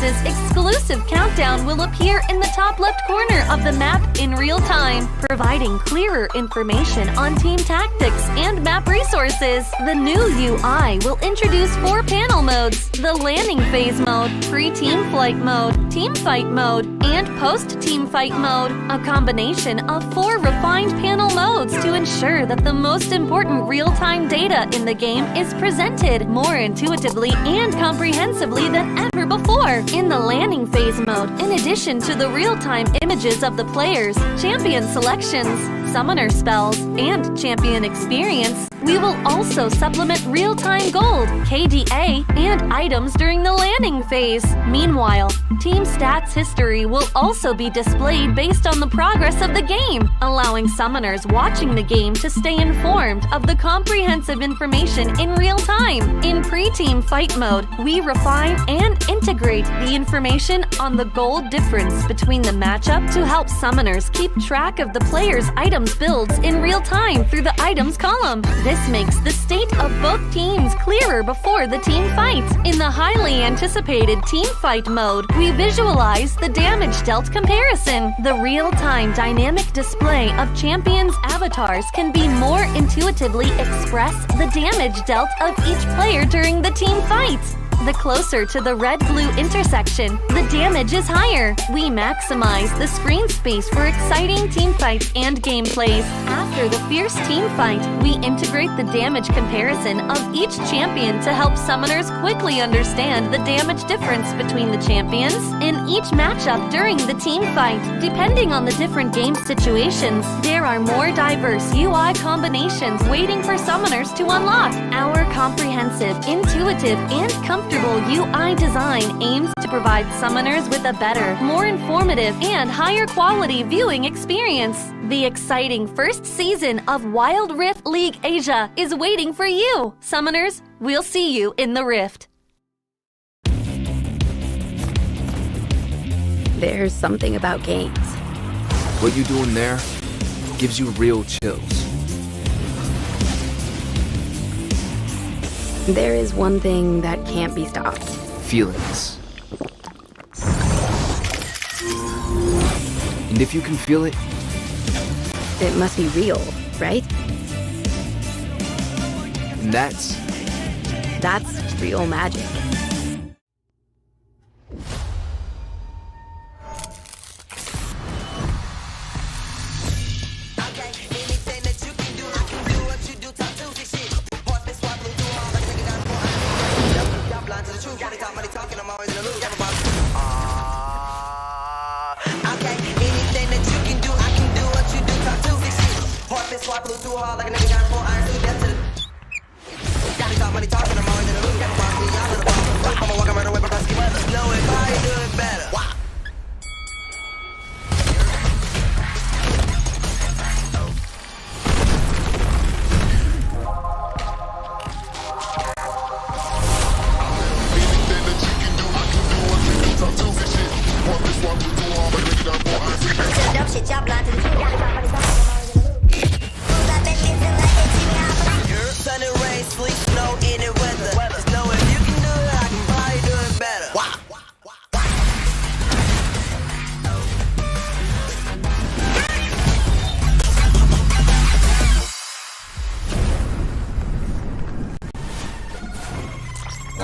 Esports' exclusive countdown will appear in the top left corner of the map in real time, providing clearer information on team tactics and map resources. The new UI will introduce 4 panel modes: the landing phase mode, pre-team flight mode, team fight mode, and post-team fight mode, a combination of 4 refined panel modes to ensure that the most important real-time data in the game is presented more intuitively and comprehensively than ever before. In the landing phase mode, in addition to the real-time images of the players, champion selections, summoner spells, and champion experience, we will also supplement real-time gold, KDA, and items during the landing phase. Meanwhile, team stats history will also be displayed based on the progress of the game, allowing summoners watching the game to stay informed of the comprehensive information in real time. In pre-team fight mode, we refine and integrate the information on the gold difference between the matchup to help summoners keep track of the player's items builds in real time through the items column. This makes the state of both teams clearer before the team fight. In the highly anticipated team fight mode, we visualize the damage dealt comparison. The real-time dynamic display of champions' avatars can be more intuitively express the damage dealt of each player during the team fight. The closer to the red-blue intersection, the damage is higher. We maximize the screen space for exciting team fights and gameplays. After the fierce team fight, we integrate the damage comparison of each champion to help summoners quickly understand the damage difference between the champions in each matchup during the team fight. Depending on the different game situations, there are more diverse UI combinations waiting for summoners to unlock. Our comprehensive, intuitive, and comfortable UI design aims to provide summoners with a better, more informative, and higher quality viewing experience. The exciting first season of Wild Rift League Asia is waiting for you. Summoners, we'll see you in the Rift. There's something about games. What you doing there gives you real chills. There is one thing that can't be stopped. Feelings. And if you can feel it, it must be real, right? And that's real magic.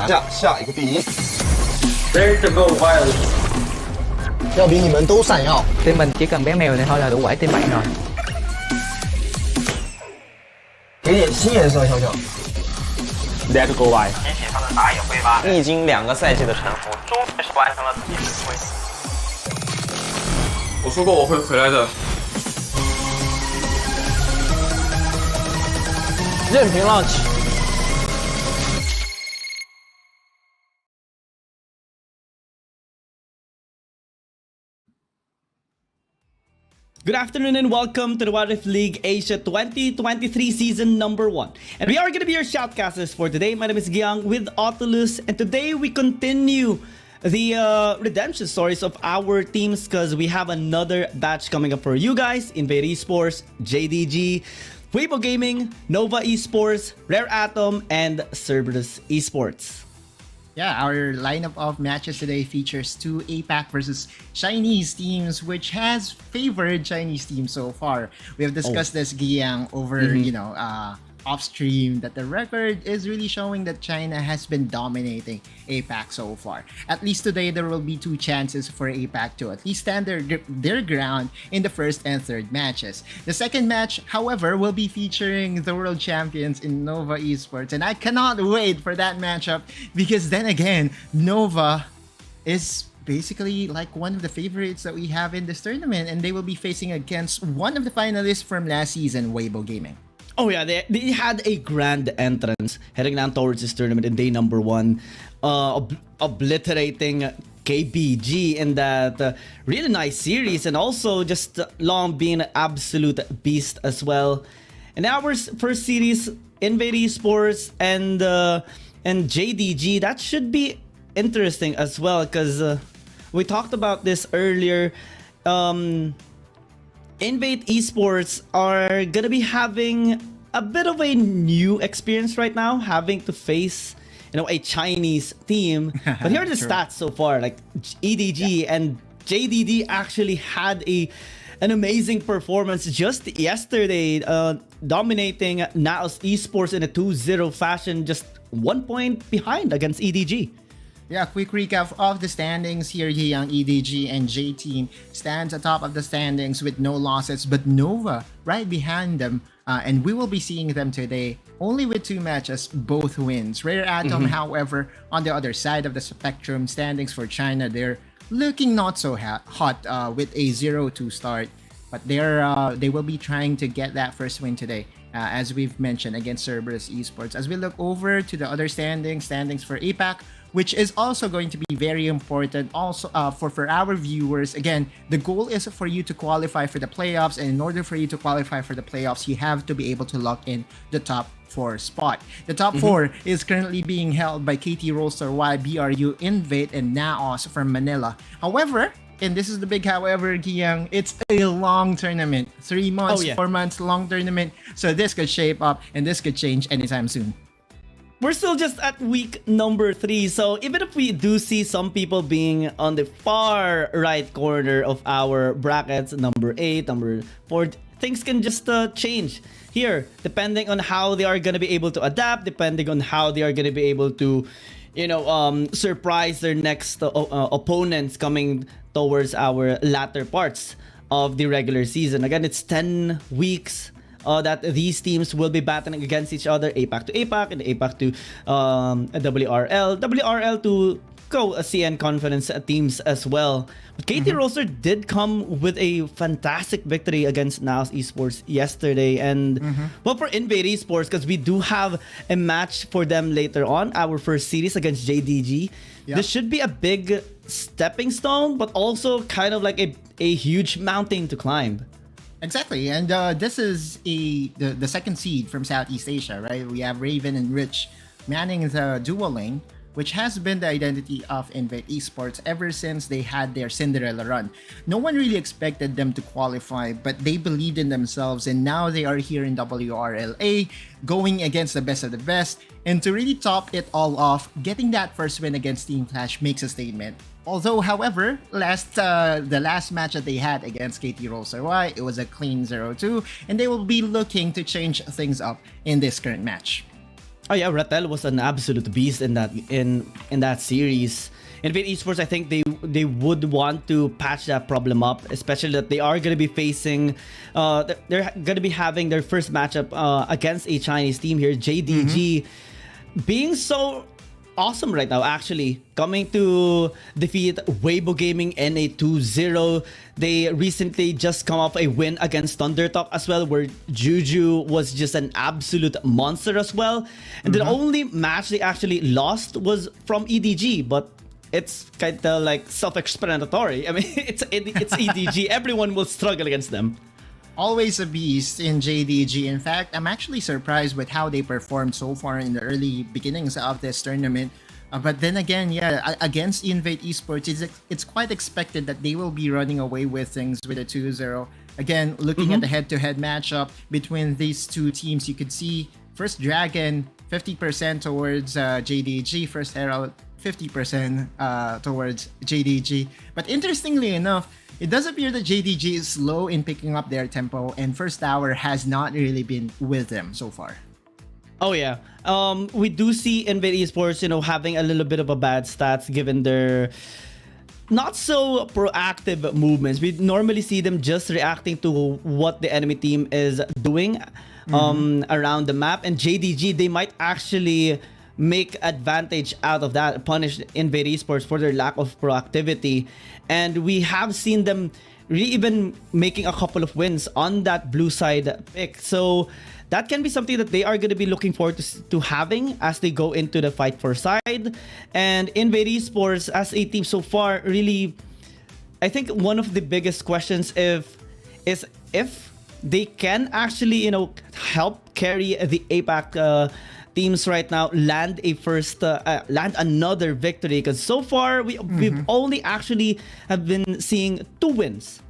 拿下一个第一， Cerberus 要比你们都闪耀。 Team mình chỉ cần bé mèo này thôi là đủ quẩy team bạn rồi. 给点新颜色，小小。Let's go by。提起他的打野挥发，历经2个赛季的沉浮，终于是完成了自己的归宿。我说过我会回来的。任凭浪起。 Good afternoon and welcome to the Wild Rift League Asia 2023 season number 1. And we are going to be your shoutcasters for today. My name is Giang with Autolus, and today we continue the redemption stories of our teams because we have another batch coming up for you guys. INV Esports, JDG, Weibo Gaming, Nova Esports, Rare Atom, and Cerberus Esports. Yeah, our lineup of matches today features two APAC versus Chinese teams, which has favored Chinese teams so far. We have discussed this, Giang, over, off stream, that the record is really showing that China has been dominating APAC so far. At least today, there will be two chances for APAC to at least stand their ground in the first and third matches. The second match, however, will be featuring the world champions in Nova Esports, and I cannot wait for that matchup because then again, Nova is basically like one of the favorites that we have in this tournament, and they will be facing against one of the finalists from last season, Weibo Gaming. Oh yeah, they had a grand entrance heading down towards this tournament in day number 1, obliterating KBG in that really nice series, and also just Long being an absolute beast as well. In our first series, INV Esports and JDG, that should be interesting as well, because we talked about this earlier. INV Esports are gonna be having a bit of a new experience right now, having to face a Chinese team. But here are the stats so far. Like EDG and JDD actually had an amazing performance just yesterday, dominating Naos Esports in a 2-0 fashion, just 1 point behind against EDG. Yeah, quick recap of the standings here. Young EDG and J Team stands atop of the standings with no losses, but Nova right behind them. And we will be seeing them today only with 2 matches, both wins. Rare Atom, however, on the other side of the spectrum, standings for China, they're looking not so hot with a 0-2 start. But they will be trying to get that first win today, as we've mentioned, against Cerberus Esports. As we look over to the other standings for APAC, which is also going to be very important also for our viewers. Again, the goal is for you to qualify for the playoffs, and in order for you to qualify for the playoffs, you have to be able to lock in the top 4 spot. The top 4 is currently being held by KT Rolster Y, BRU, Invade, and Naos from Manila. However, and this is the big however, Giang, it's a long tournament. 3 months, 4 months long tournament. So this could shape up and this could change anytime soon. We're still just at week number 3, so even if we do see some people being on the far right corner of our brackets, number 8, number 4, things can just change here, depending on how they are going to be able to adapt, depending on how they are going to be able to, surprise their next opponents coming towards our latter parts of the regular season. Again, it's 10 weeks that these teams will be battling against each other, APAC to APAC and APAC to WRL to CN Conference teams as well. But KT Roaster did come with a fantastic victory against Naos Esports yesterday, and well, for INV Esports, because we do have a match for them later on, our first series against JDG. This should be a big stepping stone, but also kind of like a huge mountain to climb. Exactly, and this is the second seed from Southeast Asia, right? We have Raven and Rich manning the dual lane, which has been the identity of INV Esports ever since they had their Cinderella run. No one really expected them to qualify, but they believed in themselves, and now they are here in WRLA, going against the best of the best. And to really top it all off, getting that first win against Team Clash makes a statement. Although, however, the last match that they had against KT Rolster Y, it was a clean 0-2, and they will be looking to change things up in this current match. Oh yeah, Rattel was an absolute beast in that series. In Esports, I think they would want to patch that problem up, especially that they are going to be facing, they're going to be having their first matchup against a Chinese team here, JDG, being so awesome right now, actually, coming to defeat Weibo Gaming in a 2-0. They recently just come off a win against Thundertalk as well, where Juju was just an absolute monster as well. And the only match they actually lost was from EDG, but it's kind of like self-explanatory. I mean, it's EDG. Everyone will struggle against them. Always a beast in JDG. In fact, I'm actually surprised with how they performed so far in the early beginnings of this tournament. But then again, yeah, against INV Esports, it's quite expected that they will be running away with things with a 2-0. Again, looking at the head-to-head matchup between these two teams, you could see first Dragon 50% towards JDG, First Herald 50% towards JDG. But interestingly enough, it does appear that JDG is slow in picking up their tempo, and First Tower has not really been with them so far. Oh yeah, we do see INV Esports, having a little bit of a bad stats given their not so proactive movements. We normally see them just reacting to what the enemy team is doing around the map, and JDG, they might actually make advantage out of that, punish INV Esports for their lack of proactivity. And we have seen them really even making a couple of wins on that blue side pick. So that can be something that they are going to be looking forward to having as they go into the fight for side. And INV Esports as a team so far, really, I think one of the biggest questions is if they can actually, help carry the APAC teams right now, land another victory. Because so far we've only actually have been seeing 2 wins.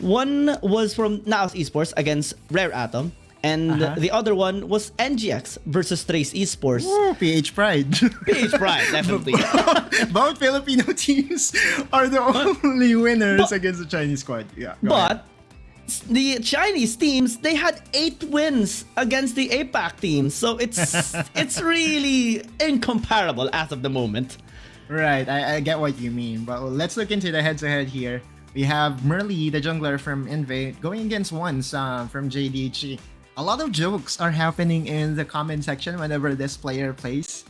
One was from Naos Esports against Rare Atom, and the other one was NGX versus Trace Esports. Ooh, PH Pride. PH Pride, definitely. Both Filipino teams are the only winners against the Chinese squad. Yeah. But the Chinese teams, they had 8 wins against the APAC teams. So it's really incomparable as of the moment. Right, I get what you mean. But let's look into the head-to-head here. We have Merly, the jungler from INV, going against Once from JDG. A lot of jokes are happening in the comment section whenever this player plays.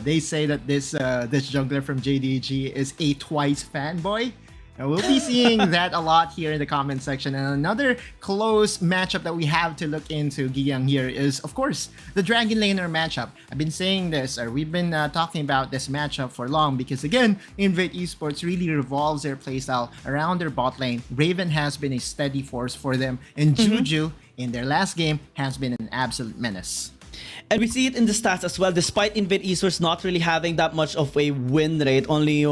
They say that this jungler from JDG is a twice fanboy. And we'll be seeing that a lot here in the comment section. And another close matchup that we have to look into, Giyang, here is, of course, the Dragon Laner matchup. I've been saying this, or we've been talking about this matchup for long because, again, INV Esports really revolves their playstyle around their bot lane. Raven has been a steady force for them, and Juju, in their last game, has been an absolute menace. And we see it in the stats as well, despite INV Esports not really having that much of a win rate, only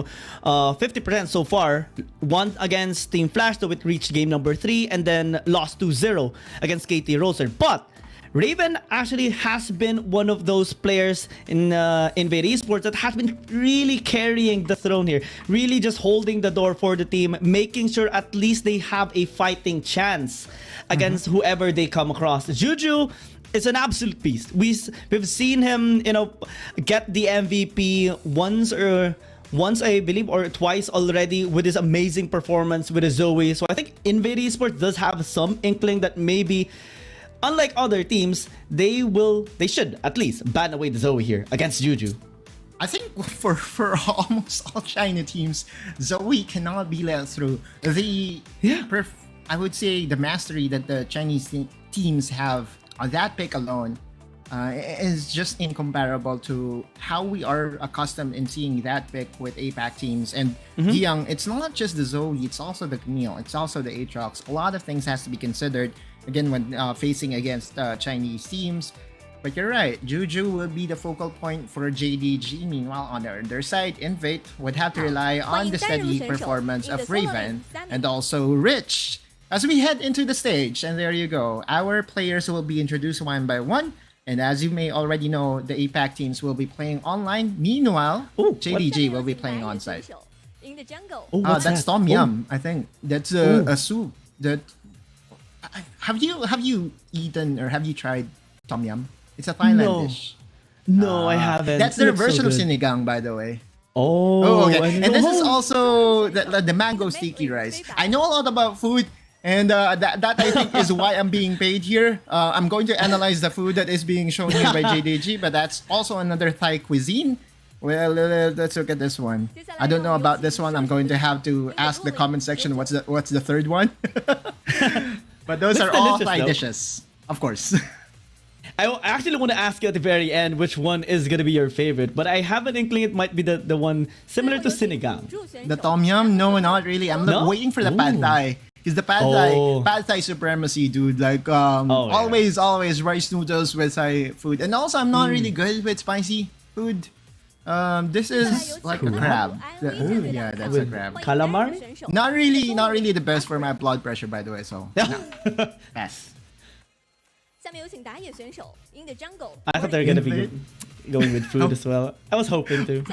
50% so far. Won against Team Flash, though it reached game number 3, and then lost 2-0 against KT Roser. But Raven actually has been one of those players in INV Esports that has been really carrying the throne here, really just holding the door for the team, making sure at least they have a fighting chance against whoever they come across. Juju is an absolute beast. We've seen him, get the MVP once I believe, or twice already, with his amazing performance with a Zoe. So I think INV Esports does have some inkling that maybe, unlike other teams, they should at least ban away the Zoe here against Juju. I think for almost all China teams, Zoe cannot be let through. I would say the mastery that the Chinese teams have on that pick alone is just incomparable to how we are accustomed in seeing that pick with APAC teams. And Giyang, it's not just the Zoe, it's also the Camille, it's also the Aatrox. A lot of things has to be considered, again, when facing against Chinese teams. But you're right, Juju will be the focal point for JDG. Meanwhile, on their side, INV would have to rely on the steady performance of Raven and also Rich as we head into the stage. And there you go. Our players will be introduced one by one. And as you may already know, the APAC teams will be playing online. Meanwhile, JDG will be playing on site. That's Tom Yum. I think that's a soup. That have you eaten or have you tried Tom Yum? It's a Thailand dish. No, I haven't. That's their version of sinigang, by the way. Oh, okay. And this is also the mango sticky rice. I know a lot about food. And that I think is why I'm being paid here. I'm going to analyze the food that is being shown here by JDG, but that's also another Thai cuisine. Well, let's look at this one. I don't know about this one. I'm going to have to ask the comment section what's the third one. But those are all Thai dishes, of course. I actually want to ask you at the very end which one is going to be your favorite, but I have an inkling it might be the one similar to sinigang. The Tom Yum? No, not really. I'm waiting for the Pad Thai. Because the Pad Thai supremacy, dude. Like, always rice noodles with Thai food. And also, I'm not really good with spicy food. This is like a crab. Yeah, that's a crab. Calamari? Not really the best for my blood pressure, by the way. So, no. Pass. I thought they were gonna be good. going with food as well. I was hoping to.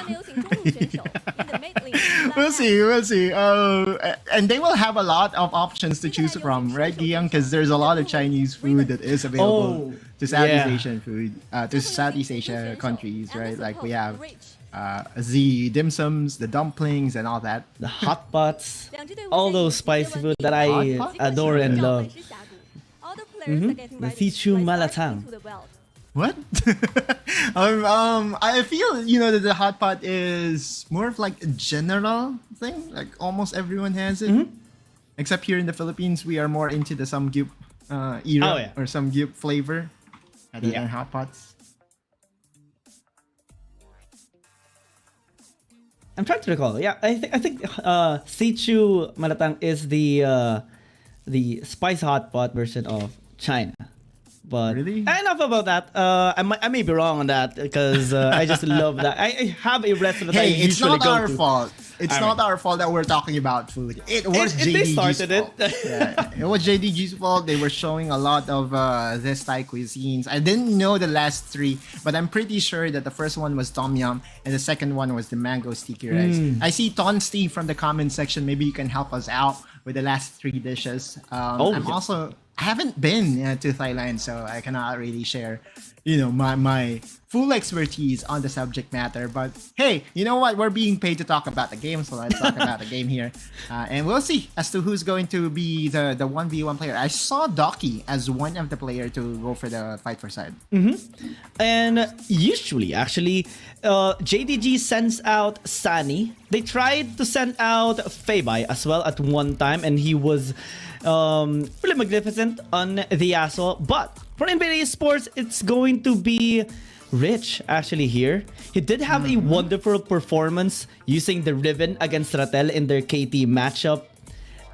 We'll see. We'll see. And they will have a lot of options to choose from, right, Guiyang? Because there's a lot of Chinese food that is available to Southeast Asian food, to Southeast Asia countries, right? Like we have the dim sums, the dumplings, and all that. The hot pots, all those spicy food that I adore and love. The Sichu Malatang. What? I feel that the hot pot is more of like a general thing. Like almost everyone has it, except here in the Philippines, we are more into the samgyup era or samgyup flavor rather than hot pots. I'm trying to recall. Yeah, I think Sichu Malatang is the spice hot pot version of China. But really? Enough about that. I may be wrong on that because I just love that. I have a restaurant that I Hey, it's usually not go our to. fault. It's not our fault that we're talking about food. It was They JDG's started fault. it. Yeah, it was JDG's fault. They were showing a lot of this Thai cuisines. I didn't know the last three, but I'm pretty sure that the first one was tom yum and the second one was the mango sticky rice. I see Ton Steve from the comment section. Maybe you can help us out with the last three dishes. I haven't been to Thailand, so I cannot really share, my full expertise on the subject matter. But hey, you know what? We're being paid to talk about the game, so let's talk about the game here. And we'll see as to who's going to be the 1v1 player. I saw Doki as one of the players to go for the fight for side. And usually, actually, JDG sends out Sani. They tried to send out Feibai as well at one time, and he was really magnificent on the Yasuo. But for NBA Esports, it's going to be Rich actually here. He did have a wonderful performance using the Riven against Ratel in their KT matchup.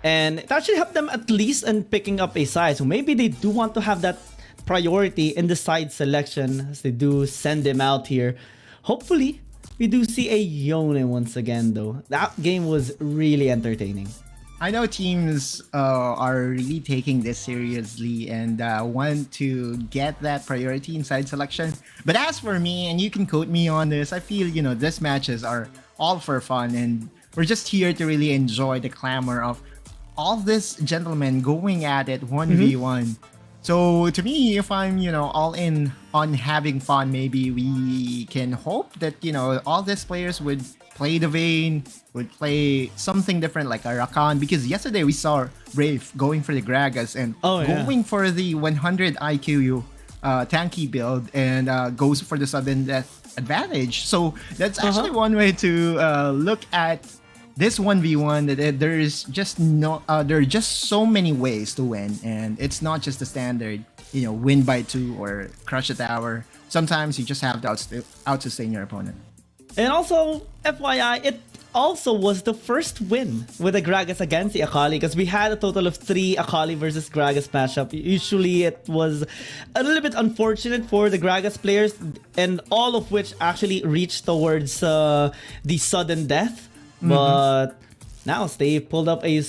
And it actually helped them at least in picking up a side. So maybe they do want to have that priority in the side selection as they do send him out here. Hopefully, we do see a Yone once again though. That game was really entertaining. I know teams are really taking this seriously and want to get that priority inside selection. But as for me, and you can quote me on this, I feel, these matches are all for fun and we're just here to really enjoy the clamor of all these gentlemen going at it 1v1. So to me, if I'm, all in on having fun, maybe we can hope that, all these players would play the Vayne, would play something different like a Rakan, because yesterday we saw Brave going for the Gragas and going for the 100 IQ tanky build and goes for the sudden death advantage. So that's actually one way to look at this 1v1, that there is just there are just so many ways to win, and it's not just the standard, win by 2 or crush a tower. Sometimes you just have to out-sustain your opponent. And also, FYI, it also was the first win with the Gragas against the Akali, because we had a total of 3 Akali versus Gragas matchup. Usually it was a little bit unfortunate for the Gragas players, and all of which actually reached towards the sudden death. But now they pulled up a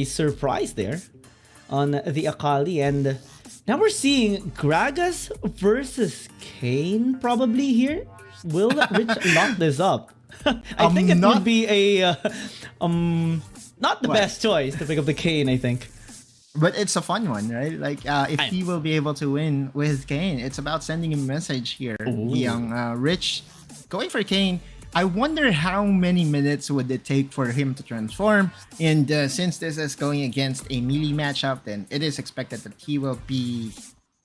surprise there on the Akali, and now we're seeing Gragas versus Kayn probably here. Will Rich lock this up? I think it would be a not the best choice to pick up the Kayn, I think. But it's a fun one, right? Like if he will be able to win with Kayn, it's about sending a message here. Young Rich going for Kayn. I wonder how many minutes would it take for him to transform. And since this is going against a melee matchup, then it is expected that he will be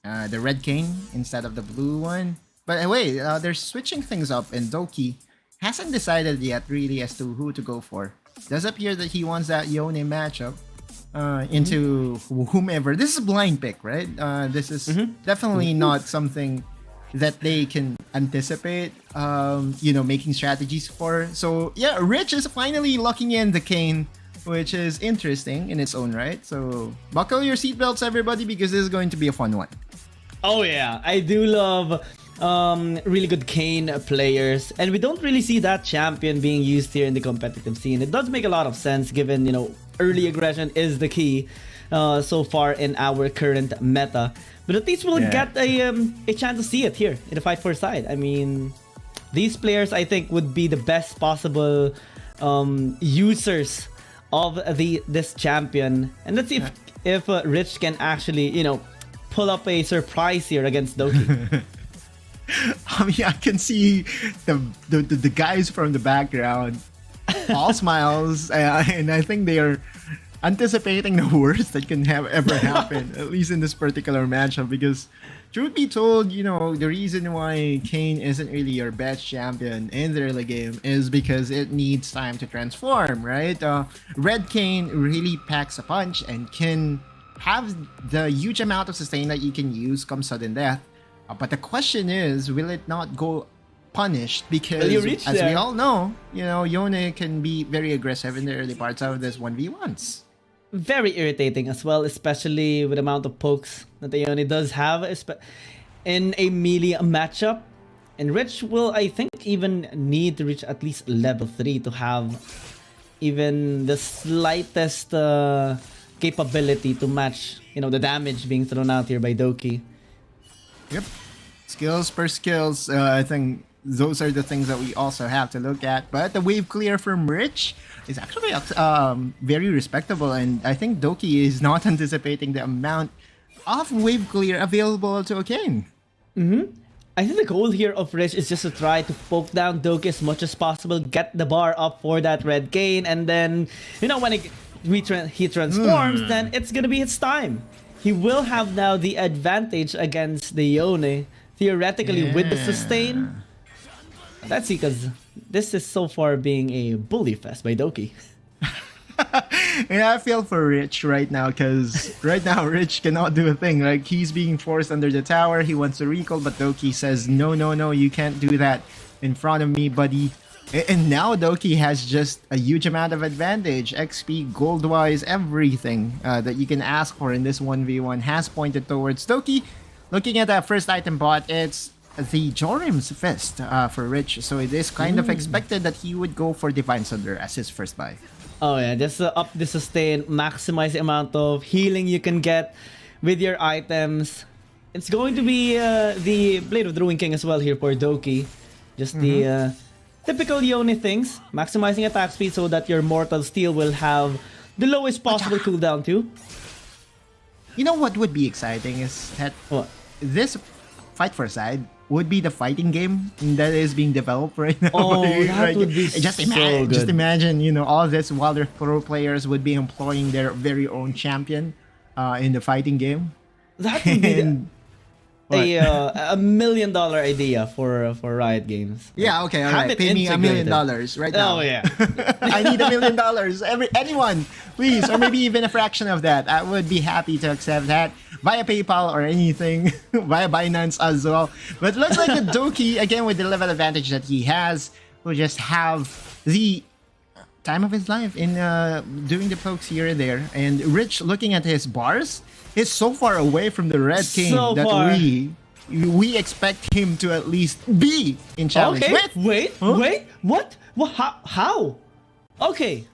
the red Kayn instead of the blue one. But wait, they're switching things up, and Doki hasn't decided yet really as to who to go for. Does appear that he wants that Yone matchup into whomever. This is a blind pick, right? This is definitely not something that they can anticipate, making strategies for. So yeah, Rich is finally locking in the Kayn, which is interesting in its own right. So buckle your seatbelts, everybody, because this is going to be a fun one. Oh yeah, I do love really good Kayn players, and we don't really see that champion being used here in the competitive scene. It does make a lot of sense given, early aggression is the key so far in our current meta. But at least we'll get a chance to see it here in the fight for side. I mean, these players I think would be the best possible users of this champion. And let's see if Rich can actually, you know, pull up a surprise here against Doki. I mean, I can see the guys from the background, all smiles, and I think they are anticipating the worst that can ever happen, at least in this particular matchup. Because, truth be told, you know, the reason why Kayn isn't really your best champion in the early game is because it needs time to transform, right? Red Kayn really packs a punch and can have the huge amount of sustain that you can use come sudden death. But the question is, will it not go punished? Because as we all know, you know, Yone can be very aggressive in the early parts of this 1v1s. Very irritating as well, especially with the amount of pokes that the Yone does have in a melee matchup. And Rich will, I think, even need to reach at least level 3 to have even the slightest capability to match, you know, the damage being thrown out here by Doki. Yep. Skills per skills. I think those are the things that we also have to look at. But the wave clear from Rich is actually very respectable. And I think Doki is not anticipating the amount of wave clear available to Kayn. I think the goal here of Rich is just to try to poke down Doki as much as possible, get the bar up for that red Kayn, and then, you know, when he transforms, then it's gonna be his time. He will have now the advantage against the Yone, theoretically, with the sustain. Let's see, because this is so far being a bully fest by Doki. Yeah, I feel for Rich right now, because right now Rich cannot do a thing. Like, he's being forced under the tower. He wants to recall, but Doki says, no, you can't do that in front of me, buddy. And now Doki has just a huge amount of advantage. XP, gold-wise, everything that you can ask for in this 1v1 has pointed towards Doki. Looking at that first item bot, it's the Jorim's Fist for Rich. So it is kind of expected that he would go for Divine Sunder as his first buy. Oh yeah, just up the sustain, maximize the amount of healing you can get with your items. It's going to be the Blade of the Ruin King as well here for Doki. Just the typical Yone things, maximizing attack speed so that your Mortal Steel will have the lowest possible cooldown too. You know what would be exciting is that this fight for side would be the fighting game that is being developed right now. Oh, that would be just so good. Just imagine, you know, all this while their pro players would be employing their very own champion in the fighting game. That would be a $1 million idea for Riot Games. Yeah, okay, all right. Pay me $1 million right now. Oh yeah. I need $1 million. Anyone, please, or maybe even a fraction of that. I would be happy to accept that via PayPal or anything, via Binance as well. But looks like a Doki, again with the level advantage that he has, will just have the time of his life in doing the pokes here and there. And Rich, looking at his bars, is so far away from the red king that we expect him to at least be in challenge. Okay, wait, what? How? Okay,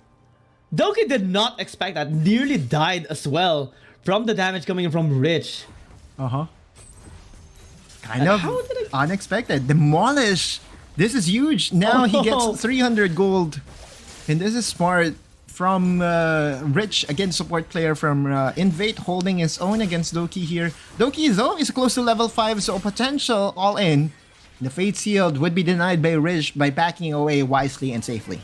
Doki did not expect that. Nearly died as well from the damage coming from Rich. Kind of unexpected. Demolish. This is huge. Now he gets 300 gold, and this is smart from Rich, again support player from Invade, holding his own against Doki here. Doki though is close to level 5, so potential all in. The Fate Sealed would be denied by Rich by backing away wisely and safely.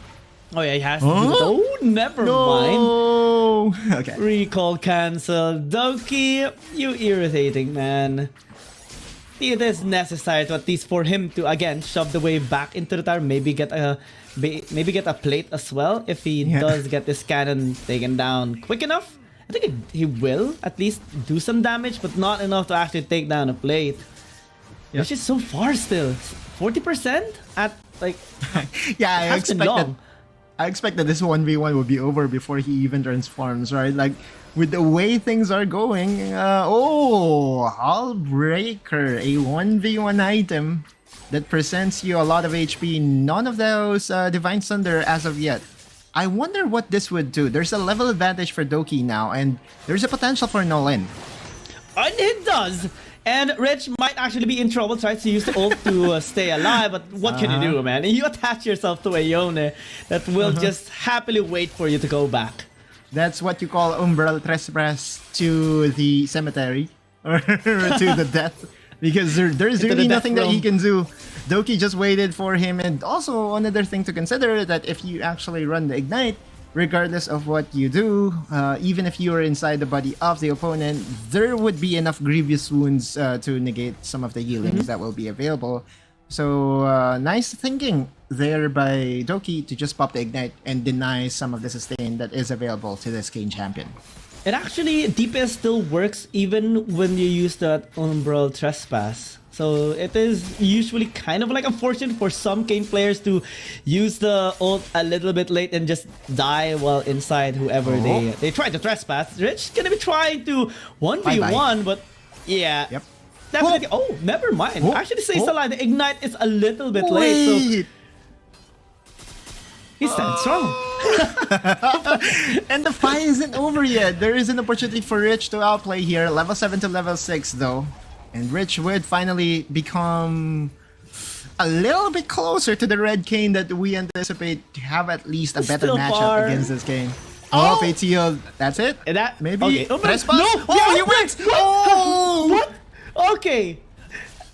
Oh yeah, he has to do it. Oh, never mind. Okay. Recall cancelled. Doki, you irritating man. It is necessary to at least for him to again shove the wave back into the tower. Maybe get a plate as well if he does get this cannon taken down quick enough. I think he will at least do some damage, but not enough to actually take down a plate. Which is so far still. 40% at like. Yeah, I expected this 1v1 would be over before he even transforms, right? Like, with the way things are going, Hullbreaker, a 1v1 item that presents you a lot of HP. None of those Divine Sunder as of yet. I wonder what this would do. There's a level advantage for Doki now, and there's a potential for Nolan. And it does. And Rich might actually be in trouble, tries to use the ult to stay alive, but what can you do, man? You attach yourself to a Yone that will just happily wait for you to go back. That's what you call umbral trespass to the cemetery or to the death, because there's really nothing that he can do. Doki just waited for him, and also another thing to consider that if you actually run the ignite, regardless of what you do, even if you are inside the body of the opponent, there would be enough grievous wounds to negate some of the healings that will be available. So nice thinking there by Doki to just pop the ignite and deny some of the sustain that is available to this Kane champion. It actually, DPS still works even when you use that Umbral Trespass. So it is usually kind of like unfortunate for some Kane players to use the ult a little bit late and just die while inside whoever they try to trespass. Rich gonna be trying to 1v1, but yeah. Yep. Definitely. Oh, never mind. Actually, stays alive. The ignite is a little bit late. So he stands strong. And the fight isn't over yet. There is an opportunity for Rich to outplay here. Level 7 to level 6 though. And Rich would finally become a little bit closer to the red Kane that we anticipate to have at least a better Still matchup far. against this Kane. Oh, Fate heal. That's it? And that Maybe? okay. Trespass? No! Oh, he wins! Oh! What? Okay.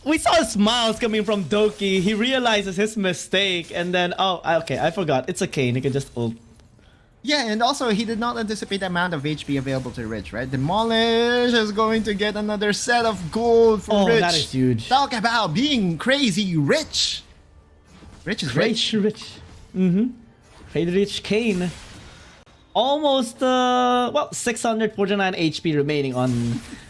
We saw smiles coming from Doki. He realizes his mistake and then, oh, okay, I forgot. It's a Kane. He can just ult. Yeah, and also he did not anticipate the amount of HP available to Rich, right? Demolish is going to get another set of gold for Rich. Oh, that is huge. Talk about being crazy rich. Rich is rich. Rich. Rich Kane. Almost, 649 HP remaining on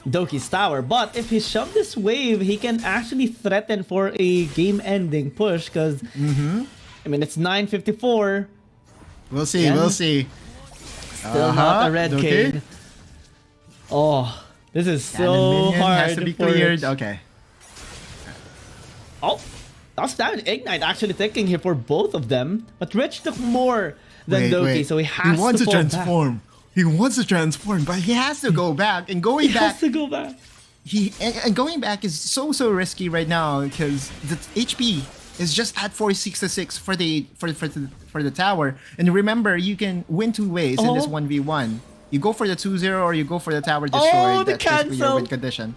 Doki's tower. But if he shoved this wave, he can actually threaten for a game-ending push because, I mean, it's 954. We'll see, we'll see. Still not a red Kane. Oh, this is so hard has to be for cleared. Rich. Okay. Oh, that's that Ignite actually taking here for both of them. But Rich took more than Doki, so he has wants to to fall transform. back. He wants to transform, but he has to go back. And going He back, has to go back. and going back is so risky right now because the HP is just at 466 for the tower. And remember, you can win two ways in this 1v1. You go for the 2-0 or you go for the tower destroyed. Oh, the That's basically your cancel. win condition.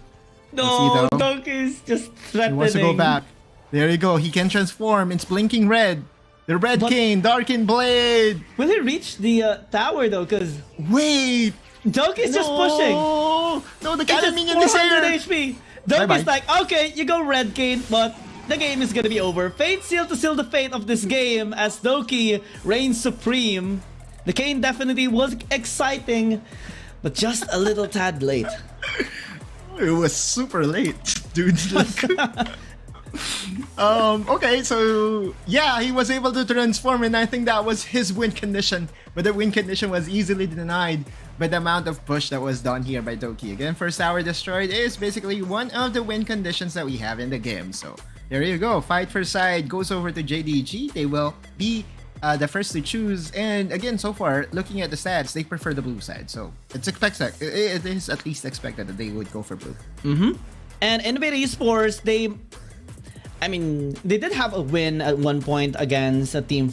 No, though? Doki's just threatening. He wants to go back. There you go. He can transform. It's blinking red. The red Kane, Darkened Blade. Will he reach the tower though? Because Wait. Doki's just pushing. No, the It's cannon just minion is 400 here. HP. Bye-bye. Doki's like, okay, you go red Kane, but the game is gonna be over. Fate sealed to seal the fate of this game as Doki reigns supreme. The Kane definitely was exciting, but just a little tad late. It was super late, dude. Okay, so yeah, he was able to transform, and I think that was his win condition. But the win condition was easily denied by the amount of push that was done here by Doki. Again, first tower destroyed is basically one of the win conditions that we have in the game. So there you go. Fight for side goes over to JDG. They will be the first to choose. And again, so far, looking at the stats, they prefer the blue side. So it's expected. It is at least expected that they would go for blue. And INV Esports, they did have a win at one point against a Team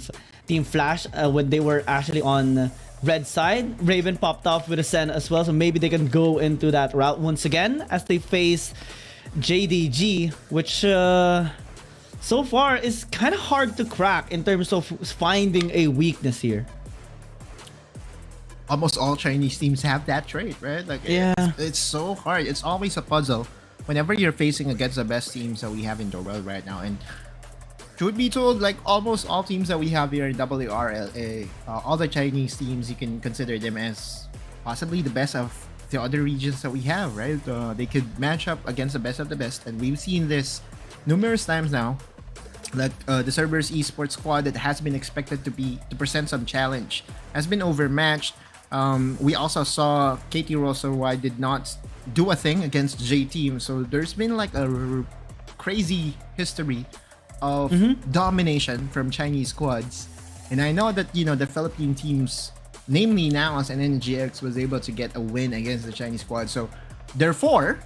Flash when they were actually on red side. Raven popped off with a Sen as well, so maybe they can go into that route once again as they face JDG, which so far is kind of hard to crack in terms of finding a weakness here. Almost all Chinese teams have that trait, right? Like, Yeah. it's so hard. It's always a puzzle whenever you're facing against the best teams that we have in the world right now. And truth be told, like almost all teams that we have here in WRL, all the Chinese teams, you can consider them as possibly the best of the other regions that we have, right? They could match up against the best of the best, and we've seen this numerous times now. Like the Cerberus Esports squad that has been expected to present some challenge has been overmatched. We also saw KT Rosso why did not do a thing against J Team, so there's been like a crazy history of domination from Chinese squads. And I know that, the Philippine teams, namely Naos and NGX, was able to get a win against the Chinese squad. So, therefore,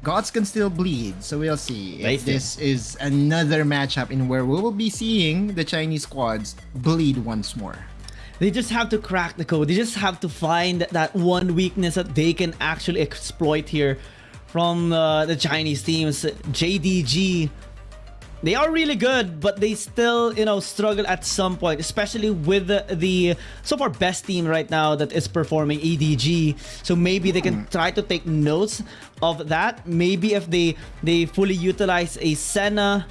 gods can still bleed. So we'll see if this is another matchup in where we will be seeing the Chinese squads bleed once more. They just have to crack the code. They just have to find that one weakness that they can actually exploit here from the Chinese teams. JDG, they are really good, but they still, struggle at some point, especially with the so far best team right now that is performing, EDG. So maybe they can try to take notes of that. Maybe if they fully utilize a Senna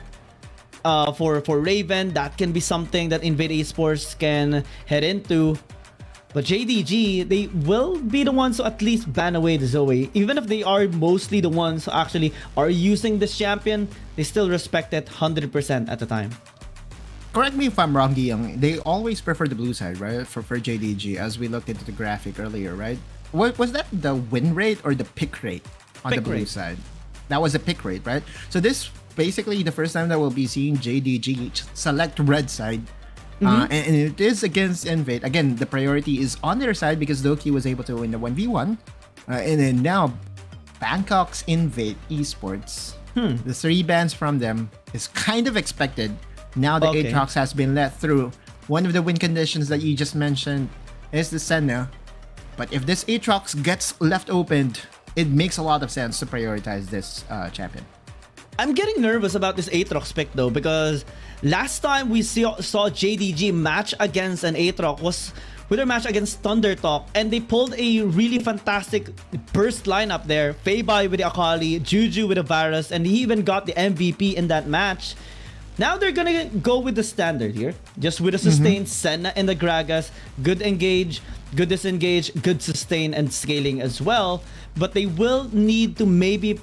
for Raven, that can be something that INV Esports can head into. But JDG, they will be the ones to at least ban away the Zoe. Even if they are mostly the ones who actually are using this champion, they still respect it 100% at the time. Correct me if I'm wrong, Giyang. They always prefer the blue side, right? For JDG, as we looked into the graphic earlier, right? Was that the win rate or the pick rate on the blue side? That was the pick rate, right? So this basically the first time that we'll be seeing JDG select red side. And it is against Invade. Again, the priority is on their side because Doki was able to win the 1v1. And then now, Bangkok's Invade Esports, the 3 bans from them is kind of expected. Now the Aatrox has been let through. One of the win conditions that you just mentioned is the Senna. But if this Aatrox gets left opened, it makes a lot of sense to prioritize this champion. I'm getting nervous about this Aatrox pick though, because last time we saw JDG match against an Aatrox was with their match against Thunder Talk, and they pulled a really fantastic burst lineup there. Feibai with the Akali, Juju with the Varus, and he even got the MVP in that match. Now they're gonna go with the standard here, just with a sustained Senna and the Gragas, good engage, good disengage, good sustain and scaling as well. But they will need to maybe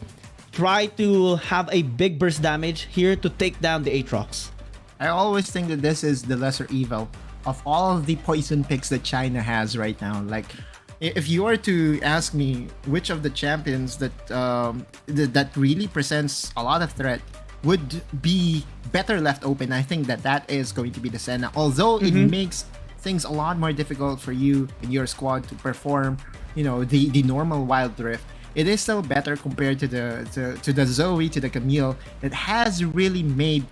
try to have a big burst damage here to take down the Aatrox. I always think that this is the lesser evil of all of the poison picks that China has right now. Like, if you were to ask me which of the champions that that really presents a lot of threat would be better left open, I think that is going to be the Senna. Although it makes things a lot more difficult for you and your squad to perform, the normal Wild Rift, it is still better compared to the Zoe, to the Camille, that has really made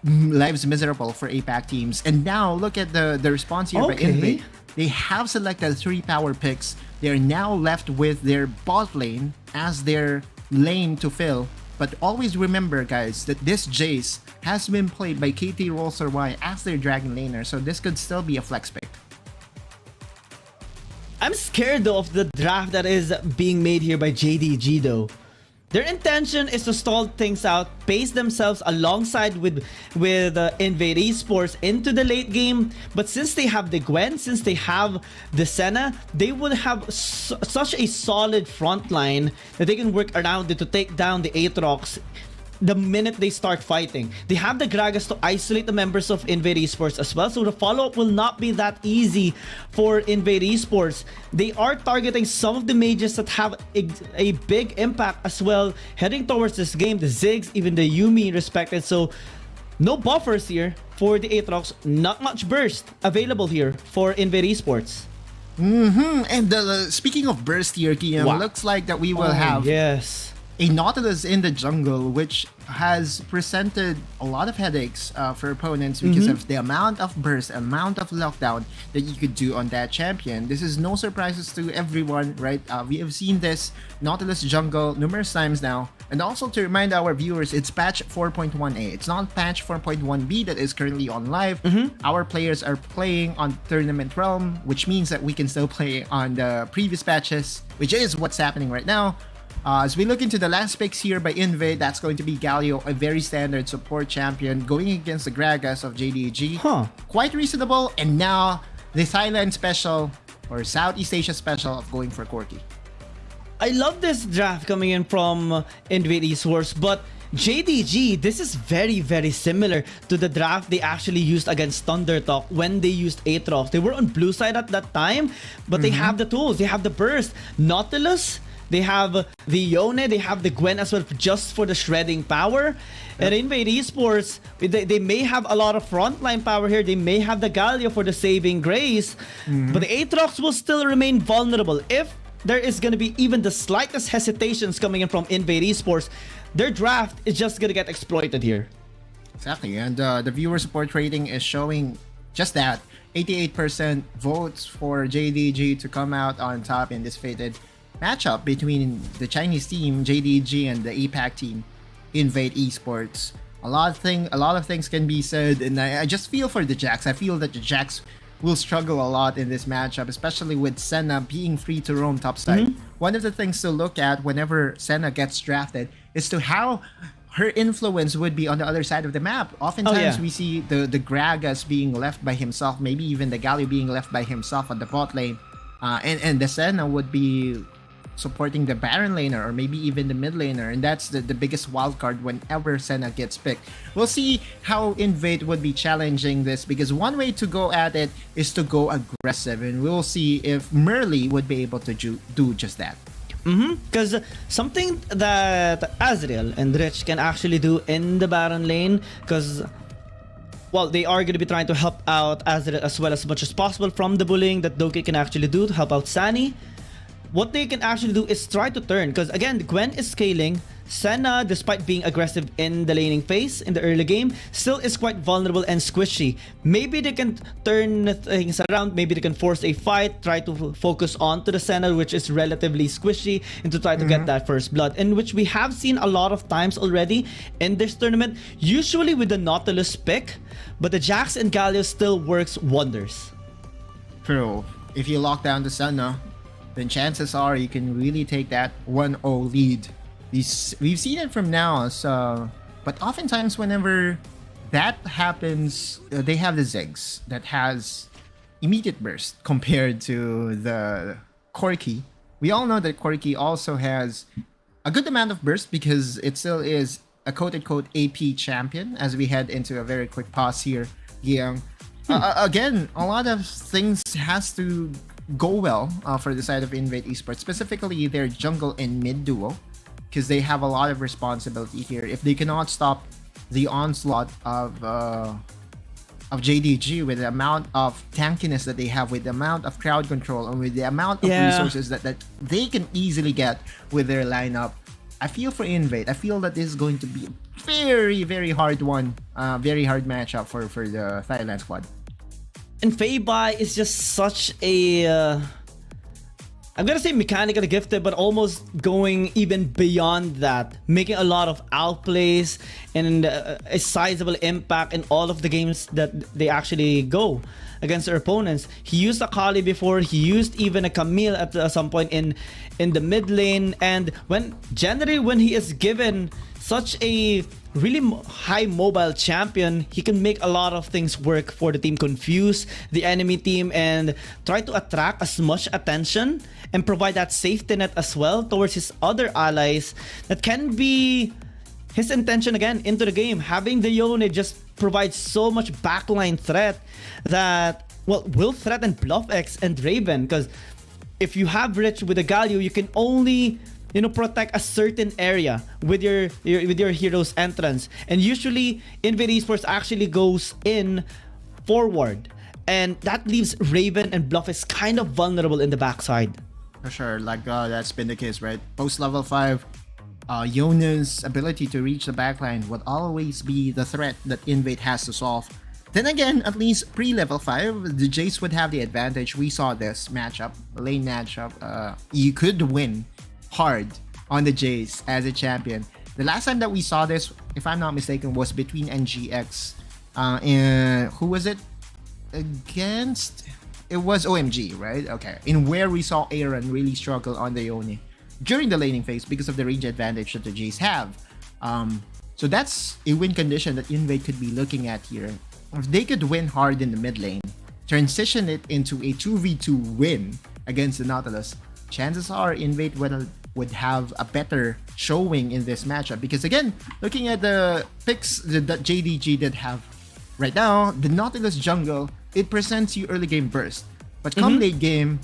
lives miserable for APAC teams. And now look at the response here by Invade. They have selected 3 power picks. They are now left with their bot lane as their lane to fill. But always remember, guys, that this Jace has been played by KT Rolls Y as their Dragon laner, so this could still be a flex pick. I'm scared though of the draft that is being made here by JDG though. Their intention is to stall things out, pace themselves alongside with Invade Esports into the late game. But since they have the Gwen, since they have the Senna, they would have such a solid front line that they can work around it to take down the Aatrox the minute they start fighting. They have the Gragas to isolate the members of Invade Esports as well, so the follow-up will not be that easy for Invade Esports. They are targeting some of the mages that have a big impact as well heading towards this game, the Ziggs, even the Yumi respected. So no buffers here for the Aatrox, not much burst available here for Invade Esports. And speaking of burst here, Kian, looks like that we will have a Nautilus in the jungle, which has presented a lot of headaches for opponents because of the amount of burst, amount of lockdown that you could do on that champion. This is no surprises to everyone, right? We have seen this Nautilus jungle numerous times now. And also to remind our viewers, it's patch 4.1a. It's not patch 4.1b that is currently on live. Our players are playing on Tournament Realm, which means that we can still play on the previous patches, which is what's happening right now. As we look into the last picks here by Invade, that's going to be Galio, a very standard support champion, going against the Gragas of JDG. Quite reasonable. And now the Thailand special, or Southeast Asia special, of going for Corki. I love this draft coming in from Invade Esports, but JDG, this is very, very similar to the draft they actually used against Thunder Talk when they used Aatrox. They were on blue side at that time, but they have the tools, they have the burst. Nautilus, They have the Yone, they have the Gwen as well, just for the shredding power. And Invade Esports, they may have a lot of frontline power here. They may have the Galio for the saving grace. But the Aatrox will still remain vulnerable. If there is going to be even the slightest hesitations coming in from Invade Esports, their draft is just going to get exploited here. Exactly, and the viewer support rating is showing just that. 88% votes for JDG to come out on top in this fated matchup between the Chinese team, JDG, and the APAC team, Invade Esports. A lot of things can be said, and I just feel for the Jax. I feel that the Jax will struggle a lot in this matchup, especially with Senna being free to roam topside. One of the things to look at whenever Senna gets drafted is to how her influence would be on the other side of the map. Oftentimes we see the Gragas being left by himself, maybe even the Galio being left by himself on the bot lane, and the Senna would be supporting the Baron laner or maybe even the mid laner, and that's the biggest wildcard whenever Senna gets picked. We'll see how Invade would be challenging this, because one way to go at it is to go aggressive, and we'll see if Merly would be able to do just that. Because something that Azriel and Rich can actually do in the Baron lane, because, well, they are going to be trying to help out Azriel as well as much as possible from the bullying that Doki can actually do to help out Sani. What they can actually do is try to turn, because again, Gwen is scaling. Senna, despite being aggressive in the laning phase in the early game, still is quite vulnerable and squishy. Maybe they can turn things around, maybe they can force a fight, try to focus on to the Senna, which is relatively squishy, and to try to get that first blood, in which we have seen a lot of times already in this tournament, usually with the Nautilus pick, but the Jax and Galio still works wonders. True. If you lock down the Senna, then chances are you can really take that 1-0 lead. We've seen it from now, but oftentimes whenever that happens, they have the Ziggs that has immediate burst compared to the Corki. We all know that Corki also has a good amount of burst because it still is a quote-unquote AP champion, as we head into a very quick pause here, Giang. Again, a lot of things has to go well for the side of Invade Esports, specifically their jungle and mid duo, because they have a lot of responsibility here. If they cannot stop the onslaught of JDG with the amount of tankiness that they have, with the amount of crowd control, and with the amount of resources that they can easily get with their lineup, I feel for Invade. I feel that this is going to be a very, very hard one, very hard matchup for the Thailand squad. And Feibai is just such a I'm gonna say mechanically gifted, but almost going even beyond that, making a lot of outplays and a sizable impact in all of the games that they actually go against their opponents. He used a Kali before, he used even a Camille at some point in the mid lane, and when he is given such a really high mobile champion, he can make a lot of things work for the team, confuse the enemy team, and try to attract as much attention and provide that safety net as well towards his other allies. That can be his intention again into the game. Having the Yone just provides so much backline threat that, well, will threaten BluffX and Raven, because if you have Rich with a Galio, you can only protect a certain area with your hero's entrance, and usually Invade Esports actually goes in forward, and that leaves Raven and BluffX kind of vulnerable in the backside. For sure, that's been the case, right? Post level 5, Yona's ability to reach the backline would always be the threat that Invade has to solve. Then again, at least pre-level 5, the Jace would have the advantage. We saw this matchup, lane matchup. You could win hard on the Jace as a champion. The last time that we saw this, if I'm not mistaken, was between NGX and who was it against? It was OMG, right? Okay. In where we saw Aaron really struggle on the Yone during the laning phase because of the range advantage that the Jace have. So that's a win condition that Invade could be looking at here. If they could win hard in the mid lane, transition it into a 2v2 win against the Nautilus, chances are Invade would have a better showing in this matchup. Because again, looking at the picks that JDG did have right now, the Nautilus jungle, it presents you early game burst. But come late game,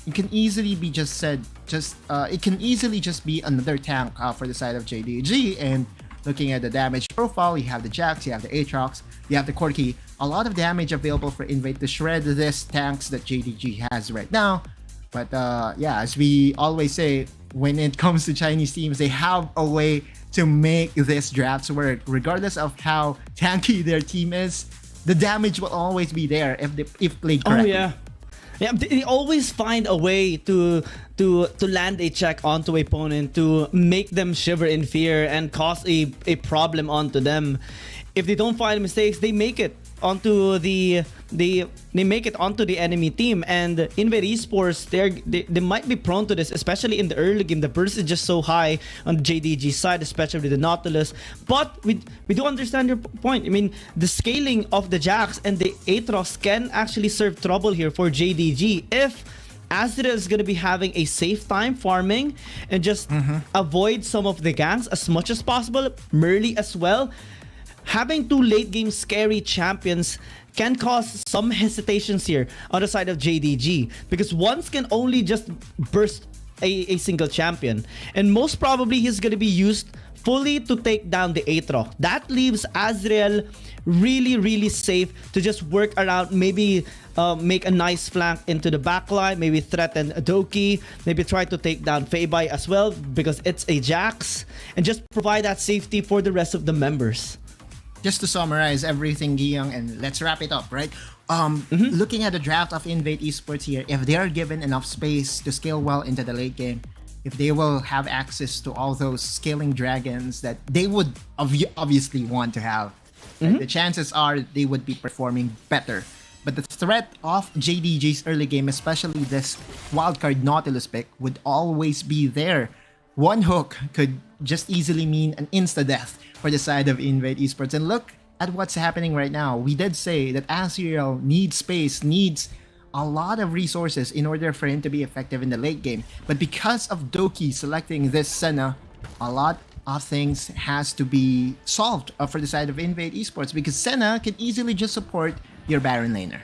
it can easily be just said, it can easily just be another tank for the side of JDG. And looking at the damage profile, you have the Jax, you have the Aatrox, you have the Corki. A lot of damage available for Invade to shred this tanks that JDG has right now. But yeah, as we always say, when it comes to Chinese teams, they have a way to make this drafts work. Regardless of how tanky their team is, the damage will always be there if played correctly. Oh yeah. Yeah, they always find a way to land a check onto a opponent to make them shiver in fear and cause a problem onto them. If they don't find mistakes, they make it onto the enemy team. And INV Esports, they might be prone to this, especially in the early game. The burst is just so high on the JDG side, especially with the Nautilus. But we do understand your point. I mean, the scaling of the Jax and the Aatrox can actually serve trouble here for JDG if Azrael is going to be having a safe time farming and just avoid some of the ganks as much as possible. Merly as well. Having two late game scary champions can cause some hesitations here on the side of JDG, because once can only just burst a single champion, and most probably he's going to be used fully to take down the Aatrox. That leaves Azrael really safe to just work around, maybe make a nice flank into the backline, maybe threaten Doki, maybe try to take down Feibai as well because it's a Jax, and just provide that safety for the rest of the members. Just to summarize everything, Giyang, and let's wrap it up, right? Looking at the draft of INV Esports here, if they are given enough space to scale well into the late game, if they will have access to all those scaling dragons that they would obviously want to have, right? The chances are they would be performing better. But the threat of JDG's early game, especially this wildcard Nautilus pick, would always be there. One hook could just easily mean an insta-death for the side of INV Esports. And look at what's happening right now. We did say that Azrael needs space, needs a lot of resources in order for him to be effective in the late game. But because of Doki selecting this Senna, a lot of things has to be solved for the side of INV Esports, because Senna can easily just support your Baron laner.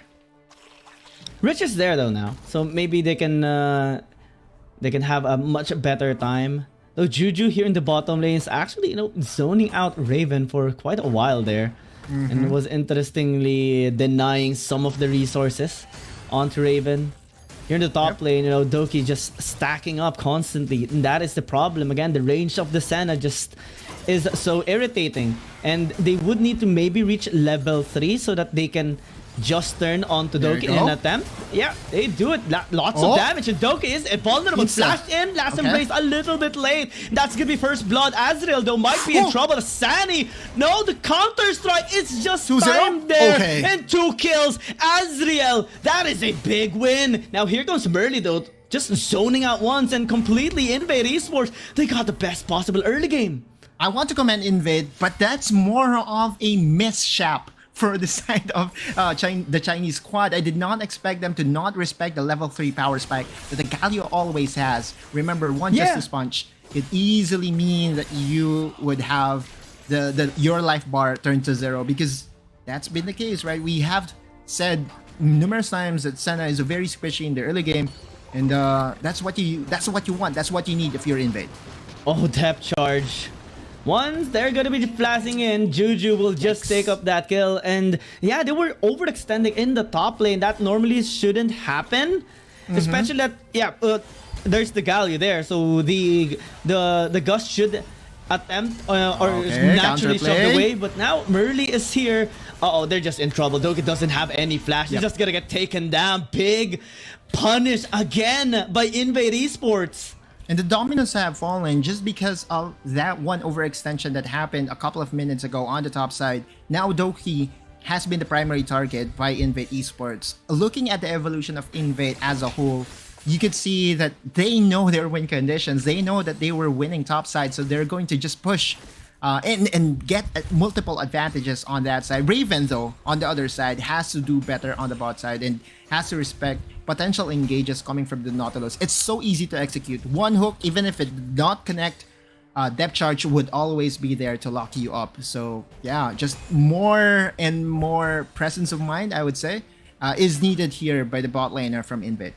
Rich is there though now, so maybe they can have a much better time. Though Juju here in the bottom lane is actually, zoning out Raven for quite a while there. And was interestingly denying some of the resources onto Raven. Here in the top lane, Doki just stacking up constantly. And that is the problem. Again, the range of the Senna just is so irritating. And they would need to maybe reach level 3 so that they can just turn onto Doki in an attempt. Yeah, they do it. Lots of damage. And Doki is vulnerable. Flashed in. Last embrace a little bit late. That's going to be first blood. Azrael, though, might be in trouble. Sani. No, the counter strike is just timed there. And 2 kills. Azrael, that is a big win. Now, here comes Merly, though. Just zoning out once and completely invade Esports. They got the best possible early game. I want to commend Invade, but that's more of a mishap for the side of the Chinese squad. I did not expect them to not respect the level 3 power spike that the Galio always has. Remember, one Justice Punch could easily mean that you would have your life bar turned to 0, because that's been the case, right? We have said numerous times that Senna is very squishy in the early game, and that's what you want. That's what you need if you're Invade. Oh, depth charge. Once they're gonna be flashing in, Juju will just take up that kill. And yeah, they were overextending in the top lane. That normally shouldn't happen. Especially that, there's the Galio there. So the Gust should attempt or naturally shove the way. But now Merly is here. They're just in trouble. Doki doesn't have any flash. He's just gonna get taken down. Big punish again by Invade Esports. And the dominoes have fallen just because of that one overextension that happened a couple of minutes ago on the top side. Now Doki has been the primary target by Invade Esports. Looking at the evolution of Invade as a whole, you could see that they know their win conditions. They know that they were winning top side, so they're going to just push and get multiple advantages on that side. Raven, though, on the other side, has to do better on the bot side and has to respect potential engages coming from the Nautilus. It's so easy to execute. One hook, even if it did not connect, depth charge would always be there to lock you up. So yeah, just more and more presence of mind, I would say, is needed here by the bot laner from Invade.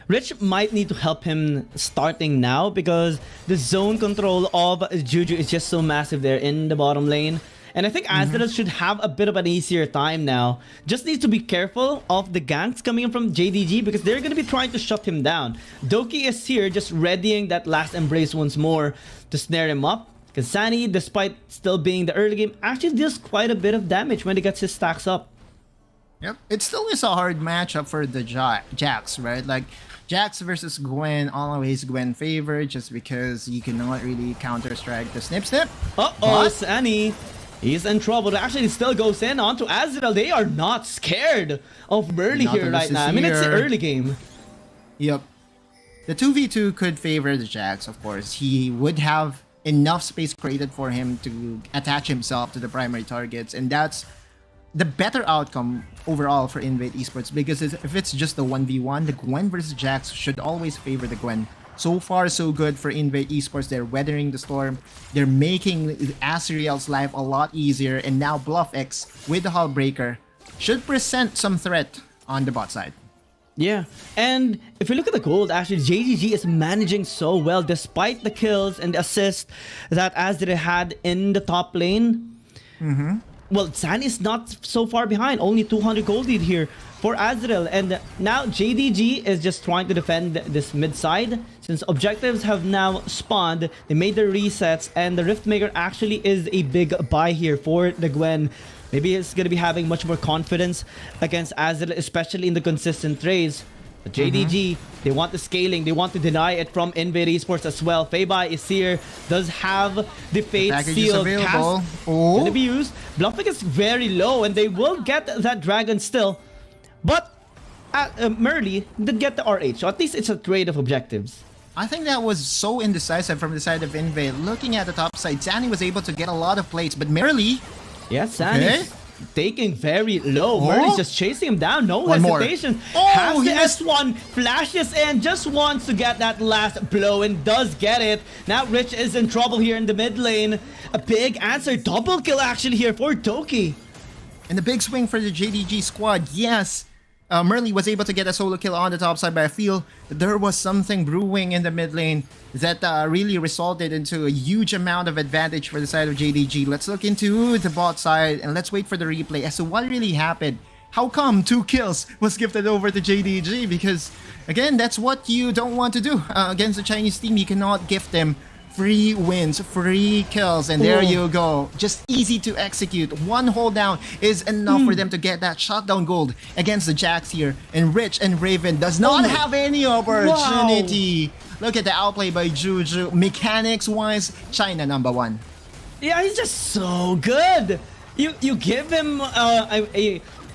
Rich might need to help him starting now because the zone control of Juju is just so massive there in the bottom lane. And I think Azrael should have a bit of an easier time now. Just needs to be careful of the ganks coming in from JDG because they're going to be trying to shut him down. Doki is here just readying that last embrace once more to snare him up. Because Sunny, despite still being the early game, actually deals quite a bit of damage when he gets his stacks up. Yep, it still is a hard matchup for the Jax, right? Like, Jax versus Gwen, always Gwen favored just because you cannot really counter-strike the snip. Uh-oh, Sunny. He's in trouble. Actually, still goes in onto Azrael. They are not scared of Merly here right now. I mean, it's the early game. Yep. The 2v2 could favor the Jax, of course. He would have enough space created for him to attach himself to the primary targets, and that's the better outcome overall for INV Esports, because if it's just the 1v1, the Gwen versus Jax should always favor the Gwen. So far, so good for INV Esports. They're weathering the storm. They're making Azrael's life a lot easier, and now BluffX with the Hull Breaker should present some threat on the bot side. Yeah, and if you look at the gold, actually JDG is managing so well despite the kills and the assists that Azrael had in the top lane. Well, San is not so far behind, only 200 gold lead here for Azrael, and now JDG is just trying to defend this mid side since objectives have now spawned. They made their resets, and the Riftmaker actually is a big buy here for the Gwen. Maybe it's going to be having much more confidence against Azrael, especially in the consistent trades. But JDG, they want the scaling. They want to deny it from INV Esports as well. Feibai is here, does have the Fate Seal cast. Going to be used. Bluffing is very low, and they will get that dragon still. But Merly did get the RH, so at least it's a trade of objectives. I think that was so indecisive from the side of INV. Looking at the top side, Zanny was able to get a lot of plates, but Merly... Yeah, Zanny's taking very low. Merly's just chasing him down. No One hesitation. More. Has the Yes. S1, flashes in, just wants to get that last blow and does get it. Now Rich is in trouble here in the mid lane. A big answer. Double kill actually here for Doki. And the big swing for the JDG squad, yes. Merly was able to get a solo kill on the top side, but I feel there was something brewing in the mid lane that really resulted into a huge amount of advantage for the side of JDG. Let's look into the bot side and let's wait for the replay as to what really happened. How come 2 kills was gifted over to JDG? Because, again, that's what you don't want to do against the Chinese team. You cannot gift them free wins, free kills, and there you go. Just easy to execute. One hold down is enough for them to get that shutdown gold against the Jax here. And Rich and Raven does not have any opportunity. Wow. Look at the outplay by Juju. Mechanics-wise, China #1. Yeah, he's just so good. You give him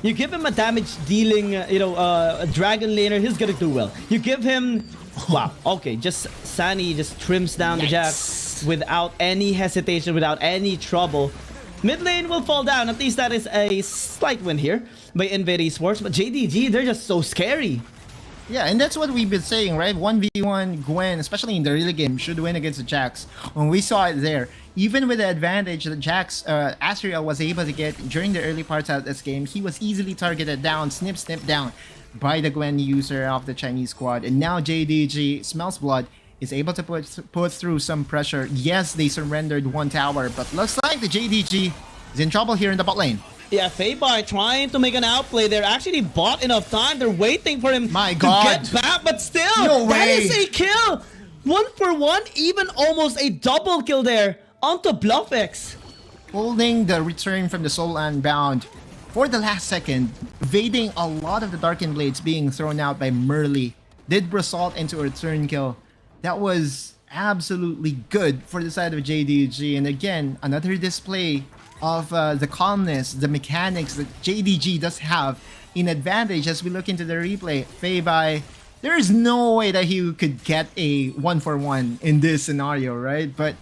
you give him a damage dealing, a dragon laner, he's gonna do well. You give him, wow, okay, just Sunny just trims down the Jax without any hesitation, without any trouble. Mid lane will fall down. At least that is a slight win here by INV Esports. But JDG, they're just so scary. Yeah, and that's what we've been saying, right? 1v1 Gwen, especially in the early game, should win against the Jax. When we saw it there, even with the advantage that Jax, Azrael was able to get during the early parts of this game, he was easily targeted down, snip down by the Gwen user of the Chinese squad. And now JDG smells blood, is able to put through some pressure. Yes, they surrendered 1 tower, but looks like the JDG is in trouble here in the bot lane. Yeah, Feibai trying to make an outplay. They're actually bought enough time. They're waiting for him to get back, but still, that is a kill. 1 for 1, even almost a double kill there onto BluffX. Holding the return from the Soul Unbound for the last second, evading a lot of the Darkened Blades being thrown out by Merly, did result into a return kill. That was absolutely good for the side of JDG. And again, another display of the calmness, the mechanics that JDG does have in advantage as we look into the replay. Feibai, there is no way that he could get a 1 for 1 in this scenario, right? But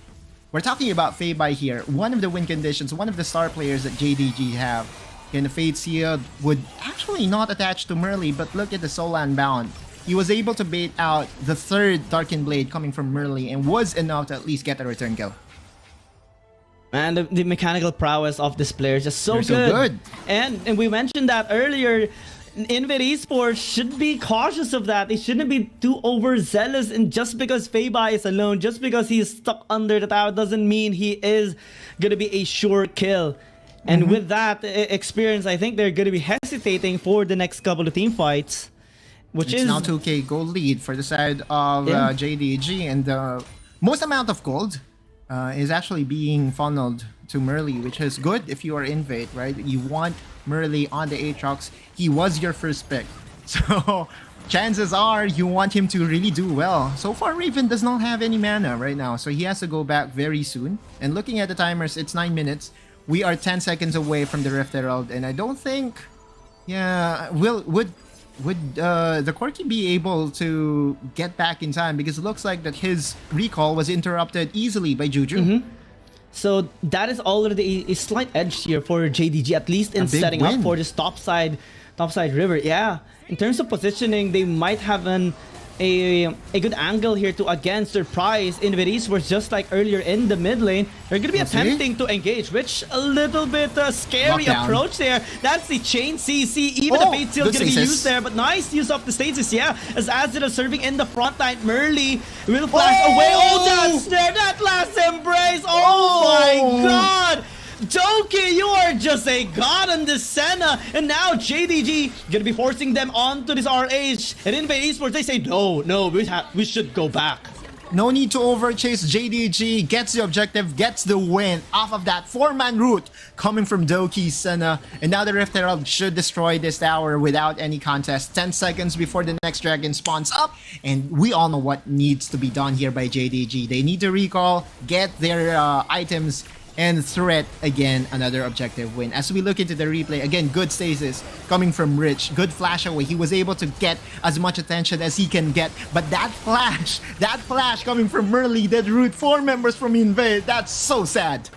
we're talking about Feibai here. One of the win conditions, one of the star players that JDG have. And the Fate Seal would actually not attach to Merly, but look at the Soul Unbound. He was able to bait out the 3rd Darkened Blade coming from Merly and was enough to at least get a return kill. And the mechanical prowess of this player is just so good. And we mentioned that earlier. INV Esports should be cautious of that. They shouldn't be too overzealous, and just because Feibai is alone, just because he's stuck under the tower, doesn't mean he is gonna be a sure kill. And with that experience, I think they're gonna be hesitating for the next couple of team fights, which It's is now 2k gold lead for the side of JDG, and the most amount of gold is actually being funneled to Merly, which is good if you are Invade, right? You want Merly on the Aatrox. He was your first pick, so chances are you want him to really do well. So far, Raven does not have any mana right now, so he has to go back very soon. And looking at the timers, it's 9 minutes. We are 10 seconds away from the Rift Herald, and I don't think, would the Corki be able to get back in time, because it looks like that his recall was interrupted easily by Juju. So that is already a slight edge here for JDG, at least in setting up for this topside river. Yeah, in terms of positioning, they might have a good angle here to again surprise INV Esports, just like earlier in the mid lane. They're going to be attempting to engage, which a little bit scary approach there. That's the chain CC. Even the bait seal going to be used there, but nice use of the stasis, yeah. As Azira serving in the front line, Merly will flash away. Oh, that's there, that last embrace. Oh my god! Doki, you are just a god on this Senna, and now JDG gonna be forcing them onto this RH, and INV Esports, they say no, we should go back. No need to overchase. JDG gets the objective, gets the win off of that 4-man route coming from Doki, Senna, and now the Rift Herald should destroy this tower without any contest. 10 seconds before the next dragon spawns up, and we all know what needs to be done here by JDG. They need to recall, get their items, and threat again, another objective win. As we look into the replay, again, good stasis coming from Rich, good flash away. He was able to get as much attention as he can get, but that flash coming from Merly did root 4 members from Invade. That's so sad.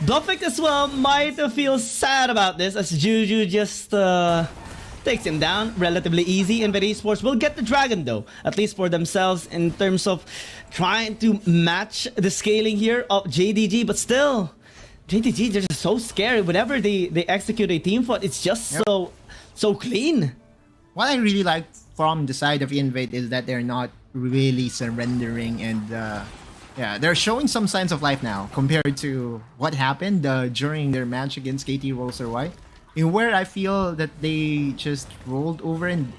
Buffett as well might feel sad about this, as Juju just takes him down relatively easy. INV Esports will get the dragon though, at least for themselves, in terms of trying to match the scaling here of JDG. But still, JDG, they're just so scary. Whenever they execute a team fight, it's just so clean. What I really like from the side of Invade is that they're not really surrendering, and they're showing some signs of life now compared to what happened during their match against KT Rolls White, in where I feel that they just rolled over and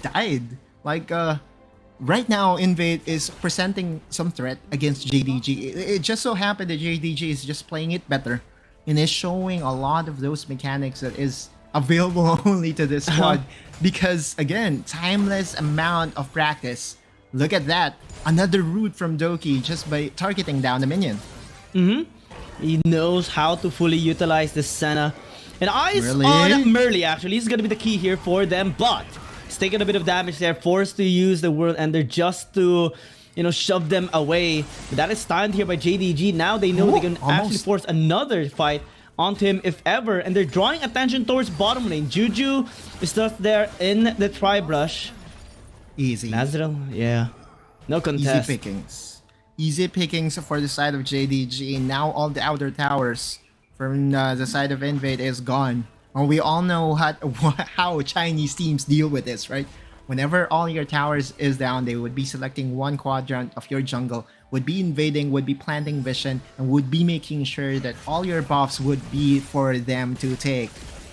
died. Like, right now, Invade is presenting some threat against JDG. It just so happened that JDG is just playing it better and is showing a lot of those mechanics that is available only to this squad. Because, again, timeless amount of practice. Look at that. Another route from Doki just by targeting down the minion. He knows how to fully utilize the Senna. And eyes on Merly, actually. He's going to be the key here for them, but he's taking a bit of damage there, forced to use the World Ender just to, shove them away. But that is timed here by JDG. Now they know they can actually force another fight onto him if ever, and they're drawing attention towards bottom lane. Juju is just there in the tri-brush. Easy. Nazrel, no contest. Easy pickings for the side of JDG. Now all the outer towers from the side of Invade is gone. Well, we all know how Chinese teams deal with this, right? Whenever all your towers is down, they would be selecting one quadrant of your jungle, would be invading, would be planting vision, and would be making sure that all your buffs would be for them to take.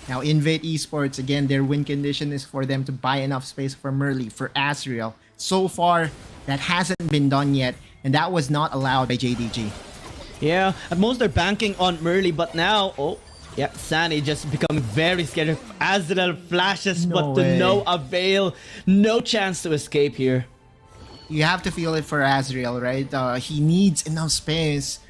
Now, Invade Esports, again, their win condition is for them to buy enough space for Merly, for Azrael. So far, that hasn't been done yet, and that was not allowed by JDG. Yeah, at most they're banking on Merly, but now, Sunny just becoming very scared. Azrael flashes, but to no avail. No chance to escape here. You have to feel it for Azrael, right? He needs enough space.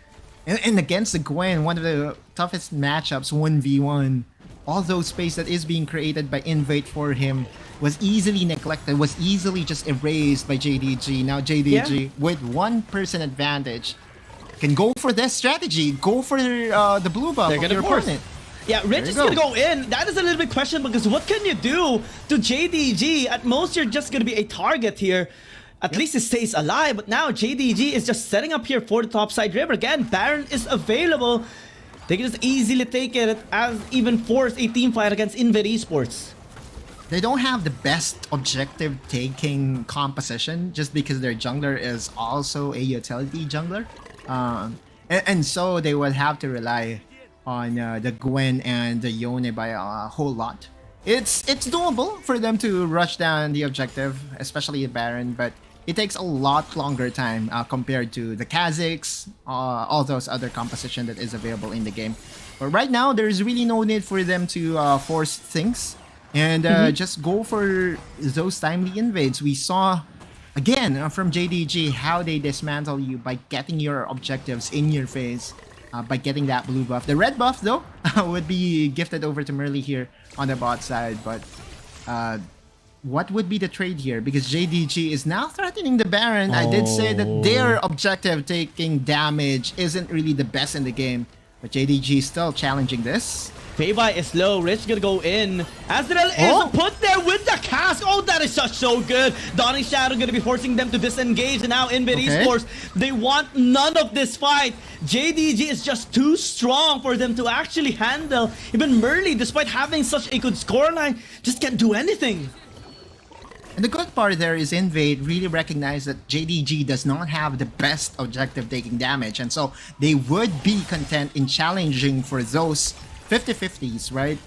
And against the Gwen, one of the toughest matchups, 1v1, all those space that is being created by Invade for him was easily neglected, was easily just erased by JDG. Now JDG, with 1% advantage, can go for this strategy. Go for the blue buff of your opponent. Yeah, Rich is going to go in. That is a little bit questionable, because what can you do to JDG? At most, you're just going to be a target here. At least it stays alive, but now JDG is just setting up here for the topside river. Again, Baron is available. they can just easily take it as even force a team fight against INV Esports. They don't have the best objective taking composition just because their jungler is also a utility jungler. And so they would have to rely on the Gwen and the Yone by a whole lot. It's doable for them to rush down the objective, especially the Baron, but it takes a lot longer time compared to the Kha'Zix, all those other composition that is available in the game. But right now, there's really no need for them to force things and just go for those timely invades. We saw, again, from JDG, how they dismantle you by getting your objectives in your face, by getting that blue buff. The red buff, though, would be gifted over to Merly here on the bot side, but what would be the trade here? Because JDG is now threatening the Baron. I did say that their objective taking damage isn't really the best in the game, but JDG is still challenging this. Feibai is low. Rich gonna go in. Azrael is put there with the cast. Oh, that is just so good. Dawning Shadow gonna be forcing them to disengage. And now INV Esports, they want none of this fight. JDG is just too strong for them to actually handle. Even Merly, despite having such a good scoreline, just can't do anything. And the good part there is Invade really recognized that JDG does not have the best objective taking damage, and so they would be content in challenging for those 50-50s, right?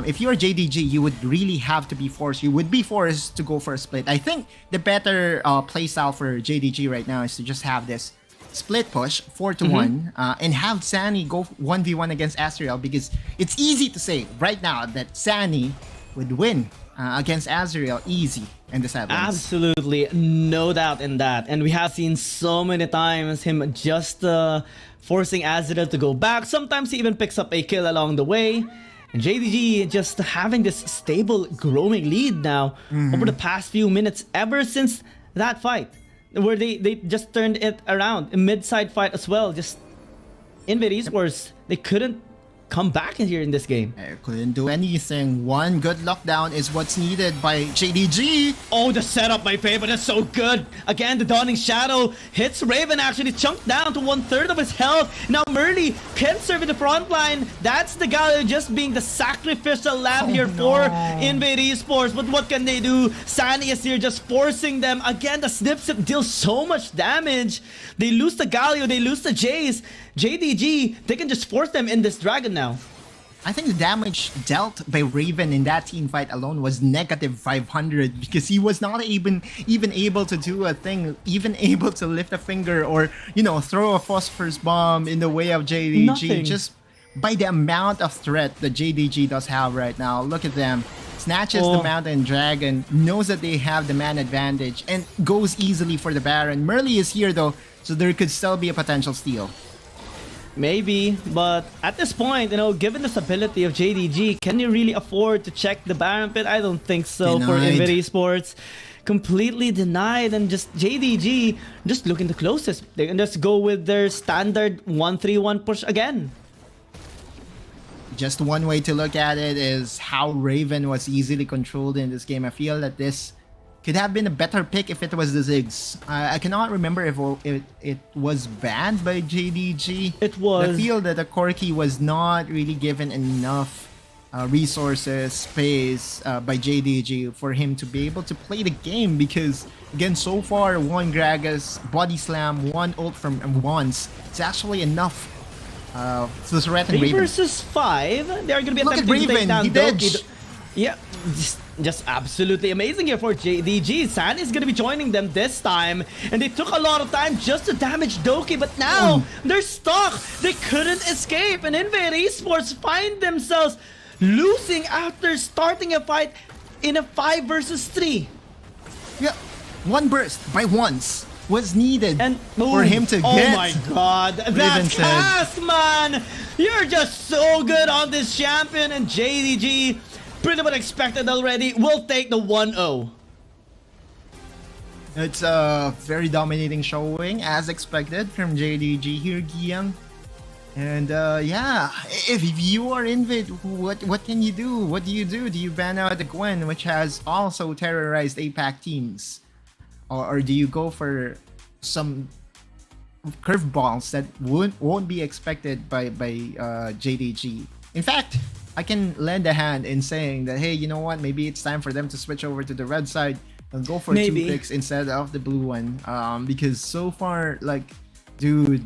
If you're JDG, you would really have to be forced. You would be forced to go for a split. I think the better playstyle for JDG right now is to just have this split push 4-1 and have Sunny go 1v1 against Azrael, because it's easy to say right now that Sunny would win against Azrael easy in the sevens. Absolutely, no doubt in that. And we have seen so many times him just forcing Azrael to go back. Sometimes he even picks up a kill along the way. And JDG just having this stable, growing lead now over the past few minutes, ever since that fight, where they just turned it around. A mid-side fight as well. Just INV Esports, they couldn't come back in here in this game. I couldn't do anything. One good lockdown is what's needed by JDG. Oh, the setup, my favorite. That's so good. Again, the Dawning Shadow hits Raven, actually chunked down to 1/3 of his health. Now Merly can serve in the front line. That's the guy just being the sacrificial lamb here for INV Esports. But what can they do? Sunny is here just forcing them. Again, the Snip deals so much damage. They lose the Galio, they lose the Jace. JDG, they can just force them in this dragon now. I think the damage dealt by Raven in that team fight alone was -500, because he was not even able to do a thing, even able to lift a finger or, you know, throw a phosphorus bomb in the way of JDG. Nothing. Just by the amount of threat that JDG does have right now. Look at them. Snatches the Mountain Dragon, knows that they have the man advantage, and goes easily for the Baron. Merly is here though, so there could still be a potential steal. Maybe, but at this point, you know, given the stability of JDG, can you really afford to check the Baron pit? I don't think so. Denied. For INV Esports. Completely denied, and just JDG just looking the closest. They can just go with their standard 1-3-1 push again. Just one way to look at it is how Raven was easily controlled in this game. I feel that this could have been a better pick if it was the Ziggs. I cannot remember if it was banned by JDG. It was. I feel that the Corki was not really given enough resources, space by JDG for him to be able to play the game, because again, so far, one Gragas, body slam, one ult from once. It's actually enough to threaten 3 Raven. versus 5. They're gonna be Look at attempting to take Raven, down he dodged. Doki. Yeah, just absolutely amazing here for JDG. San is gonna be joining them this time, and they took a lot of time just to damage Doki, but now they're stuck. They couldn't escape, and INV Esports find themselves losing after starting a fight in a 5 versus 3. Yeah, one burst by once was needed And for him to oh get. my god, that Raven's head. cast, man! You're just so good on this champion, and JDG, pretty much expected already, will take the 1-0. It's a very dominating showing, as expected from JDG here, Giyang. And yeah, if you are Invid, what can you do? What do you do? Do you ban out the Gwen, which has also terrorized APAC teams? Or do you go for some curveballs that won't be expected by JDG. In fact, I can lend a hand in saying that, hey, you know what? Maybe it's time for them to switch over to the red side and go for Maybe. 2 picks instead of the blue one. Because so far, like, dude,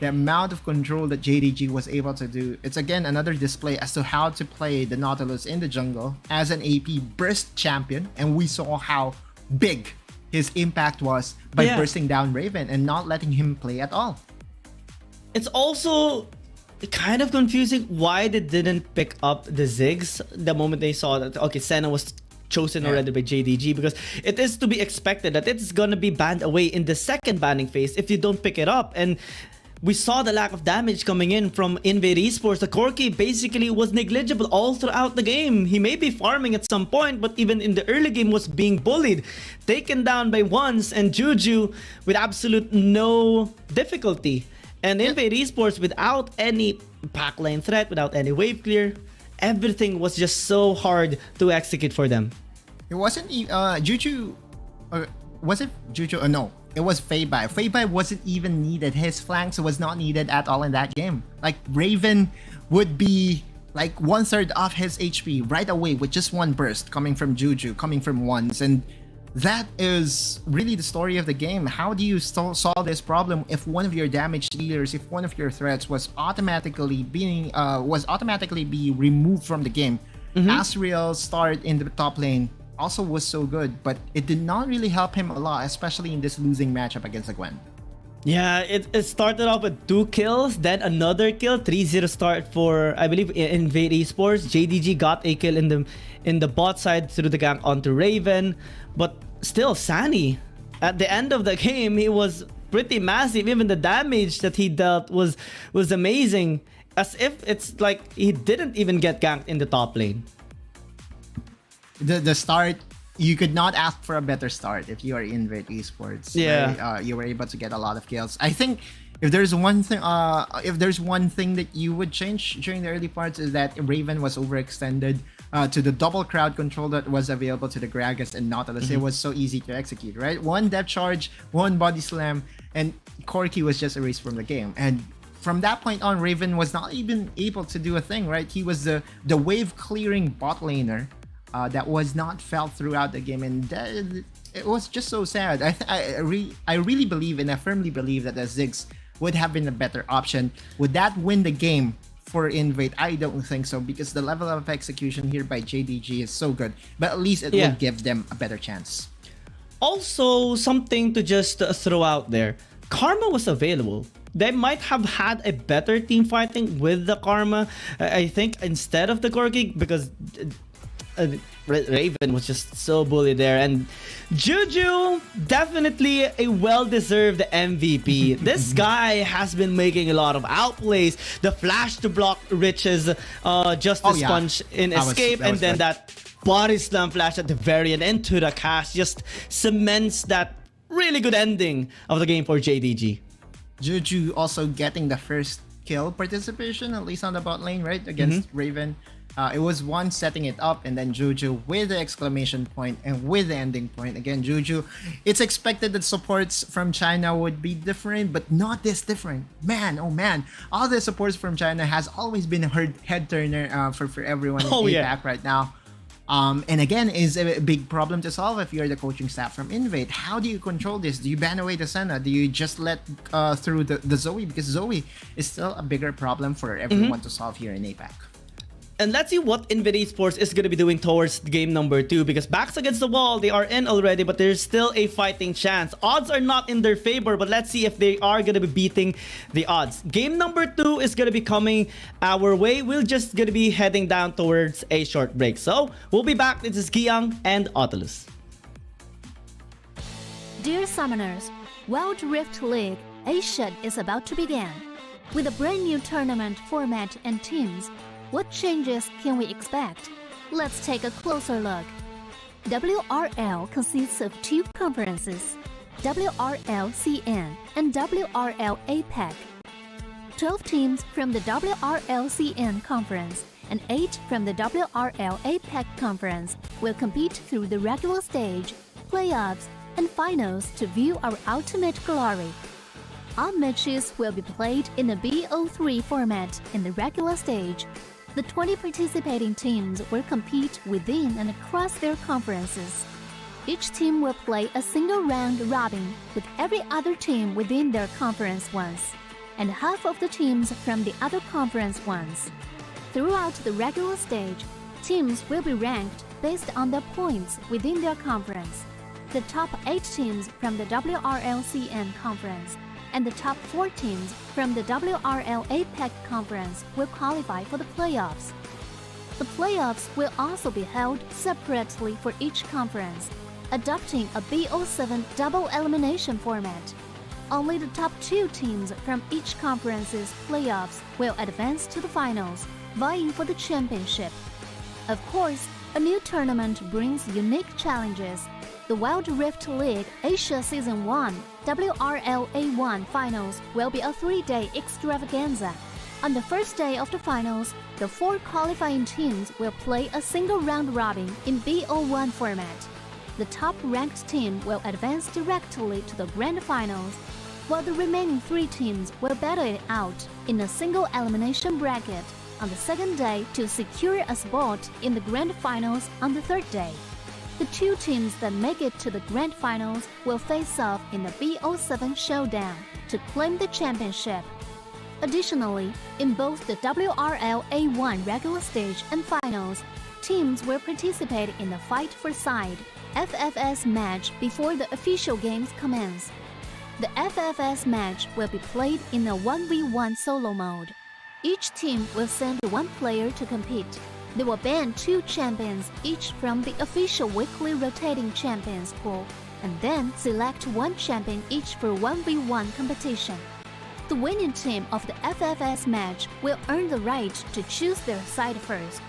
the amount of control that JDG was able to do, it's again another display as to how to play the Nautilus in the jungle as an AP burst champion. And we saw how big his impact was by bursting down Raven and not letting him play at all. It's also kind of confusing why they didn't pick up the Ziggs the moment they saw that, okay, Senna was chosen already by JDG, because it is to be expected that it's gonna be banned away in the second banning phase if you don't pick it up. And we saw the lack of damage coming in from INV Esports. The Corki basically was negligible all throughout the game. He may be farming at some point, but even in the early game was being bullied, taken down by once, and Juju with absolute no difficulty. And INV Esports without any backline threat, without any wave clear, everything was just so hard to execute for them. It wasn't Juju. Was it Juju? No, it was Feibai. Feibai wasn't even needed. His flanks was not needed at all in that game. Like, Raven would be like 1/3 of his HP right away with just one burst coming from Juju, coming from ones. And that is really the story of the game. How do you solve this problem if one of your damage dealers, if one of your threats was automatically be removed from the game? Asriel's start in the top lane also was so good, but it did not really help him a lot, especially in this losing matchup against the Gwen. Yeah, it started off with 2 kills, then another kill, 3-0 start for, I believe, INV Esports. JDG got a kill in the bot side through the gank onto Raven, but still, Sunny, at the end of the game, he was pretty massive. Even the damage that he dealt was amazing, as if it's like he didn't even get ganked in the top lane. The start, you could not ask for a better start if you are in Esports. Yeah, right? You were able to get a lot of kills. I think if there's one thing that you would change during the early parts is that Raven was overextended to the double crowd control that was available to the Gragas and Nautilus. It was so easy to execute, right? One depth charge, one body slam, and Corki was just erased from the game. And from that point on, Raven was not even able to do a thing, right? He was the wave clearing bot laner that was not felt throughout the game, and it was just so sad. I really believe, and I firmly believe, that the Ziggs would have been a better option. Would that win the game for Invade? I don't think so, because the level of execution here by JDG is so good, but at least it will give them a better chance. Also, something to just throw out there, Karma was available. They might have had a better team fighting with the Karma, I think, instead of the Corki, because Raven was just so bullied there. And Juju, definitely a well-deserved MVP. This guy has been making a lot of outplays. The flash to block Rich's Justice Punch in Escape, and then that body slam flash at the very end into the cast just cements that really good ending of the game for JDG. Juju also getting the first kill participation, at least on the bot lane, right? Against Raven. It was one setting it up, and then Juju with the exclamation point and with the ending point. Again, Juju, it's expected that supports from China would be different, but not this different. Man, oh man, all the supports from China has always been a head turner for everyone in APAC right now. And again, is a big problem to solve if you're the coaching staff from Invade. How do you control this? Do you ban away the Senna? Do you just let through the Zoe? Because Zoe is still a bigger problem for everyone to solve here in APAC. And let's see what INV Esports is going to be doing towards game number 2, because backs against the wall, they are in already, but there's still a fighting chance. Odds are not in their favor, but let's see if they are going to be beating the odds. Game number 2 is going to be coming our way. We're just going to be heading down towards a short break. So we'll be back. This is Giyang and Otilus. Dear Summoners, Wild Rift League Asia is about to begin. With a brand new tournament format and teams, what changes can we expect? Let's take a closer look. WRL consists of 2 conferences, WRL CN and WRL APAC. 12 teams from the WRL CN conference and 8 from the WRL APAC conference will compete through the regular stage, playoffs, and finals to view our ultimate glory. all matches will be played in a BO3 format in the regular stage. The 20 participating teams will compete within and across their conferences. Each team will play a single round robin with every other team within their conference once, and half of the teams from the other conference once. Throughout the regular stage, teams will be ranked based on their points within their conference. The top 8 teams from the WRL CN conference and the top 4 teams from the WRL APAC conference will qualify for the playoffs. The playoffs will also be held separately for each conference, adopting a BO7 double elimination format. Only the top 2 teams from each conference's playoffs will advance to the finals, vying for the championship. Of course, a new tournament brings unique challenges. The Wild Rift League Asia Season 1 WRL A1 Finals will be a 3-day extravaganza. On the first day of the finals, the 4 qualifying teams will play a single round robin in BO1 format. The top-ranked team will advance directly to the grand finals, while the remaining 3 teams will battle it out in a single elimination bracket on the second day to secure a spot in the grand finals on the third day. The 2 teams that make it to the grand finals will face off in the BO7 showdown to claim the championship. Additionally, in both the WRL A1 regular stage and finals, teams will participate in the Fight for Side FFS match before the official games commence. The FFS match will be played in a 1v1 solo mode. Each team will send 1 player to compete. They will ban 2 champions each from the official weekly rotating champions pool, and then select 1 champion each for 1v1 competition. The winning team of the FFS match will earn the right to choose their side first.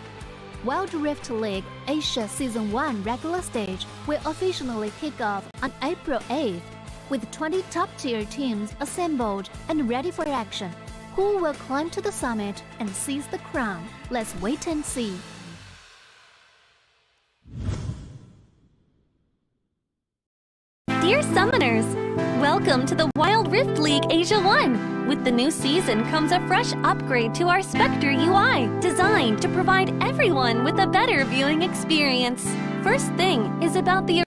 Wild Rift League Asia Season 1 regular stage will officially kick off on April 8th, with 20 top-tier teams assembled and ready for action. Who will climb to the summit and seize the crown? Let's wait and see. Dear Summoners, welcome to the Wild Rift League Asia 1. With the new season comes a fresh upgrade to our Spectre UI, designed to provide everyone with a better viewing experience. First thing is about the...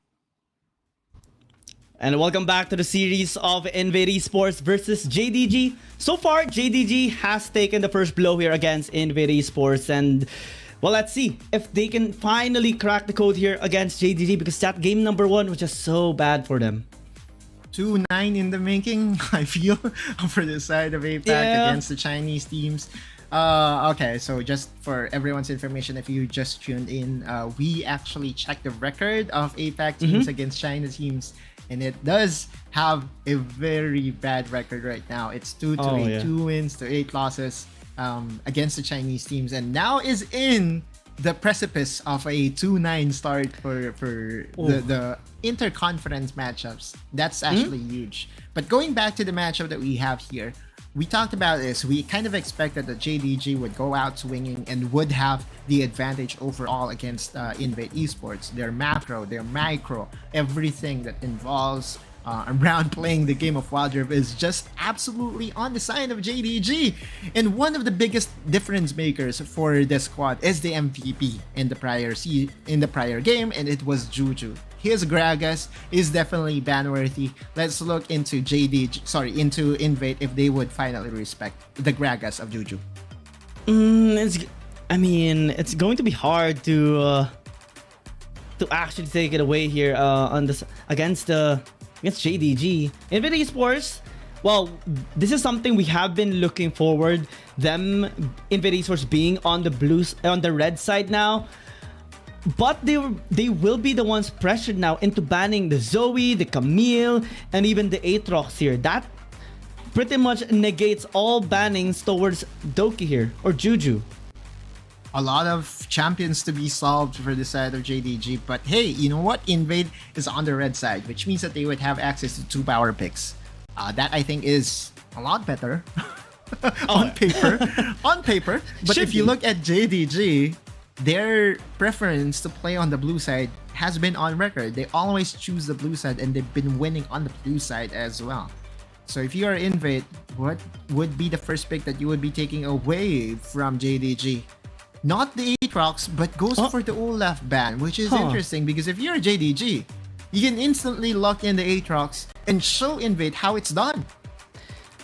And welcome back to the series of INV Esports versus JDG. So far, JDG has taken the first blow here against INV Esports, and well, let's see if they can finally crack the code here against JDG, because that game number 1 was just so bad for them. 2-9 in the making, I feel, for the side of APAC against the Chinese teams. Okay, so just for everyone's information, if you just tuned in, we actually checked the record of APAC teams against China teams, and it does have a very bad record right now. It's 2-8, 2 wins to 8 losses against the Chinese teams, and now is in the precipice of a 2-9 start for the interconference matchups. That's actually huge. But going back to the matchup that we have here, we talked about this. We kind of expected that JDG would go out swinging and would have the advantage overall against INV Esports. Their macro, their micro, everything that involves around playing the game of Wild Rift is just absolutely on the side of JDG. And one of the biggest difference makers for the squad is the MVP in the prior game, and it was Juju. His Gragas is definitely ban-worthy. Let's look into into INV if they would finally respect the Gragas of Juju. It's going to be hard to actually take it away here on this against JDG. INV Esports, well, this is something we have been looking forward. Them INV Esports being on the red side now. But they will be the ones pressured now into banning the Zoe, the Camille, and even the Aatrox here. That pretty much negates all bannings towards Doki here, or Juju. A lot of champions to be solved for the side of JDG, but hey, you know what? Invade is on the red side, which means that they would have access to 2 power picks. That I think is a lot better on paper. But if you look at JDG, their preference to play on the blue side has been on record. They always choose the blue side, and they've been winning on the blue side as well. So if you are Invade, what would be the first pick that you would be taking away from JDG? Not the Aatrox, but goes for the Olaf ban, which is interesting because if you're JDG, you can instantly lock in the Aatrox and show Invade how it's done.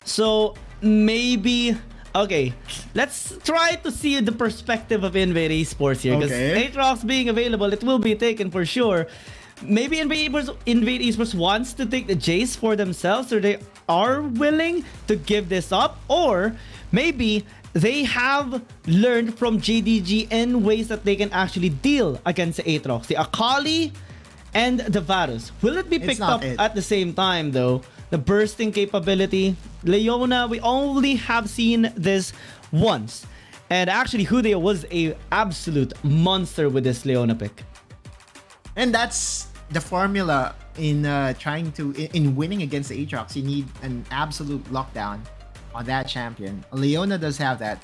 So maybe, okay, let's try to see the perspective of Invade Esports here, because Aatrox being available, it will be taken for sure. Maybe Invade Esports wants to take the Jace for themselves, or they are willing to give this up, or maybe they have learned from JDG in ways that they can actually deal against the Aatrox, the Akali, and the Varus. Will it be picked up at the same time though? The bursting capability, Leona, we only have seen this once, and actually Hudeo was a absolute monster with this Leona pick. And that's the formula in trying to in winning against the Aatrox. You need an absolute lockdown on that champion. Leona does have that,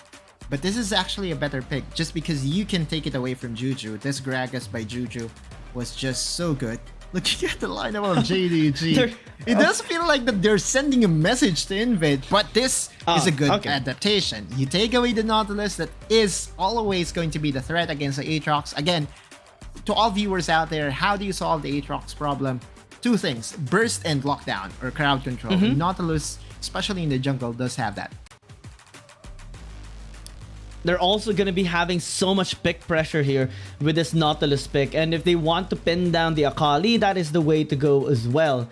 but this is actually a better pick just because you can take it away from Juju. This Gragas by Juju was just so good. Looking at the lineup of JDG, it does feel like that they're sending a message to Invade, but this is a good adaptation. You take away the Nautilus that is always going to be the threat against the Aatrox. Again, to all viewers out there, how do you solve the Aatrox problem? Two things: burst and lockdown, or crowd control. Nautilus, especially in the jungle, does have that. They're also going to be having so much pick pressure here with this Nautilus pick, and if they want to pin down the Akali, that is the way to go as well.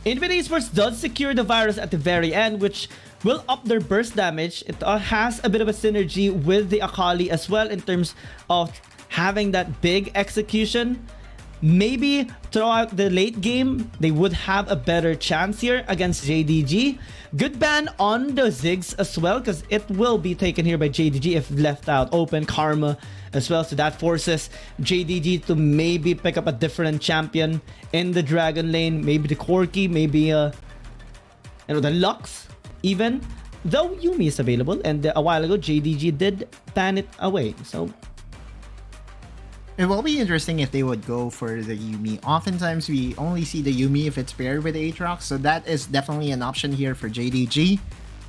Invade Esports does secure the Virus at the very end, which will up their burst damage. It has a bit of a synergy with the Akali as well in terms of having that big execution. Maybe throughout the late game, they would have a better chance here against JDG. Good ban on the Ziggs as well, because it will be taken here by JDG if left out open. Karma as well, so that forces JDG to maybe pick up a different champion in the Dragon lane. Maybe the Corki, maybe the Lux even. Though Yuumi is available, and a while ago JDG did ban it away. So it will be interesting if they would go for the Yuumi. Oftentimes, we only see the Yuumi if it's paired with Aatrox, so that is definitely an option here for JDG.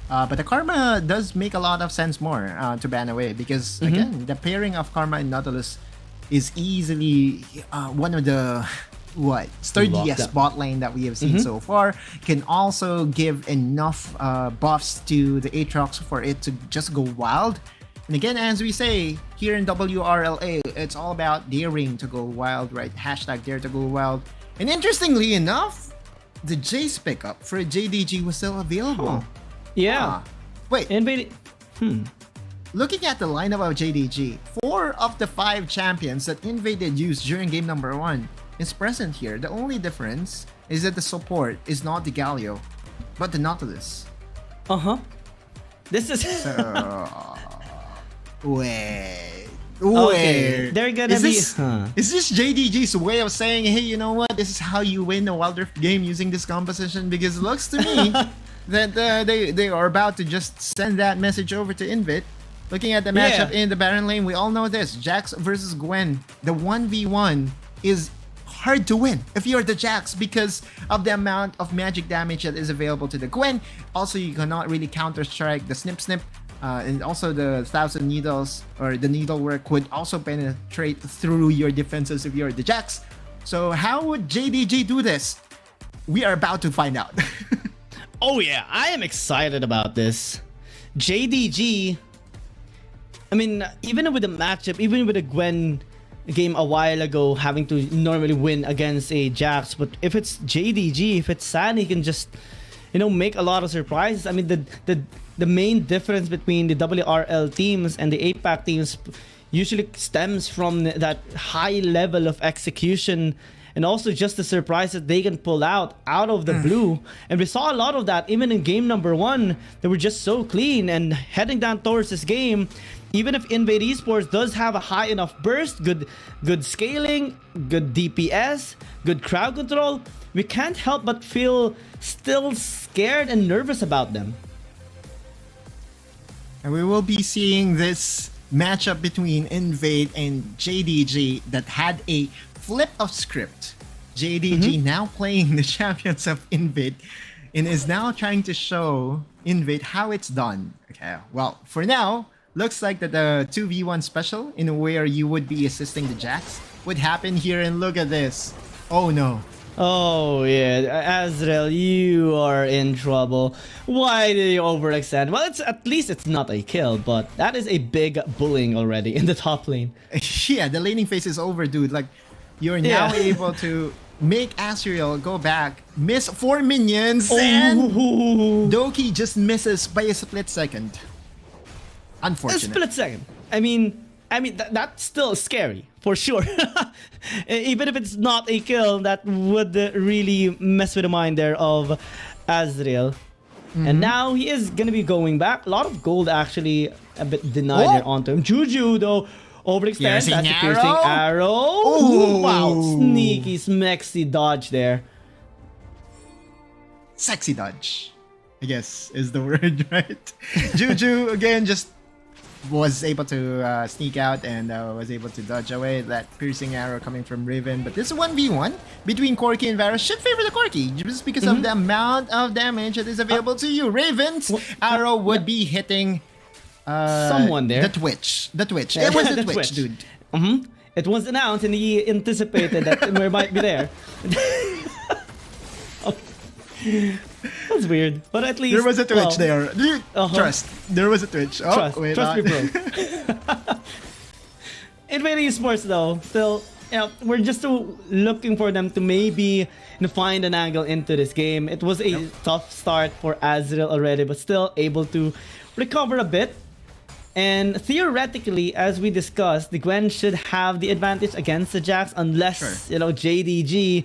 But the Karma does make a lot of sense more to ban away, because again, the pairing of Karma and Nautilus is easily one of the sturdiest bot lane that we have seen so far. Can also give enough buffs to the Aatrox for it to just go wild. And again, as we say here in WRLA, it's all about daring to go wild, right? Hashtag dare to go wild. And interestingly enough, the Jace pickup for JDG was still available. Yeah. Wait. Looking at the lineup of JDG, 4 of the 5 champions that Invaded used during game number 1 is present here. The only difference is that the support is not the Galio, but the Nautilus. This is... Wait. They're gonna is this JDG's way of saying, hey, you know what? This is how you win a Wild Rift game using this composition? Because it looks to me that they are about to just send that message over to Invit. Looking at the matchup in the Baron lane, we all know this. Jax versus Gwen. The 1v1 is hard to win if you're the Jax because of the amount of magic damage that is available to the Gwen. Also, you cannot really counter-strike the snip. And also the 1,000 needles or the needlework would also penetrate through your defenses if you're the Jax. So how would JDG do this? We are about to find out. Oh yeah, I am excited about this. JDG, I mean, even with the matchup, even with the Gwen game a while ago, having to normally win against a Jax, but if it's JDG, if it's San, he can just, make a lot of surprises. I mean, the main difference between the WRL teams and the APAC teams usually stems from that high level of execution and also just the surprise that they can pull out of the blue. And we saw a lot of that even in game number 1. They were just so clean, and heading down towards this game, even if Invade Esports does have a high enough burst, good scaling, good DPS, good crowd control, we can't help but feel still scared and nervous about them. And we will be seeing this matchup between Invade and JDG that had a flip of script. JDG now playing the champions of Invade and is now trying to show Invade how it's done. Okay, well, for now, looks like that the 2v1 special in where you would be assisting the Jax would happen here, and look at this. Oh no. Oh yeah, Azrael, you are in trouble. Why did you overextend? Well, at least it's not a kill, but that is a big bullying already in the top lane. Yeah, the laning phase is over, dude. Like, you're now Yeah. able to make Azrael go back, miss 4 minions, and Doki just misses by a split second. A Unfortunate. split second. I mean, that's still scary for sure. Even if it's not a kill, that would really mess with the mind there of Azrael. And now he is gonna be going back. A lot of gold actually a bit denied there onto him. Juju though overextends. That's a piercing arrow. Ooh. Wow, sneaky smexy dodge there. Sexy dodge, I guess is the word, right? Juju again just was able to sneak out and was able to dodge away that piercing arrow coming from Riven. But this 1v1 between Corki and Varus should favor the Corki just because of the amount of damage that is available to you. Raven's arrow would be hitting someone there. The Twitch. It was the Twitch, dude. It was announced and he anticipated that we might be there. That's weird, but at least There was a Twitch there. Dude, trust. There was a Twitch. Oh, trust me, bro. In Esports though, still, we're just still looking for them to maybe find an angle into this game. It was a tough start for Azrael already, but still able to recover a bit. And theoretically, as we discussed, the Gwen should have the advantage against the Jax unless JDG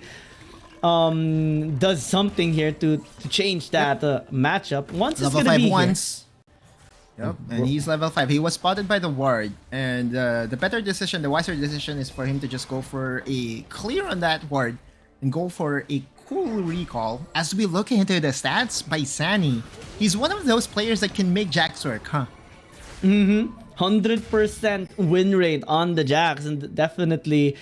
does something here to change that matchup. Once it's level gonna 5 be once. Yep, and he's level 5. He was spotted by the ward, and the better decision, the wiser decision, is for him to just go for a clear on that ward and go for a cool recall. As we look into the stats by Sunny, he's one of those players that can make Jax work, huh? 100% win rate on the Jax, and definitely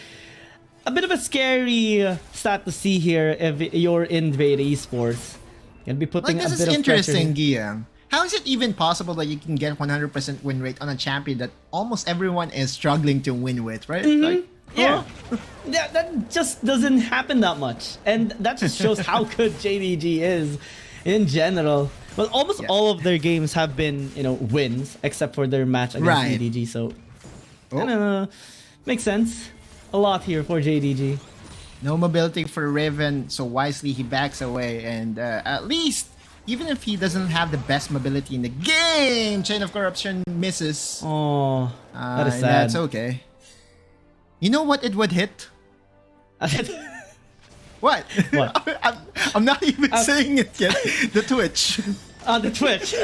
a bit of a scary stat to see here if you're in Esports. You'll be putting Like, a this bit is of interesting, pressure. Guillaume. How is it even possible that you can get 100% win rate on a champion that almost everyone is struggling to win with, right? Like, Yeah. That just doesn't happen that much. And that just shows how good JDG is in general. Well, almost all of their games have been, wins, except for their match against JDG. So, makes sense. A lot here for JDG. No mobility for Raven, so wisely he backs away. And at least, even if he doesn't have the best mobility in the game, Chain of Corruption misses. Oh, that is sad. That's okay. You know what it would hit? What? I'm not even saying it yet. The Twitch. The Twitch.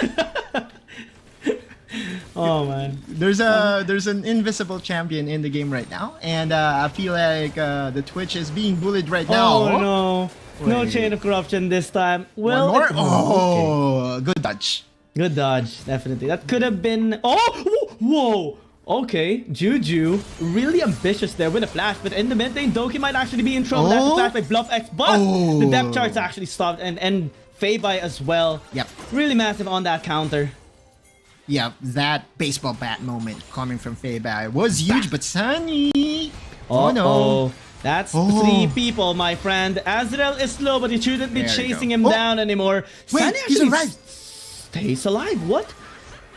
Oh man. There's an invisible champion in the game right now, and I feel like the Twitch is being bullied right now. Oh no. No Chain of Corruption this time. Well, one more? Good dodge. Good dodge, definitely. That could have been... Oh! Whoa! Okay, Juju, really ambitious there with a flash, but in the mid lane, Doki might actually be in trouble. That's a flash by Bluff X, but the depth chart's actually stopped, and Feibai as well. Yep. Really massive on that counter. Yep, that baseball bat moment coming from Feibai was huge, but Sunny... Oh no. That's 3 people, my friend. Azrael is slow, but he shouldn't be chasing him down anymore. Wait, Sunny he's actually alive. stays alive. What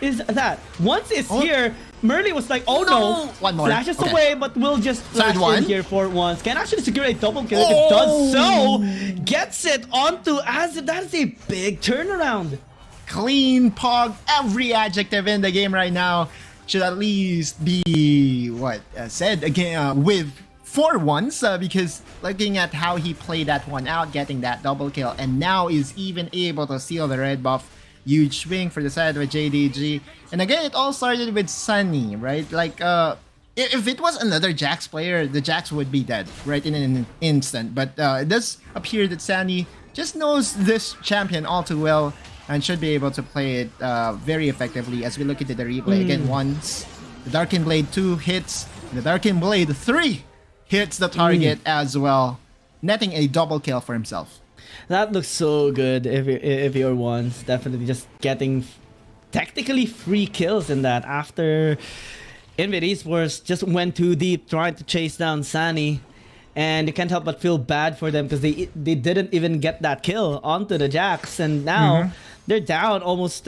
is that? Once it's here, Merly was like, oh no. One more. Flashes away, but we'll just flash in here for once. Can actually secure a double kill if it does so. Gets it onto Azrael. That is a big turnaround. Clean pog, every adjective in the game right now should at least be said again with 4 ones, because looking at how he played that one out, getting that double kill, and now is even able to seal the red buff. Huge swing for the side of JDG. And again, it all started with Sunny, right? Like, if it was another Jax player, the Jax would be dead right in an instant. But it does appear that Sunny just knows this champion all too well and should be able to play it very effectively. As we look into the replay again, once the Darkin Blade 2 hits, the Darkin Blade 3 hits the target as well, netting a double kill for himself. That looks so good if you're ones. Definitely just getting technically free kills in that after INV Esports just went too deep trying to chase down Sunny. And you can't help but feel bad for them because they didn't even get that kill onto the Jax. And now they're down almost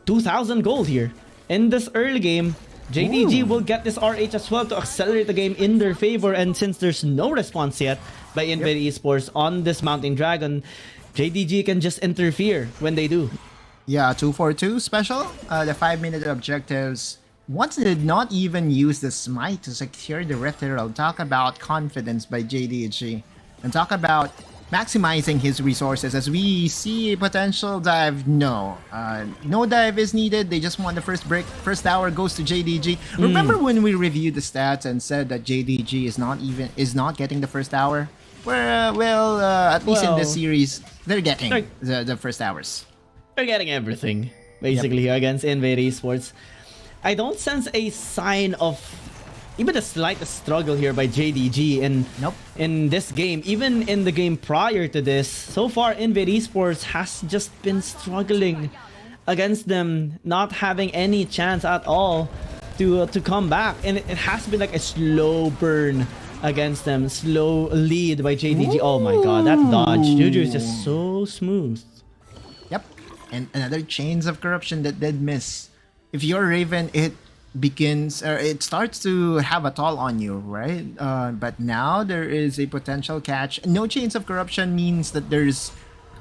2,000 gold here. In this early game, JDG will get this RH as well to accelerate the game in their favor. And since there's no response yet by INV Esports on this Mountain Dragon, JDG can just interfere when they do. Yeah, 2-4-2 special. The 5-minute objectives. Once they did not even use the smite to secure the Rift Herald. Talk about confidence by JDG. And talk about maximizing his resources. As we see a potential dive, no. No dive is needed. They just want the first break. First tower goes to JDG. Remember when we reviewed the stats and said that JDG is not getting the first tower? Well, at least in this series, they're getting the first towers. They're getting everything, basically, here against INV Esports. I don't sense a sign of even the slightest struggle here by JDG in this game. Even in the game prior to this, so far INV Esports has just been struggling against them, not having any chance at all to come back. And it has been like a slow burn against them, slow lead by JDG. Oh my god, that dodge. Juju is just so smooth. Yep, and another chains of corruption that did miss. If you're Raven, it starts to have a toll on you, right? But now there is a potential catch. No chains of corruption means that there's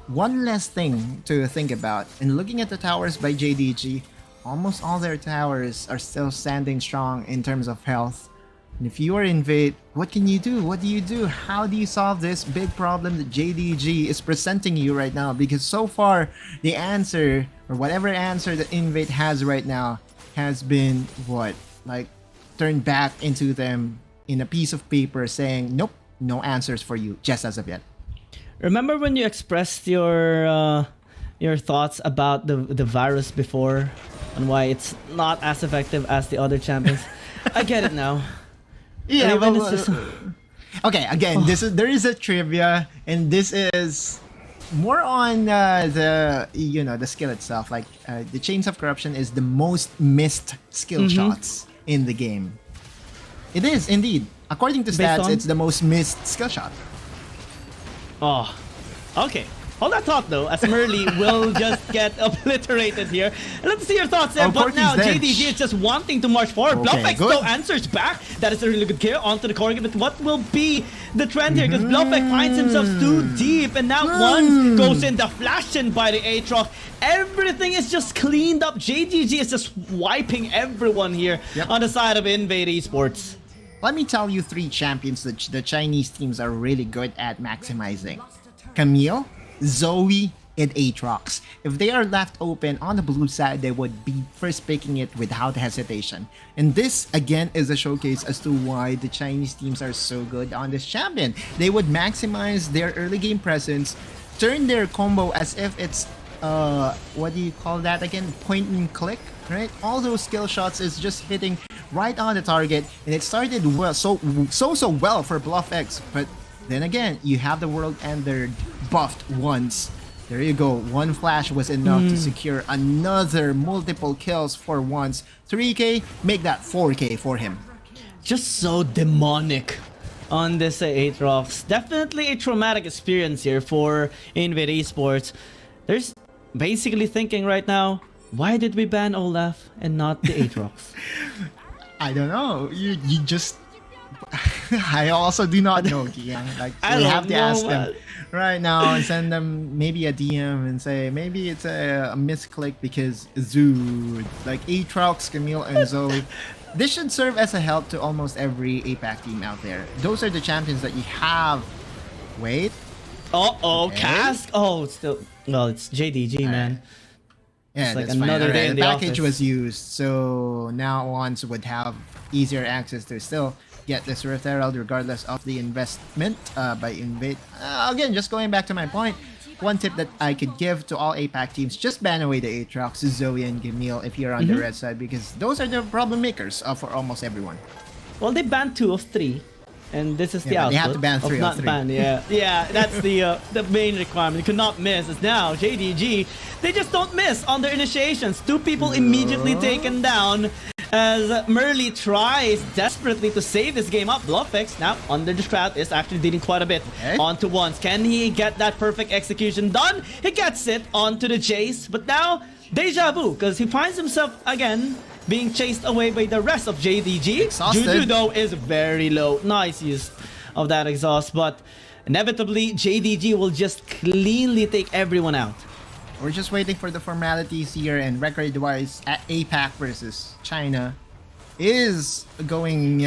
one less thing to think about. And looking at the towers by JDG, almost all their towers are still standing strong in terms of health. And if you are Invade, what can you do? What do you do? How do you solve this big problem that JDG is presenting you right now? Because so far, the answer, or whatever answer that Invade has right now, has been, turned back into them in a piece of paper saying, nope, no answers for you, just as of yet. Remember when you expressed your thoughts about the virus before and why it's not as effective as the other champions? I get it now. Yeah, okay, again, there is a trivia, and this is more on the skill itself. Like the Chains of Corruption is the most missed skill shots in the game. It is indeed, according to stats, it's the most missed skill shot. Oh, okay. Hold that thought though, as Merly will just get obliterated here. Let's see your thoughts there. But now JDG is just wanting to march forward. Bluffx though answers back. That is a really good kill onto the corner. But what will be the trend here? Because Bluffx finds himself too deep, and now one goes in the flash in by the Aatrox. Everything is just cleaned up. JDG is just wiping everyone here on the side of INV Esports. Let me tell you 3 champions that the Chinese teams are really good at maximizing. Camille, Zoe, and Aatrox. If they are left open on the blue side, they would be first picking it without hesitation. And this, again, is a showcase as to why the Chinese teams are so good on this champion. They would maximize their early game presence, turn their combo as if it's, what do you call that again? Point and click, right? All those skill shots is just hitting right on the target, and it started well, so well for Bluffx, but then again, you have the World Ender buffed once. There you go. One flash was enough to secure another multiple kills for once. 3k, make that 4k for him. Just so demonic on this Aatrox. Definitely a traumatic experience here for INV Esports. There's basically thinking right now, why did we ban Olaf and not the Aatrox? I don't know. You just... I also do not know, Gian. Like, we have to ask them right now and send them maybe a DM and say maybe it's a misclick because Zoo, like Aatrox, Camille, and Zoe. This should serve as a help to almost every APAC team out there. Those are the champions that you have. Wait. Cask. Oh, it's still. Well, it's JDG, man. Yeah, it's like that's another fine. day in the package office. was used, so now ones would have easier access to still get this Rift Herald regardless of the investment by Invade. Again, just going back to my point, one tip that I could give to all APAC teams, just ban away the Aatrox, Zoe, and Camille if you're on the red side, because those are the problem makers for almost everyone. Well, they banned 2 of 3. and this is the Yeah, output they have to ban of not 303. ban. Yeah, that's the main requirement. You could not miss. As now JDG, they just don't miss on their initiations. 2 people immediately taken down as Merly tries desperately to save this game up. Bluffix now under the strat is actually dealing quite a bit onto ones. Can he get that perfect execution done? He gets it onto the chase, but now deja vu because he finds himself again being chased away by the rest of JDG. Exhausted. Juju though is very low. Nice use of that exhaust, but inevitably JDG will just cleanly take everyone out. We're just waiting for the formalities here, and record-wise, APAC versus China is going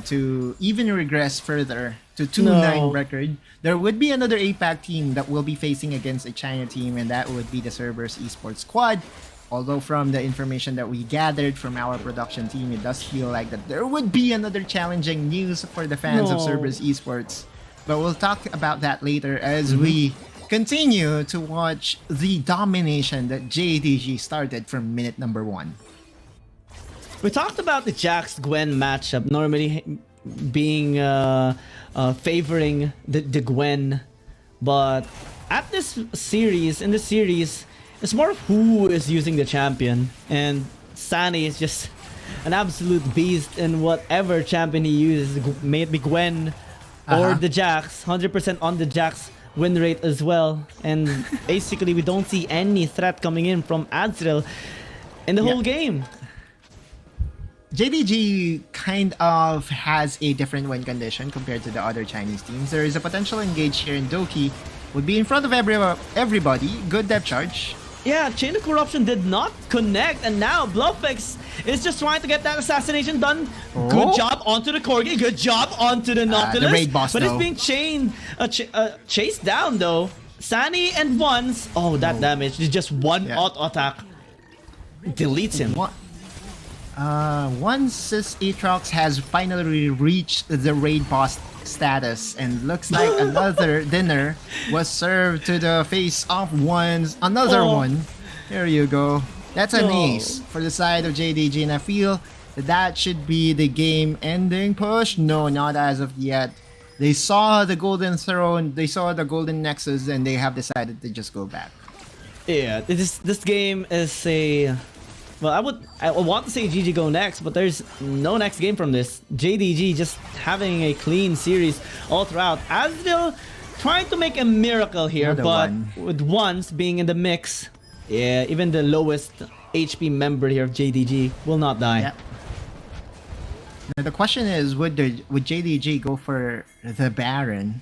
to even regress further to 2-9 record. There would be another APAC team that will be facing against a China team, and that would be the Cerberus Esports squad. Although from the information that we gathered from our production team, it does feel like that there would be another challenging news for the fans of Cerberus Esports. But we'll talk about that later as we continue to watch the domination that JDG started from minute number 1. We talked about the Jax Gwen matchup normally being favoring the Gwen, but at this series, it's more of who is using the champion, and Sunny is just an absolute beast in whatever champion he uses, may it be Gwen or the Jax. 100% on the Jax win rate as well, and basically we don't see any threat coming in from Azrael in the whole game. JDG kind of has a different win condition compared to the other Chinese teams. There is a potential engage here, in Doki would be in front of everybody. Good depth charge. Yeah, Chain of Corruption did not connect, and now Bluffix is just trying to get that assassination done. Good job onto the Corgi, good job onto the Nautilus. The raid boss, but though. it's being chased down though. Sunny and Once, that damage is just one auto attack. Deletes him. Once this Aatrox has finally reached the raid boss status, and looks like another dinner was served to the face of Once. Another one. There you go. That's an ace for the side of JDG, and I feel that should be the game-ending push. No, not as of yet. They saw the golden throne, they saw the golden nexus, and they have decided to just go back. Yeah, this game is a... Well, I want to say GG go next, but there's no next game from this. JDG just having a clean series all throughout. Azrael trying to make a miracle here, with Once being in the mix, yeah, even the lowest HP member here of JDG will not die. Yep. Now the question is, would JDG go for the Baron?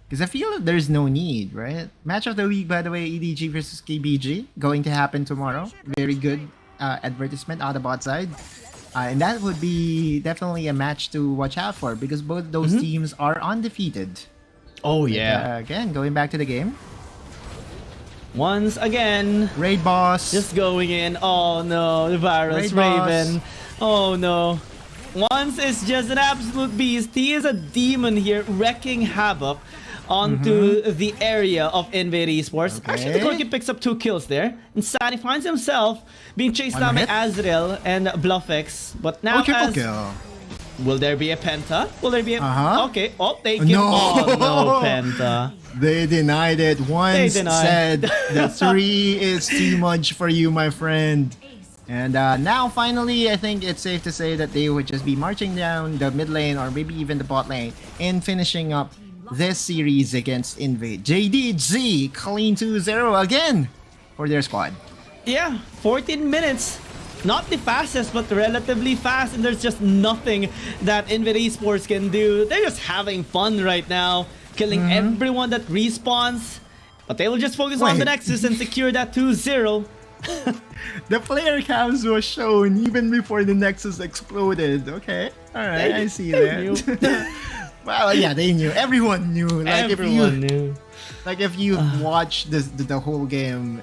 Because I feel there's no need, right? Match of the week, by the way, EDG versus KBG, going to happen tomorrow. Very good advertisement on the bot side. And that would be definitely a match to watch out for, because both those teams are undefeated. Oh yeah. Again, going back to the game. Once again. Raid boss. Just going in. Oh no, the virus. Raven. Oh no. Once is just an absolute beast. He is a demon here, wrecking havoc onto the area of INV Esports. Actually, the Corgi picks up 2 kills there. And Sani finds himself being chased down by Azrael and Bluffix. But now will there be a Penta? Will there be a... Okay. Oh, they give... Oh, no Penta. They denied it. Once said the 3 is too much for you, my friend. And now, finally, I think it's safe to say that they would just be marching down the mid lane, or maybe even the bot lane, and finishing up this series against INV. JDG clean 2-0 again for their squad. Yeah, 14 minutes. Not the fastest, but relatively fast, and there's just nothing that INV Esports can do. They're just having fun right now, killing everyone that respawns. But they will just focus on the Nexus and secure that 2-0. The player cams was shown even before the Nexus exploded. Okay, alright, I see that. Well, yeah, they knew. Everyone knew. Like Everyone knew. Like if you watched the whole game,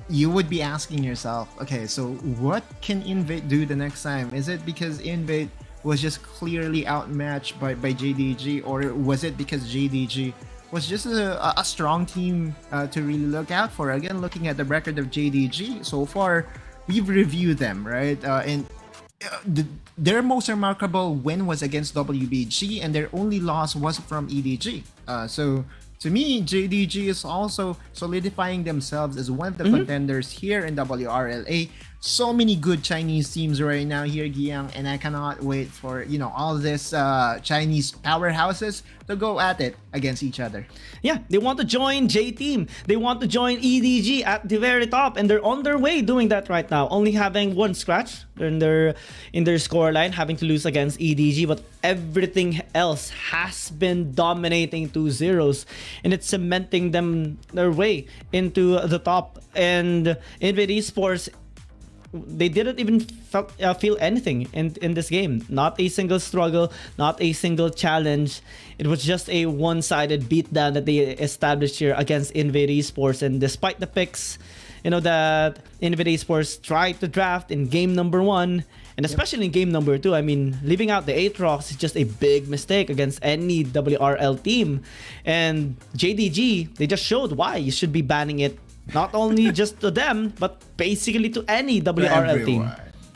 you would be asking yourself, okay, so what can Invade do the next time? Is it because Invade was just clearly outmatched by JDG, or was it because JDG was just a strong team to really look out for? Again, looking at the record of JDG so far, we've reviewed them, right? And their most remarkable win was against WBG, and their only loss was from EDG. So to me, JDG is also solidifying themselves as one of the contenders here in WRLA. So many good Chinese teams right now here, Giang, and I cannot wait for all this Chinese powerhouses to go at it against each other. Yeah, they want to join J-Team. They want to join EDG at the very top, and they're on their way doing that right now. Only having one scratch in their scoreline, having to lose against EDG, but everything else has been dominating 2-0s, and it's cementing them their way into the top. And INV Esports, they didn't even feel anything in this game. Not a single struggle, not a single challenge. It was just a one-sided beatdown that they established here against INV Esports. And despite the picks, that INV Esports tried to draft in game number 1, and especially in game number 2, I mean, leaving out the Aatrox is just a big mistake against any WRL team. And JDG, they just showed why you should be banning it. Not only just to them, but basically to any WRL team.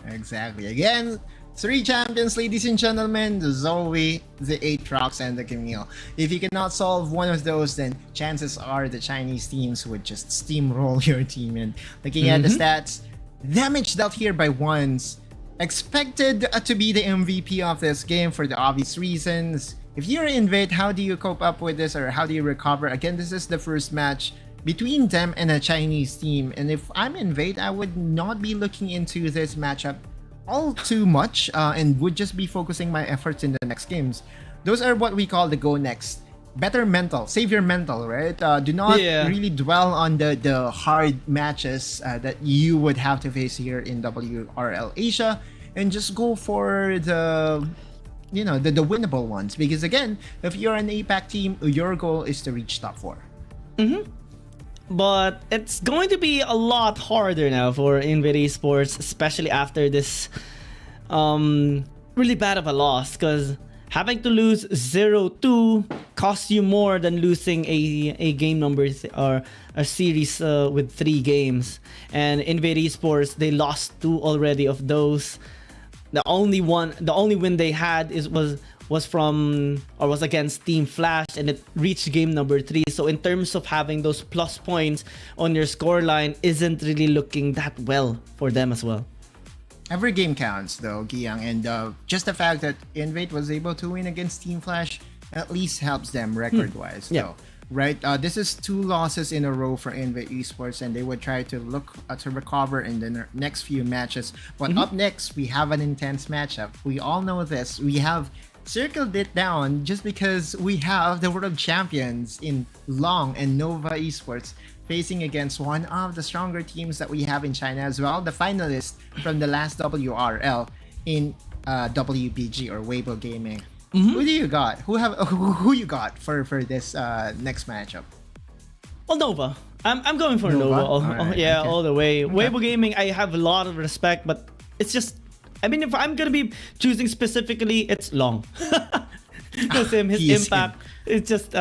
Exactly. Again, 3 champions, ladies and gentlemen: the Zoe, the Aatrox, and the Camille. If you cannot solve one of those, then chances are the Chinese teams would just steamroll your team. And looking at the stats, damage dealt here by ones. Expected to be the MVP of this game for the obvious reasons. If you're INV, how do you cope up with this, or how do you recover? Again, this is the first match between them and a Chinese team, and if I'm INV, I would not be looking into this matchup all too much, and would just be focusing my efforts in the next games. Those are what we call the go next. Better mental, save your mental, right? Do not really dwell on the hard matches that you would have to face here in WRL Asia, and just go for the winnable ones. Because again, if you're an APAC team, your goal is to reach top 4. But it's going to be a lot harder now for INV Esports, especially after this really bad of a loss, because having to lose 0-2 costs you more than losing a game number or a series with 3 games. And INV Esports, they lost 2 already of those. The only win they had was against Team Flash, and it reached game number 3. So in terms of having those plus points on your scoreline, isn't really looking that well for them as well. Every game counts though, Giang, and just the fact that INV was able to win against Team Flash at least helps them record-wise. Right? This is 2 losses in a row for INV Esports, and they would try to look to recover in the next few matches. But up next, we have an intense matchup. We all know this. We have circled it down just because we have the world champions in Long and Nova Esports facing against one of the stronger teams that we have in China as well, the finalist from the last WRL in WBG or Weibo Gaming. Who do you got? Who you got for this next matchup? Well, Nova. I'm going for Nova. All the way. Okay. Weibo Gaming, I have a lot of respect, but it's just, I mean, if I'm gonna be choosing specifically, it's Long. Because his impact, it's just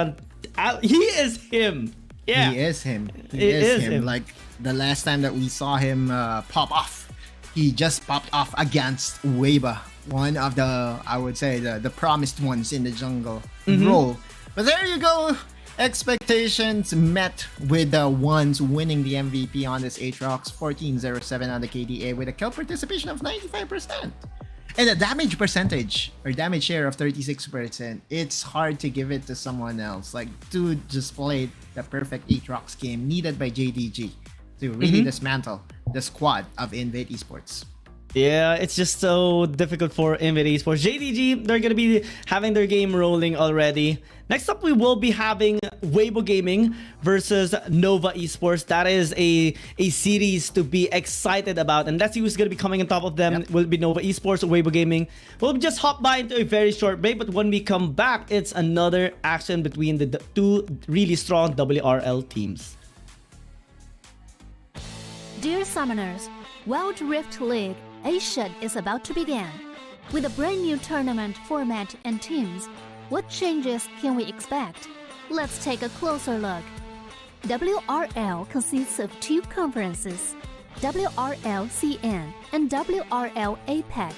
he is him. Yeah, he is him. He is him. Like the last time that we saw him pop off, he just popped off against Weibo, one of the, I would say, the promised ones in the jungle role. But there you go. Expectations met with the ones winning the MVP on this Aatrox, 1407 on the KDA with a kill participation of 95%. And a damage percentage or damage share of 36%. It's hard to give it to someone else. Like, dude just played the perfect Aatrox game needed by JDG to really dismantle the squad of INV Esports. Yeah, it's just so difficult for INV Esports. JDG, they're going to be having their game rolling already. Next up, we will be having Weibo Gaming versus Nova Esports. That is a series to be excited about. And let's see who's going to be coming on top of them. Will be Nova Esports or Weibo Gaming. We'll just hop by into a very short break. But when we come back, it's another action between the 2 really strong WRL teams. Dear Summoners, Wild Rift League Asia is about to begin. With a brand new tournament format and teams, what changes can we expect? Let's take a closer look. WRL consists of 2 conferences, WRL CN and WRL APAC.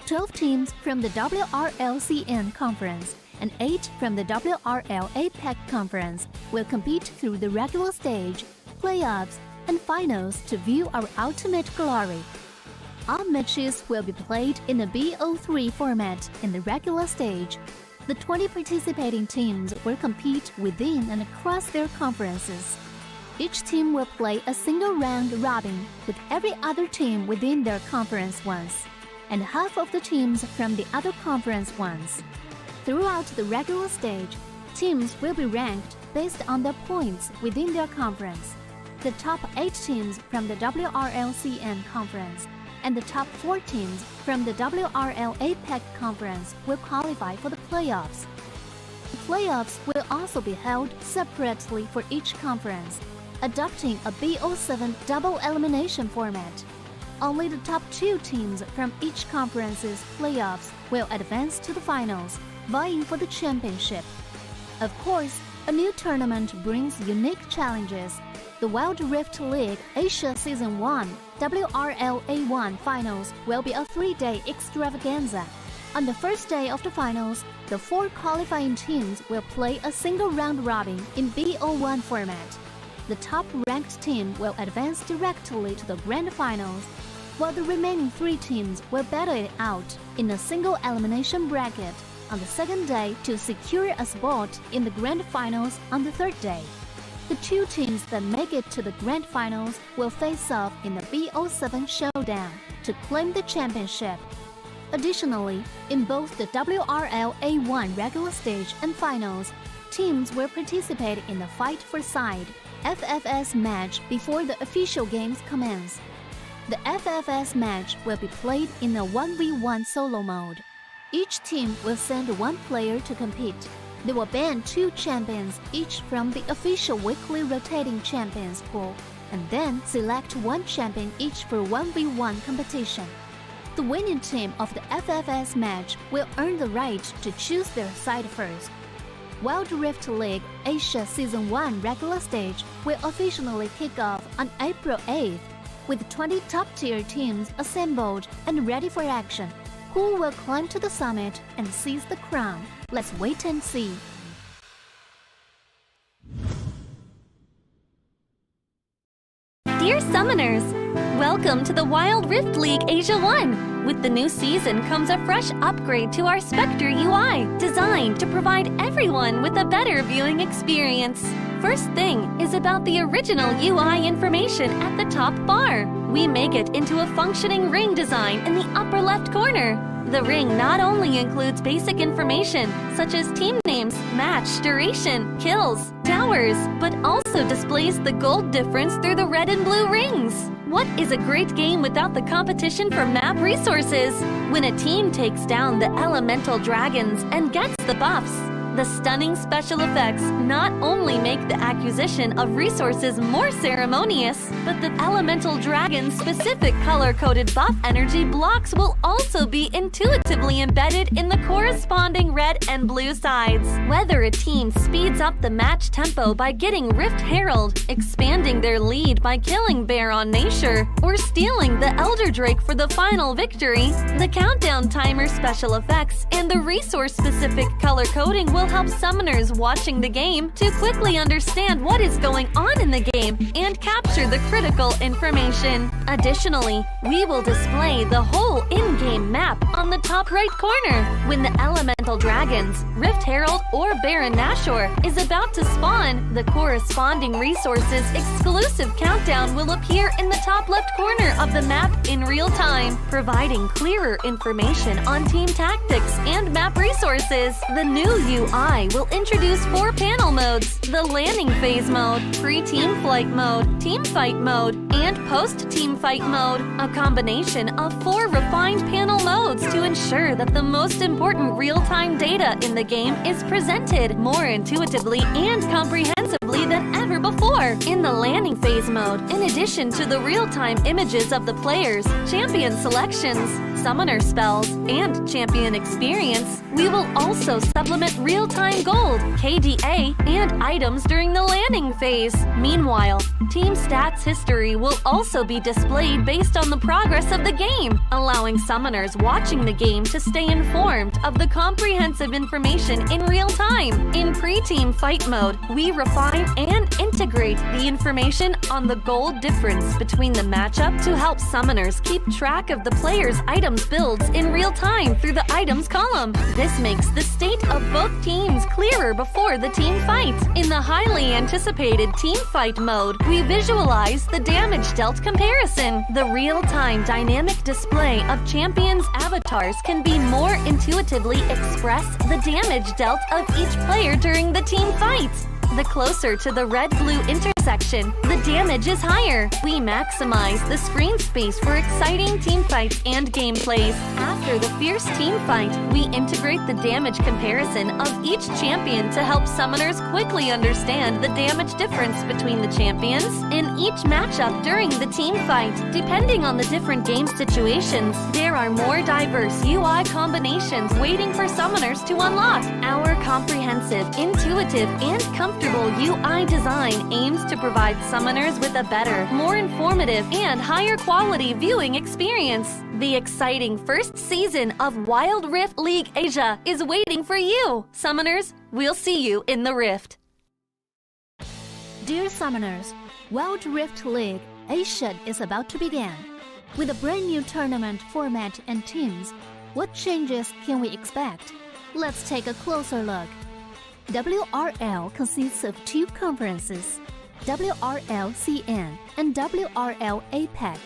12 teams from the WRLCN Conference and 8 from the WRL APEC Conference will compete through the regular stage, playoffs, and finals to view our ultimate glory. All matches will be played in the BO3 format in the regular stage. The 20 participating teams will compete within and across their conferences. Each team will play a single round robin with every other team within their conference once, and half of the teams from the other conference once. Throughout the regular stage, teams will be ranked based on their points within their conference. The top 8 teams from the WRLCN Conference and the top 4 teams from the WRL APEC Conference will qualify for the playoffs. The playoffs will also be held separately for each conference, adopting a BO7 double elimination format. Only the top 2 teams from each conference's playoffs will advance to the finals, vying for the championship. Of course, a new tournament brings unique challenges. The Wild Rift League Asia Season 1 WRL A1 Finals will be a 3-day extravaganza. On the first day of the finals, the 4 qualifying teams will play a single round robin in BO1 format. The top-ranked team will advance directly to the grand finals, while the remaining 3 teams will battle it out in a single elimination bracket on the second day to secure a spot in the grand finals on the third day. The 2 teams that make it to the grand finals will face off in the BO7 showdown to claim the championship. Additionally, in both the WRL A1 regular stage and finals, teams will participate in the Fight for Side FFS match before the official games commence. The FFS match will be played in a 1v1 solo mode. Each team will send 1 player to compete. They will ban 2 champions each from the official weekly rotating champions pool, and then select 1 champion each for 1v1 competition. The winning team of the FFS match will earn the right to choose their side first. Wild Rift League Asia Season 1 regular stage will officially kick off on April 8th, with 20 top-tier teams assembled and ready for action. Who will climb to the summit and seize the crown? Let's wait and see. Dear Summoners, welcome to the Wild Rift League Asia 1. With the new season comes a fresh upgrade to our Spectre UI, designed to provide everyone with a better viewing experience. First thing is about the original UI information at the top bar. We make it into a functioning ring design in the upper left corner. The ring not only includes basic information such as team names, match duration, kills, towers, but also displays the gold difference through the red and blue rings. What is a great game without the competition for map resources? When a team takes down the elemental dragons and gets the buffs, the stunning special effects not only make the acquisition of resources more ceremonious, but the elemental dragon's specific color-coded buff energy blocks will also be intuitively embedded in the corresponding red and blue sides. Whether a team speeds up the match tempo by getting Rift Herald, expanding their lead by killing Baron Nashor, or stealing the Elder Drake for the final victory, the countdown timer special effects and the resource-specific color coding will help summoners watching the game to quickly understand what is going on in the game and capture the critical information. Additionally, we will display the whole in-game map on the top right corner. When the elemental dragons, Rift Herald, or Baron Nashor is about to spawn, the corresponding resources exclusive countdown will appear in the top left corner of the map in real time, providing clearer information on team tactics and map resources. The new UI will introduce 4 panel modes: the landing phase mode, pre-team flight mode, team fight mode, and post-team fight mode, a combination of 4 refined panel modes to ensure that the most important real-time data in the game is presented more intuitively and comprehensively than ever before. In the landing phase mode, in addition to the real-time images of the players, champion selections, summoner spells and champion experience, we will also supplement real-time gold, KDA, and items during the landing phase. Meanwhile, team stats history will also be displayed based on the progress of the game, allowing summoners watching the game to stay informed of the comprehensive information in real time. In pre-team fight mode, we refine and integrate the information on the gold difference between the matchup to help summoners keep track of the player's items builds in real time through the items column. This makes the state of both teams clearer before the team fight. In the highly anticipated team fight mode, we visualize the damage dealt comparison. The real-time dynamic display of champions' avatars can be more intuitively express the damage dealt of each player during the team fight. The closer to the red-blue intersection, the damage is higher. We maximize the screen space for exciting team fights and gameplays. After the fierce team fight, we integrate the damage comparison of each champion to help summoners quickly understand the damage difference between the champions in each matchup during the team fight. Depending on the different game situations, there are more diverse UI combinations waiting for summoners to unlock. Our comprehensive, intuitive, and comfortable UI design aims to provide summoners with a better, more informative, and higher quality viewing experience. The exciting first season of Wild Rift League Asia is waiting for you. Summoners, we'll see you in the Rift. Dear summoners, Wild Rift League Asia is about to begin. With a brand new tournament format and teams, what changes can we expect? Let's take a closer look. WRL consists of two conferences, WRL CN and WRL APAC.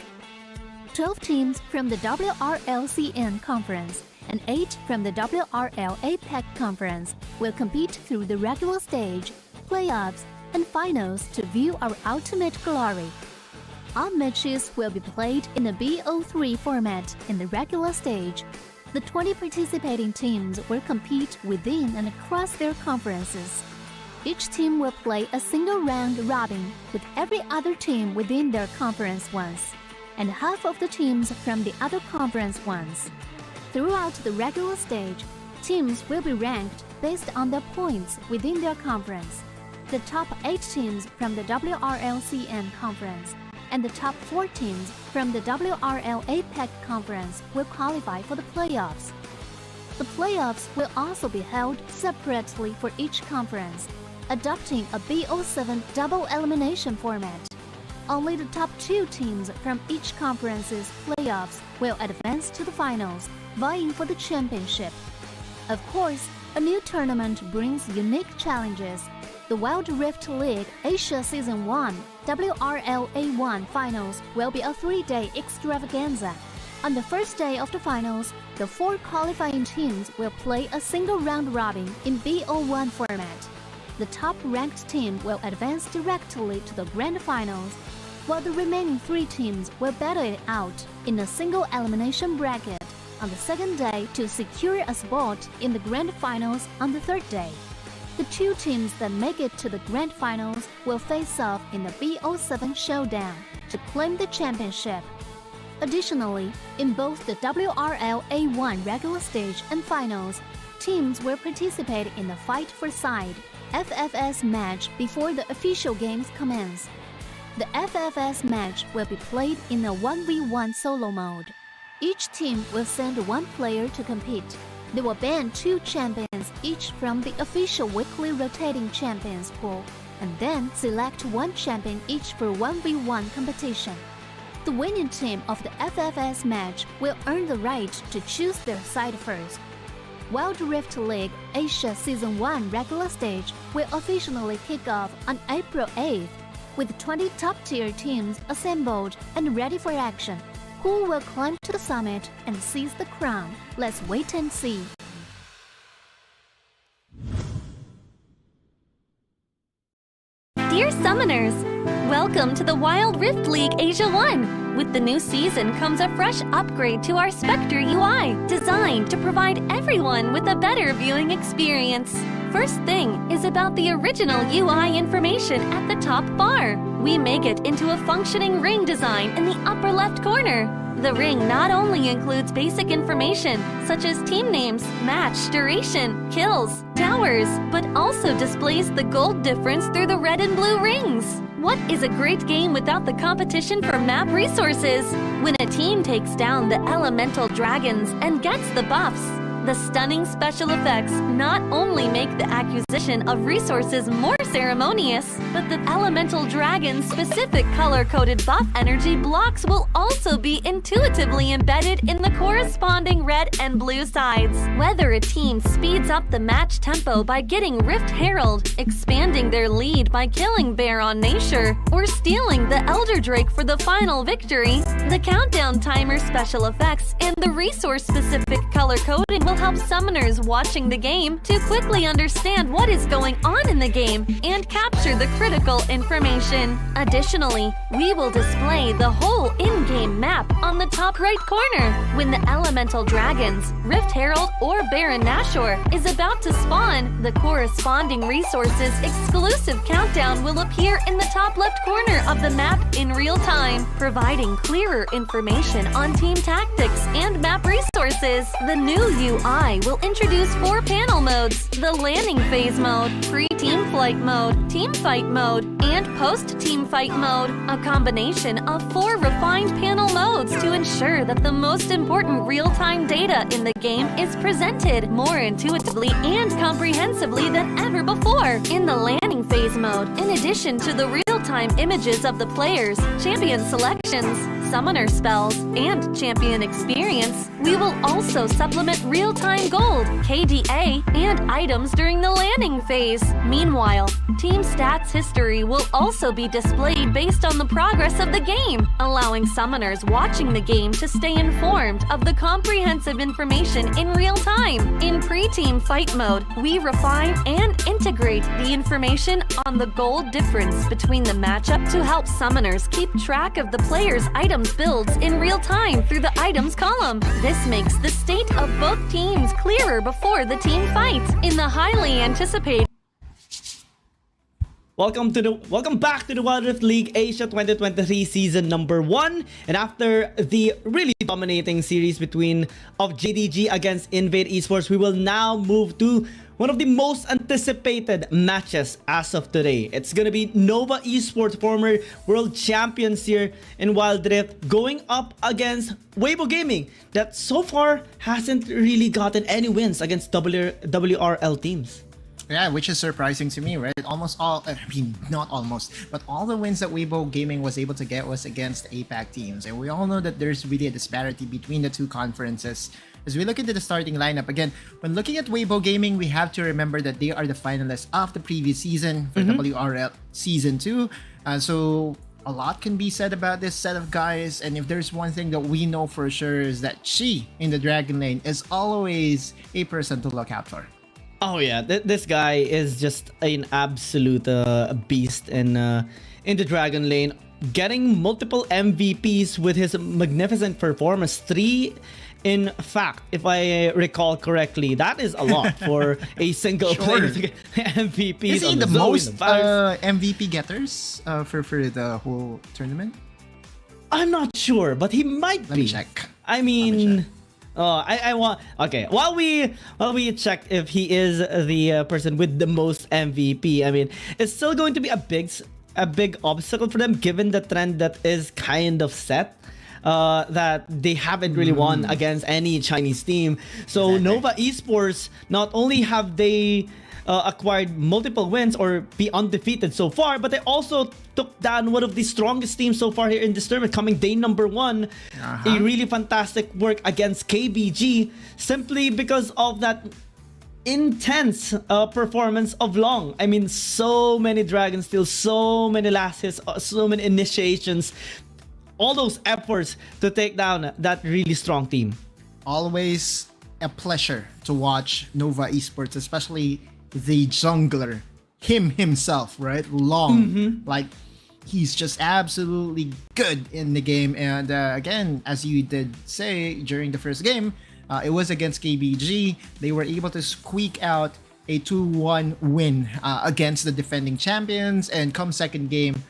12 teams from the WRL CN conference and 8 from the WRL APAC conference will compete through the regular stage, playoffs, and finals to view our ultimate glory. All matches will be played in the BO3 format in the regular stage. The 20 participating teams will compete within and across their conferences. Each team will play a single round robin with every other team within their conference once, and half of the teams from the other conference once. Throughout the regular stage, teams will be ranked based on their points within their conference. The top 8 teams from the WRLCN conference and the top 4 teams from the WRL APAC conference will qualify for the playoffs. The playoffs will also be held separately for each conference, adopting a BO7 double elimination format. Only the top 2 teams from each conference's playoffs will advance to the finals, vying for the championship. Of course, a new tournament brings unique challenges. The Wild Rift League Asia Season 1 WRL A1 Finals will be a 3-day extravaganza. On the first day of the finals, the 4 qualifying teams will play a single round robin in BO1 format. The top-ranked team will advance directly to the grand finals, while the remaining 3 teams will battle it out in a single elimination bracket on the second day to secure a spot in the grand finals on the third day. The 2 teams that make it to the grand finals will face off in the BO7 showdown to claim the championship. Additionally, in both the WRL A1 regular stage and finals, teams will participate in the Fight for Side FFS match before the official games commence. The FFS match will be played in a 1v1 solo mode. Each team will send 1 player to compete. They will ban 2 champions each from the official weekly rotating champions pool, and then select 1 champion each for 1v1 competition. The winning team of the FFS match will earn the right to choose their side first. Wild Rift League Asia Season 1 regular stage will officially kick off on April 8th, with 20 top-tier teams assembled and ready for action. Who will climb to the summit and seize the crown? Let's wait and see. Dear Summoners, welcome to the Wild Rift League Asia 1. With the new season comes a fresh upgrade to our Spectre UI, designed to provide everyone with a better viewing experience. First thing is about the original UI information at the top bar. we make it into a functioning ring design in the upper left corner. The ring not only includes basic information such as team names, match duration, kills, towers, but also displays the gold difference through the red and blue rings. What is a great game without the competition for map resources? When a team takes down the elemental dragons and gets the buffs, the stunning special effects not only make the acquisition of resources more ceremonious, but the elemental dragon's specific color-coded buff energy blocks will also be intuitively embedded in the corresponding red and blue sides. Whether a team speeds up the match tempo by getting Rift Herald, expanding their lead by killing Baron Nashor, or stealing the Elder Drake for the final victory, the countdown timer special effects and the resource-specific color coding will help summoners watching the game to quickly understand what is going on in the game and capture the critical information. Additionally, we will display the whole in-game map on the top right corner. When the elemental dragons, Rift Herald or Baron Nashor is about to spawn, the corresponding resources exclusive countdown will appear in the top left corner of the map in real time, providing clearer information on team tactics and map resources. The new UI will introduce 4 panel modes: the landing phase mode, pre-team flight mode, team fight mode, and post-team fight mode, a combination of 4 refined panel modes to ensure that the most important real-time data in the game is presented more intuitively and comprehensively than ever before. In the landing phase mode, in addition to the real-time images of the players, champion selections, summoner spells, and champion experience, we will also supplement real-time gold, KDA, and items during the landing phase. Meanwhile, team stats history will also be displayed based on the progress of the game, allowing summoners watching the game to stay informed of the comprehensive information in real time. In pre-team fight mode, we refine and integrate the information on the gold difference between the matchup to help summoners keep track of the player's items builds in real time through the items column. This makes the state of both teams clearer before the team fight. In the highly anticipated Welcome back to the Wild Rift League Asia 2023 season number 1. And after the really dominating series of JDG against INV Esports, we will now move to one of the most anticipated matches as of today. It's gonna be Nova Esports, former world champions here in Wild Rift, going up against Weibo Gaming, that so far hasn't really gotten any wins against WRL teams. Yeah, which is surprising to me, right? Not almost, but all the wins that Weibo Gaming was able to get was against APAC teams. And we all know that there's really a disparity between the two conferences. As we look into the starting lineup, again, when looking at Weibo Gaming, we have to remember that they are the finalists of the previous season for WRL Season 2. So a lot can be said about this set of guys. And if there's one thing that we know for sure is that Chi in the Dragon Lane is always a person to look out for. Oh yeah, this guy is just an absolute beast in the Dragon Lane, getting multiple MVPs with his magnificent performance. 3, in fact, if I recall correctly. That is a lot for a single player to get MVPs. Is he the most MVP getters for the whole tournament? I'm not sure, but he might be. Let me check. I mean, I want. Okay, while we check if he is the person with the most MVP, I mean, it's still going to be a big obstacle for them, given the trend that is kind of set. That they haven't really won against any Chinese team. So Nova Esports, not only have they acquired multiple wins or be undefeated so far, but they also took down one of the strongest teams so far here in this tournament, coming day number 1. A really fantastic work against KBG, simply because of that intense performance of Long. I mean, so many Dragon Steals, so many last hits, so many initiations, all those efforts to take down that really strong team. Always a pleasure to watch Nova Esports, especially the jungler, himself, right? Long. Like, he's just absolutely good in the game. And again, as you did say during the first game, it was against KBG. They were able to squeak out a 2-1 win against the defending champions. And come second game,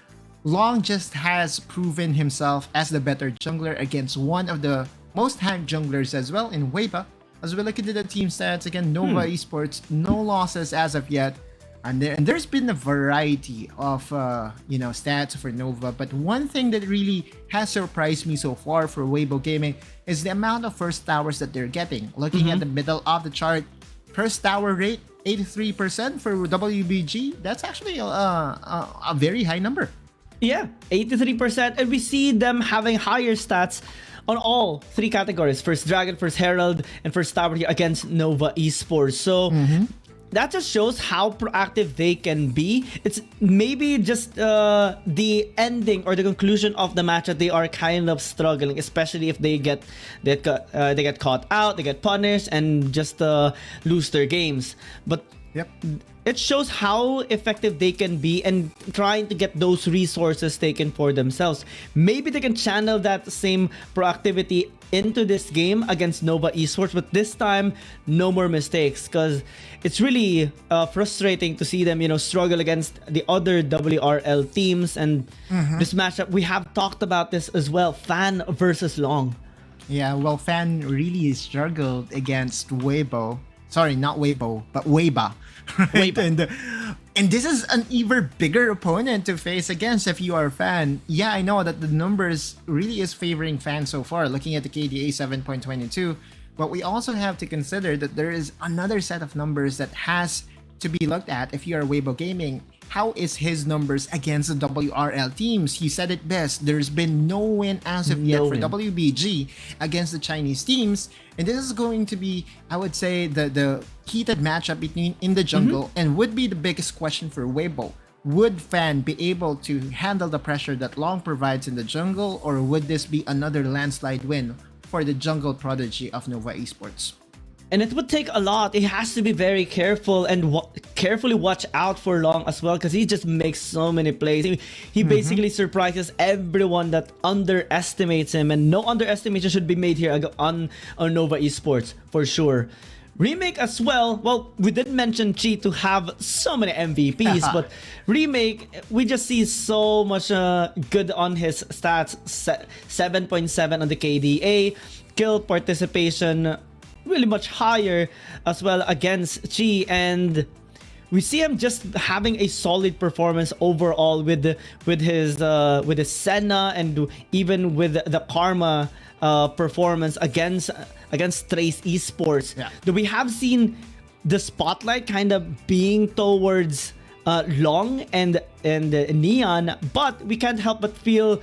Long just has proven himself as the better jungler against one of the most hyped junglers as well in Weibo. As we look into the team stats, again, Nova Esports, no losses as of yet. And there's been a variety of stats for Nova, but one thing that really has surprised me so far for Weibo Gaming is the amount of first towers that they're getting. Looking at the middle of the chart, first tower rate 83% for WBG. That's actually a very high number. Yeah, 83%, and we see them having higher stats on all three categories: first Dragon, first Herald, and first Tower here against Nova Esports. So that just shows how proactive they can be. It's maybe just the ending or the conclusion of the match that they are kind of struggling, especially if they get caught out, they get punished, and just lose their games. But it shows how effective they can be and trying to get those resources taken for themselves. Maybe they can channel that same proactivity into this game against Nova Esports, but this time no more mistakes, because it's really frustrating to see them struggle against the other WRL teams. And this matchup, we have talked about this as well, Fan versus Long. Yeah, well, Fan really struggled against Weibo. Sorry, not Weibo, but Weibo. Right? And this is an even bigger opponent to face against if you are a Fan. Yeah, I know that the numbers really is favoring Fan so far, looking at the KDA 7.22. But we also have to consider that there is another set of numbers that has to be looked at if you are Weibo Gaming. How is his numbers against the WRL teams? He said it best. There's been no win as of yet for WBG against the Chinese teams. And this is going to be, I would say, the heated matchup between in the jungle and would be the biggest question for Weibo. Would Fan be able to handle the pressure that Long provides in the jungle, or would this be another landslide win for the jungle prodigy of Nova Esports? And it would take a lot. He has to be very careful and carefully watch out for Long as well, because he just makes so many plays. He basically surprises everyone that underestimates him, and no underestimation should be made here on Nova Esports for sure. Remake as well. Well, we did mention Chi to have so many MVPs, but Remake, we just see so much good on his stats. 7.7 on the KDA, kill participation really much higher as well against Chi, and we see him just having a solid performance overall with his Senna, and even with the Karma performance against Trace Esports. We have seen the spotlight kind of being towards Long and Neon, but we can't help but feel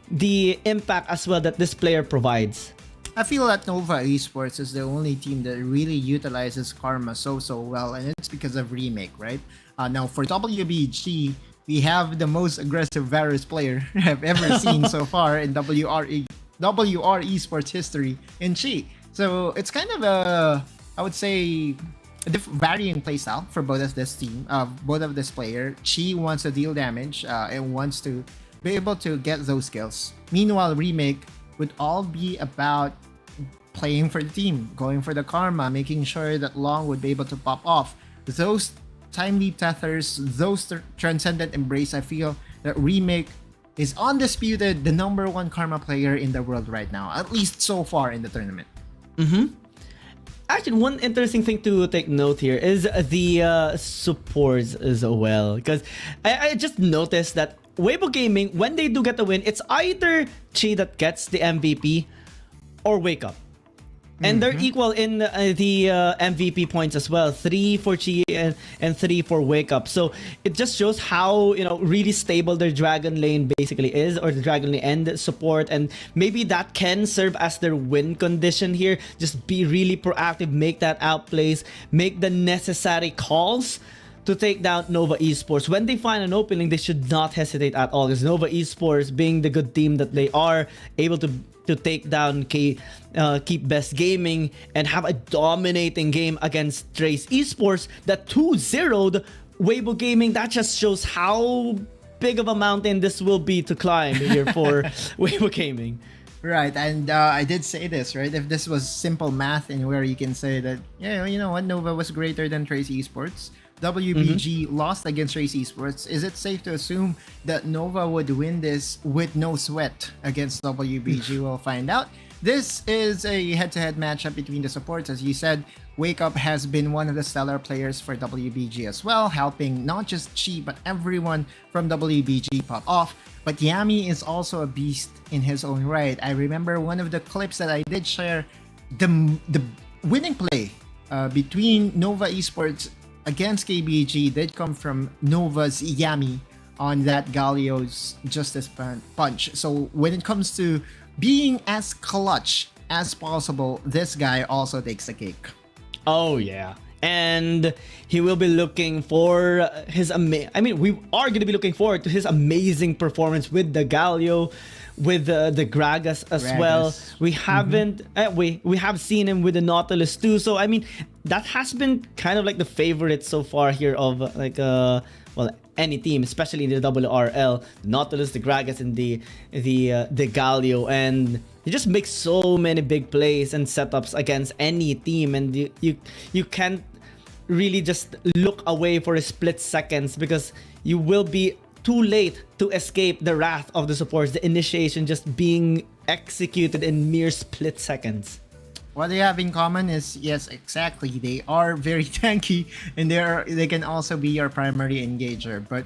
the impact as well that this player provides. I feel that Nova Esports is the only team that really utilizes Karma so well, and it's because of Remake, right? Now for WBG, we have the most aggressive Varus player I've ever seen so far in WR Esports history in Chi. So it's kind of I would say, varying playstyle for both of this team, both of this player. Chi wants to deal damage and wants to be able to get those kills. Meanwhile, Remake would all be about playing for the team, going for the Karma, making sure that Long would be able to pop off those timely tethers, those transcendent embrace. I feel that Remake is undisputed the #1 Karma player in the world right now, at least so far in the tournament. Actually, one interesting thing to take note here is the supports as well, because I just noticed that Weibo Gaming, when they do get the win, it's either Chi that gets the MVP or Wake Up. And they're equal in the MVP points as well. 3 for Chi and 3 for Wake Up. So it just shows how really stable their Dragon Lane basically is, or the Dragon Lane end support. And maybe that can serve as their win condition here. Just be really proactive, make that outplays, make the necessary calls to take down Nova Esports. When they find an opening, they should not hesitate at all, because Nova Esports, being the good team that they are, able to take down Keep Best Gaming and have a dominating game against Trace Esports that 2-0'd Weibo Gaming. That just shows how big of a mountain this will be to climb here for Weibo Gaming. Right, and I did say this, right? If this was simple math, and where you can say that, yeah, you know what, Nova was greater than Trace Esports, WBG lost against Race Esports, is it safe to assume that Nova would win this with no sweat against WBG? We'll find out. This is a head-to-head matchup between the supports. As you said, Wake Up has been one of the stellar players for WBG as well, helping not just Chi but everyone from WBG pop off. But Yami is also a beast in his own right. I remember one of the clips that I did share, the winning play between Nova Esports against KBG did come from Nova's Yami on that Galio's Justice Punch. So when it comes to being as clutch as possible, this guy also takes the cake. Oh yeah, and he will be looking for his we are going to be looking forward to his amazing performance with the Galio, with the Gragas as well. We haven't we have seen him with the Nautilus too, so I mean that has been kind of like the favorite so far here of like any team, especially in the WRL, the Nautilus, the Gragas, and the Galio, and he just makes so many big plays and setups against any team, and you can't really just look away for a split seconds because you will be too late to escape the wrath of the supports, the initiation just being executed in mere split seconds. What they have in common is, yes, exactly, they are very tanky, and they can also be your primary engager. But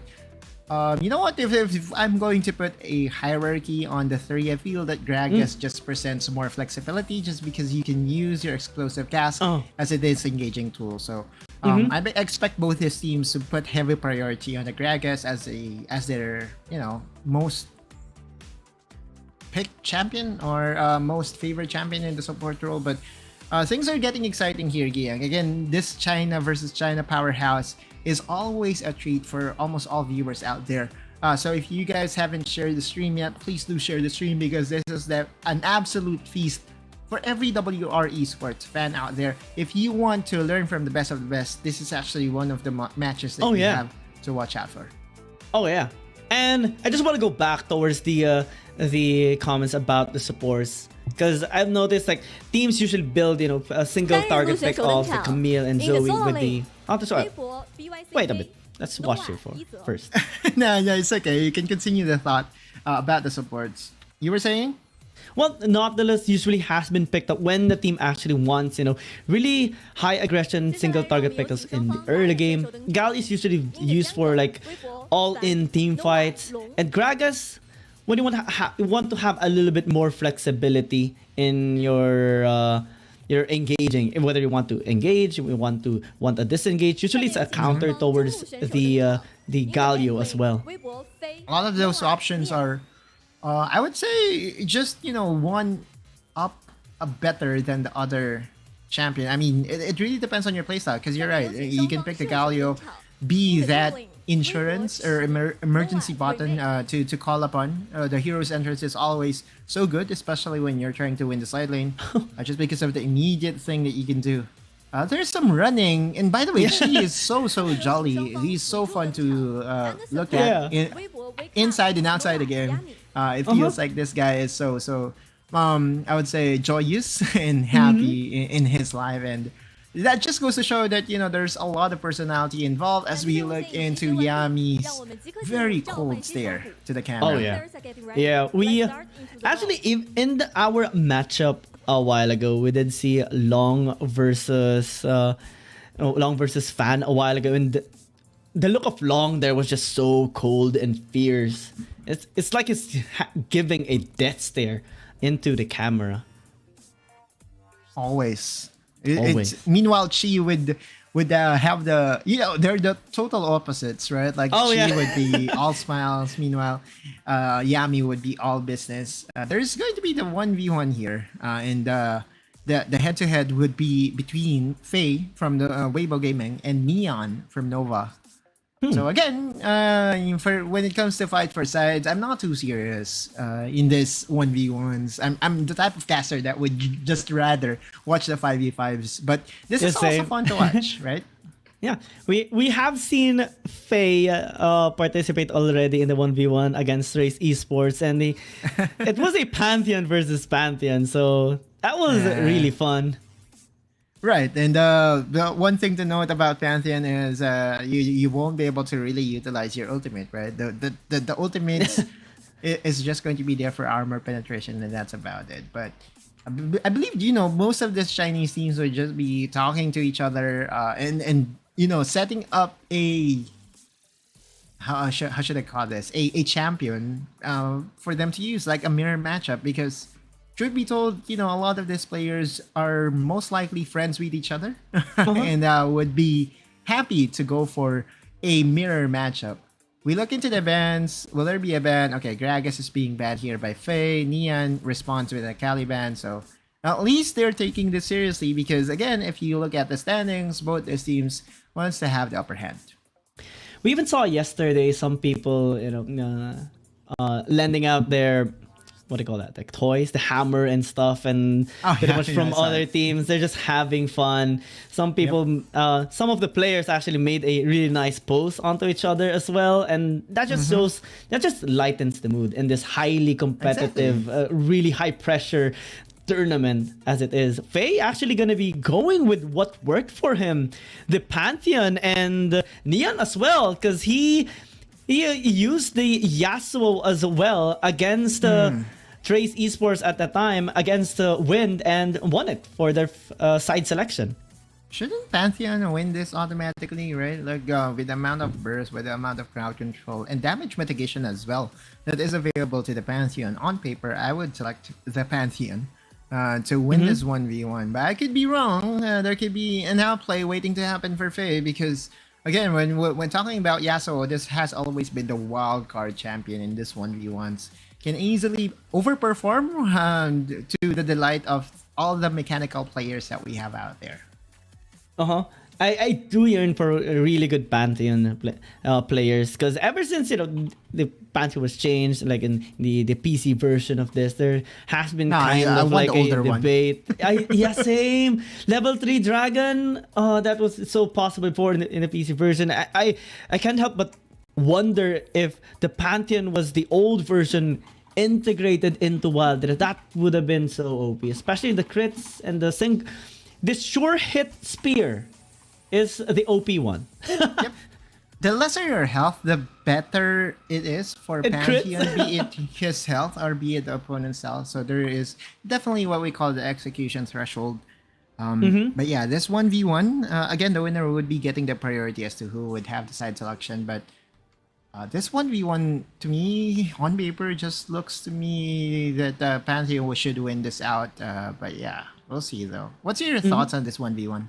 you know what, if I'm going to put a hierarchy on the three, I feel that Gragas just presents more flexibility just because you can use your explosive cast as a disengaging tool. So I expect both his teams to put heavy priority on the Gragas as their most picked champion or most favorite champion in the support role. But things are getting exciting here, Giang. Again, this China versus China powerhouse is always a treat for almost all viewers out there. So if you guys haven't shared the stream yet, please do share the stream because this is an absolute feast for every WR Esports fan out there. If you want to learn from the best of the best, this is actually one of the matches that you have to watch out for. Oh yeah, and I just want to go back towards the comments about the supports, because I've noticed like teams usually build a single target pick off the Camille and Zoe with the wait a bit, let's watch here first. No, it's okay, you can continue the thought about the supports. You were saying? Well, Nautilus usually has been picked up when the team actually wants, really high aggression single target pickups in the early game. Gal is usually used for like all-in team fights, and Gragas when you want to have a little bit more flexibility in your engaging, whether you want to engage, you want a disengage. Usually it's a counter towards the Galio as well. A lot of those options are I would say just one up better than the other champion. I mean, it really depends on your playstyle, because you're right, you can pick the Galio, be that insurance or emergency button to call upon. The hero's entrance is always so good, especially when you're trying to win the side lane, just because of the immediate thing that you can do. There's some running, and by the way, she is so jolly. He's so fun to look at inside and outside the game. It feels like this guy is so I would say joyous and happy in his life, and that just goes to show that there's a lot of personality involved as we look into Yami's very cold stare to the camera. Oh yeah, we actually in our matchup a while ago, we did see Long versus Fan a while ago, and the look of Long there was just so cold and fierce. It's like it's giving a death stare into the camera. Always. Meanwhile, Chi would have the they're the total opposites, right? Like Chi would be all smiles, meanwhile Yami would be all business. There's going to be the 1v1 here, and the head-to-head would be between Faye from the Weibo Gaming and Neon from Nova. So again, for when it comes to fight for sides, I'm not too serious in this 1v1s. I'm the type of caster that would just rather watch the 5v5s, but this is also fun to watch, right? Yeah, we have seen Faye participate already in the 1v1 against Race Esports, and it was a Pantheon versus Pantheon, so that was really fun. Right, and the one thing to note about Pantheon is you won't be able to really utilize your ultimate, right? The ultimate is just going to be there for armor penetration, and that's about it. But I believe most of these Chinese teams would just be talking to each other and setting up a how should I call this a champion for them to use, like a mirror matchup, because truth be told, a lot of these players are most likely friends with each other and would be happy to go for a mirror matchup. We look into the bans. Will there be a ban? Okay, Gragas is being banned here by Faye. Neon responds with a Caliban, so at least they're taking this seriously, because again, if you look at the standings, both these teams wants to have the upper hand. We even saw yesterday some people, lending out their, what do you call that, like toys, the hammer and stuff, and pretty much from other teams. They're just having fun. Some people, some of the players actually made a really nice post onto each other as well, and that just shows, that just lightens the mood in this highly competitive, really high pressure tournament as it is. Faye actually gonna be going with what worked for him, the Pantheon, and Neon as well, because he used the Yasuo as well against Trace Esports at the time against Wind, and won it for their side selection. Shouldn't Pantheon win this automatically, right? Like with the amount of burst, with the amount of crowd control and damage mitigation as well that is available to the Pantheon. On paper, I would select the Pantheon to win this 1v1, but I could be wrong. There could be an outplay waiting to happen for Faye, because again, when talking about Yasuo, this has always been the wild card champion in this 1v1s. Can easily overperform to the delight of all the mechanical players that we have out there. I do yearn for really good Pantheon players, because ever since the Pantheon was changed, like in the PC version of this, there has been kind of like a debate. Yeah, same. Level 3 Dragon, that was so possible before in the PC version. I can't help but wonder if the Pantheon was the old version integrated into Wild. That would have been so OP, especially the crits and the sync. This sure hit spear is the OP one. Yep. The lesser your health, the better it is for Pantheon, be it his health or be it the opponent's health. So there is definitely what we call the execution threshold. But yeah, this 1v1, again, the winner would be getting the priority as to who would have the side selection. But this 1v1, to me, on paper, just looks to me that Pantheon should win this out. But yeah, we'll see though. What's your thoughts on this 1v1?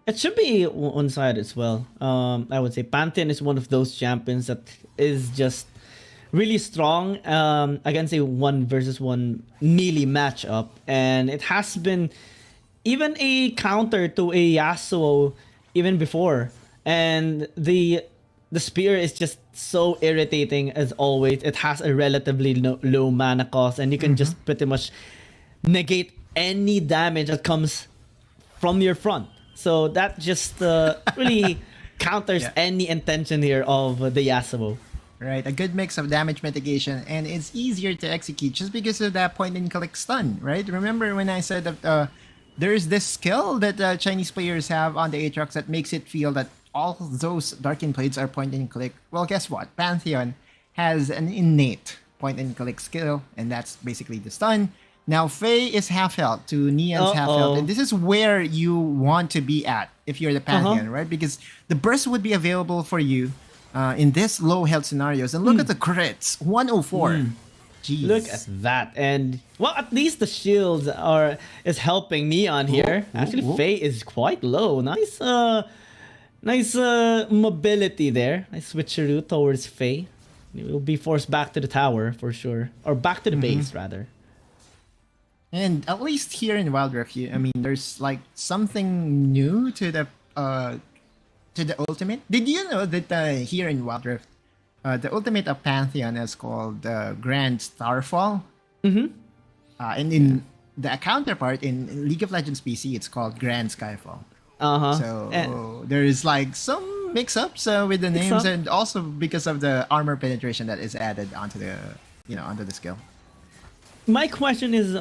It should be one side as well. I would say Pantheon is one of those champions that is just really strong against a 1 versus 1 melee matchup, and it has been even a counter to a Yasuo even before. And the spear is just so irritating as always. It has a relatively low mana cost, and you can just pretty much negate any damage that comes from your front. So that just really counters any intention here of the Yasuo. Right, a good mix of damage mitigation, and it's easier to execute just because of that point and click stun, right? Remember when I said that there's this skill that Chinese players have on the Aatrox that makes it feel that all those Darkin Blades are point and click? Well, guess what? Pantheon has an innate point and click skill, and that's basically the stun. Now, Faye is half health to Neon's half health, and this is where you want to be at if you're the Pantheon, right? Because the burst would be available for you in this low health scenarios. And look at the crits, 104. Jeez. Look at that. And well, at least the shields is helping Neon here. Actually, Faye is quite low. Nice nice mobility there. Nice switcheroo towards Faye. He will be forced back to the tower for sure, or back to the base rather. And at least here in Wild Rift, I mean, there's like something new to the ultimate. Did you know that here in Wild Rift, the ultimate of Pantheon is called Grand Starfall? And in the counterpart in League of Legends PC, it's called Grand Skyfall. So there is like some mix-ups with the names, and also because of the armor penetration that is added onto the onto the skill. My question is,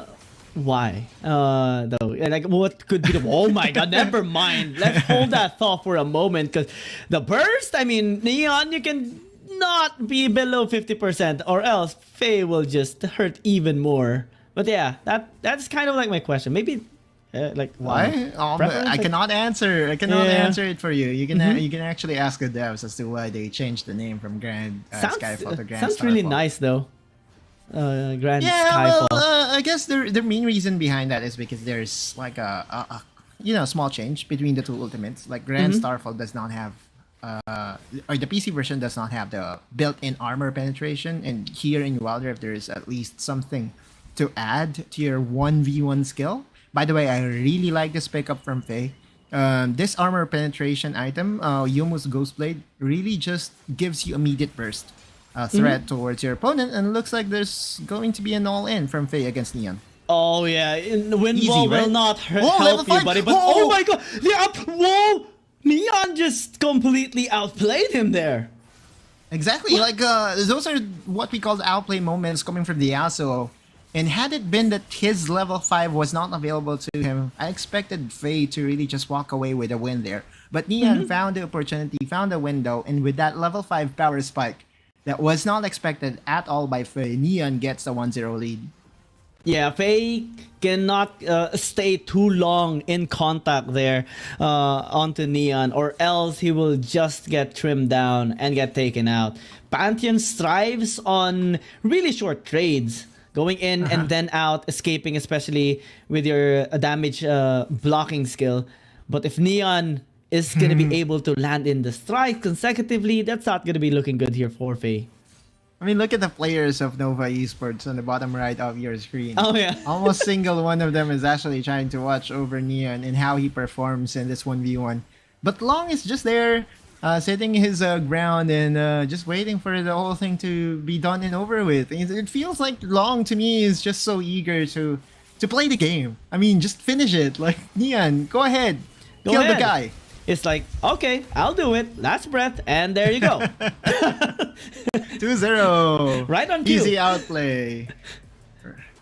Why? Though, like, what could be the? Oh my God! Never mind. Let's hold that thought for a moment, because the burst. I mean, Neon, you can not be below 50%, or else Faye will just hurt even more. But yeah, that's kind of like my question. Maybe, like, Why? I preference? cannot answer. I cannot Yeah. answer it for you. You can you can actually ask the devs as to why they changed the name from Grand Skyfall to Grand sounds really Starfall. nice though. Grand Yeah, Skyfall. well, I guess the main reason behind that is because there's like a small change between the two ultimates. Like Grand Starfall does not have or the PC version does not have the built-in armor penetration, and here in Wild Rift there is at least something to add to your 1v1 skill. By the way, I really like this pickup from Faye. This armor penetration item, Youmuu's Ghostblade, really just gives you immediate burst threat towards your opponent, and it looks like there's going to be an all-in from Faye against Neon. Oh yeah, Wind Easy, Wall right? will not Whoa, help level you, five. buddy. But Whoa. oh my God, whoa! Neon just completely outplayed him there. Exactly, like those are what we call the outplay moments coming from the Yasuo. And had it been that his level 5 was not available to him, I expected Faye to really just walk away with a win there. But Neon found the opportunity, found a window, and with that level 5 power spike that was not expected at all by Faye, Neon gets the 1-0 lead. Yeah, Faye cannot stay too long in contact there onto Neon, or else he will just get trimmed down and get taken out. Pantheon strives on really short trades, going in and then out, escaping, especially with your damage blocking skill. But if Neon is going to be able to land in the strike consecutively, that's not going to be looking good here for Faye. I mean, look at the players of Nova Esports on the bottom right of your screen. Oh, yeah. Almost single one of them is actually trying to watch over Neon and how he performs in this 1v1. But Long is just there, sitting his ground and just waiting for the whole thing to be done and over with. It feels like Long, to me, is just so eager to play the game. I mean, just finish it. Like, Neon, go ahead. Kill the guy. It's like, okay, I'll do it. Last breath, and there you go. 2-0. Right on cue. Easy outplay.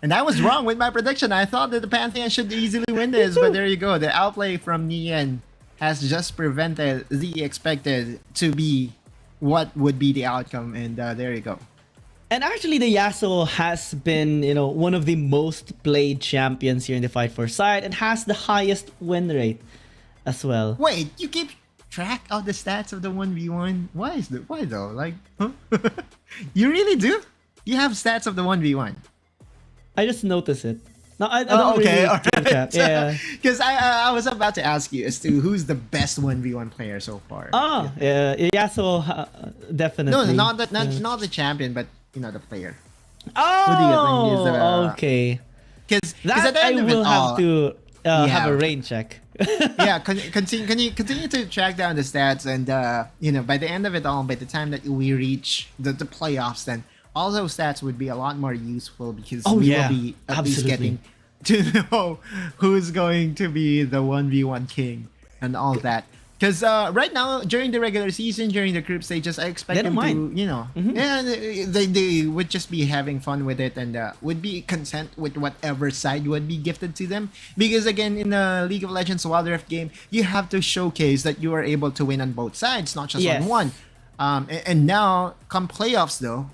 And I was wrong with my prediction. I thought that the Pantheon should easily win this, but there you go. The outplay from Neon has just prevented the expected to be what would be the outcome, and there you go. And actually, the Yasuo has been, one of the most played champions here in the Fight for Side, and has the highest win rate as well. Wait, you keep track of the stats of the 1v1? Why though? Like, huh? You really do? You have stats of the 1v1? I just noticed it. No, I don't okay, really alright. keep track. Yeah. Because I was about to ask you as to who's the best 1v1 player so far. Yeah, Yasuo, definitely. No, not the champion, but the player. Oh, Who do you think is the, okay. Because That at the end I of it will all, have to have a Yeah. rain check. yeah, continue to track down the stats, and by the end of it all, by the time that we reach the playoffs, then all those stats would be a lot more useful, because we will be at least getting to know who's going to be the 1v1 king and all that. Because right now, during the regular season, during the group stages, I expect them to, yeah, they would just be having fun with it, and would be content with whatever side would be gifted to them. Because again, in a League of Legends Wild Rift game, you have to showcase that you are able to win on both sides, not just on one. And now, come playoffs though,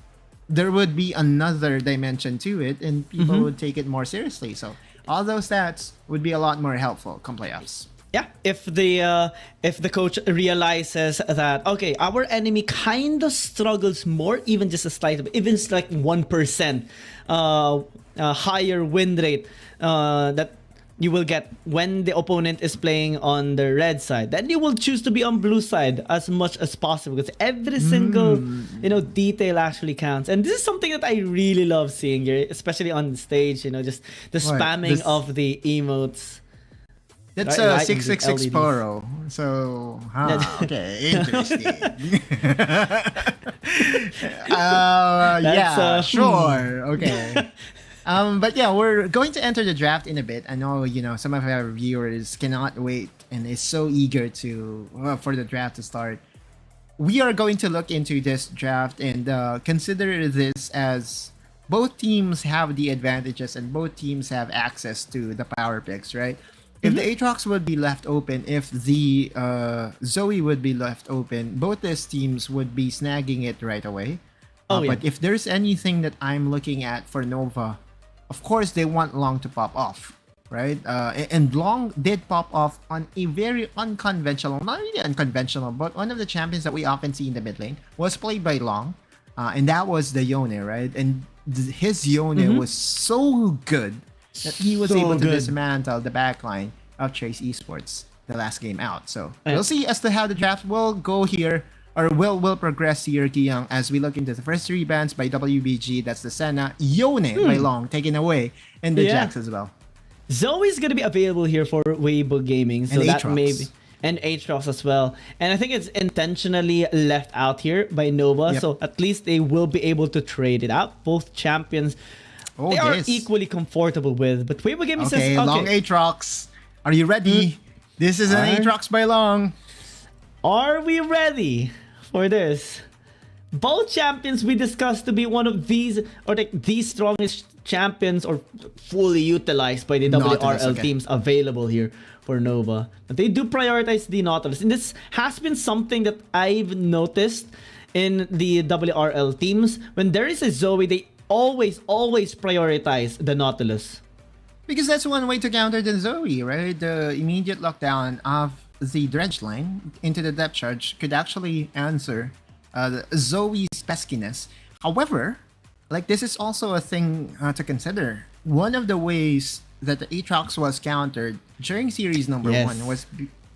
there would be another dimension to it, and people would take it more seriously. So all those stats would be a lot more helpful come playoffs. Yeah, if the coach realizes that, okay, our enemy kind of struggles more, even just a slight, even it's like 1% higher win rate that you will get when the opponent is playing on the red side, then you will choose to be on blue side as much as possible, because every single detail actually counts. And this is something that I really love seeing here, especially on stage. Just the spamming of the emotes. That's Right, 666 LEDs. Poro. So, okay, interesting. Yeah, sure. Okay. But yeah, we're going to enter the draft in a bit. I know, some of our viewers cannot wait and is so eager for the draft to start. We are going to look into this draft and consider this as both teams have the advantages and both teams have access to the power picks, right? If the Aatrox would be left open, if the Zoe would be left open, both these teams would be snagging it right away. But if there's anything that I'm looking at for Nova, of course they want Long to pop off, right? And Long did pop off on a very unconventional, not really unconventional, but one of the champions that we often see in the mid lane was played by Long, and that was the Yone, right? And his Yone was so good that he was able to dismantle the backline of Trace Esports the last game out. So we'll see as to how the draft will go here, or will progress here, Kiyang, as we look into the first 3 bans by WBG. That's the Senna, Yone by Long taken away, and the Jax as well. Zoe's gonna be available here for Weibo Gaming, so and that Aatrox. maybe, and Aatrox as well. And I think it's intentionally left out here by Nova, so at least they will be able to trade it out. Both champions they are equally comfortable with, but Weibo Gaming says, okay, Long Aatrox, are you ready? This is an Aatrox by Long. Are we ready for this? Both champions we discussed to be one of these, or like the strongest champions, or fully utilized by the WRL teams available here for Nova. But they do prioritize the Nautilus, and this has been something that I've noticed in the WRL teams. When there is a Zoe, they always prioritize the Nautilus. Because that's one way to counter the Zoe, right? The immediate lockdown of the dredge line into the depth charge could actually answer Zoe's peskiness. However, like, this is also a thing to consider. One of the ways that the Aatrox was countered during series number 1 was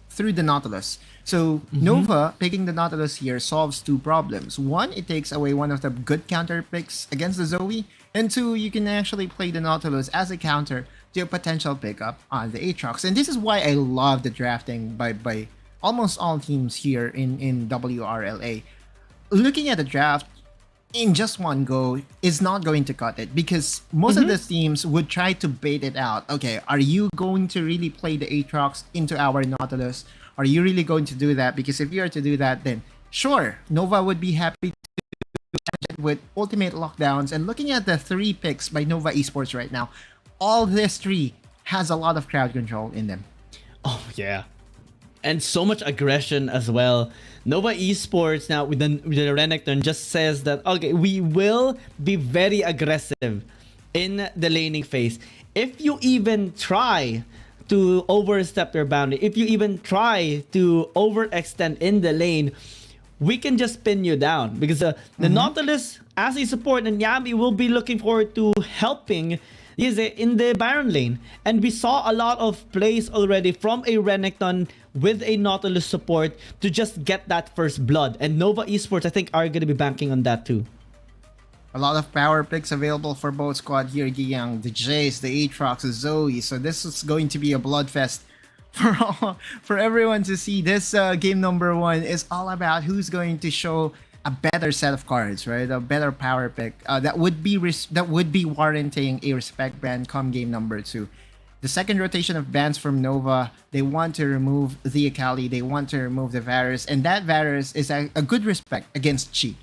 through the Nautilus. So Nova picking the Nautilus here solves 2 problems. 1, it takes away one of the good counter picks against the Zoe, and 2, you can actually play the Nautilus as a counter to a potential pickup on the Aatrox. And this is why I love the drafting by almost all teams here in WRLA. Looking at the draft in just one go is not going to cut it, because most of the teams would try to bait it out. Okay, are you going to really play the Aatrox into our Nautilus? Are you really going to do that? Because if you are to do that, then sure, Nova would be happy to challenge it with ultimate lockdowns. And looking at the 3 picks by Nova Esports right now, all these 3 has a lot of crowd control in them. Oh yeah, and so much aggression as well. Nova Esports now with the Renekton just says that, okay, we will be very aggressive in the laning phase. If you even try to overstep your boundary, if you even try to overextend in the lane, we can just pin you down, because the Nautilus as a support, and Yami will be looking forward to helping in the Baron lane. And we saw a lot of plays already from a Renekton with a Nautilus support to just get that first blood. And Nova Esports, I think, are going to be banking on that too. A lot of power picks available for both squad here, Giyang. The Jace, the Aatrox, the Zoe. So this is going to be a bloodfest for everyone to see. This game number 1 is all about who's going to show a better set of cards, right? A better power pick that would be warranting a respect ban come game number 2. The second rotation of bans from Nova, they want to remove the Akali, they want to remove the Varus, and that Varus is a good respect against Chi.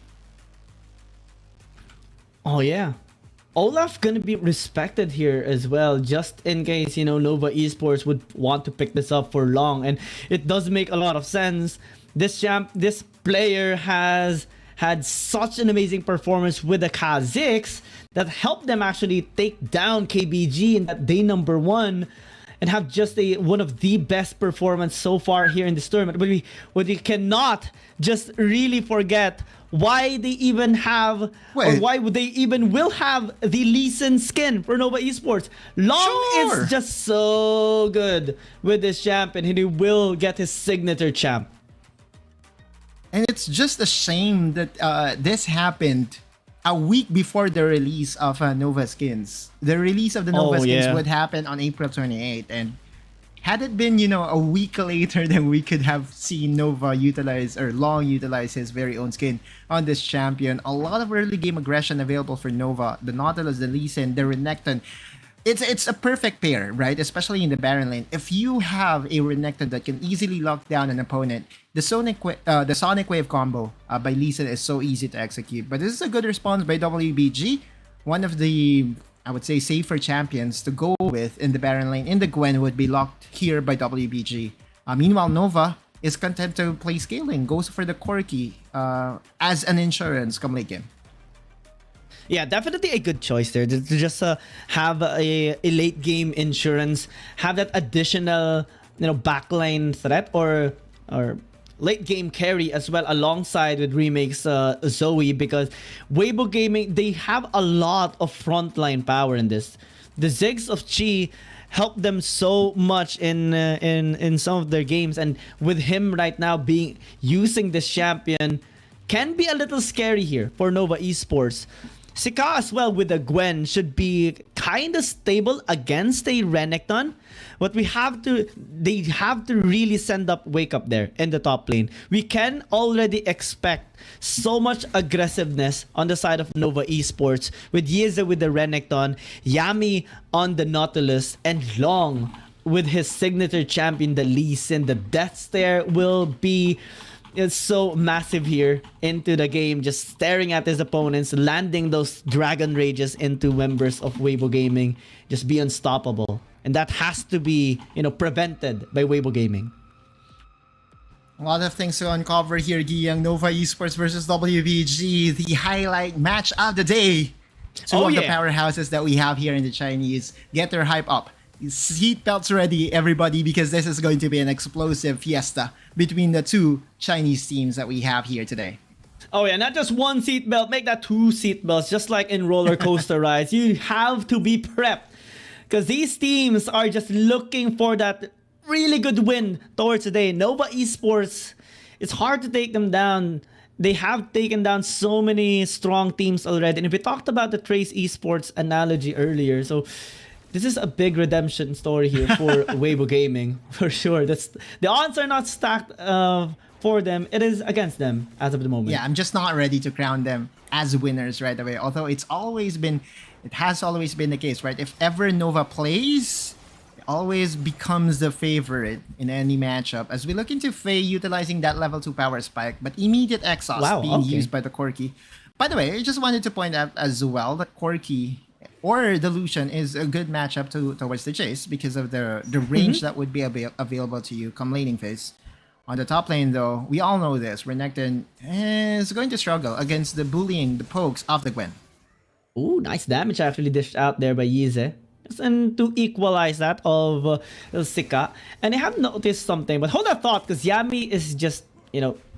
Oh yeah, Olaf gonna be respected here as well, just in case, you know, Nova Esports would want to pick this up for long. And it does make a lot of sense. This player has had such an amazing performance with the Kha'Zix that helped them actually take down KBG in that day number 1 and have just one of the best performance so far here in this tournament. But we cannot just really forget why they even have, or why would they even will have the Lee Sin skin for Nova Esports. Long is just so good with this champion, and he will get his signature champ. And it's just a shame that this happened a week before the release of Nova skins. The release of the Nova skins would happen on April 28th, and had it been, you know, a week later, then we could have seen Nova utilize, or Long utilize, his very own skin on this champion. A lot of early game aggression available for Nova. The Nautilus, the Lee Sin, the Renekton. It's a perfect pair, right? Especially in the Baron lane. If you have a Renekton that can easily lock down an opponent, the Sonic Wave combo by Lee Sin is so easy to execute. But this is a good response by WBG. one of the, I would say, safer champions to go with in the Baron lane in the Gwen would be locked here by WBG. Meanwhile, Nova is content to play scaling, goes for the Corki as an insurance come late game. Yeah, definitely a good choice there to just have a late game insurance, have that additional backline threat or late game carry as well alongside with Remake's Zoe, because Weibo Gaming, they have a lot of frontline power in this. The Ziggs of Chi help them so much in some of their games, and with him right now using this champion can be a little scary here for Nova Esports. Sika as well with the Gwen should be kind of stable against a Renekton, but they have to really send up Wake Up there in the top lane. We can already expect so much aggressiveness on the side of Nova Esports with Yeze with the Renekton, Yami on the Nautilus, and Long with his signature champion, the Lee Sin. The death stare will be so massive here into the game, just staring at his opponents, landing those dragon rages into members of Weibo Gaming, just be unstoppable. And that has to be, prevented by Weibo Gaming. A lot of things to uncover here, Giyang. Nova Esports versus WBG, the highlight match of the day. Two of the powerhouses that we have here in the Chinese. Get their hype up. Seatbelts ready, everybody, because this is going to be an explosive fiesta between the two Chinese teams that we have here today. Oh yeah, not just one seatbelt, make that two seatbelts, just like in roller coaster rides. You have to be prepped, because these teams are just looking for that really good win towards today. Nova Esports, it's hard to take them down. They have taken down so many strong teams already. And if we talked about the Trace Esports analogy earlier, so this is a big redemption story here for Weibo Gaming, for sure. The odds are not stacked for them. It is against them as of the moment. Yeah, I'm just not ready to crown them as winners right away. Although it has always been the case, right? If ever Nova plays, it always becomes the favorite in any matchup. As we look into Faye utilizing that level 2 power spike, but immediate exhaust being used by the Corki. By the way, I just wanted to point out as well that Corki or the Lucian is a good matchup towards the Chase because of the range that would be available to you come laning phase. On the top lane, though, we all know this. Renekton is going to struggle against the bullying, the pokes of the Gwen. Ooh, nice damage actually dished out there by Yeze. And to equalize that of Sika. And I have noticed something, but hold that thought, because Yami is just,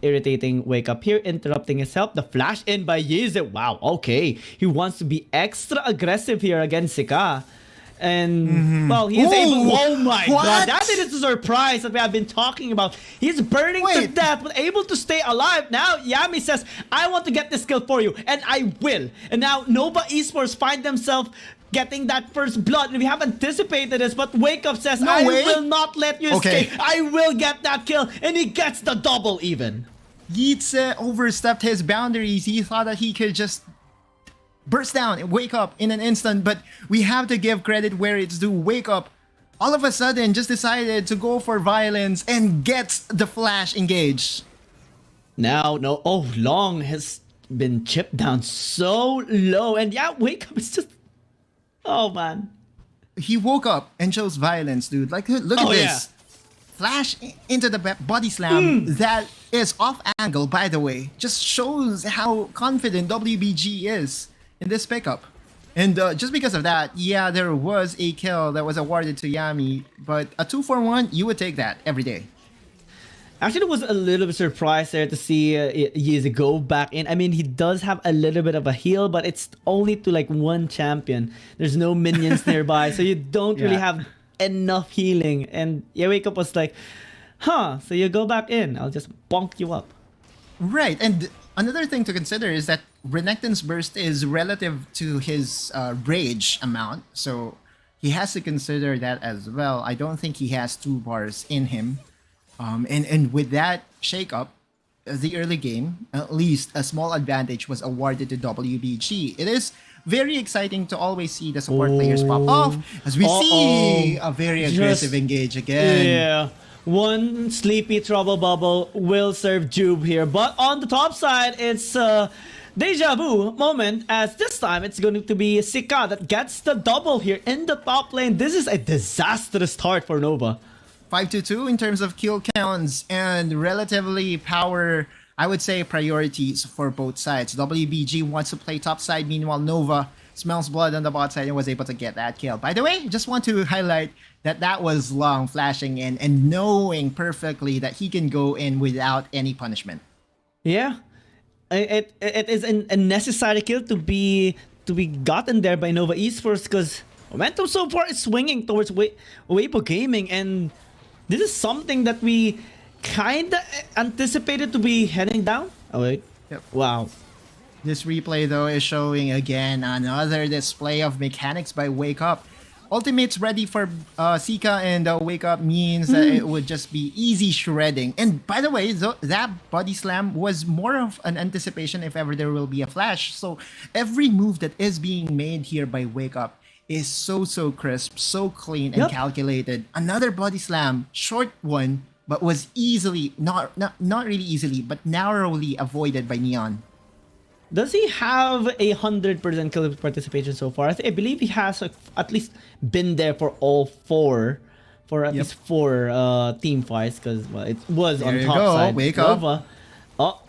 irritating Wake Up here, interrupting his help. The flash in by Yeze. Wow, okay. He wants to be extra aggressive here against Sika. And, well, he is able... Oh my god, that is a surprise that we have been talking about. He's burning to death, but able to stay alive. Now, Yami says, I want to get this kill for you, and I will. And now, Nova Esports find themselves getting that first blood. And we have anticipated this, but Wake Up says, I will not let you escape. I will get that kill. And he gets the double even. Yeetze overstepped his boundaries. He thought that he could just burst down and Wake Up in an instant, but we have to give credit where it's due. Wake Up all of a sudden just decided to go for violence and gets the flash engaged. Now, Long has been chipped down so low. And yeah, Wake Up is just... Oh, man. He woke up and chose violence, dude. Like, look at this. Yeah. Flash into the body slam that is off angle, by the way. Just shows how confident WBG is in this pickup. And just because of that, yeah, there was a kill that was awarded to Yami. But a 2-for-1, you would take that every day. Actually, was a little bit surprised there to see Yeze go back in. I mean, he does have a little bit of a heal, but it's only to like one champion. There's no minions nearby, so you don't really have enough healing. And Wake Up was like, so you go back in. I'll just bonk you up. Right, and another thing to consider is that Renekton's burst is relative to his rage amount, so he has to consider that as well. I don't think he has 2 bars in him. And with that shakeup, the early game, at least a small advantage was awarded to WBG. It is very exciting to always see the support players pop off as we see a very aggressive engage again. Yeah. One sleepy trouble bubble will serve Jube here. But on the top side, it's deja vu moment, as this time it's going to be Sika that gets the double here in the top lane. This is a disastrous start for Nova. 5-2 in terms of kill counts and relatively power, I would say, priorities for both sides. WBG wants to play top side, meanwhile Nova smells blood on the bot side and was able to get that kill. By the way, just want to highlight that was Long flashing in and knowing perfectly that he can go in without any punishment. Yeah, it is a necessary kill to be gotten there by Nova Esports, because momentum so far is swinging towards Weibo Gaming, and this is something that we kinda anticipated to be heading down. Oh wait, Yep. Wow. This replay though is showing again another display of mechanics by Wake Up. Ultimates ready for Sika, and Wake Up means that it would just be easy shredding. And by the way, that body slam was more of an anticipation if ever there will be a flash. So every move that is being made here by Wake Up is so crisp, so clean and calculated. Another body slam, short one, but was easily, not really easily, but narrowly avoided by Neon. Does he have 100% kill participation so far? I believe he has at least been there for all four, for at least 4 team fights, because well, it was There on you top go. side. Wake up. Nova.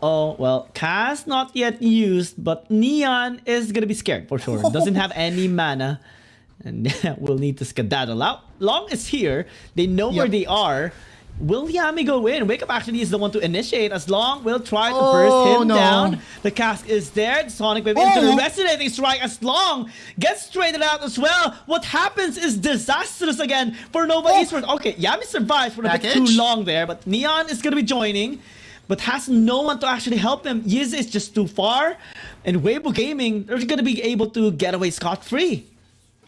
Well, cast not yet used, but Neon is gonna be scared for sure. Doesn't have any mana, and will need to skedaddle out. Long is here. They know where they are. Will Yami go in? Wake Up actually is the one to initiate, as Long will try to burst him down. The cask is there. The Sonic Wave into the resonating strike, as Long gets traded out as well. What happens is disastrous again for Nova Esports. Okay, Yami survives for a bit too long there, but Neon is going to be joining, but has no one to actually help him. Yiz is just too far, and Weibo Gaming, they're going to be able to get away scot-free.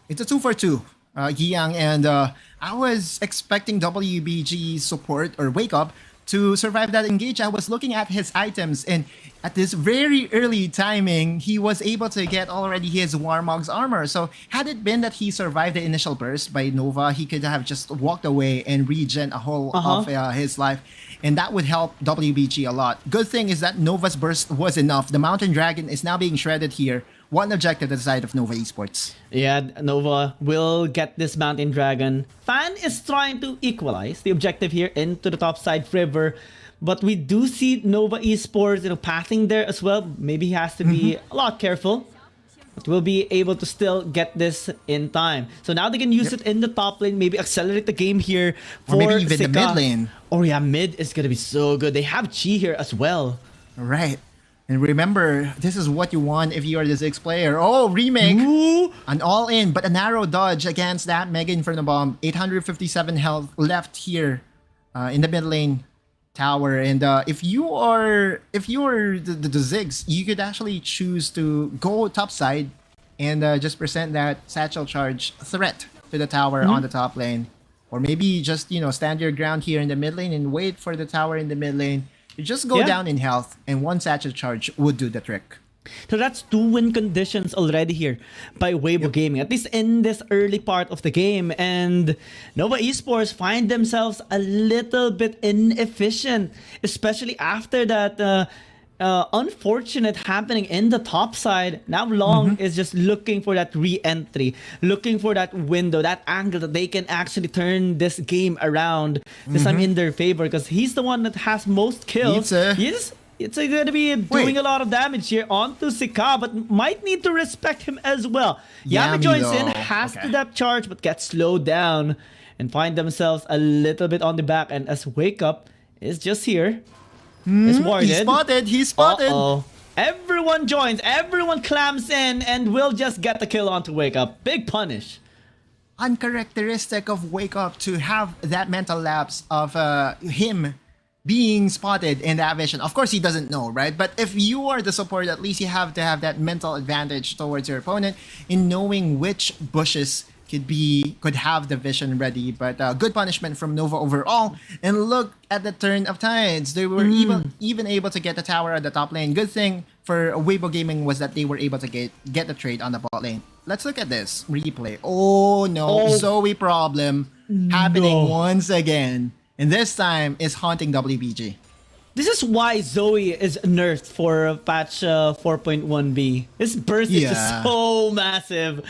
It's a 2-for-2, Giyang, and I was expecting WBG support or Wake Up to survive that engage. I was looking at his items, and at this very early timing, he was able to get already his Warmog's armor. So had it been that he survived the initial burst by Nova, he could have just walked away and regen a whole of his life, and that would help WBG a lot. Good thing is that Nova's burst was enough. The Mountain Dragon is now being shredded here. One objective at the side of Nova Esports. Yeah, Nova will get this Mountain Dragon. Fan is trying to equalize the objective here into the top side River, but we do see Nova Esports, pathing there as well. Maybe he has to be a lot careful, but we'll be able to still get this in time. So now they can use it in the top lane, maybe accelerate the game here for or maybe even Sika. the mid lane. Oh yeah, mid is gonna be so good. They have Chi here as well. Right. And remember, this is what you want if you are the Ziggs player. Oh, remake! Ooh. An all-in, but a narrow dodge against that Mega Inferno Bomb. 857 health left here in the mid lane tower. And if you are the Ziggs, you could actually choose to go top side and just present that satchel charge threat to the tower on the top lane. Or maybe just, stand your ground here in the mid lane and wait for the tower in the mid lane. You just go down in health, and one satchel charge would do the trick. So that's 2 win conditions already here by Weibo Gaming, at least in this early part of the game. And Nova Esports find themselves a little bit inefficient, especially after that unfortunate happening in the top side. Now Long is just looking for that re-entry, looking for that window, that angle that they can actually turn this game around this time in their favor, because he's the one that has most kills. It's going to be doing a lot of damage here onto Sika, but might need to respect him as well. Yami joins in, has the depth charge, but gets slowed down and find themselves a little bit on the back end as Wake Up is just here. He's spotted. He's spotted. Everyone joins. Everyone clams in and will just get the kill onto Wake Up. Big punish. Uncharacteristic of Wake Up to have that mental lapse of him being spotted in that vision. Of course, he doesn't know, right? But if you are the support, at least you have to have that mental advantage towards your opponent in knowing which bushes could have the vision ready. But good punishment from Nova overall. And look at the turn of tides. They were even able to get the tower at the top lane. Good thing for Weibo Gaming was that they were able to get the trade on the bot lane. Let's look at this replay. Oh no, Zoe problem happening once again. And this time is haunting WBG. This is why Zoe is nerfed for patch 4.1b. His burst is just so massive.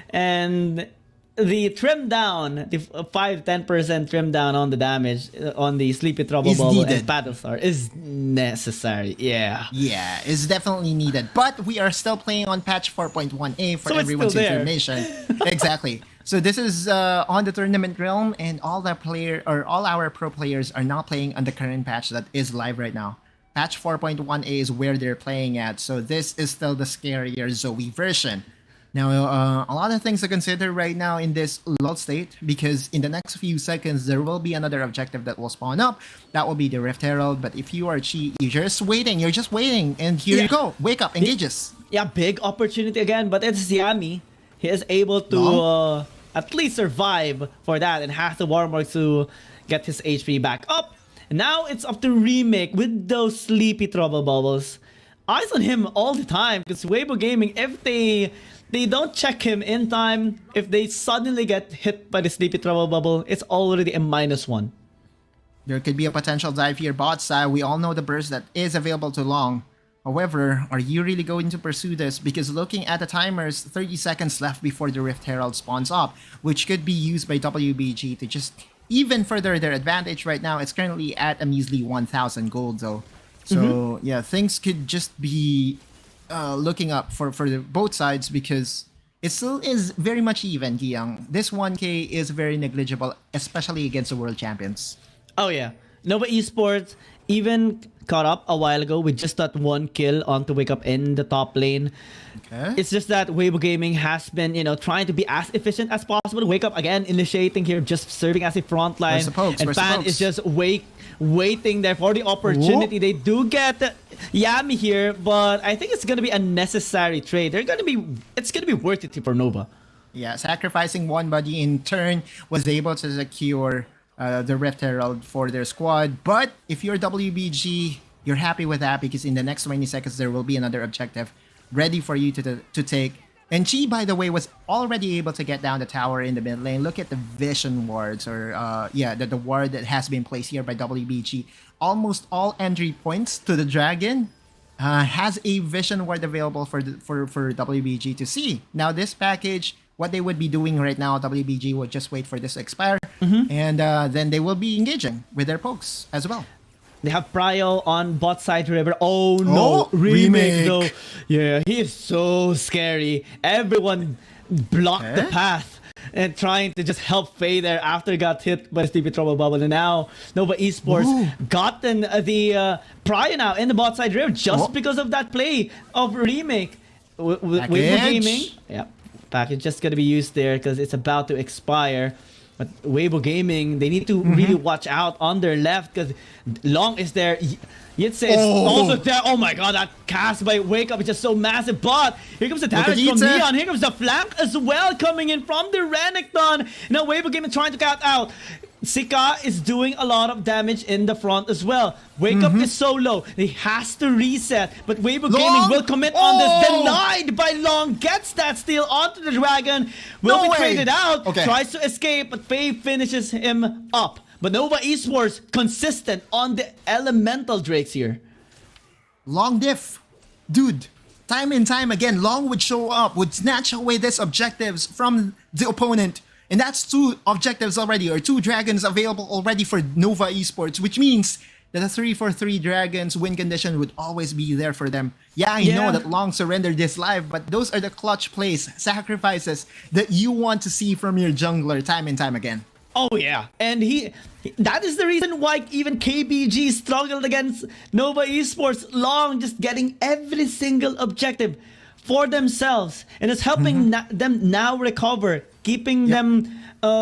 And the trim down, the 5-10% trim down on the damage on the Sleepy Trouble Is Bubble needed. and Battlestar is necessary. Yeah. Yeah, it's definitely needed. But we are still playing on patch 4.1a for So it's everyone's still there. information. Exactly. So this is on the tournament realm, and all our pro players are not playing on the current patch that is live right now. Patch 4.1a is where they're playing at. So this is still the scarier Zoe version. Now, a lot of things to consider right now in this lull state, because in the next few seconds, there will be another objective that will spawn up. That will be the Rift Herald. But if you are Chi, you're just waiting. And here you go. Wake up, engages. Yeah, big opportunity again, but it's Yami. He is able to at least survive for that and has the Warmark to get his HP back up. And now it's up to Remake with those Sleepy Trouble Bubbles. Eyes on him all the time, because Weibo Gaming, if they don't check him in time, if they suddenly get hit by the Sleepy Trouble Bubble, it's already a -1. There could be a potential dive here bot side. We all know the burst that is available to Long. However, are you really going to pursue this? Because looking at the timers, 30 seconds left before the Rift Herald spawns up, which could be used by WBG to just even further their advantage right now. It's currently at a measly 1,000 gold though. So yeah, things could just be looking up for both sides, because it still is very much even, Giyang. This 1k is very negligible, especially against the world champions. Oh yeah, Nova Esports even caught up a while ago with just that 1 kill onto Wake Up in the top lane. Okay. It's just that Weibo Gaming has been, trying to be as efficient as possible. Wake Up again initiating here, just serving as a front line. Where's the pokes? And Where's the Fan pokes? is just waiting there for the opportunity. They do get Yami here, but I think it's gonna be a necessary trade. It's gonna be worth it for Nova. Yeah, sacrificing one buddy in turn was able to secure the Rift Herald for their squad. But if you're WBG, you're happy with that, because in the next 20 seconds there will be another objective ready for you to take. And Chi, by the way, was already able to get down the tower in the mid lane. Look at the vision wards, or the ward that has been placed here by WBG. Almost all entry points to the dragon has a vision ward available for WBG to see. Now this package, what they would be doing right now, WBG would just wait for this to expire, and then they will be engaging with their pokes as well. They have Pryo on bot side river. Oh no, Remake though. Yeah, he is so scary. Everyone blocked the path and trying to just help Faye there after got hit by the Sleepy Trouble Bubble. And now Nova Esports gotten the Pryo now in the bot side river just because of that play of Remake. Weibo Gaming. Yeah, package just gonna be used there because it's about to expire. But Weibo Gaming, they need to really watch out on their left, because Long is there. Yitse is also there. Oh my god, that cast by Wake Up is just so massive. But here comes the damage from Neon. Here comes the flank as well coming in from the Renekton. Now Weibo Gaming trying to cut out. Sika is doing a lot of damage in the front as well. Wake Up is so low. He has to reset. But Weibo Gaming will commit on this. Denied by Long. Gets that steal onto the dragon. Will be traded out. Tries to escape, but Faye finishes him up. But Nova Esports consistent on the elemental drakes here. Long diff. Dude, time and time again, Long would show up, would snatch away these objectives from the opponent. And that's 2 objectives already, or 2 dragons available already for Nova Esports, which means that a 3-for-3 dragons win condition would always be there for them. Yeah, I know that Long surrendered this live, but those are the clutch plays, sacrifices that you want to see from your jungler time and time again. Oh yeah, and that is the reason why even KBG struggled against Nova Esports. Long just getting every single objective for themselves, and it's helping them now recover, keeping them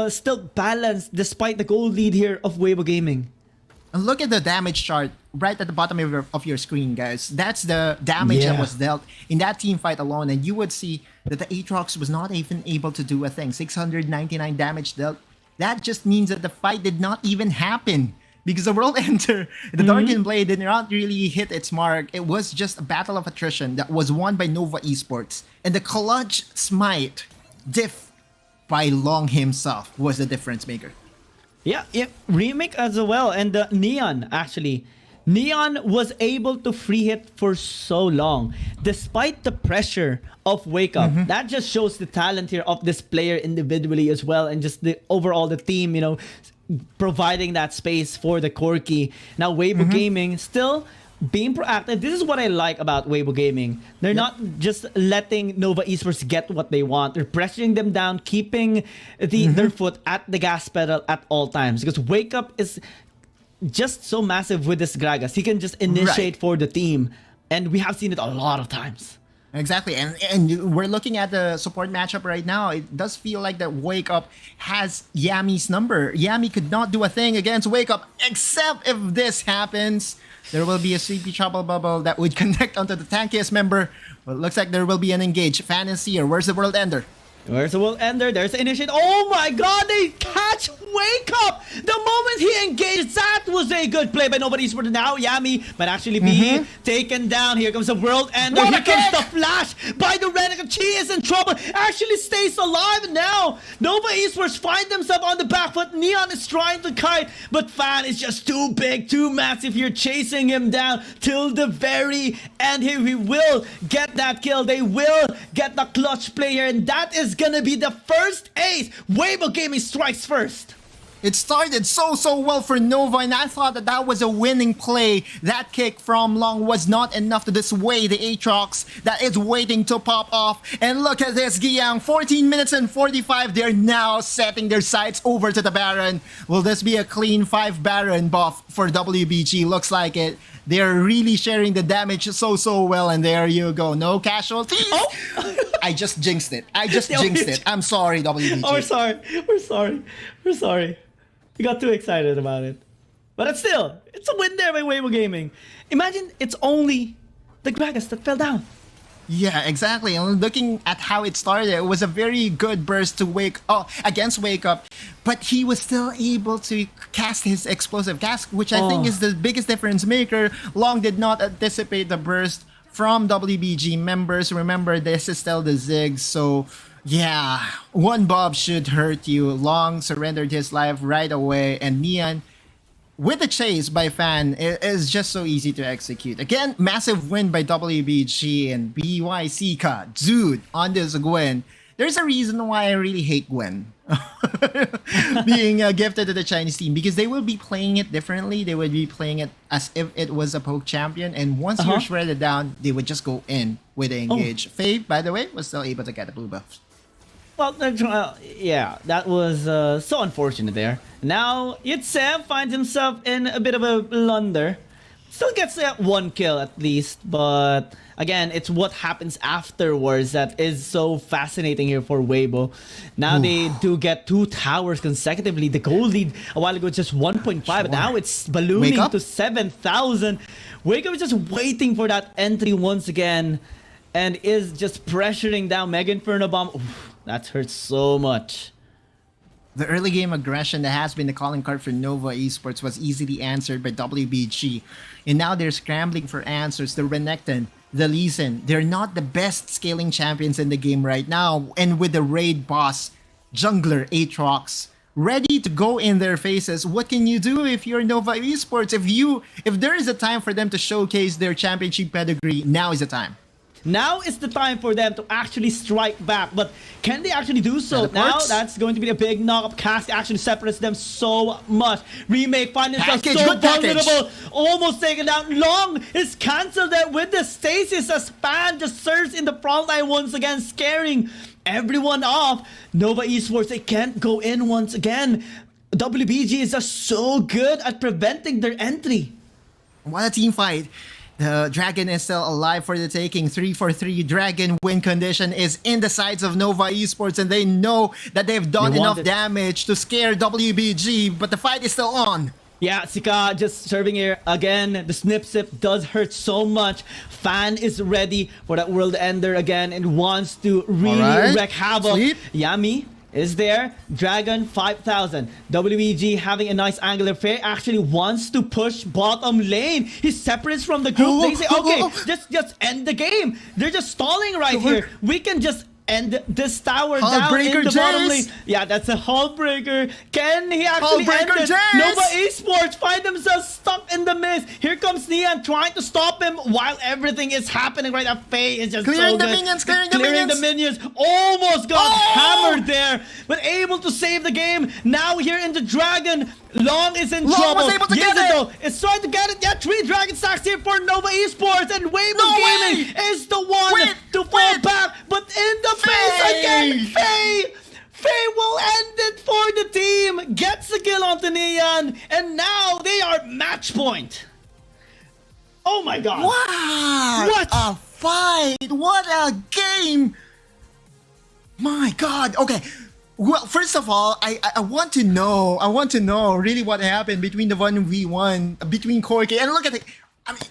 still balanced despite the gold lead here of Weibo Gaming. And look at the damage chart right at the bottom of your screen, guys. That's the damage that was dealt in that team fight alone, and you would see that the Aatrox was not even able to do a thing. 699 damage dealt. That just means that the fight did not even happen, because the World Enter, the Darkened Blade, did not really hit its mark. It was just a battle of attrition that was won by Nova Esports. And the clutch smite diff by Long himself was the difference maker. Yeah, Remake as well, and Neon actually Neon was able to free hit for so long, despite the pressure of Wake Up. That just shows the talent here of this player individually as well, and just the overall the team, you know, providing that space for the Corki. Now Weibo Gaming still being proactive. This is what I like about Weibo Gaming. They're not just letting Nova Esports get what they want. They're pressuring them down, keeping their foot at the gas pedal at all times. Because Wake Up is just so massive with this Gragas. He can just initiate for the team. And we have seen it a lot of times. Exactly, and we're looking at the support matchup right now. It does feel like that Wake Up has Yami's number. Yami could not do a thing against Wake Up, except if this happens. There will be a CP Trouble Bubble that would connect onto the tankiest member. Well, it looks like there will be an engage. Fan is here. Where's the World Ender? Where's the World Ender? There's the initiate. Oh my god, they catch Wake Up! The moment he engaged, that was a good play by Nova Esports. Now Yami might actually be taken down. Here comes the World Ender. Here comes the flash by the Renegade. She is in trouble. Actually stays alive now. Nova Esports find themselves on the back foot. Neon is trying to kite, but Fan is just too big, too massive. You're chasing him down till the very end here. We will get that kill. They will get the clutch play here, and that is gonna be the first ace. Weibo Gaming strikes first. It started so well for Nova, and I thought that was a winning play. That kick from long was not enough to dissuade the Aatrox that is waiting to pop off. And look at this, Giang, 14 minutes and 45. They're now setting their sights over to the Baron. Will this be a clean 5 Baron buff for WBG? Looks like it. They're really sharing the damage so well, and there you go. No casualties. Oh. I just jinxed it. I'm sorry, WBG. Oh, we're sorry. We got too excited about it. But it's still, it's a win there by Weibo Gaming. Imagine it's only the Gragas that fell down. Yeah, exactly. And looking at how it started, it was a very good burst to against Wake Up, but he was still able to cast his explosive cast, which I think is the biggest difference maker. Long did not anticipate the burst from WBG members. Remember, this is still the Zig, so yeah, one Bob should hurt you. Long surrendered his life right away, and Neon, with the chase by Fan, it is just so easy to execute. Again, massive win by WBG and BYCka. Dude, on this Gwen, there's a reason why I really hate Gwen being gifted to the Chinese team, because they will be playing it differently. They would be playing it as if it was a poke champion, and once you're shredded down, they would just go in with the engage. Faye, by the way, was still able to get the blue buff. Well, yeah, that was so unfortunate there. Now, Yitsem finds himself in a bit of a blunder. Still gets that 1 kill at least, but again, it's what happens afterwards that is so fascinating here for Weibo. Now they do get 2 towers consecutively. The goal lead a while ago was just 1.5, but now it's ballooning to 7,000. Wake Up is just waiting for that entry once again, and is just pressuring down Mega Inferno Bomb. Oof, that hurts so much. The early game aggression that has been the calling card for Nova Esports was easily answered by WBG. And now they're scrambling for answers. The Renekton, the Lee Sin, they're not the best scaling champions in the game right now. And with the raid boss, jungler Aatrox, ready to go in their faces, what can you do if you're Nova Esports? If there is a time for them to showcase their championship pedigree, now is the time. Now is the time for them to actually strike back, but can they actually do so? Now that's going to be a big knock-up. Cast actually separates them so much. Remake finds himself so vulnerable, almost taken down. Long is cancelled there with the stasis as Fan just surges in the front line once again, scaring everyone off. Nova Esports, they can't go in once again. WBG is just so good at preventing their entry. What a team fight. The Dragon is still alive for the taking. 3-for-3 Dragon win condition is in the sides of Nova Esports, and they know that they've done enough damage to scare WBG, but the fight is still on. Yeah, Sika just serving here again. The snip sip does hurt so much. Fan is ready for that World Ender again and wants to really wreak havoc. Yami is there. Dragon 5,000. WBG having a nice angular fair. Actually wants to push bottom lane. He separates from the group. They say, okay, just end the game. They're just stalling right here. We can just end this tower Hull down breaker in the bottom lane. Jace. Yeah, that's a hull breaker. Can he actually Hull end breaker it? Jace. Nova Esports find themselves stuck in the mist. Here comes Nian trying to stop him while everything is happening right now. Faye is just Clearing so the good. minions, clearing the minions. Almost got Oh! hammered there, but able to save the game. Now here in the Dragon, Long is in Long trouble. was able to get it. Though, it's trying to get it. Yeah, 3 Dragon stacks here for Nova Esports, and Weibo No Gaming way! is the one Wait, to fall wait. back. But in the face again, Faye will end it for the team. Gets the kill onto Nian, and now they are match point. Oh my god. What a fight! What a game! My god. Okay. Well, first of all, I want to know really what happened between the 1v1 between Corky and look at it. I mean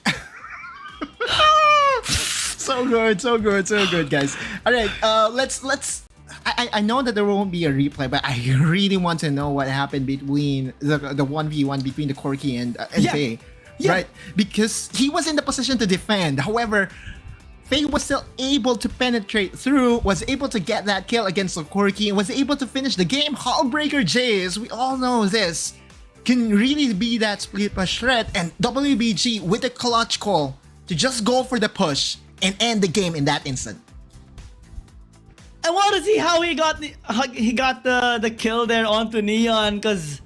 so good, guys. All right, let's I know that there won't be a replay, but I really want to know what happened between the 1v1 between the Corky and Faye. Yeah. Right? Because he was in the position to defend. However, Faye was still able to penetrate through, was able to get that kill against the Corky, and was able to finish the game. Hullbreaker Jace, we all know this, can really be that split push threat, and WBG with a clutch call to just go for the push and end the game in that instant. I want to see how he got the kill there onto Neon, because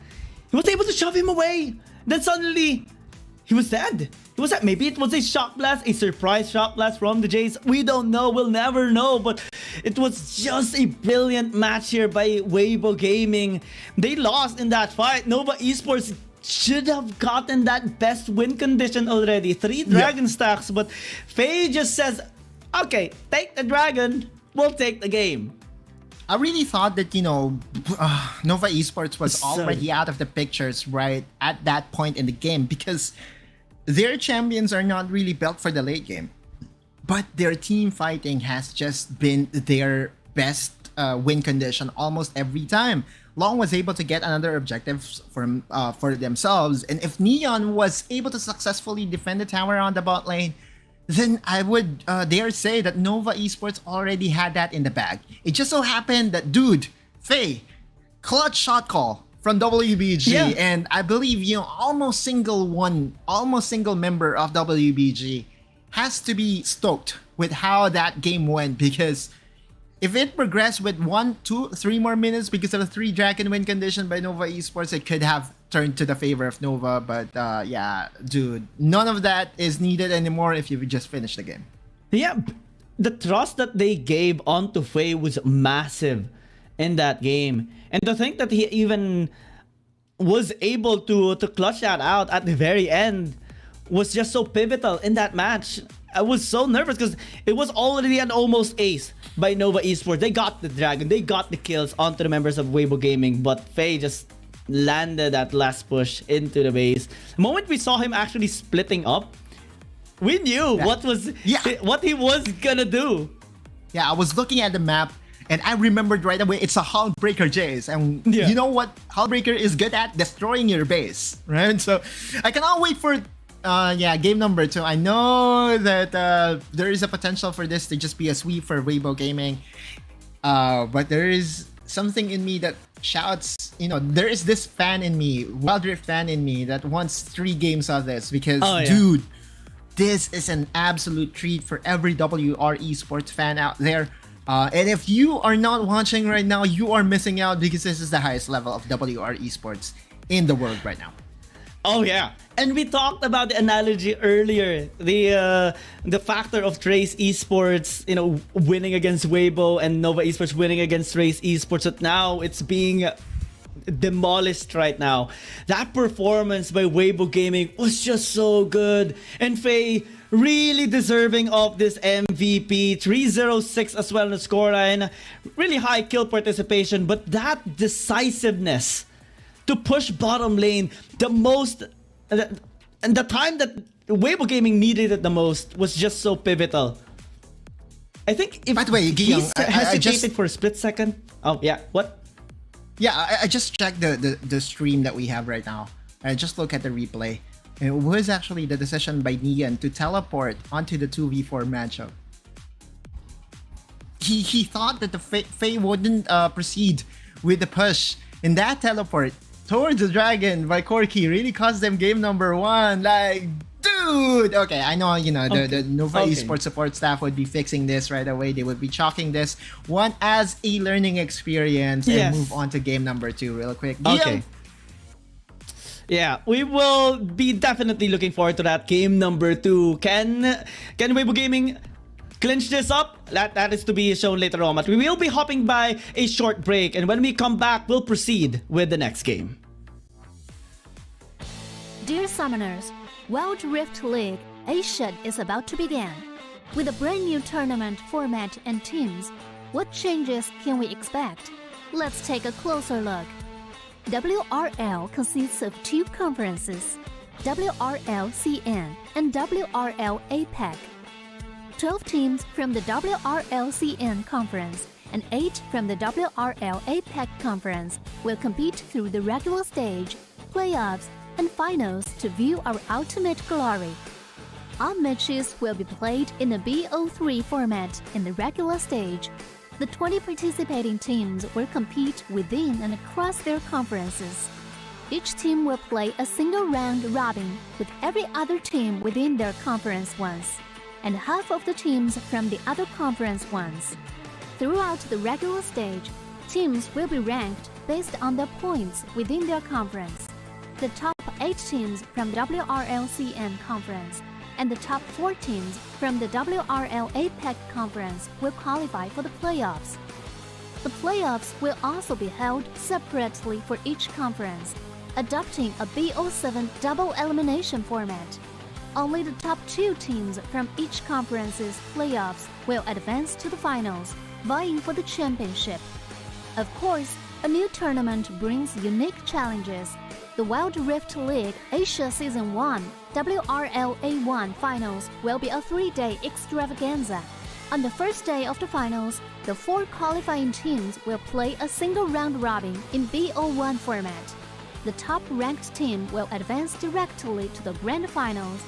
he was able to shove him away. Then suddenly he was dead. Maybe it was a shock blast, a surprise shock blast from the Jays. We don't know. We'll never know. But it was just a brilliant match here by Weibo Gaming. They lost in that fight. Nova Esports should have gotten that best win condition already. 3 dragon stacks, but Faye just says, okay, take the dragon. We'll take the game. I really thought that, Nova Esports was already out of the pictures right at that point in the game, because their champions are not really built for the late game. But their team fighting has just been their best win condition almost every time. Long was able to get another objective for themselves, and if Neon was able to successfully defend the tower on the bot lane, then I would dare say that Nova Esports already had that in the bag. It just so happened that Faye, clutch shot call from WBG, and I believe almost single member of WBG has to be stoked with how that game went, because if it progressed with 1, 2, 3 more minutes because of a 3 dragon win condition by Nova Esports, it could have turned to the favor of Nova. But yeah, dude, none of that is needed anymore if you just finish the game. Yeah, the trust that they gave onto Faye was massive in that game. And to think that he even was able to clutch that out at the very end was just so pivotal in that match. I was so nervous because it was already an almost ace by Nova Esports. They got the dragon, they got the kills onto the members of Weibo Gaming, but Faye just landed that last push into the base. The moment we saw him actually splitting up, we knew what he was gonna do. Yeah, I was looking at the map and I remembered right away it's a Hullbreaker Jace, and you know what Hullbreaker is good at? Destroying your base, right? So I cannot wait for game number 2. I know that there is a potential for this to just be a sweep for Weibo Gaming, but there is something in me that shouts, there is this fan in me, Wild Rift fan in me, that wants 3 games of this, because dude, this is an absolute treat for every WR Esports fan out there. And if you are not watching right now, you are missing out, because this is the highest level of WR Esports in the world right now. Oh yeah, and we talked about the analogy earlier, the factor of Trace Esports, winning against Weibo, and Nova Esports winning against Trace Esports. But now it's being demolished right now. That performance by Weibo Gaming was just so good, and Faye really deserving of this MVP. 306 as well in the scoreline, really high kill participation, but that decisiveness to push bottom lane the most, and the time that Weibo Gaming needed it the most was just so pivotal. I think if by the way, he I hesitated for a split second. Oh yeah, what? Yeah, I just checked the stream that we have right now. I just look at the replay. It was actually the decision by Neon to teleport onto the 2v4 matchup. he thought that the Faye wouldn't proceed with the push, and that teleport towards the dragon by Corki really cost them game number 1. Like, dude! Okay, I know, you know, the Nova Esports support staff would be fixing this right away. They would be chalking this one as a learning experience and move on to game number 2 real quick. Okay. Yeah, we will be definitely looking forward to that game number 2. Can Weibo Gaming clinch this up? That is to be shown later on, but we will be hopping by a short break, and when we come back, we'll proceed with the next game. Dear Summoners, Wild Rift League Asia is about to begin. With a brand new tournament format and teams, what changes can we expect? Let's take a closer look. WRL consists of 2 conferences, WRL CN and WRL APAC. 12 teams from the WRL CN conference and 8 from the WRL APAC conference will compete through the regular stage, playoffs, and finals to view our ultimate glory. All matches will be played in the BO3 format in the regular stage. The 20 participating teams will compete within and across their conferences. Each team will play a single round robin with every other team within their conference once, and half of the teams from the other conference once. Throughout the regular stage, teams will be ranked based on their points within their conference. The top 8 teams from the WRLCN conference and the top 4 teams from the WRL APAC conference will qualify for the playoffs. The playoffs will also be held separately for each conference, adopting a BO7 double elimination format. Only the top 2 teams from each conference's playoffs will advance to the finals, vying for the championship. Of course, a new tournament brings unique challenges. The Wild Rift League Asia Season 1 WRL A1 Finals will be a 3-day extravaganza. On the first day of the finals, the 4 qualifying teams will play a single round robin in BO1 format. The top-ranked team will advance directly to the grand finals,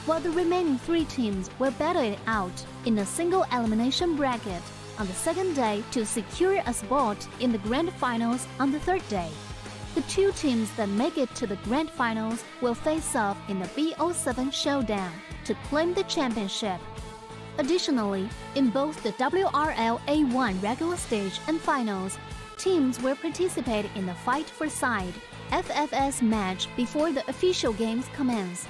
while the remaining 3 teams will battle it out in a single elimination bracket on the second day to secure a spot in the grand finals on the third day. The 2 teams that make it to the grand finals will face off in the BO7 showdown to claim the championship. Additionally, in both the WRL A1 regular stage and finals, teams will participate in the Fight for Side FFS match before the official games commence.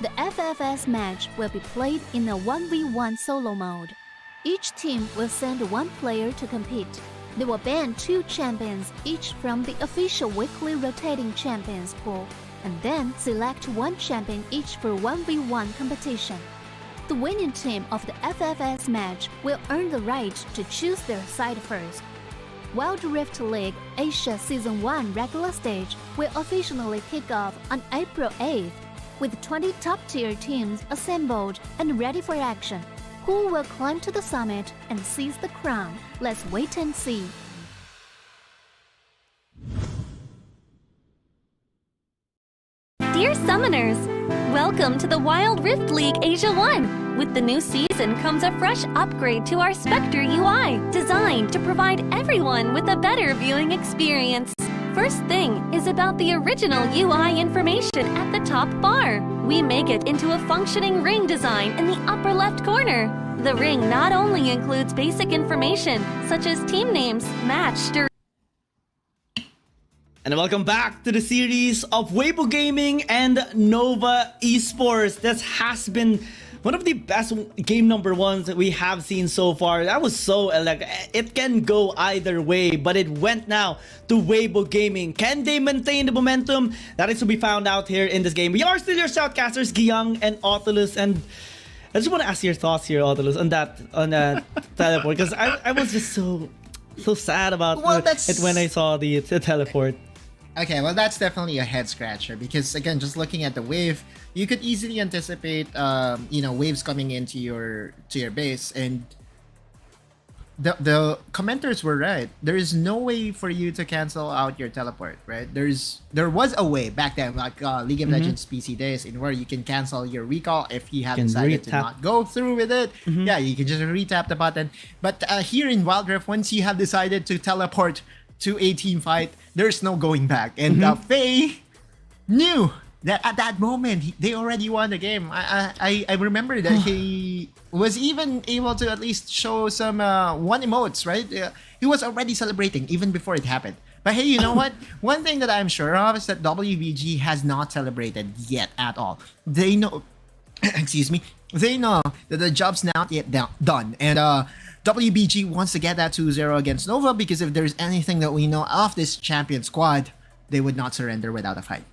The FFS match will be played in a 1v1 solo mode. Each team will send 1 player to compete. They will ban 2 champions each from the official weekly rotating champions pool, and then select 1 champion each for 1v1 competition. The winning team of the FFS match will earn the right to choose their side first. Wild Rift League Asia Season 1 regular stage will officially kick off on April 8th, with 20 top-tier teams assembled and ready for action. Who will climb to the summit and seize the crown? Let's wait and see. Dear Summoners, welcome to the Wild Rift League Asia 1. With the new season comes a fresh upgrade to our Spectre UI, designed to provide everyone with a better viewing experience. First thing is about the original UI information at the top bar. We make it into a functioning ring design in the upper left corner. The ring not only includes basic information, such as team names, match duration. And welcome back to the series of Weibo Gaming and Nova Esports. This has been one of the best game number 1s that we have seen so far. That was so like it can go either way, but it went now to Weibo Gaming. Can they maintain the momentum? That is to be found out here in this game. We are still your shoutcasters, Giyang and Autolus, and I just want to ask your thoughts here, Autolus, on that teleport, because I was just so sad about it when I saw the teleport. Okay, well, that's definitely a head scratcher because, again, just looking at the wave, you could easily anticipate, waves coming into your base, and the commenters were right. There is no way for you to cancel out your teleport, right? There was a way back then, like League of Legends PC days, in where you can cancel your recall if you have Can decided to retap. not go through with it. Yeah, you can just retap the button. But here in Wild Rift, once you have decided to teleport to a team fight, there's no going back. And Faye knew that at that moment they already won the game. I remember that he was even able to at least show some one emotes, right? He was already celebrating even before it happened. But hey, you know what? One thing that I'm sure of is that WBG has not celebrated yet at all. They know, excuse me, they know that the job's not yet done. And WBG wants to get that 2-0 against Nova, because if there's anything that we know of this champion squad, they would not surrender without a fight.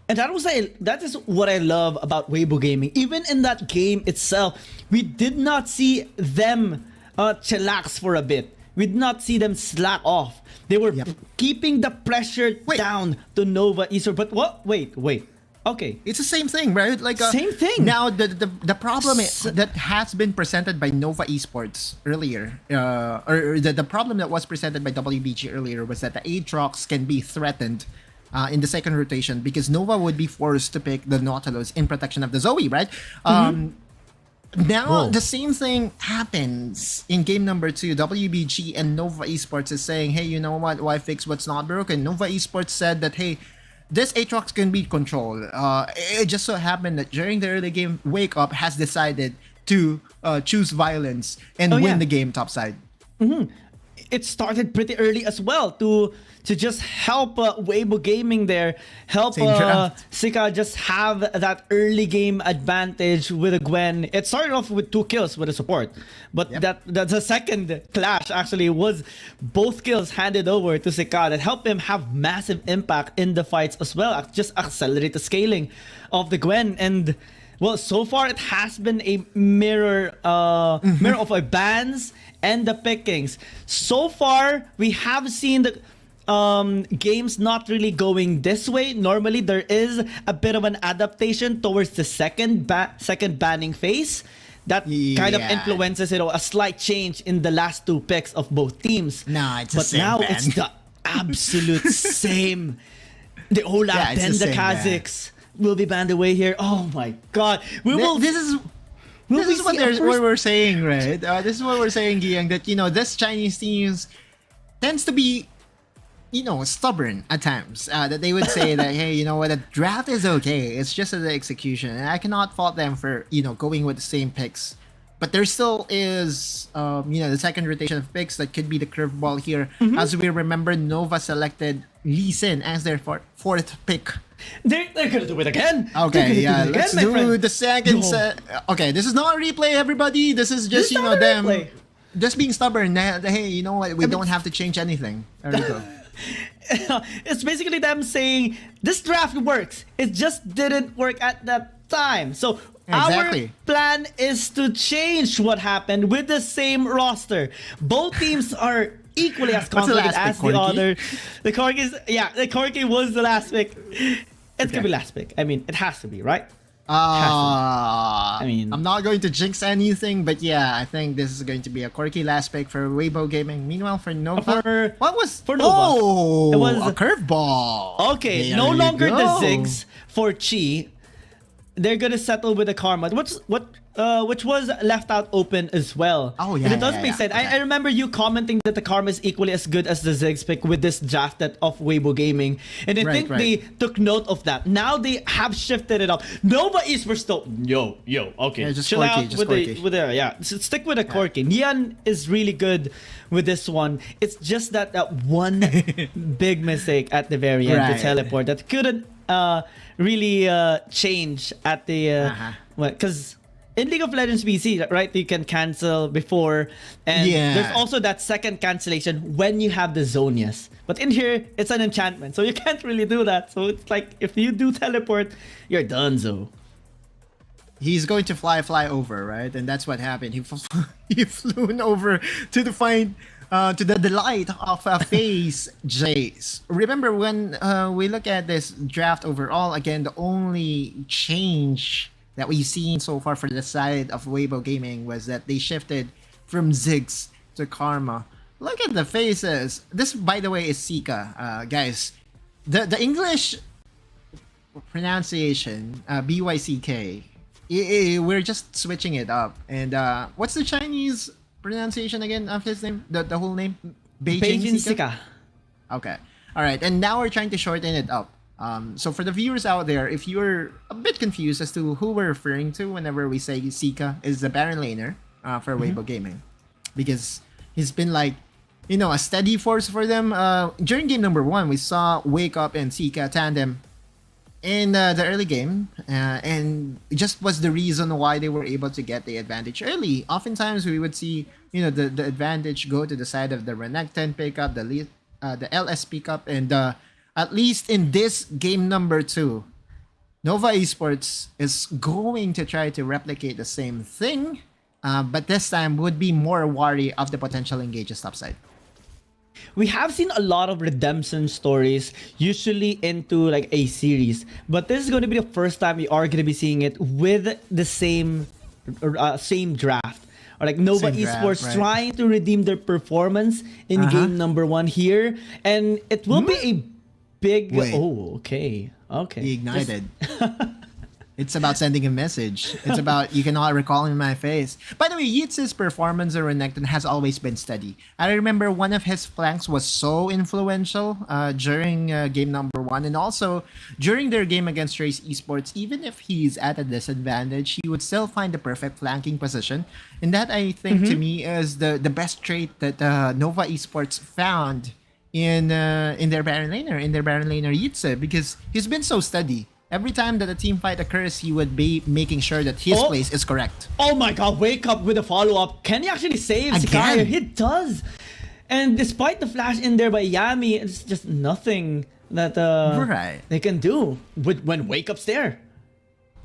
And that is what I love about Weibo Gaming. Even in that game itself, we did not see them chillax for a bit. We did not see them slack off. They were keeping the pressure down to Nova Esports. But what? Wait. Okay. It's the same thing, right? Like same thing. Now the problem that has been presented by Nova Esports earlier, or the problem that was presented by WBG earlier, was that the Aatrox can be threatened in the second rotation, because Nova would be forced to pick the Nautilus in protection of the Zoe, right? Now the same thing happens in game number 2. WBG and Nova Esports is saying, hey, you know what? Why fix what's not broken? Nova Esports said that, hey, this Aatrox can be controlled. It just so happened that during the early game, Wake Up has decided to choose violence and win the game topside. It started pretty early as well to just help Weibo Gaming there, help Sika just have that early game advantage with a Gwen. It started off with 2 kills with a support, but that the second clash actually was both kills handed over to Sika that helped him have massive impact in the fights as well. Just accelerate the scaling of the Gwen. And well, so far it has been a mirror of a bans and the pickings. So far, we have seen the games not really going this way. Normally, there is a bit of an adaptation towards the second banning phase. That kind of influences, a slight change in the last 2 picks of both teams. No, it's the but same now ban. it's the absolute same. The Olaf, then the Kazakhs will be banned away here. Oh my god. This is what we're saying, right? This is what we're saying, Giyang, that, this Chinese teams tends to be, stubborn at times. That they would say that, hey, you know what, the draft is okay. It's just the execution. And I cannot fault them for, going with the same picks. But there still is, the second rotation of picks that could be the curveball here. As we remember, Nova selected Lee Sin as their fourth pick. They're gonna do it again. Okay, let's do the second set. Okay, this is not a replay, everybody. This is just, them just being stubborn. Hey, you know what? We don't have to change anything. There we go. It's basically them saying, this draft works. It just didn't work at that time. So our plan is to change what happened with the same roster. Both teams are equally as confident as the other. The Corki was the last pick. It's gonna be last pick. I mean, it has to be, right? I'm not going to jinx anything, but yeah, I think this is going to be a Corki last pick for Weibo Gaming. Meanwhile, for Nova, what was for Nova? Oh, it was a curveball. Okay, no longer the Ziggs for Chi. They're gonna settle with the Karma, which was left out open as well. Oh yeah, and it does make sense. Okay. I remember you commenting that the Karma is equally as good as the Ziggs pick with this draft of Weibo Gaming, and I think they took note of that. Now they have shifted it up. Nova Esports still okay, just chill Corki, out with the stick with the Corki. Nian is really good with this one. It's just that one big mistake at the very end to teleport that couldn't really change at the because in League of Legends PC, right, you can cancel before, and there's also that second cancellation when you have the Zonias. But in here, it's an enchantment, so you can't really do that. So it's like, if you do teleport, you're done, so. He's going to fly over, right? And that's what happened. He flew over to to the delight of FaZe Jace. Remember, when we look at this draft overall, again, the only change that we've seen so far for the side of Weibo Gaming was that they shifted from Ziggs to Karma. Look at the faces. This, by the way, is Sika, guys. The English pronunciation, BYCK, we're just switching it up. And what's the Chinese pronunciation again of his name? The whole name? Beijing Sika. Okay. All right. And now we're trying to shorten it up. So for the viewers out there, if you're a bit confused as to who we're referring to whenever we say Sika is the Baron laner for Weibo Gaming, because he's been like, you know, a steady force for them. During game number 1, we saw Wake Up and Sika tandem in the early game, and it just was the reason why they were able to get the advantage early. Oftentimes we would see, you know, the advantage go to the side of the Renekton pickup, the LS pickup, and at least in this game number 2, Nova Esports is going to try to replicate the same thing, but this time would be more wary of the potential engages topside. We have seen a lot of redemption stories, usually into like a series, but this is going to be the first time we are going to be seeing it with the same draft. Or like Nova Esports right, trying to redeem their performance in game number 1 here, and it will be a big... Wait. Oh, okay. He ignited. It's about sending a message. It's about, you cannot recall in my face. By the way, Yitz's performance on Renekton has always been steady. I remember one of his flanks was so influential during game number 1, and also during their game against Race Esports. Even if he's at a disadvantage, he would still find the perfect flanking position. And that, I think, to me, is the best trait that Nova Esports found in their Baron laner, Yitze, because he's been so steady. Every time that a team fight occurs, he would be making sure that his place is correct. Oh my god, Wake Up with a follow-up. Can he actually save Sky? He does. And despite the flash in there by Yami, it's just nothing that they can do when Wake Up's there.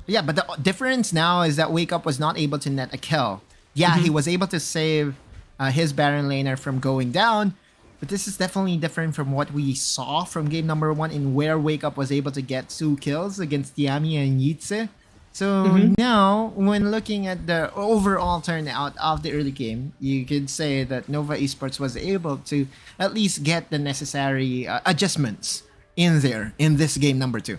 Yeah, but the difference now is that Wake Up was not able to net a kill. Yeah, he was able to save his Baron laner from going down, but this is definitely different from what we saw from game number 1, in where Wake Up was able to get 2 kills against Yami and Yitze. So now, when looking at the overall turnout of the early game, you could say that Nova Esports was able to at least get the necessary adjustments in there in this game number 2.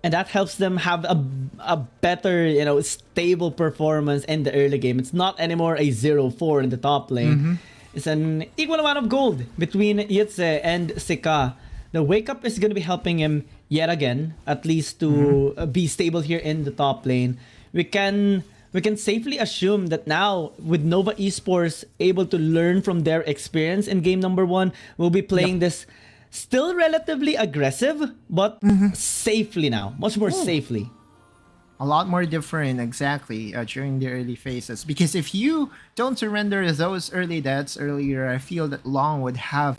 And that helps them have a better, you know, stable performance in the early game. It's not anymore a 0-4 in the top lane. It's an equal amount of gold between Yitze and Sika. The Wake Up is going to be helping him yet again, at least to be stable here in the top lane. We can safely assume that now, with Nova Esports able to learn from their experience in game number 1, we'll be playing this still relatively aggressive, but safely now. Much more safely. A lot more different, exactly, during the early phases. Because if you don't surrender those early deaths earlier, I feel that Long would have,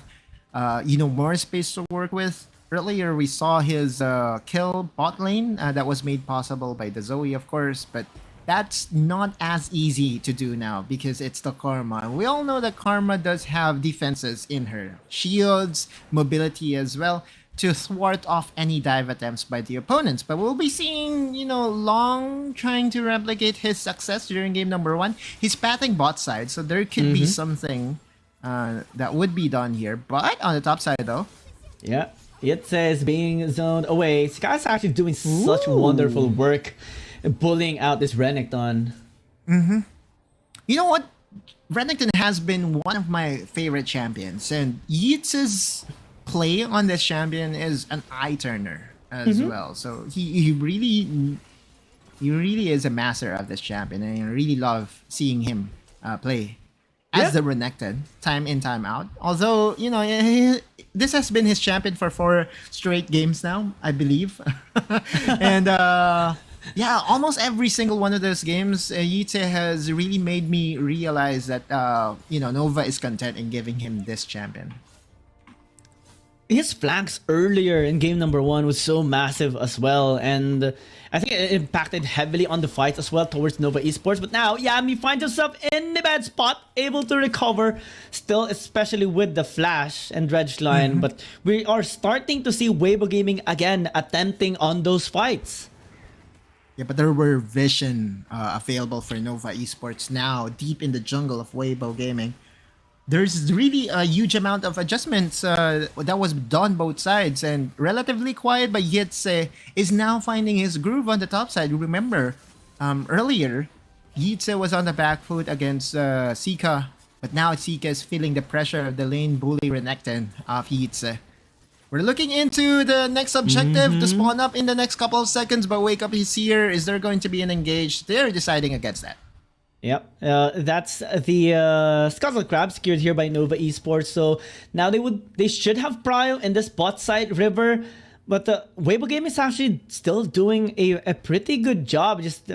more space to work with. Earlier, we saw his kill bot lane that was made possible by the Zoe, of course, but that's not as easy to do now because it's the Karma. We all know that Karma does have defenses in her. Shields, mobility as well, to thwart off any dive attempts by the opponents. But we'll be seeing, Long trying to replicate his success during game number 1. He's pathing bot side, so there could be something that would be done here. But on the top side, though, yeah, it says being zoned away. Sky's actually doing such wonderful work bullying out this Renekton. You know what? Renekton has been one of my favorite champions, and Yeats's play on this champion is an eye turner as well. So he really is a master of this champion, and I really love seeing him play as the Renekton time in, time out. Although, this has been his champion for 4 straight games now, I believe. And almost every single one of those games, Yitze has really made me realize that Nova is content in giving him this champion. His flanks earlier in game number 1 was so massive as well, and I think it impacted heavily on the fights as well towards Nova Esports. But now Yami finds himself in the bad spot, able to recover still, especially with the flash and dredge line. But we are starting to see Weibo Gaming again attempting on those fights. Yeah, but there were vision available for Nova Esports now, deep in the jungle of Weibo Gaming. there's really a huge amount of adjustments that was done both sides, and relatively quiet, but Yitze is now finding his groove on the top side. Remember, earlier, Yitze was on the back foot against Sika, but now Sika is feeling the pressure of the lane bully Renekton of Yitze. We're looking into the next objective to spawn up in the next couple of seconds, but Wake Up is here. Is there going to be an engage? They're deciding against that. Yep, that's the Scuttle Crab secured here by Nova Esports. So now they should have prio in this bot side river, but the Weibo game is actually still doing a pretty good job just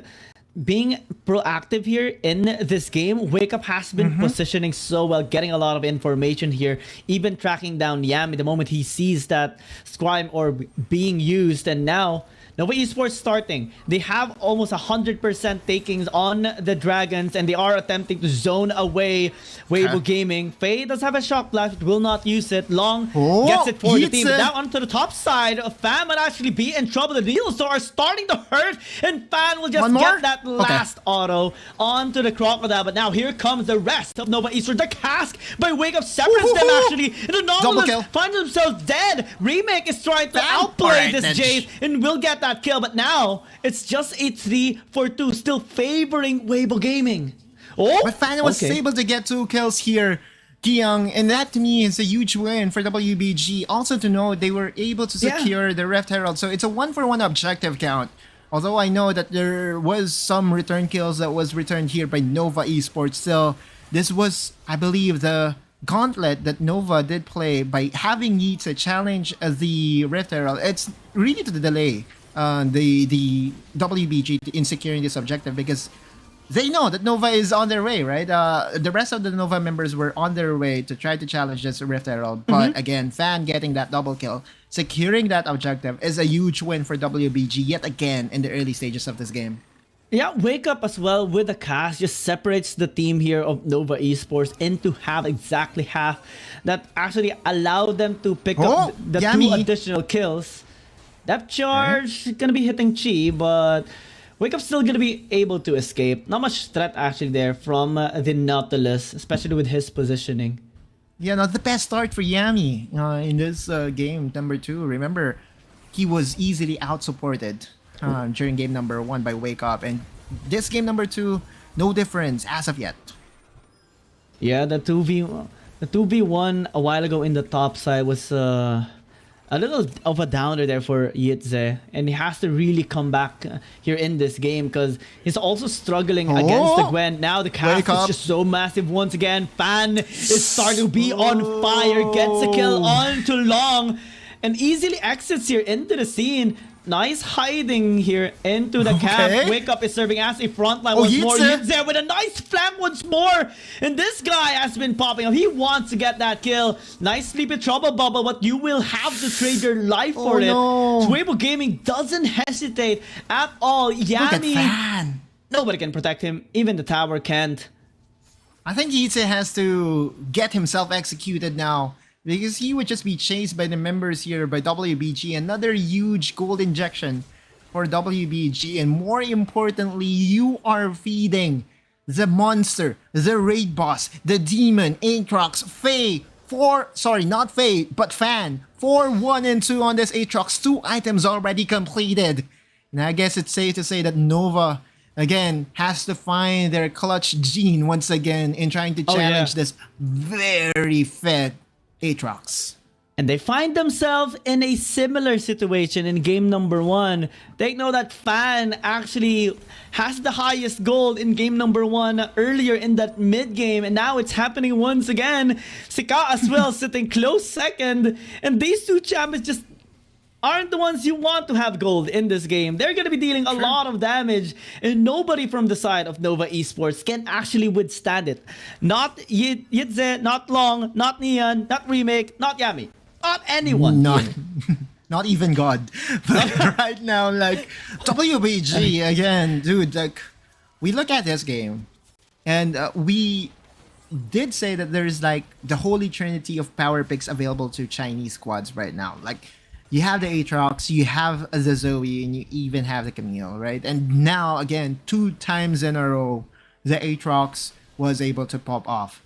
being proactive here in this game. Wake Up has been positioning so well, getting a lot of information here, even tracking down Yami the moment he sees that Scrime orb being used, and now Nova Esports starting. They have almost 100% takings on the Dragons, and they are attempting to zone away Weibo Gaming. Faye does have a shock blast, but will not use it. Long gets it for the team. But now onto the top side, Fan would actually be in trouble. The Needles are starting to hurt, and Fan will just get that last auto onto the Crocodile. But now here comes the rest of Nova Esports. The cask by Wake Up separates them actually. And the Nautilus finds themselves dead. Remake is trying to outplay this Jace and will get that kill, but now it's just a 3-for-2, still favoring Weibo Gaming. But Fan was able to get 2 kills here, Giang, and that to me is a huge win for WBG. Also to know they were able to secure the Rift Herald, so it's a 1-for-1 objective count. Although I know that there was some return kills that was returned here by Nova Esports, still this was, I believe, the gauntlet that Nova did play by having Yitze challenge the Rift Herald. It's really to delay the WBG in securing this objective, because they know that Nova is on their way, right? The rest of the Nova members were on their way to try to challenge this Rift Herald, but again, Fan getting that double kill, securing that objective is a huge win for WBG yet again in the early stages of this game. Yeah, Wake Up as well with the cast just separates the team here of Nova Esports into exactly half that actually allowed them to pick up the 2 additional kills. Depth charge gonna be hitting Chi, but Wake Up still gonna be able to escape. Not much threat actually there from the Nautilus, especially with his positioning. Yeah, not the best start for Yami in this game number 2. Remember, he was easily out-supported during game number 1 by Wake Up, and this game number 2, no difference as of yet. Yeah, the 2v1 a while ago in the top side was a little of a downer there for Yitze, and he has to really come back here in this game because he's also struggling against the Gwen. Now the cast is just so massive once again. Fan is starting to be on fire, gets a kill onto Long, and easily exits here into the scene. Nice hiding here into the camp. Wake Up is serving as a frontline once more. Yitze with a nice flank once more. And this guy has been popping up. He wants to get that kill. Nice Sleepy Trouble Bubble, but you will have to trade your life for it. Weibo Gaming doesn't hesitate at all. Yami, nobody can protect him. Even the tower can't. I think Yitze has to get himself executed now, because he would just be chased by the members here by WBG. Another huge gold injection for WBG. And more importantly, you are feeding the monster, the raid boss, the demon, Aatrox, Faye. Not Faye, but Fan. 4, 1, and 2 on this Aatrox. 2 items already completed. And I guess it's safe to say that Nova, again, has to find their clutch gene once again in trying to challenge this very fed Aatrox. And they find themselves in a similar situation in game number 1. They know that Fan actually has the highest gold in game number 1 earlier in that mid game, and now it's happening once again. Sika as well sitting close second, and these 2 champions just aren't the ones you want to have gold in this game. They're going to be dealing a lot of damage, and nobody from the side of Nova Esports can actually withstand it. Not Yitze, not Long, not Neon, not Remake, not Yami. Not anyone. Not even God. But right now, like, WBG, again, dude, like, we look at this game, and we did say that there's, like, the holy trinity of power picks available to Chinese squads right now. Like, you have the Aatrox, you have the Zoe, and you even have the Camille, right? And now, again, 2 times in a row, the Aatrox was able to pop off.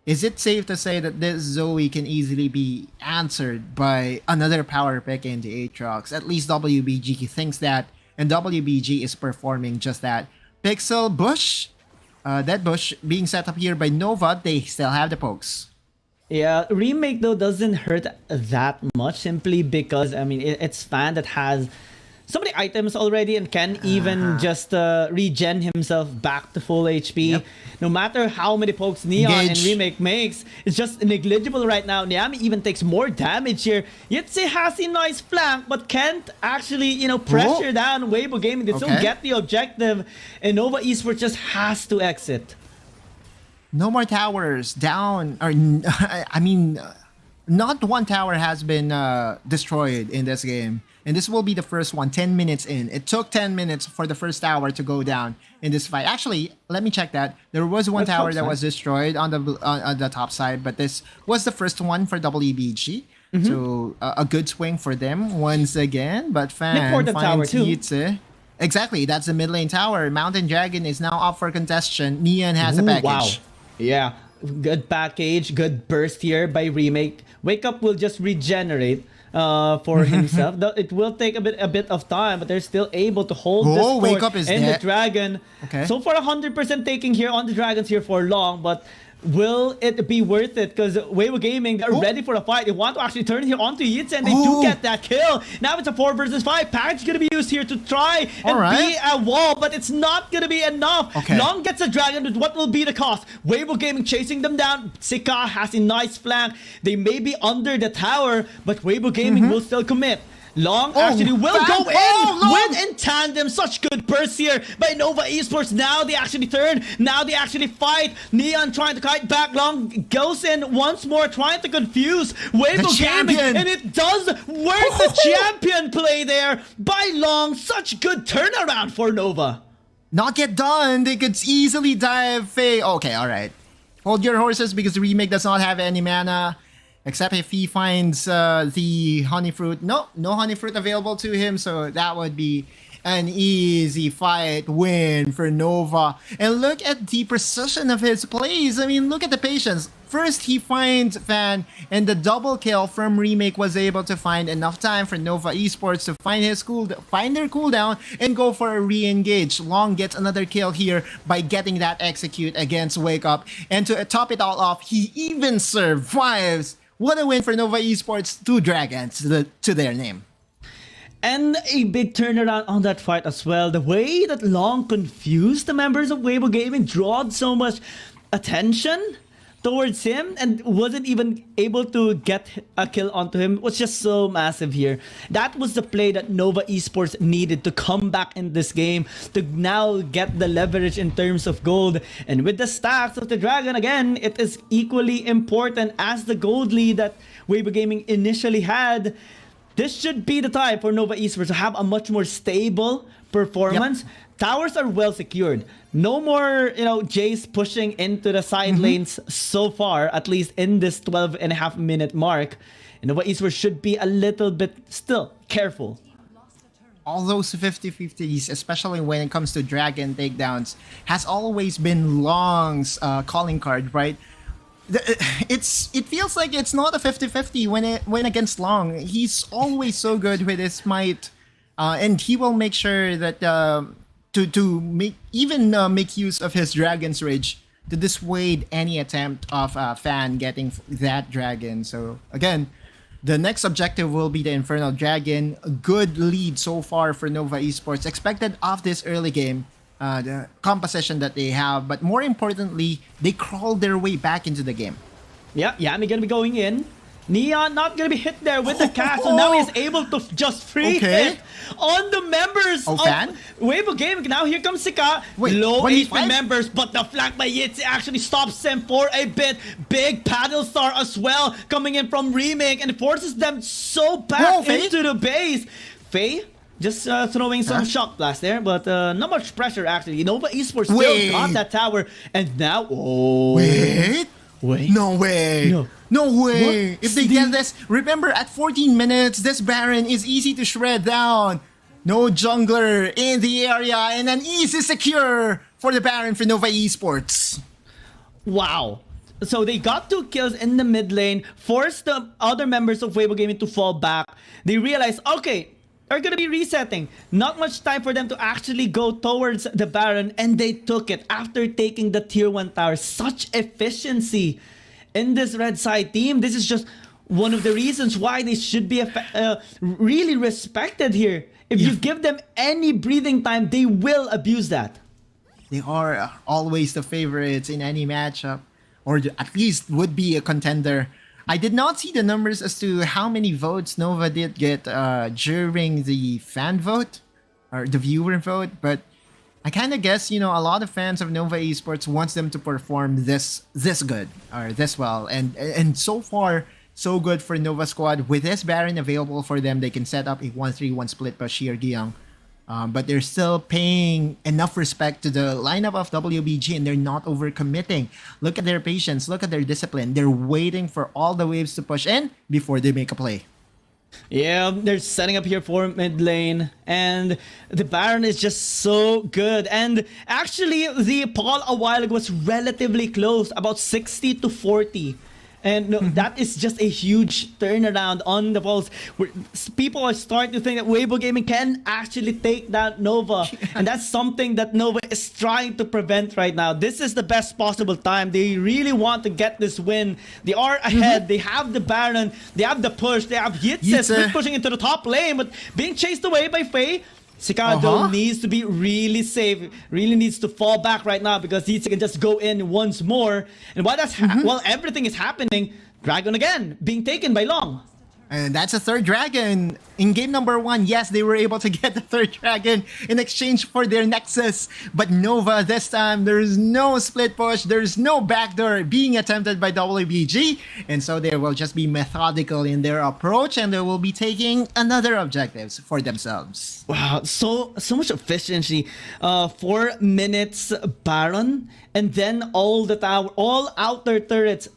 is it safe to say that this Zoe can easily be answered by another power pick in the Aatrox? At least WBG thinks that, and WBG is performing just that. Pixel Bush, that bush being set up here by Nova, they still have the pokes. Yeah, remake though doesn't hurt that much simply because I mean it's Fan that has so many items already and can even just regen himself back to full HP. Yep. No matter how many pokes Neon and Remake makes, it's just negligible right now. Niami even takes more damage here. Yitze has a nice flank, but can't actually, you know, pressure down Weibo Gaming. They still get the objective, and Nova Esports just has to exit. No more towers down, or I mean, not one tower has been destroyed in this game. And this will be the first one, 10 minutes in. It took 10 minutes for the first tower to go down in this fight. Actually, let me check that. There was one tower that was destroyed on the top side, but this was the first one for WBG. So a good swing for them once again. But Fan finds Yitze. Exactly, that's the mid lane tower. Mountain Dragon is now up for contestation. Neon has a package. Wow. Yeah, good package, good burst here by Remake. Wake Up will just regenerate for himself. It will take a bit of time, but they're still able to hold this fort. Wake Up is and dead. The Dragon. So far 100% taking here on the Dragons here for long, but will it be worth it? Because Weibo Gaming, they're ready for a fight. They want to actually turn here onto Yitze, and they do get that kill. Now it's a 4 versus 5. Package going to be used here to try and be a wall, but it's not going to be enough. Long gets a Dragon, but what will be the cost? Weibo Gaming chasing them down. Sika has a nice flank. They may be under the tower, but Weibo Gaming will still commit. Long actually will go in with in tandem. Such good burst here by Nova Esports. Now they actually turn. Now they actually fight. Neon trying to kite back. Long goes in once more, trying to confuse Weibo Gaming. And it does work. The champion play there by Long. Such good turnaround for Nova. Not get done. They could easily dive Faye. Okay, alright. Hold your horses because the Remake does not have any mana. Except if he finds the honey fruit. No honey fruit available to him, so that would be an easy fight win for Nova. And look at the precision of his plays. I mean, look at the patience. First, he finds Fan, and the double kill from Remake was able to find enough time for Nova Esports to find their cooldown and go for a re-engage. Long gets another kill here by getting that execute against Wake Up. And to top it all off, he even survives. What a win for Nova Esports, 2 Dragons to their name. And a big turnaround on that fight as well. The way that Long confused the members of Weibo Gaming, drawed so much attention towards him and wasn't even able to get a kill onto him was just so massive here. That was the play that Nova Esports needed to come back in this game, to now get the leverage in terms of gold. And with the stacks of the Dragon, again, it is equally important as the gold lead that Weibo Gaming initially had. This should be the time for Nova Esports to have a much more stable performance. Towers are well secured. No more, you know, Jace pushing into the side lanes so far, at least in this 12.5-minute mark. And Nova Esports should be a little bit still careful. All those 50-50s, especially when it comes to Dragon takedowns, has always been Long's calling card, right? It feels like it's not a 50-50 when against Long. He's always so good with his might, and he will make sure that to make use of his Dragon's Rage to dissuade any attempt of Fan getting that Dragon. So again, the next objective will be the Infernal Dragon. A good lead so far for Nova Esports, expected off this early game. The composition that they have, but more importantly, they crawled their way back into the game. Yeah, Yami gonna be going in. Neon not gonna be hit there with the cast, so now he's able to just free hit on the members of Weibo Gaming. Now here comes Sika. Low HP members, but the flank by Yitze actually stops him for a bit. Big paddle star as well coming in from Remake and forces them so back into the base. Faye just throwing some shock blast there, but not much pressure actually. Nova Esports still got that tower, and now Wait. No way. No way. What? If they get this, remember at 14 minutes, this Baron is easy to shred down. No jungler in the area and an easy secure for the Baron for Nova Esports. Wow. So they got 2 kills in the mid lane, forced the other members of Weibo Gaming to fall back. They realized, okay, they're gonna be resetting. Not much time for them to actually go towards the Baron, and they took it after taking the tier 1 tower. Such efficiency in this red side team. This is just one of the reasons why they should be really respected here. If you give them any breathing time, they will abuse that. They are always the favorites in any matchup, or at least would be a contender. I did not see the numbers as to how many votes Nova did get during the fan vote or the viewer vote, but I kind of guess, you know, a lot of fans of Nova Esports wants them to perform this good or this well, and so far so good for Nova squad. With this Baron available for them, they can set up a 1-3-1 split push here, Giang. But they're still paying enough respect to the lineup of WBG, and they're not overcommitting. Look at their patience. Look at their discipline. They're waiting for all the waves to push in before they make a play. Yeah, they're setting up here for mid lane, and the Baron is just so good. And actually, the poll a while ago was relatively close, about 60 to 40. And no, that is just a huge turnaround on the polls. Where people are starting to think that Weibo Gaming can actually take down Nova. And that's something that Nova is trying to prevent right now. This is the best possible time. They really want to get this win. They are ahead. They have the Baron. They have the push. They have Yitze pushing into the top lane, but being chased away by Faye. Sikado needs to be really safe, really needs to fall back right now, because he can just go in once more. And while that's while everything is happening, Dragon again being taken by Long. And that's a third dragon. In game number 1, yes, they were able to get the third dragon in exchange for their Nexus. But Nova, this time, there's no split push. There's no backdoor being attempted by WBG. And so they will just be methodical in their approach, and they will be taking another objectives for themselves. Wow, so much efficiency. 4 minutes Baron, and then all outer turrets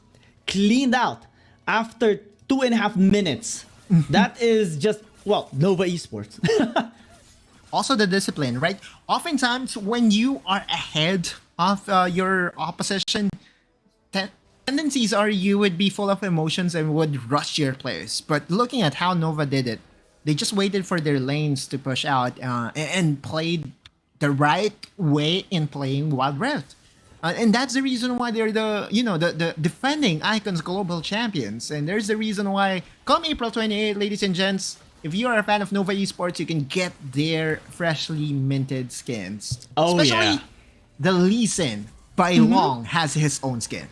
cleaned out after 2.5 minutes. That is just, well, Nova Esports. Also the discipline, right? Oftentimes when you are ahead of your opposition, tendencies are you would be full of emotions and would rush your players. But looking at how Nova did it, they just waited for their lanes to push out and played the right way in playing Wild Rift. And that's the reason why they're the defending Icons Global Champions. And there's the reason why come April 28, ladies and gents, if you are a fan of Nova Esports, you can get their freshly minted skins. Oh, especially the Lee Sin by Long has his own skin.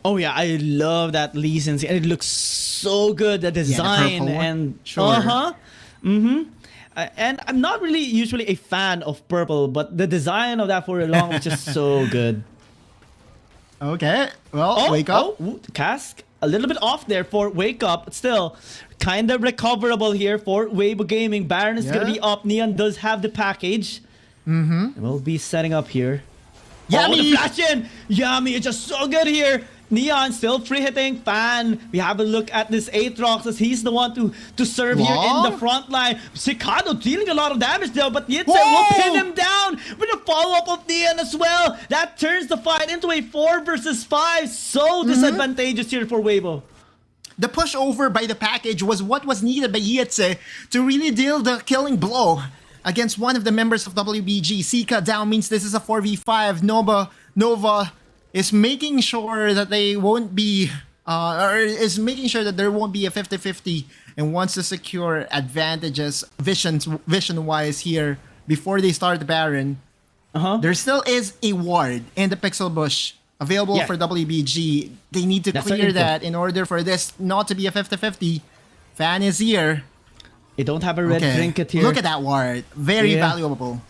Oh yeah, I love that Lee Sin skin. It looks so good, the design. And and I'm not really usually a fan of purple, but the design of that for Long is just so good. Okay, well, Wake Up. Cask, a little bit off there for Wake Up, but still kind of recoverable here for Weibo Gaming. Baron is going to be up. Neon does have the package. We'll be setting up here. Yummy! Oh, the flash in! Yummy is just so good here. Neon still free hitting. Fan. We have a look at this Aatrox as he's the one to serve here in the front line. Sikado dealing a lot of damage though, but Yitze will pin him down with a follow-up of Neon as well. That turns the fight into a 4 versus 5. So disadvantageous here for Weibo. The push over by the package was what was needed by Yitze to really deal the killing blow against one of the members of WBG. Sika down means this is a 4v5. Nova is making sure that they won't be, is making sure that there won't be a 50-50 and wants to secure advantages vision-wise here before they start the Baron. There still is a ward in the Pixel Bush available for WBG. They need to clear that in order for this not to be a 50-50. Fan is here. They don't have a red trinket here. Look at that ward. Very valuable.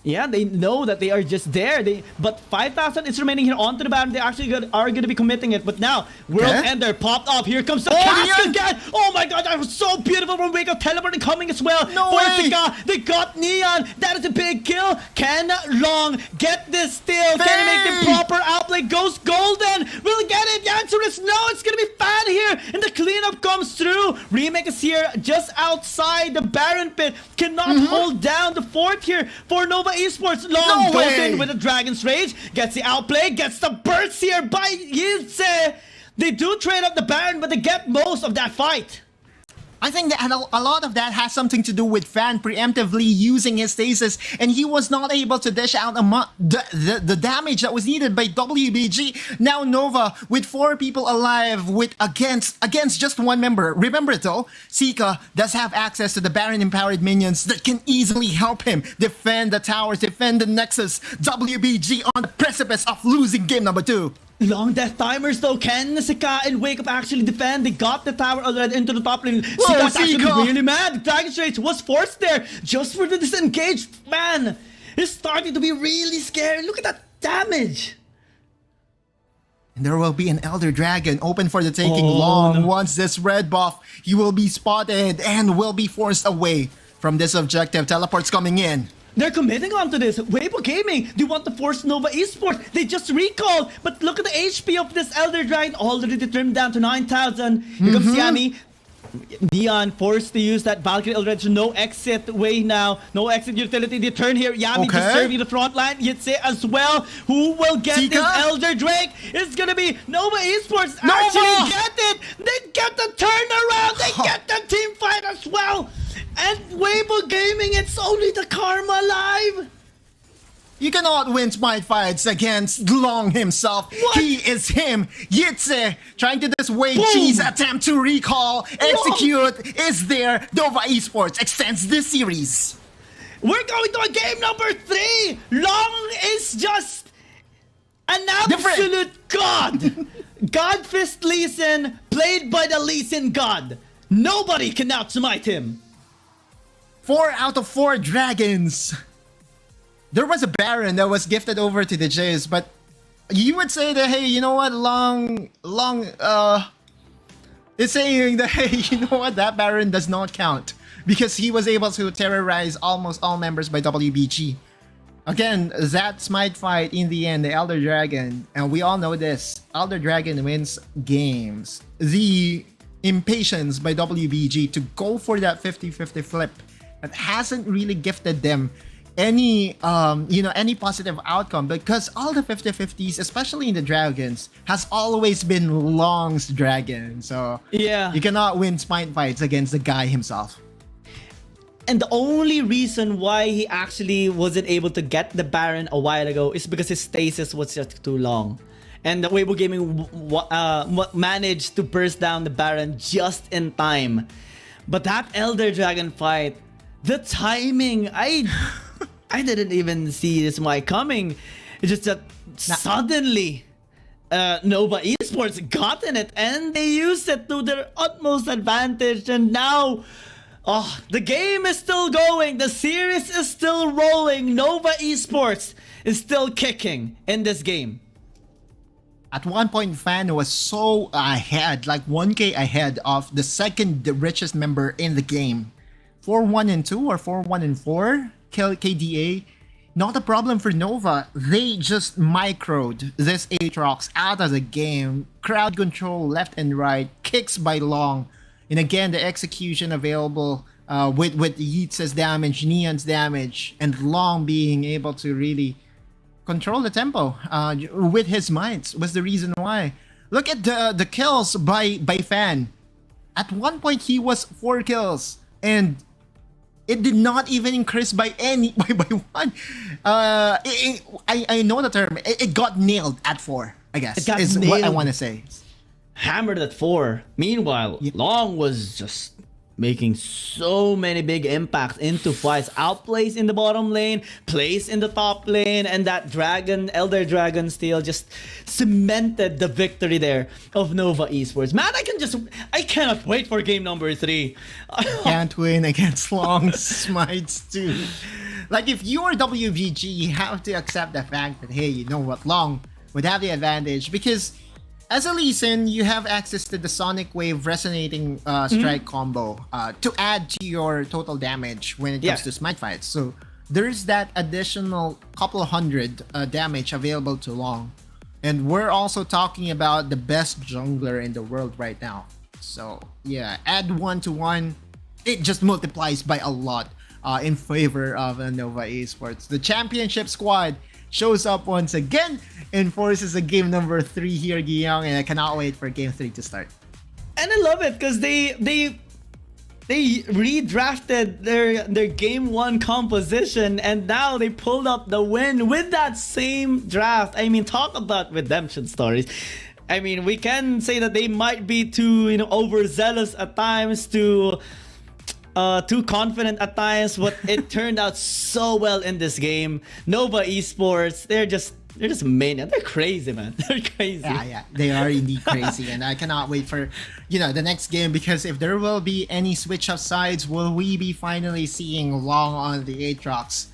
Yeah, they know that they are just there. But 5,000 is remaining here onto the Baron. They actually are going to be committing it. But now, World Ender popped up. Here comes the cask again. Oh my god, that was so beautiful from Wake Up. Teleporting coming as well. No way. They got Neon. That is a big kill. Can Long get this still? Can he make the proper outplay? Goes Golden. Will he get it? The answer is no. It's going to be Fan here. And the cleanup comes through. Remake is here just outside the Baron pit. Cannot hold down the fort here for Nova Esports. Long No goes way! in with a Dragon's Rage, gets the outplay, gets the burst here by Yitze. They do trade up the Baron, but they get most of that fight. I think that a lot of that has something to do with Fan preemptively using his stasis, and he was not able to dish out the damage that was needed by WBG. Now Nova with 4 people alive with against just 1 member. Remember though, Sika does have access to the Baron empowered minions that can easily help him defend the towers, defend the Nexus. WBG on the precipice of losing game number 2. Long death timers though. Can Sika and Wake Up actually defend? They got the tower already into the top lane. Sika's actually really mad. Dragon Rage was forced there just for the disengaged. Man, it's starting to be really scary. Look at that damage. And there will be an Elder Dragon open for the taking long. No. Once this red buff, he will be spotted and will be forced away from this objective. Teleports coming in. They're committing onto this. Weibo Gaming, they want to force Nova Esports. They just recalled, but look at the HP of this Elder Dragon, already trimmed down to 9,000. Here comes Yami. Neon forced to use that Valkyrie already. No exit way now. No exit utility. They turn here. Yami just serving the front line. Yitze as well. Who will get Sika? this Elder Drake? It's gonna be Nova Esports. Actually get it. They get the turnaround. They get the team fight as well. And Weibo Gaming, it's only the Karma Live. You cannot win smite fights against Long himself. What? He is him. Yitze trying to dissuade G's attempt to recall, execute is there. Nova Esports extends this series. We're going to a game number 3. Long is just an absolute god. Godfist Lee Sin, played by the Lee Sin god. Nobody can outsmite him. 4 out of 4 dragons. There was a Baron that was gifted over to the Jays, but you would say that, hey, you know what, Long, it's saying that, hey, you know what, that Baron does not count because he was able to terrorize almost all members by WBG. Again, that smite fight in the end, the Elder Dragon, and we all know this, Elder Dragon wins games. The impatience by WBG to go for that 50-50 flip that hasn't really gifted them any any positive outcome, because all the 50-50s, especially in the dragons, has always been Long's dragon. So yeah, you cannot win smite fights against the guy himself. And the only reason why he actually wasn't able to get the Baron a while ago is because his stasis was just too long. And the Weibo Gaming managed to burst down the Baron just in time. But that Elder Dragon fight, the timing, I didn't even see this mic coming. It's just that suddenly Nova Esports got in it and they used it to their utmost advantage. And now, the game is still going. The series is still rolling. Nova Esports is still kicking in this game. At one point, Fan was so ahead, like 1k ahead of the second richest member in the game. 4-1-2 or 4-1-4 KDA, not a problem for Nova. They just microed this Aatrox out of the game. Crowd control left and right, kicks by Long, and again the execution available with Yeats' damage, Neon's damage, and Long being able to really control the tempo with his mites was the reason why. Look at the kills by Fan. At one point he was 4 kills and it did not even increase by one. I know the term. It got nailed at 4, I guess, is nailed. What I want to say. Hammered at 4. Meanwhile, Long was just making so many big impacts into fights. Outplays in the bottom lane, plays in the top lane, and that dragon, Elder Dragon steal just cemented the victory there of Nova Esports. Man, I cannot wait for game number 3. Can't win against Long smites too. Like, if you are WBG, you have to accept the fact that, hey, you know what, Long would have the advantage because as a Lee Sin, you have access to the Sonic Wave resonating strike combo to add to your total damage when it comes to smite fights. So there's that additional couple hundred damage available to Long. And we're also talking about the best jungler in the world right now. So yeah, add 1 to 1, it just multiplies by a lot. in favor of Nova Esports. The championship squad shows up once again and forces a game number 3 here, Giyang, and I cannot wait for game 3 to start. And I love it because they redrafted their game 1 composition, and now they pulled up the win with that same draft. I mean, talk about redemption stories. I mean, we can say that they might be too, overzealous at times, too confident at times, but it turned out so well in this game. Nova Esports, they're just maniac. They're crazy, man. They're crazy. Yeah, they are indeed crazy, and I cannot wait for the next game, because if there will be any switch of sides, will we be finally seeing Long on the Aatrox?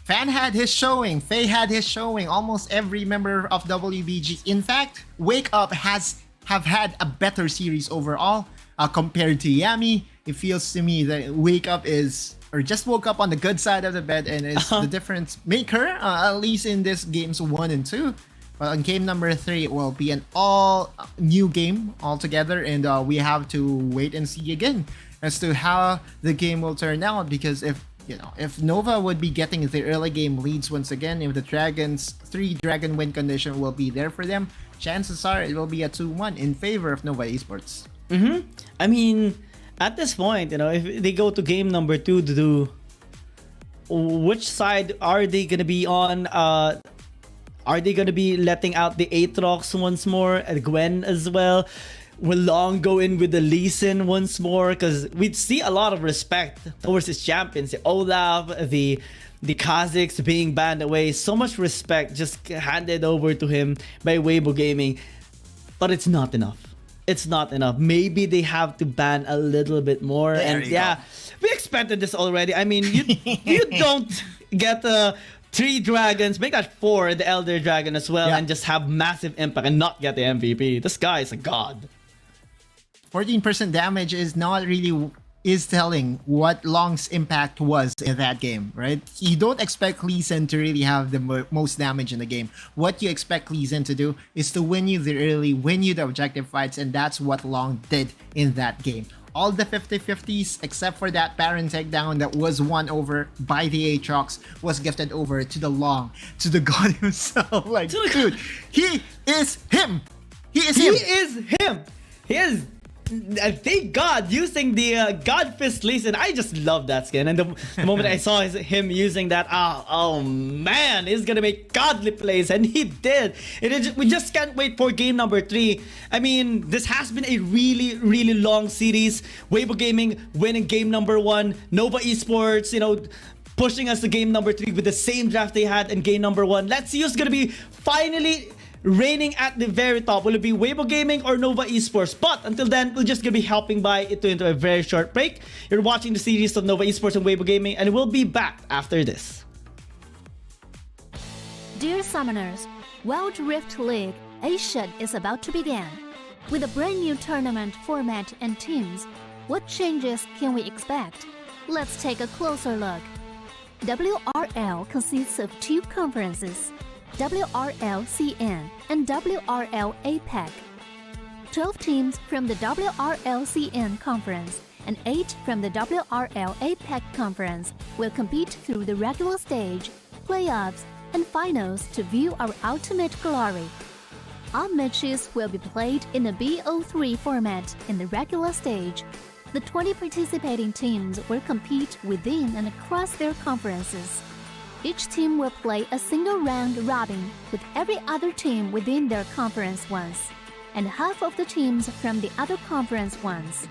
Fan had his showing, Faye had his showing, almost every member of WBG. In fact, Wake Up have had a better series overall compared to Yami. It feels to me that Wake Up just woke up on the good side of the bed and is the difference maker, at least in this games 1 and 2. But on game number 3, it will be an all new game altogether, and we have to wait and see again as to how the game will turn out, because if Nova would be getting the early game leads once again, if the Dragons 3 Dragon win condition will be there for them, chances are it will be a 2-1 in favor of Nova Esports. I mean, at this point, if they go to game number 2, which side are they gonna be on? Are they gonna be letting out the Aatrox once more, Gwen as well? Will Long go in with the Lee Sin once more? Because we'd see a lot of respect towards his champions, the Olaf, the Kazakhs being banned away. So much respect just handed over to him by Weibo Gaming, but it's not enough. It's not enough. Maybe they have to ban a little bit more. And yeah, we expected this already. I mean, you don't get 3 dragons, make that 4, the Elder Dragon as well, and just have massive impact and not get the MVP. This guy is a god. 14% damage is telling what Long's impact was in that game, right? You don't expect Lee Sin to really have the most damage in the game. What you expect Lee Sin to do is to win you the early, win you the objective fights, and that's what Long did in that game. All the 50-50s, except for that Baron takedown that was won over by the Aatrox, was gifted over to the Long, to the god himself. Like, dude, he is him! He is him! He is... Thank God, using the God Fist Lee Sin. I just love that skin, and the moment I saw him using that, oh man, he's gonna make godly plays, and he did. We just can't wait for game number 3. I mean, this has been a really long series. Weibo Gaming winning game number 1, Nova Esports, pushing us to game number 3 with the same draft they had in game number 1. Let's see who's gonna be finally reigning at the very top. Will it be Weibo Gaming or Nova Esports? But until then, we're just gonna be helping by into a very short break. You're watching the series of Nova Esports and Weibo Gaming, and we'll be back after this. Dear Summoners, Wild Rift League Asia is about to begin. With a brand new tournament format and teams, what changes can we expect? Let's take a closer look. WRL consists of 2 conferences, WRL CN and WRL APAC. 12 teams from the WRL CN conference and 8 from the WRL APAC conference will compete through the regular stage, playoffs, and finals to view our ultimate glory. All matches will be played in the BO3 format in the regular stage. The 20 participating teams will compete within and across their conferences. Each team will play a single round robin with every other team within their conference once, and half of the teams from the other conference once.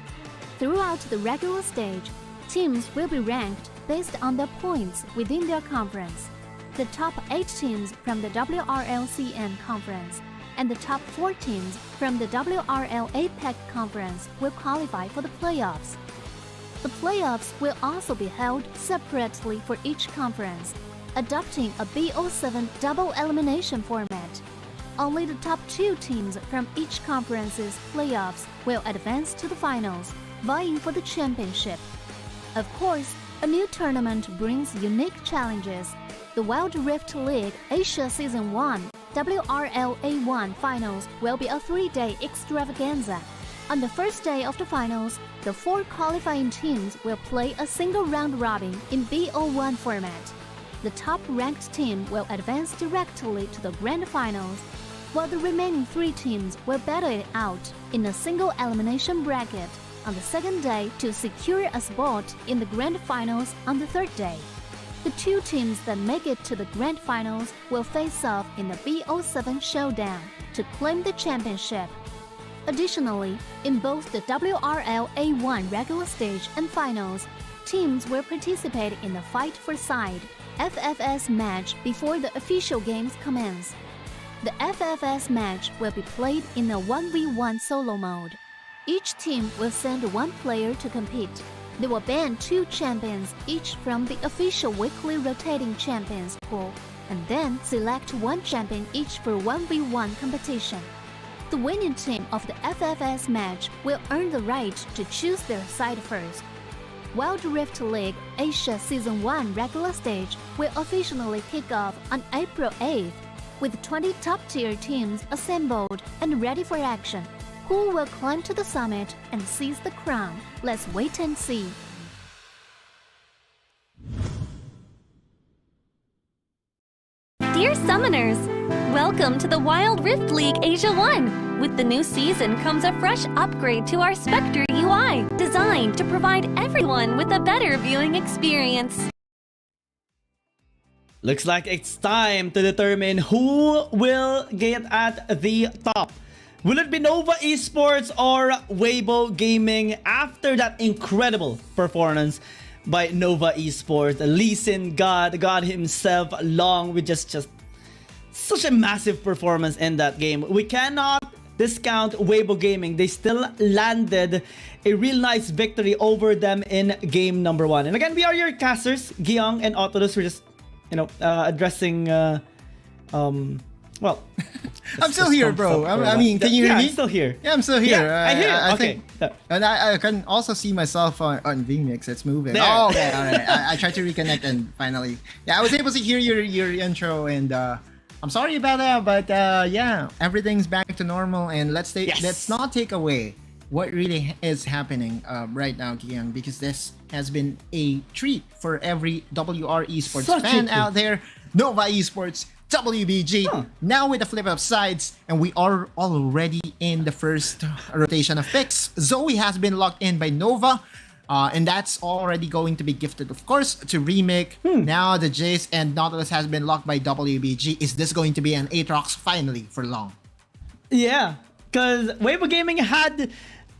Throughout the regular stage, teams will be ranked based on their points within their conference. The top 8 teams from the WRL-CN conference and the top 4 teams from the WRL APAC conference will qualify for the playoffs. The playoffs will also be held separately for each conference, adopting a BO7 double elimination format. Only the top 2 teams from each conference's playoffs will advance to the finals, vying for the championship. Of course, a new tournament brings unique challenges. The Wild Rift League Asia Season 1 WRL A1 Finals will be a 3-day extravaganza. On the first day of the finals, the 4 qualifying teams will play a single round robin in BO1 format. The top-ranked team will advance directly to the grand finals, while the remaining 3 teams will battle it out in a single elimination bracket on the second day to secure a spot in the grand finals on the third day. The 2 teams that make it to the grand finals will face off in the BO7 showdown to claim the championship. Additionally, in both the WRL A1 regular stage and finals, teams will participate in the Fight for Side FFS match before the official games commence. The FFS match will be played in a 1v1 solo mode. Each team will send 1 player to compete. They will ban 2 champions each from the official weekly rotating champions pool, and then select 1 champion each for 1v1 competition. The winning team of the FFS match will earn the right to choose their side first. Wild Rift League Asia Season 1 regular stage will officially kick off on April 8th, with 20 top-tier teams assembled and ready for action. Who will climb to the summit and seize the crown? Let's wait and see. Dear Summoners, welcome to the Wild Rift League Asia 1. With the new season comes a fresh upgrade to our Spectre UI, designed to provide everyone with a better viewing experience. Looks like it's time to determine who will get at the top. Will it be Nova Esports or Weibo Gaming after that incredible performance by Nova Esports? Lee Sin God himself along with just such a massive performance in that game. We cannot discount Weibo Gaming. They still landed a real nice victory over them in game number 1. And again, we are your casters, Giang and Autolus. We're just, addressing, well... I'm still here, bro. I mean, can you hear me? I'm still here. Yeah, I'm still here. Yeah, I hear you. I Okay. think, and I can also see myself on VMix. It's moving. There. Oh, okay, all right. I tried to reconnect and finally, yeah, I was able to hear your intro, and I'm sorry about that, but yeah, everything's back to normal, and let's not take away what really is happening right now, Kian, because this has been a treat for every WR Esports fan out there. Nova Esports, WBG, now with the flip of sides, and we are already in the first rotation of picks. Zoe has been locked in by Nova, and that's already going to be gifted, of course, to Remake. Now the Jace and Nautilus has been locked by WBG. Is this going to be an Aatrox finally for long? Yeah, because Weibo Gaming had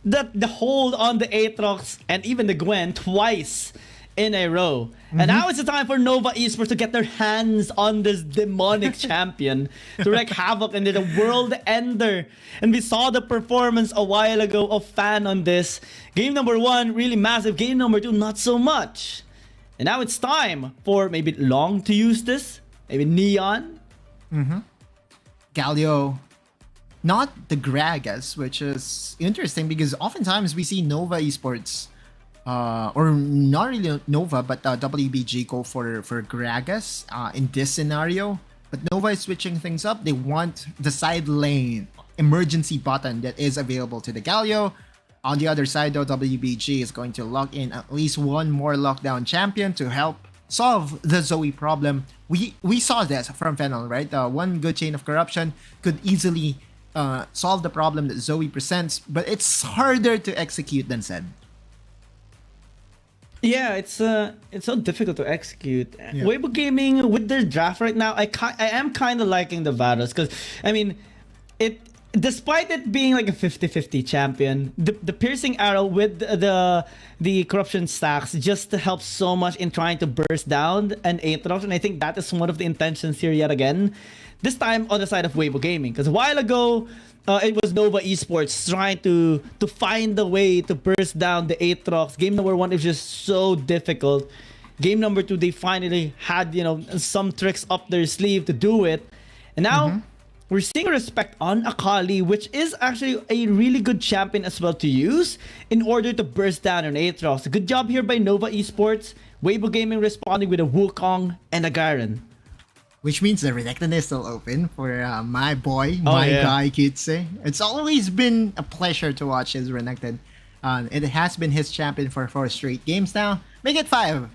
the hold on the Aatrox and even the Gwen twice in a row. And now it's the time for Nova Esports to get their hands on this demonic champion to wreak havoc into the world ender. And we saw the performance a while ago of Fan on this. Game number 1, really massive. Game number 2, not so much. And now it's time for maybe Long to use this. Maybe Neon. Galio. Not the Gragas, which is interesting because oftentimes we see Nova Esports or not really Nova, but WBG go for Gragas in this scenario. But Nova is switching things up. They want the side lane emergency button that is available to the Galio. On the other side, though, WBG is going to lock in at least one more lockdown champion to help solve the Zoe problem. We saw this from Fennel, right? One good chain of corruption could easily solve the problem that Zoe presents, but it's harder to execute than said. Yeah, it's so difficult to execute. Yeah. Weibo Gaming with their draft right now, I am kind of liking the Varus because I mean, despite it being like a 50-50 champion, the piercing arrow with the corruption stacks just helps so much in trying to burst down an Aatrox, and I think that is one of the intentions here yet again. This time on the side of Weibo Gaming, because a while ago it was Nova Esports trying to find the way to burst down the Aatrox. Game number 1 is just so difficult. Game number 2, they finally had some tricks up their sleeve to do it, and now we're seeing respect on Akali, which is actually a really good champion as well to use in order to burst down an Aatrox. Good job here by Nova Esports. Weibo Gaming responding with a Wukong and a Garen. which means the Renekton is still open for my boy, my guy, Kitse. It's always been a pleasure to watch his Renekton. It has been his champion for 4 straight games now. Make it 5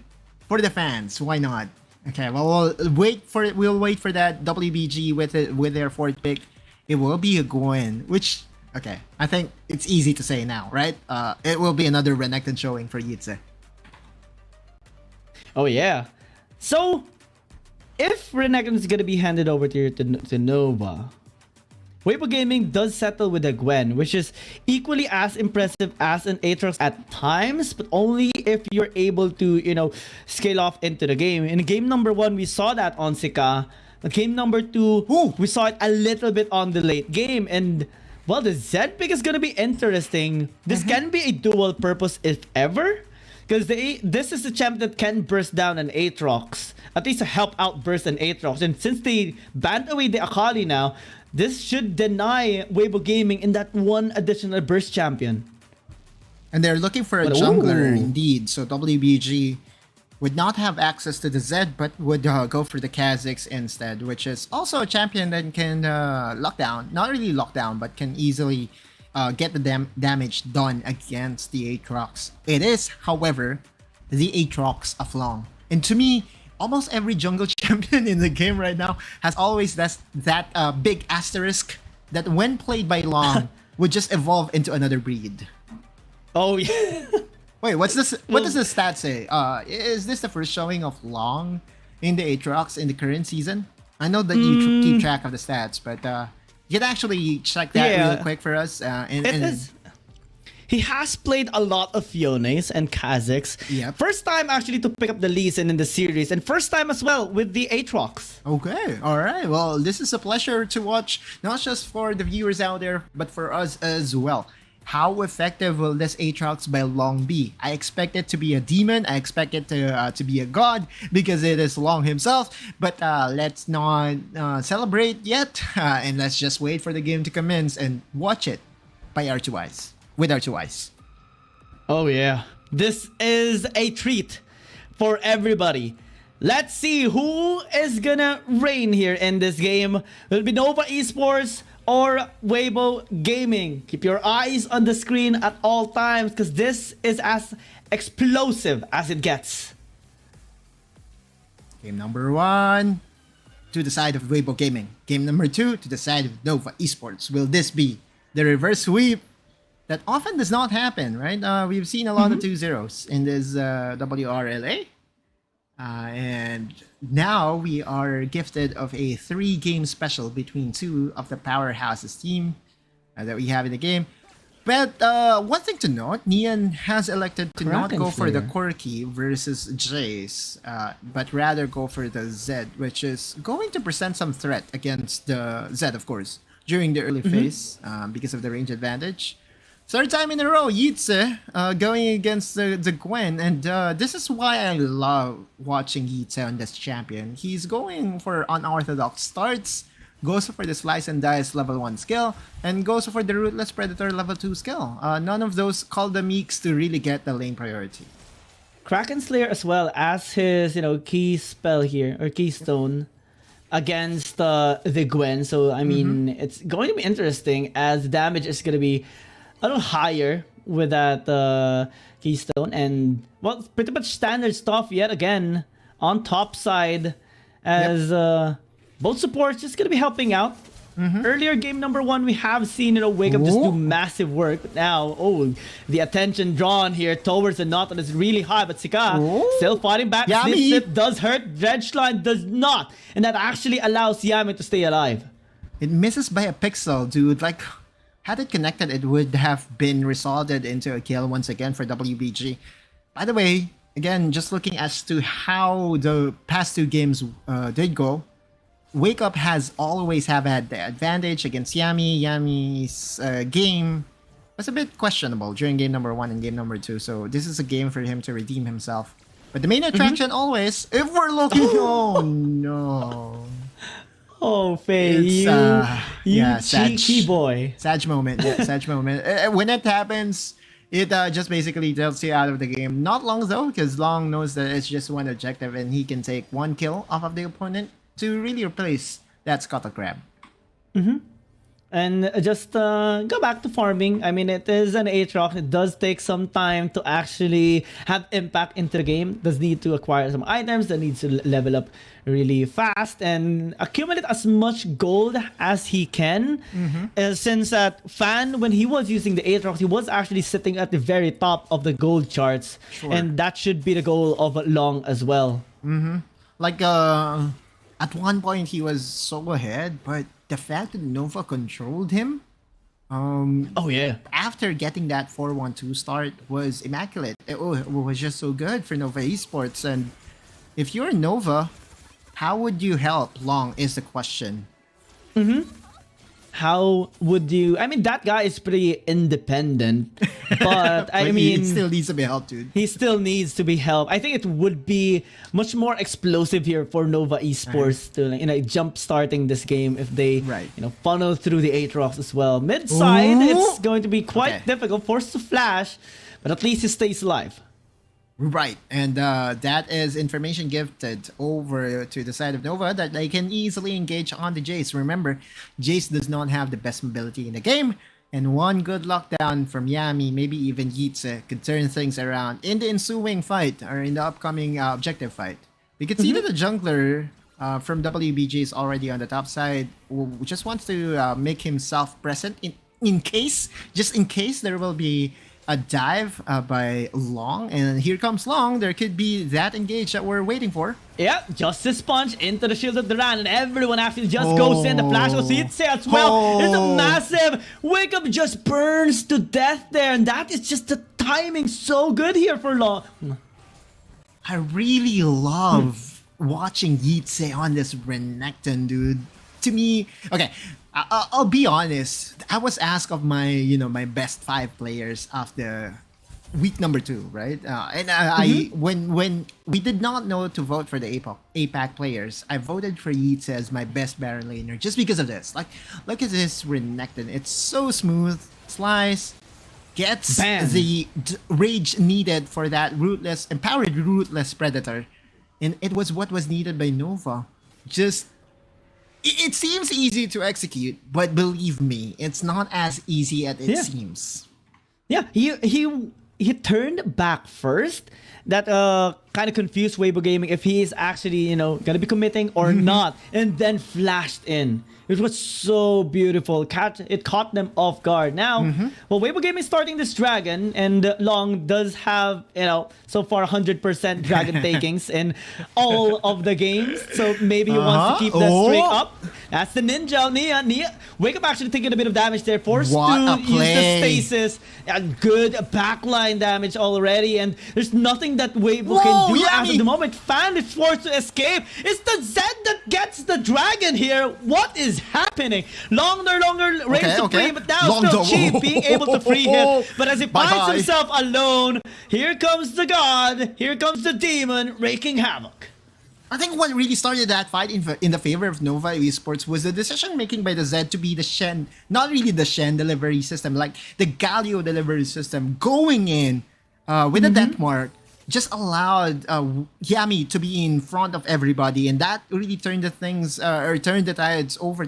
for the fans. Why not? Okay, well, we'll wait for that WBG with their 4th pick. It will be a Gwen, which, okay, I think it's easy to say now, right? It will be another Renekton showing for Yitze. Oh yeah. So, if Renekton is gonna be handed over to Nova, Weibo Gaming does settle with a Gwen, which is equally as impressive as an Aatrox at times, but only if you're able to, scale off into the game. In game number 1, we saw that on Sika. Game number 2, we saw it a little bit on the late game. And, well, the Z pick is going to be interesting. This can be a dual purpose if ever. Because this is a champ that can burst down an Aatrox. At least to help out burst an Aatrox. And since they banned away the Akali now, this should deny Weibo Gaming in that one additional burst champion. And they're looking for a jungler indeed. So WBG would not have access to the Z, but would go for the Kha'Zix instead, which is also a champion that can lock down. Not really lock down, but can easily get the damage done against the Aatrox. It is, however, the Aatrox of Long. And to me, almost every jungle champion in the game right now has always that big asterisk that when played by Long would just evolve into another breed. Oh yeah. Wait, what's this? What does the stat say? Is this the first showing of Long in the Aatrox in the current season? I know that you keep track of the stats, but you can actually check that real quick for us. He has played a lot of Fiones and Kha'Zix. Yep. First time actually to pick up the Lee Sin in the series, and first time as well with the Aatrox. Okay, all right. Well, this is a pleasure to watch, not just for the viewers out there, but for us as well. How effective will this Aatrox by Long be? I expect it to be a demon. I expect it to be a god because it is Long himself. But let's not celebrate yet, and let's just wait for the game to commence and watch it by R2Ice. With R2Ice. Oh yeah, this is a treat for everybody. Let's see who is gonna reign here in this game. Will it be Nova Esports or Weibo Gaming? Keep your eyes on the screen at all times because this is as explosive as it gets. Game number 1 to the side of Weibo Gaming. Game number 2 to the side of Nova Esports. Will this be the reverse sweep? That often does not happen, right? We've seen a lot of 2-0s in this WRLA. And now we are gifted of a 3-game special between 2 of the powerhouses team that we have in the game. But one thing to note, Nian has elected to not go for the Corki versus Jace, but rather go for the Zed, which is going to present some threat against the Zed, of course, during the early phase because of the range advantage. 3rd time in a row, Yitze going against the Gwen, and this is why I love watching Yitze on this champion. He's going for unorthodox starts, goes for the Slice and Dice level 1 skill, and goes for the Rootless Predator level 2 skill. None of those call the meeks to really get the lane priority. Kraken Slayer as well as his key spell here, or keystone, against the Gwen. So I mean, it's going to be interesting as the damage is going to be a little higher with that keystone, and well, pretty much standard stuff yet again on top side as both supports just gonna be helping out. Earlier game number 1 we have seen Wake Up just do massive work, but now the attention drawn here towards the Nautilus is really high, but Sika still fighting back. Snip does hurt, Dredgeline does not, and that actually allows Yami to stay alive. It misses by a pixel, dude. Like, had it connected, it would have been resolved into a kill once again for WBG. By the way, again, just looking as to how the past 2 games did go, Wake Up has always had the advantage against Yami. Yami's game was a bit questionable during game number 1 and game number 2, so this is a game for him to redeem himself. But the main attraction always, if we're looking... oh no... Oh, Faye, you cheeky boy. Sag moment, Sag moment. When it happens, it just basically tells you out of the game. Not Long though, because Long knows that it's just one objective and he can take 1 kill off of the opponent. to really replace that Scuttle Crab. And just go back to farming. I mean, it is an Aatrox. It does take some time to actually have impact into the game. Does need to acquire some items. That needs to level up really fast and accumulate as much gold as he can. Since that Fan, when he was using the Aatrox, he was actually sitting at the very top of the gold charts. And that should be the goal of Long as well. Like, at one point he was so ahead, but the fact that Nova controlled him, Oh yeah. after getting that 4-1-2 start was immaculate. It was just so good for Nova Esports. And if you're Nova, how would you help Long is the question. How would you? I mean, that guy is pretty independent, but I mean, he still needs to be helped, dude. he still needs to be helped. I think it would be much more explosive here for Nova Esports to jump starting this game if they funnel through the Aatrox as well. Mid side, it's going to be quite difficult, forced to flash, but at least he stays alive. Right, and that is information gifted over to the side of Nova that they can easily engage on the Jace. Remember, Jace does not have the best mobility in the game, and one good lockdown from Yami, maybe even Yitze, could turn things around in the ensuing fight or in the upcoming objective fight. We could see that the jungler from WBG is already on the top side, who just wants to make himself present in case there will be a dive by Long, and here comes Long. There could be that engage that we're waiting for. Yeah, Justice Punch into the Shield of Duran, and everyone actually just goes in. The flash of Yitze as well. It's a massive wake up, just burns to death there, and that is just the timing so good here for Long. I really love watching Yitze on this Renekton, dude. To me, okay, I'll be honest. I was asked of my, my best 5 players after week number 2, right? And I when we did not know to vote for the APAC players, I voted for Yitze as my best Baron laner just because of this. Like, look at this Renekton. It's so smooth. Slice gets the rage needed for that empowered rootless predator, and it was what was needed by Nova. It seems easy to execute, but believe me, it's not as easy as it seems. Yeah, he turned back first. That kind of confused Weibo Gaming if he is actually, gonna be committing or not, and then flashed in. It was so beautiful. It caught them off guard. Now, well, Weibo Gaming is starting this dragon, and Long does have, so far 100% dragon takings in all of the games. So maybe he wants to keep that streak up. That's the ninja. Nia. Wake Up actually taking a bit of damage there. Forced to use the stasis. A good backline damage already, and there's nothing that Weibo can do as of the moment. Fan is forced to escape. It's the Zed that gets the dragon here. What is happening? Longer reigns supreme, but now still cheap, being able to free hit. But as he finds himself alone, here comes the god, here comes the demon, wreaking havoc. I think what really started that fight in the favor of Nova Esports was the decision making by the Zed to be the Shen, not really the Shen delivery system, like the Galio delivery system, going in with a death mark. Just allowed Yami to be in front of everybody, and that really turned the tides over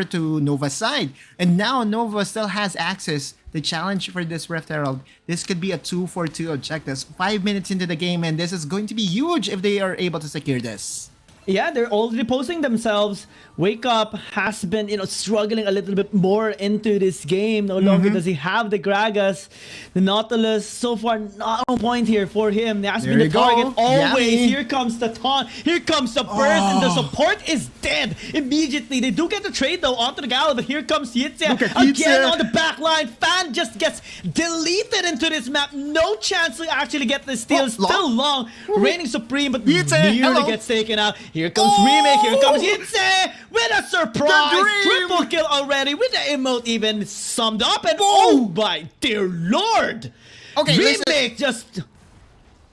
to Nova's side. And now Nova still has access. The challenge for this Rift Herald, this could be a 2-for-2 objectives. 5 minutes into the game, and this is going to be huge if they are able to secure this. Yeah, they're already posing themselves. Wake Up has been, struggling a little bit more into this game. No longer does he have the Gragas. The Nautilus, so far, not on point here for him. He has been the target always. Yami. Here comes the taunt. Here comes the burst, and the support is dead immediately. They do get the trade, though, onto the Gala, but here comes Yitze again on the back line. Fan just gets deleted into this map. No chance to actually get the steal. Still Long, reigning supreme, but nearly gets taken out. Here comes Remake, here comes Yitze with a surprise triple kill already with the emote even summed up, and oh my dear lord! Okay, Remake just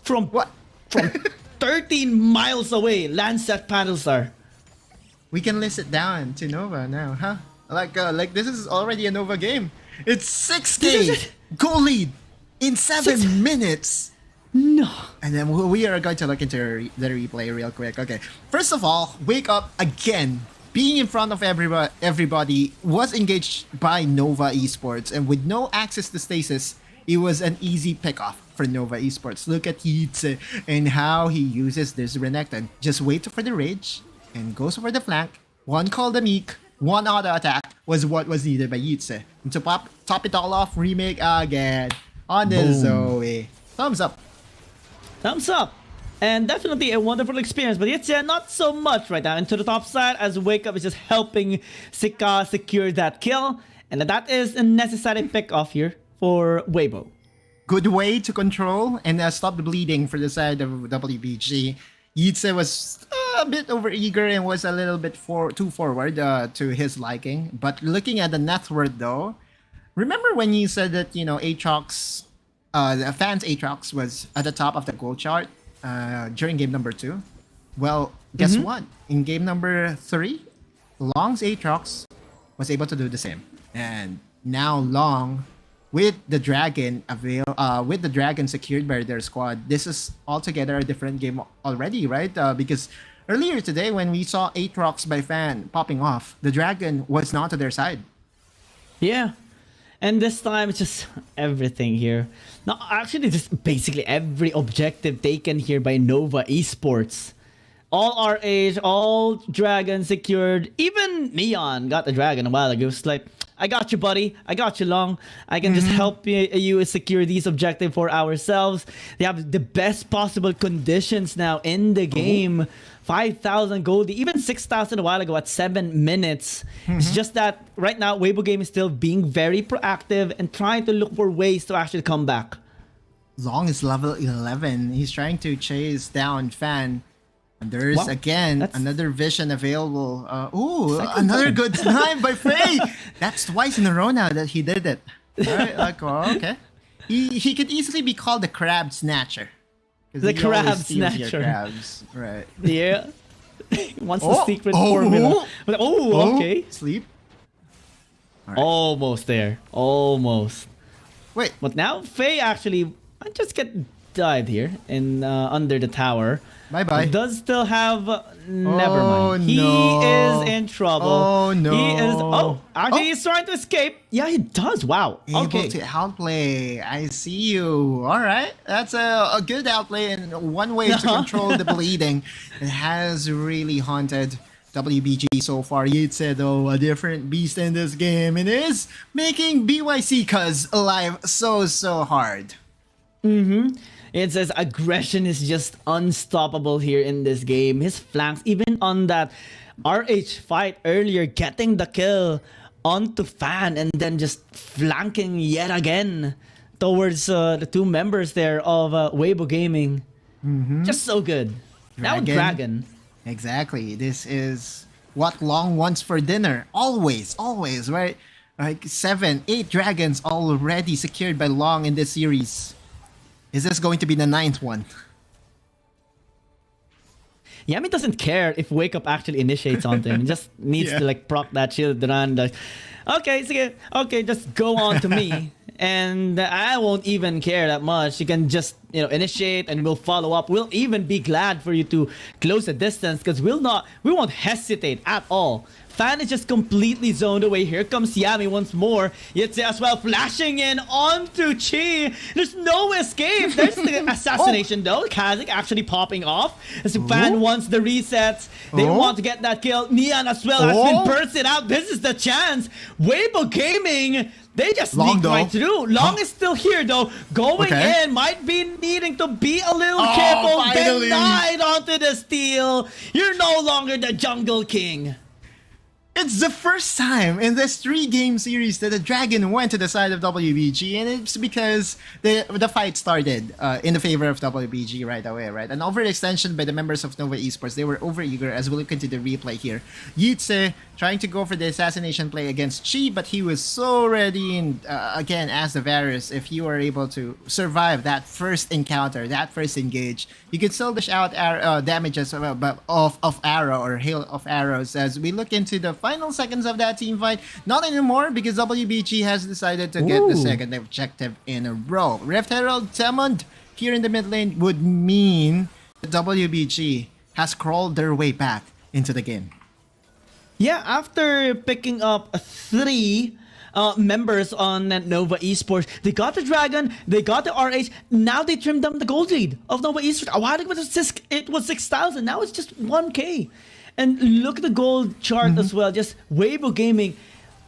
from 13 miles away lands that panel star. We can list it down to Nova now, huh? Like this is already a Nova game. It's 6K goal lead in 7 minutes. No. And then we are going to look into the replay real quick. Okay. First of all, Wake Up again, being in front of everybody, was engaged by Nova Esports. And with no access to stasis, it was an easy pick-off for Nova Esports. Look at Yitze and how he uses this Renekton. Just wait for the rage and goes for the flank. One call the meek, one auto attack was what was needed by Yitze. And to top it all off, remake again on the Zoe. Thumbs up. Thumbs up. And definitely a wonderful experience, but it's not so much right now. Into the top side, as Wake Up is just helping Sika secure that kill. And that is a necessary pick-off here for Weibo. Good way to control and stop the bleeding for the side of WBG. Yitze was a bit overeager and was a little bit too forward to his liking. But looking at the net worth though, remember when you said that, you know, Aatrox, the fans Aatrox was at the top of the goal chart during game number 2? Well, guess what? In game number 3, Long's Aatrox was able to do the same. And now Long, with the Dragon secured by their squad, this is altogether a different game already, right? Because earlier today, when we saw Aatrox by Fan popping off, the Dragon was not to their side. Yeah. And this time, it's just everything here. Now, actually, just basically every objective taken here by Nova Esports. All RH, all Dragon secured. Even Neon got the Dragon a while ago. It's like, I got you, buddy. I got you, Long. I can just help you secure these objectives for ourselves. They have the best possible conditions now in the game. 5,000 gold, even 6,000 a while ago at 7 minutes. It's just that right now, Weibo Game is still being very proactive and trying to look for ways to actually come back. Long is level 11. He's trying to chase down Fan. And there's again another vision available. Another good snipe by Faye. That's twice in a row now that he did it. All right, like, okay. He could easily be called the crab snatcher. The crab snatcher. Crabs. Right. Yeah. Wants the secret formula. Okay. Sleep. Right. Almost there. Almost. Wait. But now Faye actually just get died here in under the tower. Bye-bye. Does still have... never mind. He is in trouble. Oh, no. He is... actually, he's trying to escape. Yeah, he does. Wow. Able to outplay. I see you. All right. That's a good outplay and one way to control the bleeding. It has really haunted WBG so far. Yitze, though, a different beast in this game. It is making BYC alive so hard. It says aggression is just unstoppable here in this game. His flanks, even on that RH fight earlier, getting the kill onto Fan and then just flanking yet again towards the two members there of Weibo Gaming. Just so good. Now Dragon. Exactly. This is what Long wants for dinner. Always, right? Like 7, 8 dragons already secured by Long in this series. Is this going to be the 9th one? Yami doesn't care if Wake Up actually initiates on him. He just needs to like proc that shield run. Okay, just go on to me. And I won't even care that much. You can just, initiate and we'll follow up. We'll even be glad for you to close the distance because we won't hesitate at all. Fan is just completely zoned away. Here comes Yami once more. Yitze as well, flashing in onto Chi. There's no escape. There's the assassination though. Kazik actually popping off. As Fan wants the resets. They want to get that kill. Neon as well has been bursted out. This is the chance. Weibo Gaming, they just sneak right through. Long is still here though. Going in, might be needing to be a little careful. Finally. Denied onto the steal. You're no longer the Jungle King. It's the first time in this 3-game series that the Dragon went to the side of WBG, and it's because the fight started in the favor of WBG right away, right? An overextension by the members of Nova Esports. They were overeager as we look into the replay here. Yitze trying to go for the assassination play against Chi, but he was so ready, and again, as the Varus, if you are able to survive that first encounter, that first engage, you can still dish out damages of arrow or hail of arrows as we look into the final seconds of that team fight. Not anymore because WBG has decided to get the second objective in a row. Rift Herald summoned here in the mid lane would mean the WBG has crawled their way back into the game. Yeah, after picking up 3 members on Nova Esports, they got the Dragon, they got the RH, now they trimmed down the gold lead of Nova Esports. A while ago it was 6,000, now it's just 1K. And look at the gold chart as well, just Weibo Gaming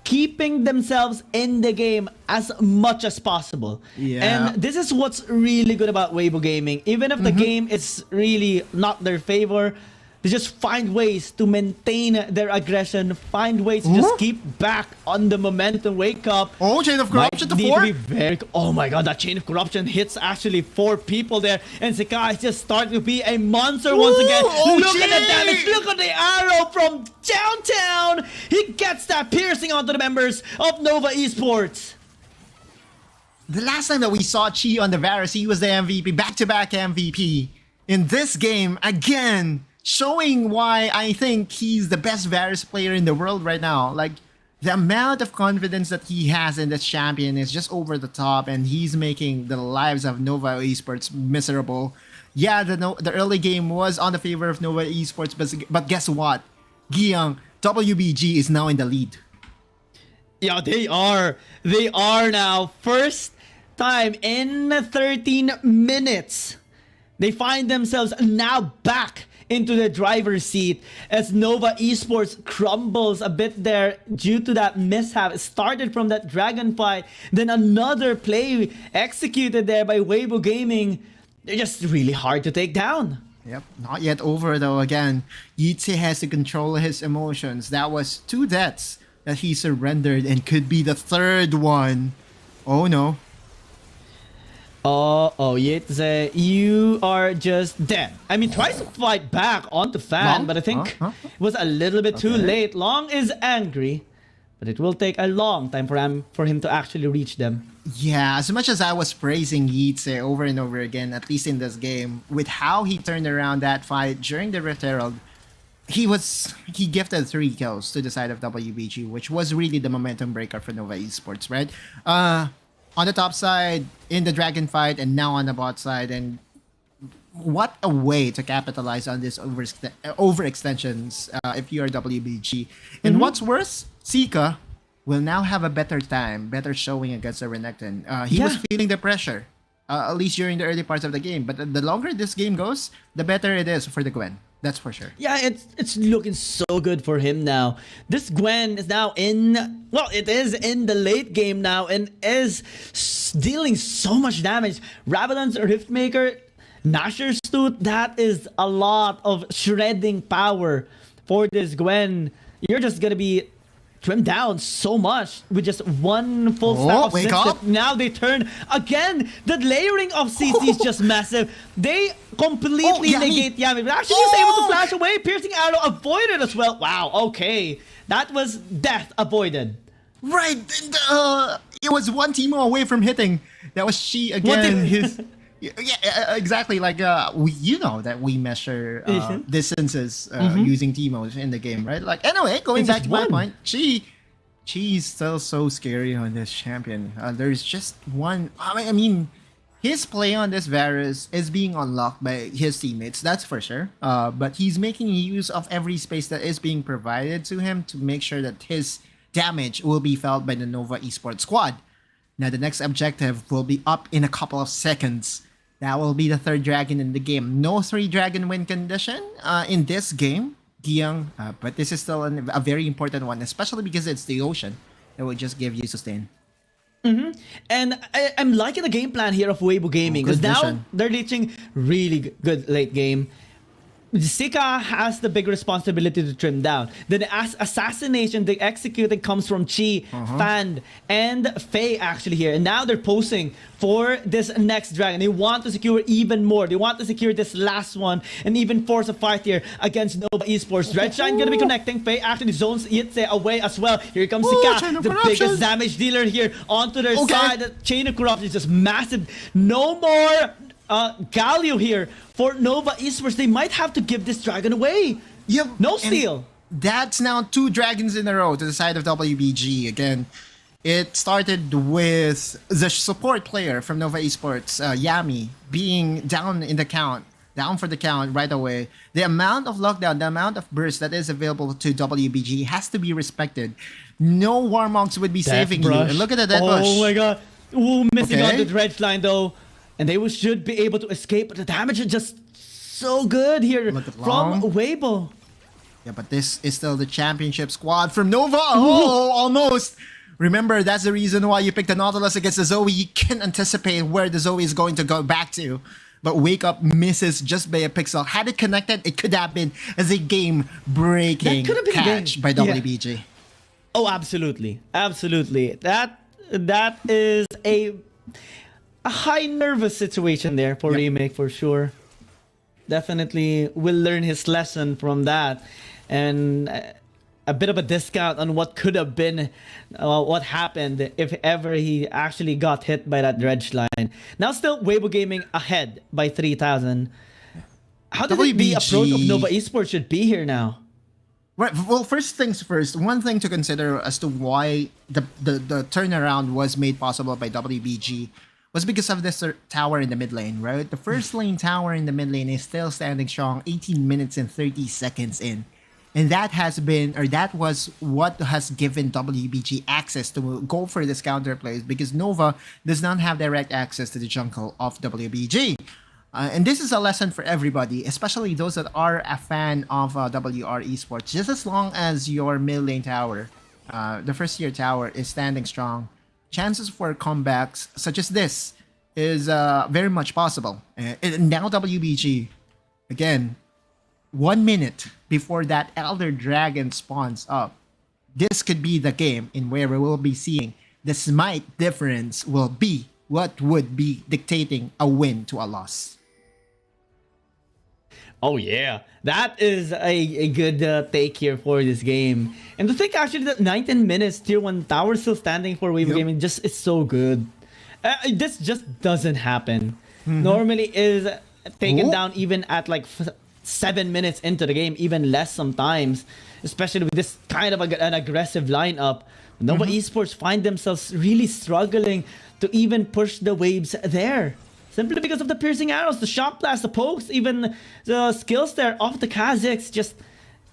keeping themselves in the game as much as possible. Yeah. And this is what's really good about Weibo Gaming. Even if the game is really not their favor, they just find ways to maintain their aggression, find ways to just keep back on the momentum, wake up. Oh, Chain of Corruption to Might need 4? be very, oh my god, that Chain of Corruption hits actually 4 people there. And Sekai is just starting to be a monster once again. Look at the damage, look at the arrow from downtown. He gets that piercing onto the members of Nova Esports. The last time that we saw Chi on the Varus, he was the MVP, back-to-back MVP. In this game, again, showing why I think he's the best Varus player in the world right now. Like, the amount of confidence that he has in this champion is just over the top, and he's making the lives of Nova Esports miserable. Yeah, the early game was on the favor of Nova Esports, but guess what? Giyang, WBG is now in the lead. Yeah, they are. They are now. First time in 13 minutes. They find themselves now back into the driver's seat as Nova Esports crumbles a bit there due to that mishap. It started from that dragon fight, then another play executed there by Weibo Gaming. They're just really hard to take down. Yep, not yet over though. Again, Yitze has to control his emotions. That was 2 deaths that he surrendered and could be the 3rd one. Oh no. Oh, Yitze, you are just dead. I mean, tries to fight back onto Fan, Long? but I think it was a little bit too late. Long is angry, but it will take a long time for him to actually reach them. Yeah, as much as I was praising Yitze over and over again, at least in this game, with how he turned around that fight during the Rift Herald, he gifted 3 kills to the side of WBG, which was really the momentum breaker for Nova Esports, right? On the top side, in the Dragon fight, and now on the bot side, and what a way to capitalize on this overextensions if you are WBG. And what's worse, Sika will now have a better time, better showing against the Renekton. He was feeling the pressure, at least during the early parts of the game. But the longer this game goes, the better it is for the Gwen. That's for sure. Yeah, it's looking so good for him now. This Gwen is now it is in the late game now and is dealing so much damage. Rabadon's Riftmaker, Nasher's Tooth, that is a lot of shredding power for this Gwen. You're just gonna be trimmed down so much with just 1 full stack of wake Synth. up. Now they turn again. The layering of CC is just massive. They completely negate Yami, but actually he's able to flash away. Piercing arrow avoided as well. Wow, okay. That was death avoided. Right. It was 1 Teemo away from hitting. That was she again. Yeah, exactly. Like you know that we measure distances using Teemos in the game, right? Like anyway, going back to my point, she's still so scary on this champion. There's just one. I mean, his play on this Varus is being unlocked by his teammates. That's for sure. But he's making use of every space that is being provided to him to make sure that his damage will be felt by the Nova Esports squad. Now the next objective will be up in a couple of seconds. That will be the 3rd dragon in the game. No 3 dragon win condition in this game, Giyang. But this is still a very important one, especially because it's the ocean that will just give you sustain. And I'm liking the game plan here of Weibo Gaming because now they're reaching really good late game. Sika has the big responsibility to trim down. The assassination, the executing comes from Chi, Fan, and Faye actually here. And now they're posing for this next dragon. They want to secure even more. They want to secure this last one and even force a fight here against Nova Esports. Redshine gonna be connecting. Faye actually zones Yitze away as well. Here comes Sika, the biggest damage dealer here onto their side. The Chain of Corruption is just massive. No more Galio here for Nova Esports. They might have to give this dragon away. Yep. No steal. That's now 2 dragons in a row to the side of WBG. Again, It started with the support player from Nova Esports, Yami, being down for the count right away. The amount of lockdown, the amount of burst that is available to WBG has to be respected. No Warmogs would be saving you. And look at the death bush. Oh my god. Ooh, missing on the dredge line though. And they should be able to escape, but the damage is just so good here from Weibo. Yeah, but this is still the championship squad from Nova. Oh, almost. Remember, that's the reason why you picked the Nautilus against the Zoe. You can anticipate where the Zoe is going to go back to. But Wake Up misses just by a pixel. Had it connected, it could have been as a game-breaking catch by WBG. Yeah. Oh, absolutely. Absolutely. That is a high nervous situation there for Remake for sure. Definitely will learn his lesson from that. And a bit of a discount on what could have been, what happened if ever he actually got hit by that dredge line. Now still Weibo Gaming ahead by 3,000. How do you think the approach of Nova Esports should be here now? Right. Well, first things first, one thing to consider as to why the turnaround was made possible by WBG was because of this tower in the mid lane, right? The first lane tower in the mid lane is still standing strong 18 minutes and 30 seconds in. And that was what has given WBG access to go for this counter plays, because Nova does not have direct access to the jungle of WBG. And this is a lesson for everybody, especially those that are a fan of WR Esports. Just as long as your mid lane tower, the first tier tower, is standing strong, chances for comebacks such as this is very much possible. And now WBG, again, 1 minute before that Elder Dragon spawns up, this could be the game in where we will be seeing the smite difference will be what would be dictating a win to a loss. Oh yeah, that is a good take here for this game. And to think actually that 19 minutes tier 1 tower still standing for Weibo Gaming just is so good. This just doesn't happen. Normally is taken down even at like 7 minutes into the game, even less sometimes, especially with this kind of an aggressive lineup. Nova Esports find themselves really struggling to even push the waves there, simply because of the piercing arrows, the shock blast, the pokes, even the skills there of the Kazakhs. Just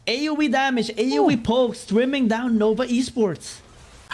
AoE damage, AoE pokes, trimming down Nova Esports.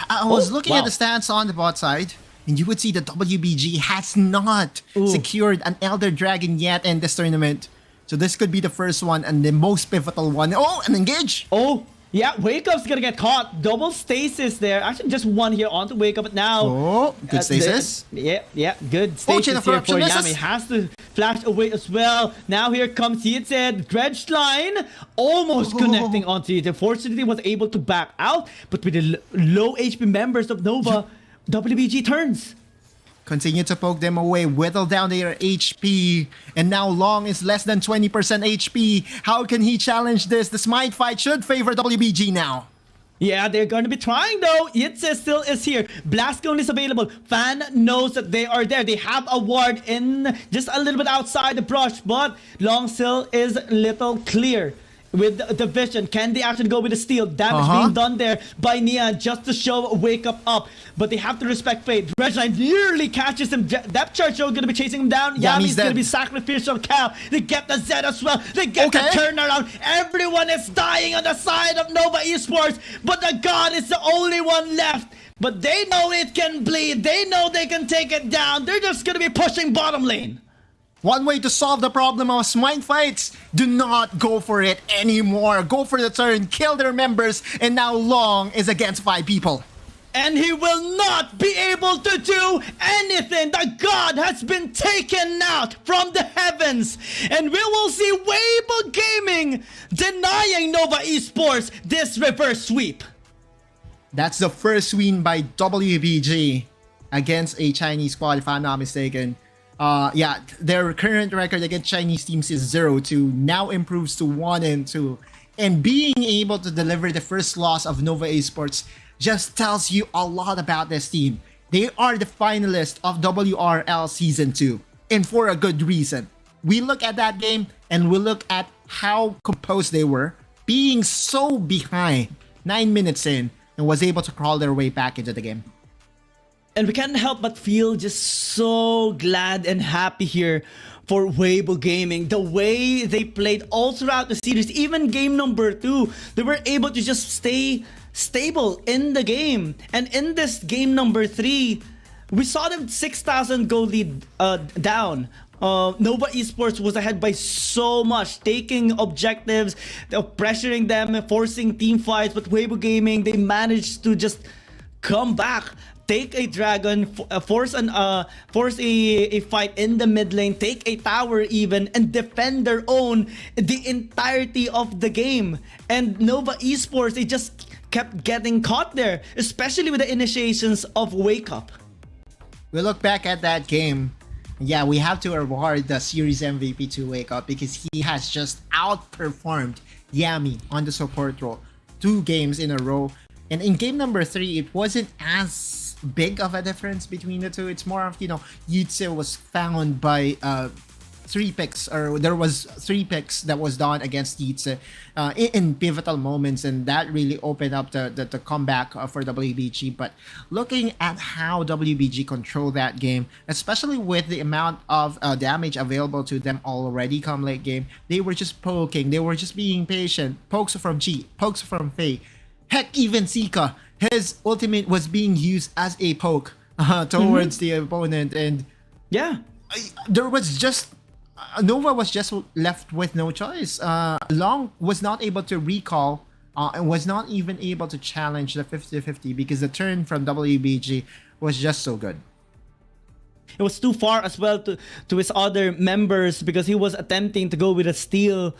I was looking at the stats on the bot side, and you would see that WBG has not secured an Elder Dragon yet in this tournament. So this could be the first one and the most pivotal one. Oh, and engage! Oh, yeah, Wake Up's gonna get caught. Double stasis there. Actually, just one here onto Wake Up, but now... Oh, good stasis. Good stasis here for Yami. Has to flash away as well. Now here comes Yitzed. Dredge line. Almost connecting onto it. Unfortunately, was able to back out. But with the low HP members of Nova, WBG turns. Continue to poke them away, whittle down their HP, and now Long is less than 20% HP. How can he challenge this? The smite fight should favor WBG now. Yeah, they're going to be trying though. Itze still is here. Blast Cone is available. Fan knows that they are there. They have a ward in just a little bit outside the brush, but Long still is little clear. With the vision, can they actually go with the steal? Damage being done there by Nia just to show Wake Up. But they have to respect fate. Dredgeline nearly catches him. Depth Charge going to be chasing him down. Yami's going to be sacrificial cow. They get the Z as well. They get the turnaround. Everyone is dying on the side of Nova Esports, but the God is the only one left. But they know it can bleed. They know they can take it down. They're just going to be pushing bottom lane. One way to solve the problem of smite fights: do not go for it anymore. Go for the turn, kill their members, and now Long is against 5 people. And he will not be able to do anything. The God has been taken out from the heavens. And we will see Weibo Gaming denying Nova Esports this reverse sweep. That's the first win by WBG against a Chinese squad, if I'm not mistaken. Yeah, their current record against Chinese teams is 0-2, now improves to 1-2. And being able to deliver the first loss of Nova Esports just tells you a lot about this team. They are the finalists of WRL Season 2, and for a good reason. We look at that game, and we look at how composed they were, being so behind 9 minutes in, and was able to crawl their way back into the game. And we can't help but feel just so glad and happy here for Weibo Gaming. The way they played all throughout the series, even game number 2, they were able to just stay stable in the game. And in this game number 3, we saw them 6,000 goal lead down. Nova Esports was ahead by so much, taking objectives, pressuring them, forcing team fights. But Weibo Gaming, they managed to just come back, take a dragon, force a fight in the mid lane, take a tower even, and defend their own the entirety of the game. And Nova Esports, they just kept getting caught there, especially with the initiations of Wake Up. We look back at that game. Yeah, we have to award the series MVP to Wake Up because he has just outperformed Yami on the support role 2 games in a row. And in game number 3, it wasn't as big of a difference between the two. It's more of, Yitze was found by 3 picks, or there was 3 picks that was done against Yitze in pivotal moments, and that really opened up the comeback for WBG. But looking at how WBG controlled that game, especially with the amount of damage available to them already come late game, they were just poking, they were just being patient. Pokes from G, pokes from Faye. Heck, even Sika, his ultimate was being used as a poke towards the opponent, and yeah, there was just Nova was just left with no choice. Long was not able to recall and was not even able to challenge the 50-50 because the turn from WBG was just so good. It was too far as well to his other members because he was attempting to go with a steal.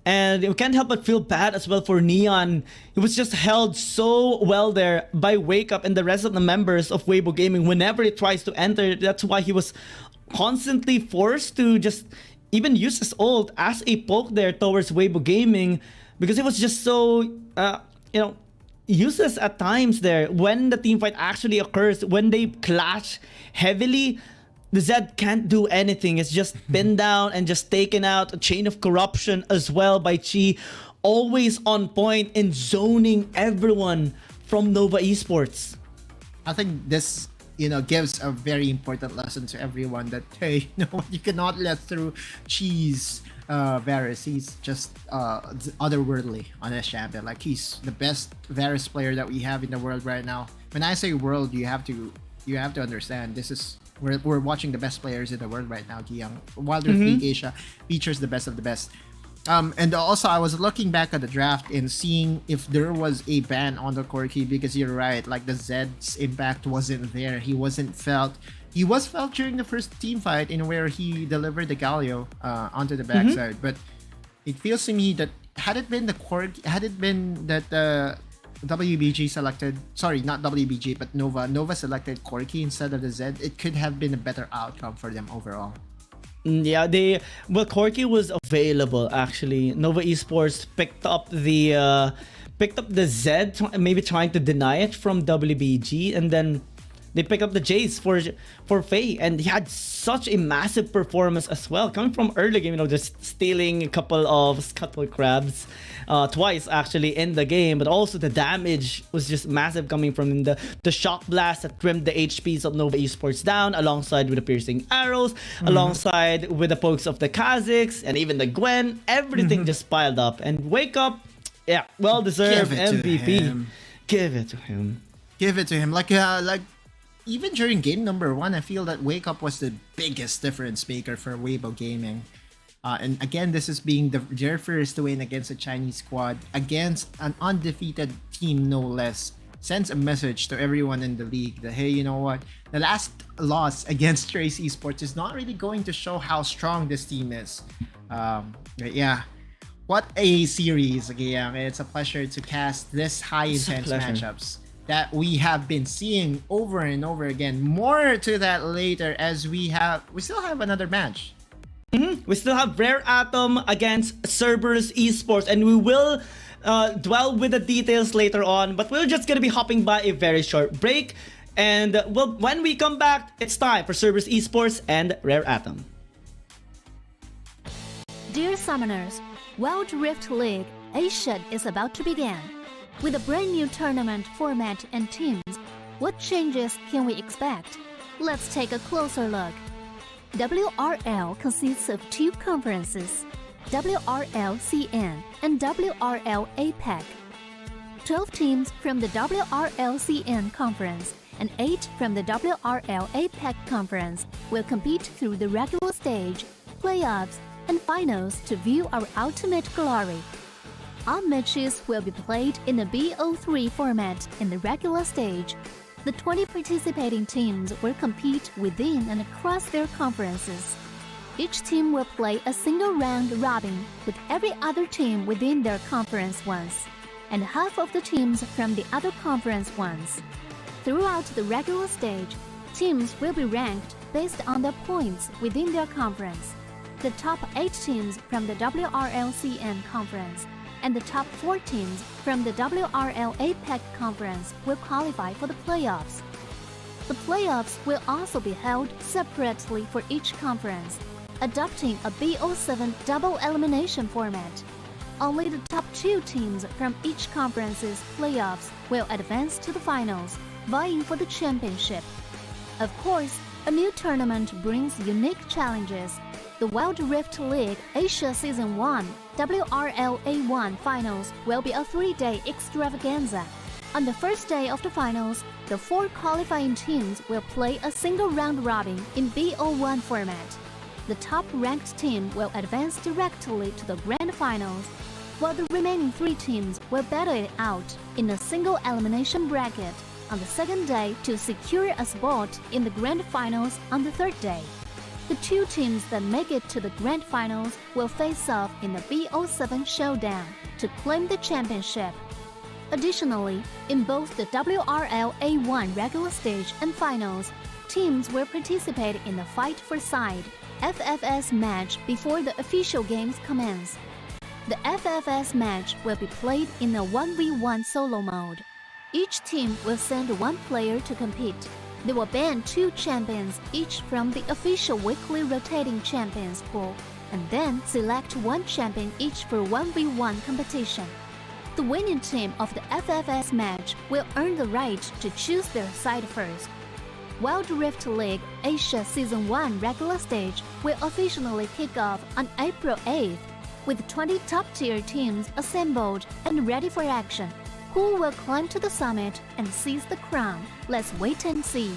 And you can't help but feel bad as well for Neon. He was just held so well there by Wake Up and the rest of the members of Weibo Gaming whenever he tries to enter. That's why he was constantly forced to just even use his ult as a poke there towards Weibo Gaming because it was just so, useless at times there. When the team fight actually occurs, when they clash heavily, the Zed can't do anything. It's just pinned down and just taken out. A chain of corruption as well by Chi. Always on point in zoning everyone from Nova Esports. I think this, gives a very important lesson to everyone that, hey, you cannot let through Chi's Varus. He's just otherworldly on this champion. Like, he's the best Varus player that we have in the world right now. When I say world, you have to understand this is we're watching the best players in the world right now. Giyang Wild Rift League Asia features the best of the best. And also I was looking back at the draft and seeing if there was a ban on the Corki, because you're right, like the Zed's impact wasn't there. He wasn't felt. He was felt during the first team fight in where he delivered the Galio onto the backside. But it feels to me that had it been that WBG selected, sorry, not WBG, but Nova selected Corki instead of the Zed, it could have been a better outcome for them overall. Yeah, Corki was available actually. Nova Esports picked up the Zed, maybe trying to deny it from WBG, and then they picked up the Jace for Faye, and he had such a massive performance as well, coming from early game, just stealing a couple of scuttle crabs twice actually in the game, but also the damage was just massive coming from the shock blast that trimmed the HPs of Nova Esports down, alongside with the piercing arrows, alongside with the pokes of the Kazakhs, and even the Gwen. Everything just piled up, and Wake Up, yeah, well deserved MVP. Give it to him. Give it to him. Like even during game number 1, I feel that Wake Up was the biggest difference maker for Weibo Gaming. And again, this is being their first win against a Chinese squad, against an undefeated team no less. Sends a message to everyone in the league that, hey, you know what? The last loss against Trace Esports is not really going to show how strong this team is. But yeah, what a series again. It's a pleasure to cast this high intense matchups that we have been seeing over and over again. More to that later, as we still have another match. We still have Rare Atom against Cerberus Esports, and we will dwell with the details later on, but we're just gonna be hopping by a very short break, and when we come back, it's time for Cerberus Esports and Rare Atom. Dear Summoners, Wild Rift League Asia is about to begin. With a brand new tournament format and teams, What changes can we expect? Let's take a closer look. WRL consists of two conferences, WRL CN and WRL APEC. 12 teams from the WRL CN conference and 8 from the WRL APEC conference will compete through the regular stage, playoffs, and finals to view our ultimate glory. All matches will be played in the BO3 format in the regular stage. The 20 participating teams will compete within and across their conferences. Each team will play a single round robin with every other team within their conference once, and half of the teams from the other conference once. Throughout the regular stage, teams will be ranked based on their points within their conference. The top 8 teams from the WRL CN conference and the top 4 teams from the WRL APEC conference will qualify for the playoffs. The playoffs will also be held separately for each conference, adopting a BO7 double elimination format. Only the top 2 teams from each conference's playoffs will advance to the finals, vying for the championship. Of course, a new tournament brings unique challenges. The Wild Rift League Asia Season 1 WRL A1 Finals will be a 3-day extravaganza. On the first day of the finals, the 4 qualifying teams will play a single round robin in BO1 format. The top-ranked team will advance directly to the grand finals, while the remaining 3 teams will battle it out in a single elimination bracket on the second day to secure a spot in the grand finals on the third day. The 2 teams that make it to the grand finals will face off in the BO7 showdown to claim the championship. Additionally, in both the WRL A1 regular stage and finals, teams will participate in the Fight for Side FFS match before the official games commence. The FFS match will be played in a 1v1 solo mode. Each team will send 1 player to compete. They will ban 2 champions each from the official weekly rotating champions pool, and then select 1 champion each for 1v1 competition. The winning team of the FFS match will earn the right to choose their side first. Wild Rift League Asia Season 1 regular stage will officially kick off on April 8th, with 20 top-tier teams assembled and ready for action. Who will climb to the summit and seize the crown? Let's wait and see.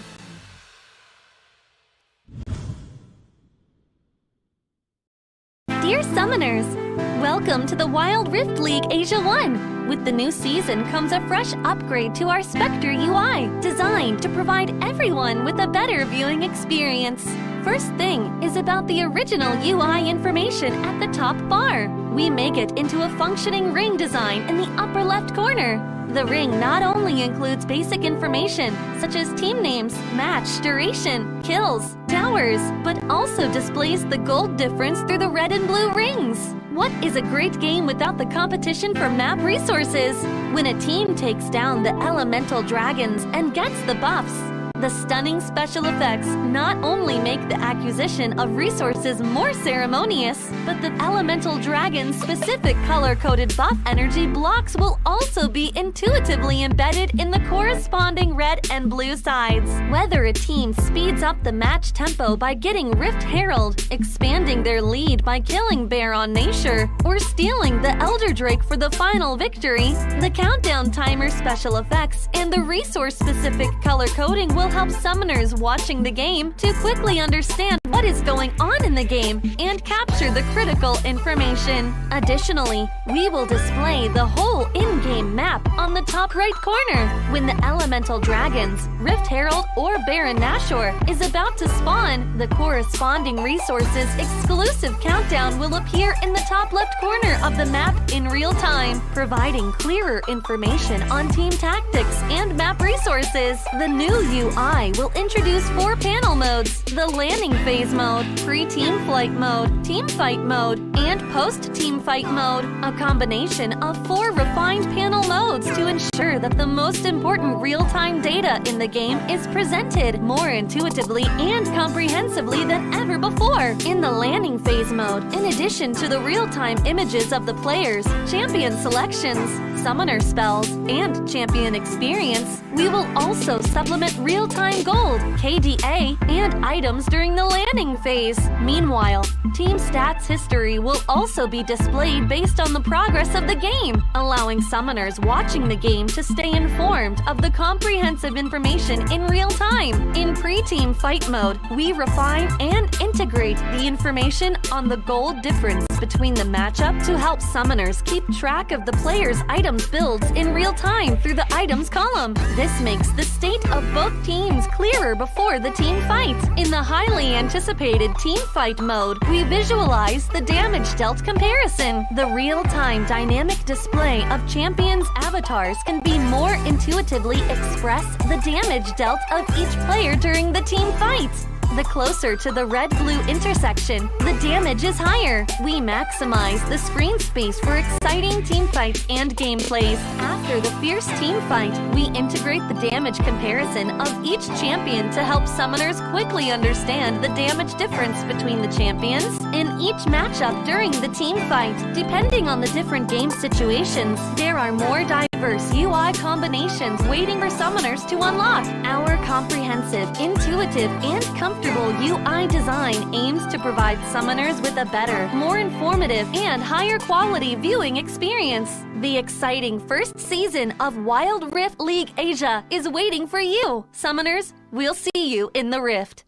Dear Summoners, welcome to the Wild Rift League Asia 1. With the new season comes a fresh upgrade to our Spectre UI, designed to provide everyone with a better viewing experience. First thing is about the original UI information at the top bar. We make it into a functioning ring design in the upper left corner. The ring not only includes basic information such as team names, match duration, kills, towers, but also displays the gold difference through the red and blue rings. What is a great game without the competition for map resources? When a team takes down the elemental dragons and gets the buffs, the stunning special effects not only make the acquisition of resources more ceremonious, but the elemental dragon's specific color-coded buff energy blocks will also be intuitively embedded in the corresponding red and blue sides. Whether a team speeds up the match tempo by getting Rift Herald, expanding their lead by killing Baron Nashor, or stealing the Elder Drake for the final victory, the countdown timer special effects and the resource-specific color coding will help summoners watching the game to quickly understand what is going on in the game and capture the critical information. Additionally, we will display the whole in-game map on the top right corner. When the elemental dragons, Rift Herald, or Baron Nashor is about to spawn, the corresponding resources exclusive countdown will appear in the top left corner of the map in real time, providing clearer information on team tactics and map resources. The new UI will introduce 4 panel modes: the landing phase mode, pre-team flight mode, team fight mode, and post-team fight mode, a combination of 4 refined panel modes to ensure that the most important real-time data in the game is presented more intuitively and comprehensively than ever before. In the landing phase mode, in addition to the real-time images of the players, champion selections, summoner spells and champion experience, we will also supplement real-time gold, KDA, and items during the landing phase. Meanwhile, team stats history will also be displayed based on the progress of the game, allowing summoners watching the game to stay informed of the comprehensive information in real time. In pre-team fight mode, we refine and integrate the information on the gold difference between the matchup to help summoners keep track of the player's items builds in real time through the items column. This makes the state of both teams clearer before the team fight. In the highly anticipated team fight mode, we visualize the damage dealt comparison. The real-time dynamic display of champions' avatars can be more intuitively express the damage dealt of each player during the team fight. The closer to the red-blue intersection, the damage is higher. We maximize the screen space for exciting team fights and gameplays. After the fierce team fight, we integrate the damage comparison of each champion to help summoners quickly understand the damage difference between the champions in each matchup during the team fight. Depending on the different game situations, there are more diverse UI combinations waiting for summoners to unlock. Our comprehensive, intuitive, and comfortable UI design aims to provide summoners with a better, more informative, and higher quality viewing experience. The exciting first season of Wild Rift League Asia is waiting for you. Summoners, we'll see you in the Rift.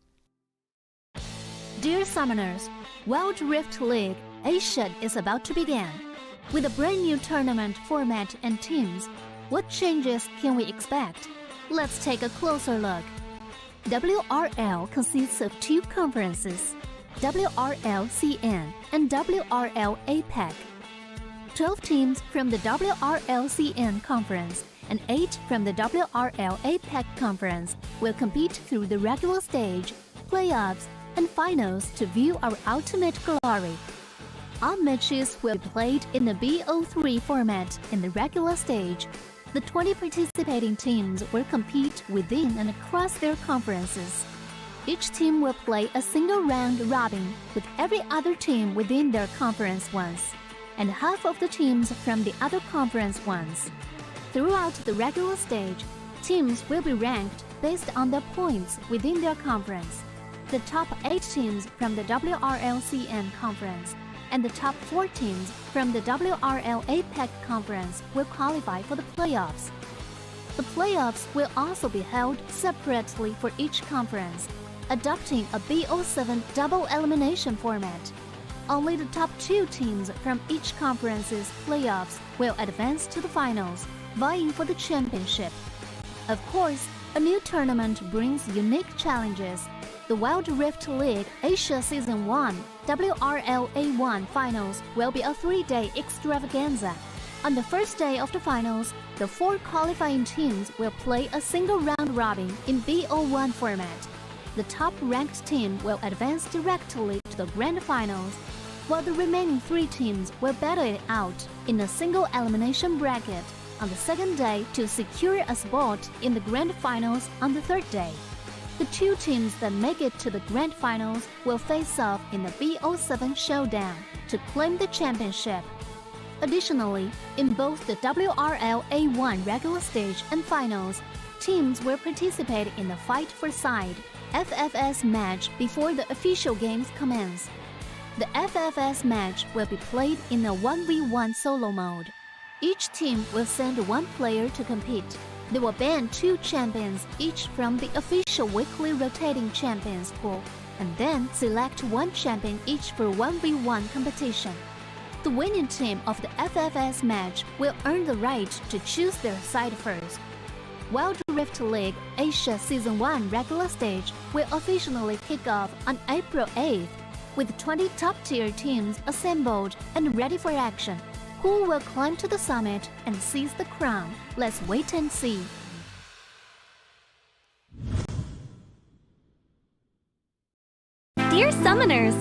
Dear Summoners, Wild Rift League Asia is about to begin. With a brand new tournament format and teams, what changes can we expect? Let's take a closer look. WRL consists of two conferences, WRL CN and WRL APAC. 12 teams from the WRL CN conference and 8 from the WRL APAC conference will compete through the regular stage, playoffs, and finals to view our ultimate glory. All matches will be played in the BO3 format in the regular stage. The 20 participating teams will compete within and across their conferences. Each team will play a single round robin with every other team within their conference once, and half of the teams from the other conference once. Throughout the regular stage, teams will be ranked based on their points within their conference. The top 8 teams from the WRLCN conference and the top 4 teams from the WRL APAC conference will qualify for the playoffs. The playoffs will also be held separately for each conference, adopting a BO7 double elimination format. Only the top 2 teams from each conference's playoffs will advance to the finals, vying for the championship. Of course, a new tournament brings unique challenges. The Wild Rift League Asia Season 1 WRL A1 Finals will be a 3-day extravaganza. On the first day of the finals, the 4 qualifying teams will play a single round robin in BO1 format. The top-ranked team will advance directly to the grand finals, while the remaining 3 teams will battle it out in a single elimination bracket on the second day to secure a spot in the grand finals on the third day. The 2 teams that make it to the grand finals will face off in the BO7 showdown to claim the championship. Additionally, in both the WRL A1 regular stage and finals, teams will participate in the Fight for Side FFS match before the official games commence. The FFS match will be played in a 1v1 solo mode. Each team will send 1 player to compete. They will ban 2 champions each from the official weekly rotating champions pool, and then select 1 champion each for 1v1 competition. The winning team of the FFS match will earn the right to choose their side first. Wild Rift League Asia Season 1 regular stage will officially kick off on April 8th, with 20 top-tier teams assembled and ready for action. Who will climb to the summit and seize the crown? Let's wait and see. Dear Summoners,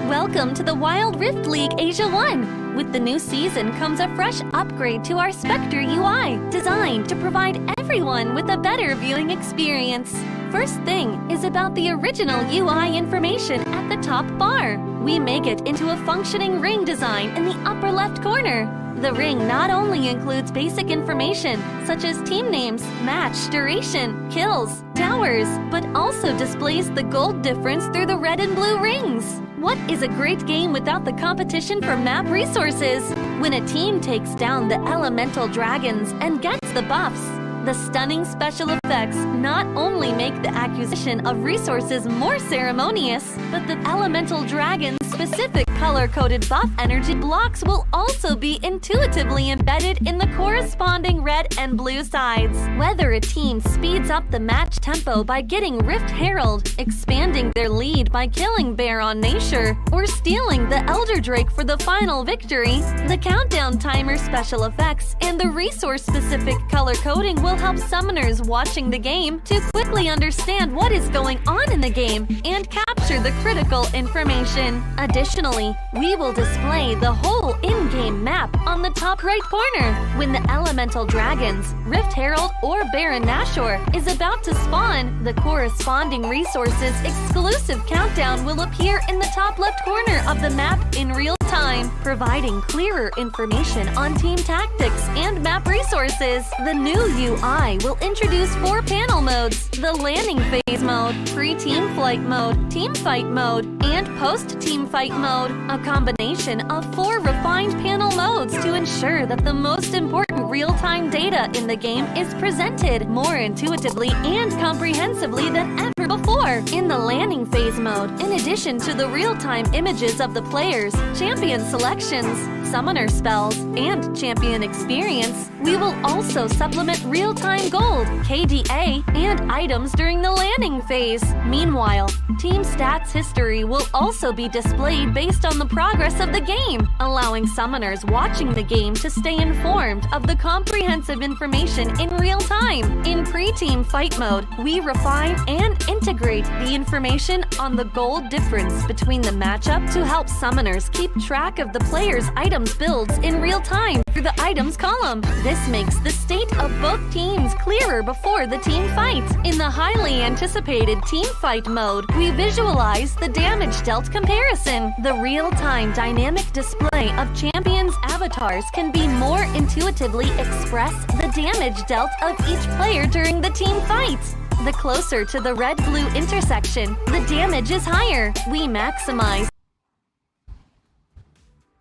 welcome to the Wild Rift League Asia 1. With the new season comes a fresh upgrade to our Spectre UI, designed to provide everyone with a better viewing experience. First thing is about the original UI information at the top bar. We make it into a functioning ring design in the upper left corner. The ring not only includes basic information, such as team names, match duration, kills, towers, but also displays the gold difference through the red and blue rings. What is a great game without the competition for map resources? When a team takes down the elemental dragons and gets the buffs, the stunning special effects not only make the acquisition of resources more ceremonious, but the elemental dragon's specific color-coded buff energy blocks will also be intuitively embedded in the corresponding red and blue sides. Whether a team speeds up the match tempo by getting Rift Herald, expanding their lead by killing Baron Nashor, or stealing the Elder Drake for the final victory, the countdown timer special effects and the resource-specific color coding will help summoners watching the game to quickly understand what is going on in the game and capture the critical information. Additionally, we will display the whole in-game map on the top right corner. When the elemental dragons, Rift Herald or Baron Nashor is about to spawn, the corresponding resources exclusive countdown will appear in the top left corner of the map in real time, providing clearer information on team tactics and map resources. The new UI will introduce 4 panel modes: the landing phase mode, pre-team flight mode, team fight mode, and post-team fight mode, a combination of 4 refined panel modes to ensure that the most important real-time data in the game is presented more intuitively and comprehensively than ever before. In the landing phase mode, in addition to the real-time images of the players, champion selections, summoner spells, and champion experience, we will also supplement real-time gold, KDA, and items during the landing phase. Meanwhile, team stats history will also be displayed based on the progress of the game, allowing summoners watching the game to stay informed of the comprehensive information in real time. In pre-team fight mode, we refine and integrate the information on the gold difference between the matchup to help summoners keep track of the player's items builds in real time through the items column. This makes the state of both teams clearer before the team fight. In the highly anticipated team fight mode, we visualize the damage dealt comparison. The real-time dynamic display of champions' avatars can be more intuitively express the damage dealt of each player during the team fight. The closer to the red-blue intersection, the damage is higher. We maximize.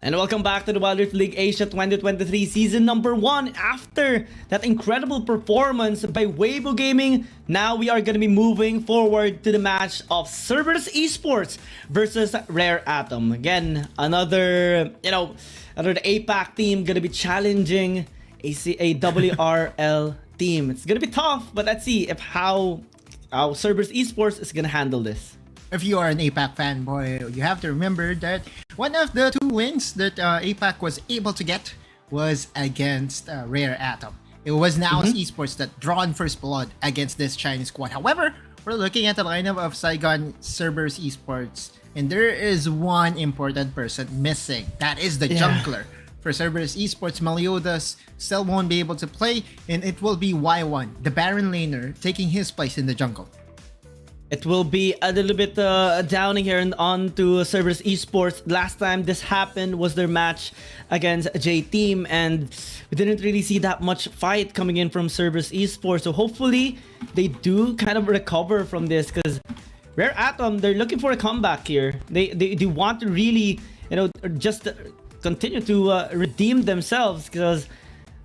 And welcome back to the Wild Rift League Asia 2023 Season number 1. After that incredible performance by Weibo Gaming, now we are going to be moving forward to the match of Cerberus Esports versus Rare Atom. Again, another APAC team going to be challenging a WRL team. It's going to be tough, but let's see if how Cerberus Esports is going to handle this. If you are an APAC fanboy, you have to remember that one of the 2 wins that APAC was able to get was against Rare Atom. It was now Esports that drawn first blood against this Chinese squad. However, we're looking at the lineup of Saigon Cerberus Esports, and there is one important person missing. That is the jungler. For Cerberus Esports, Meliodas still won't be able to play, and it will be Y1, the Baron laner, taking his place in the jungle. It will be a little bit downing here and on to Cerberus Esports. Last time this happened was their match against J-Team, and we didn't really see that much fight coming in from Cerberus Esports. So hopefully they do kind of recover from this, because Rare Atom, they're looking for a comeback here. They want to really, just continue to redeem themselves, because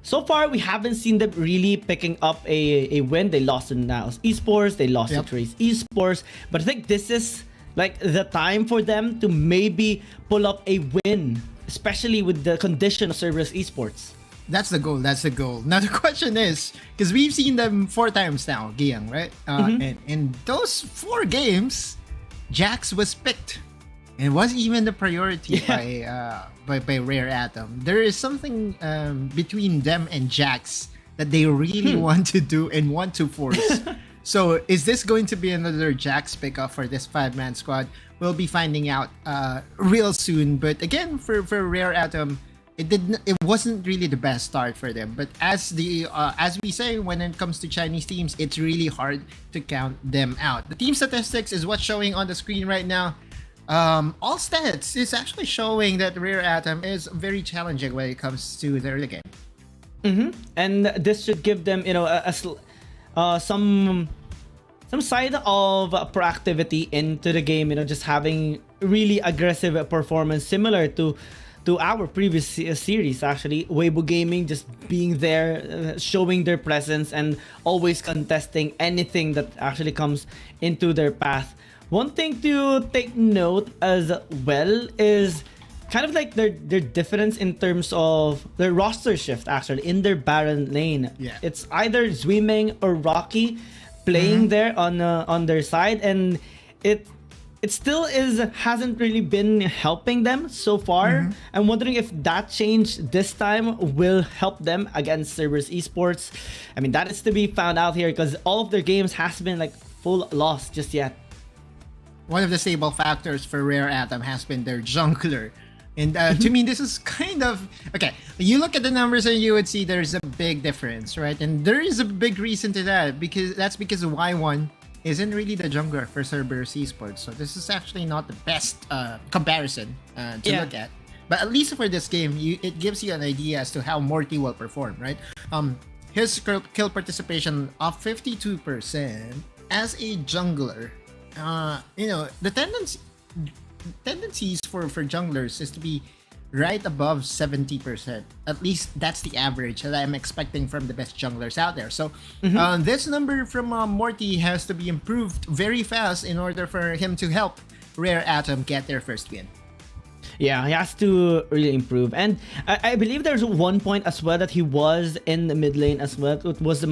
so far we haven't seen them really picking up a win. They lost to Niles Esports, they lost to Trace Esports, but I think this is like the time for them to maybe pull up a win, especially with the condition of Cerberus Esports. That's the goal. That's the goal. Now the question is, because we've seen them 4 times now, Giang, right? And in those 4 games, Jax was picked. And it wasn't even the priority by Rare Atom. There is something between them and Jax that they really want to do and want to force. So is this going to be another Jax pickup for this 5-man squad? We'll be finding out real soon. But again, for Rare Atom, it wasn't really the best start for them. But as we say, when it comes to Chinese teams, it's really hard to count them out. The team statistics is what's showing on the screen right now. all stats is actually showing that Rare Atom is very challenging when it comes to the early game. And this should give them, some side of proactivity into the game. Just having really aggressive performance, similar to our previous series. Actually, Weibo Gaming just being there, showing their presence, and always contesting anything that actually comes into their path. One thing to take note as well is kind of like their difference in terms of their roster shift actually in their Baron lane. Yeah. It's either Zwimeng or Rocky playing there on their side, and it still hasn't really been helping them so far. I'm wondering if that change this time will help them against Cerberus Esports. I mean, that is to be found out here, because all of their games has been like full loss just yet. One of the stable factors for Rare Atom has been their jungler. And to me, this is kind of... Okay, you look at the numbers and you would see there's a big difference, right? And there is a big reason to that, because Y1 isn't really the jungler for Cerberus Esports. So this is actually not the best comparison to look at. But at least for this game, it gives you an idea as to how Morty will perform, right? His kill participation of 52% as a jungler. The tendencies for junglers is to be right above 70%. At least that's the average that I'm expecting from the best junglers out there. So this number from Morty has to be improved very fast in order for him to help Rare Atom get their first win. Yeah, he has to really improve. And I believe there's one point as well that he was in the mid lane as well. It was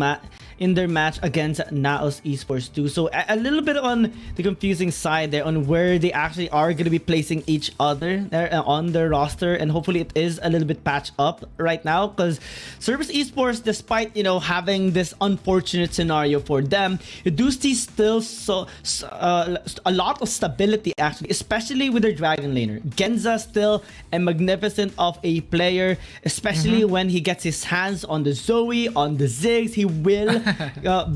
in their match against Naos Esports too. So a little bit on the confusing side there on where they actually are going to be placing each other there on their roster. And hopefully it is a little bit patched up right now, because Cerberus Esports, despite, having this unfortunate scenario for them, you do see still a lot of stability actually, especially with their Dragon laner. Genza still a magnificent of a player, especially when he gets his hands on the Zoe, on the Ziggs. He will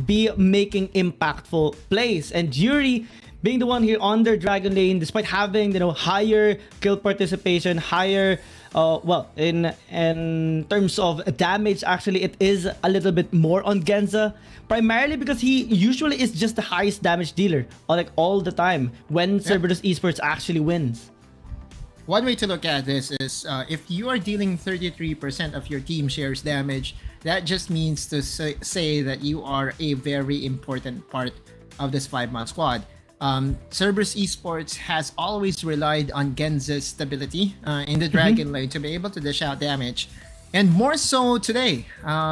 be making impactful plays. And Yuri being the one here on their Dragon lane, despite having higher kill participation, higher in terms of damage, actually it is a little bit more on Genza, primarily because he usually is just the highest damage dealer all the time when Cerberus Esports actually wins. One way to look at this is if you are dealing 33% of your team shares damage, that just means to say that you are a very important part of this 5-man squad. Cerberus Esports has always relied on Genza's stability in the Dragon lane to be able to dish out damage. And more so today,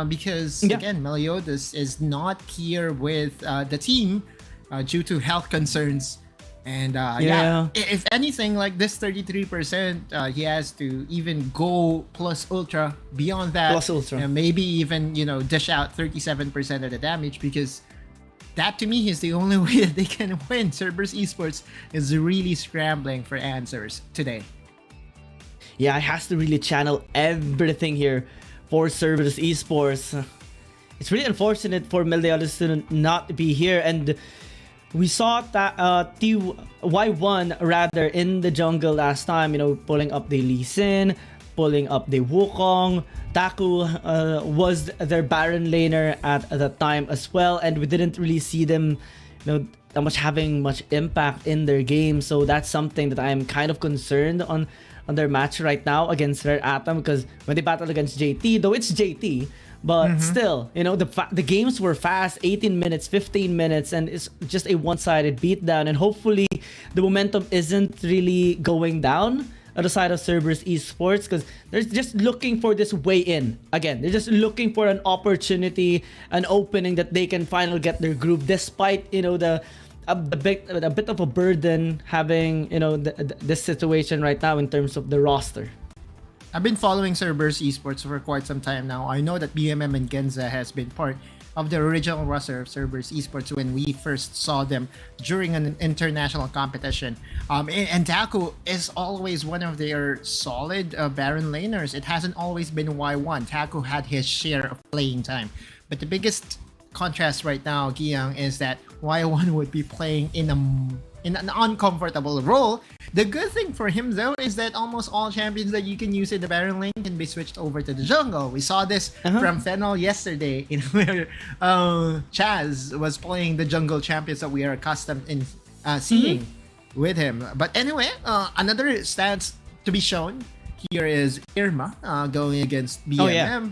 because again, Meliodas is not here with the team due to health concerns. And if anything, like this 33%, he has to even go plus ultra beyond that. Plus ultra. And maybe even, dish out 37% of the damage, because that to me is the only way that they can win. Cerberus Esports is really scrambling for answers today. Yeah, it has to really channel everything here for Cerberus Esports. It's really unfortunate for Meliodas to not be here, and we saw that Y1 rather in the jungle last time, pulling up the Lee Sin, pulling up the Wukong. Taku was their Baron laner at the time as well, and we didn't really see them, having much impact in their game. So that's something that I'm kind of concerned on their match right now against Rare Atom, because when they battle against JT, though it's JT, but still, the games were fast, 18 minutes, 15 minutes, and it's just a one-sided beatdown. And hopefully the momentum isn't really going down at the side of Cerberus Esports, because they're just looking for this way in. Again, they're just looking for an opportunity, an opening that they can finally get their groove, despite, a bit of a burden having, this situation right now in terms of the roster. I've been following Cerberus Esports for quite some time now. I know that BMM and Genza has been part of the original roster of Cerberus Esports when we first saw them during an international competition. And Taku is always one of their solid Baron laners. It hasn't always been Y1. Taku had his share of playing time. But the biggest contrast right now, Giang, is that Y1 would be playing in a in an uncomfortable role. The good thing for him though is that almost all champions that you can use in the Baron lane can be switched over to the jungle. We saw this from Fennel yesterday, in where Chaz was playing the jungle champions that we are accustomed in seeing with him. But anyway, another stats to be shown here is Irma going against BMM. Oh, yeah.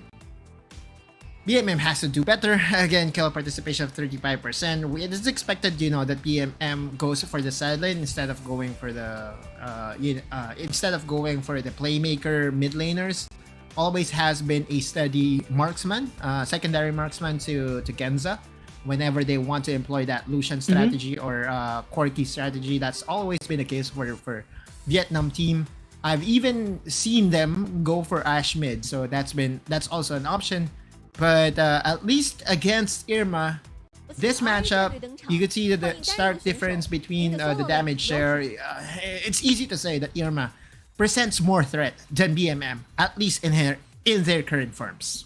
BMM has to do better. Again, kill participation of 35%. It is expected, that BMM goes for the sideline instead of going for the playmaker mid laners. Always has been a steady marksman, secondary marksman to Genza. Whenever they want to employ that Lucian strategy or Corki strategy, that's always been the case for Vietnam team. I've even seen them go for Ash mid, so that's also an option. But at least against Irma, this matchup, you could see the stark difference between the damage share. It's easy to say that Irma presents more threat than BMM, at least in their current forms.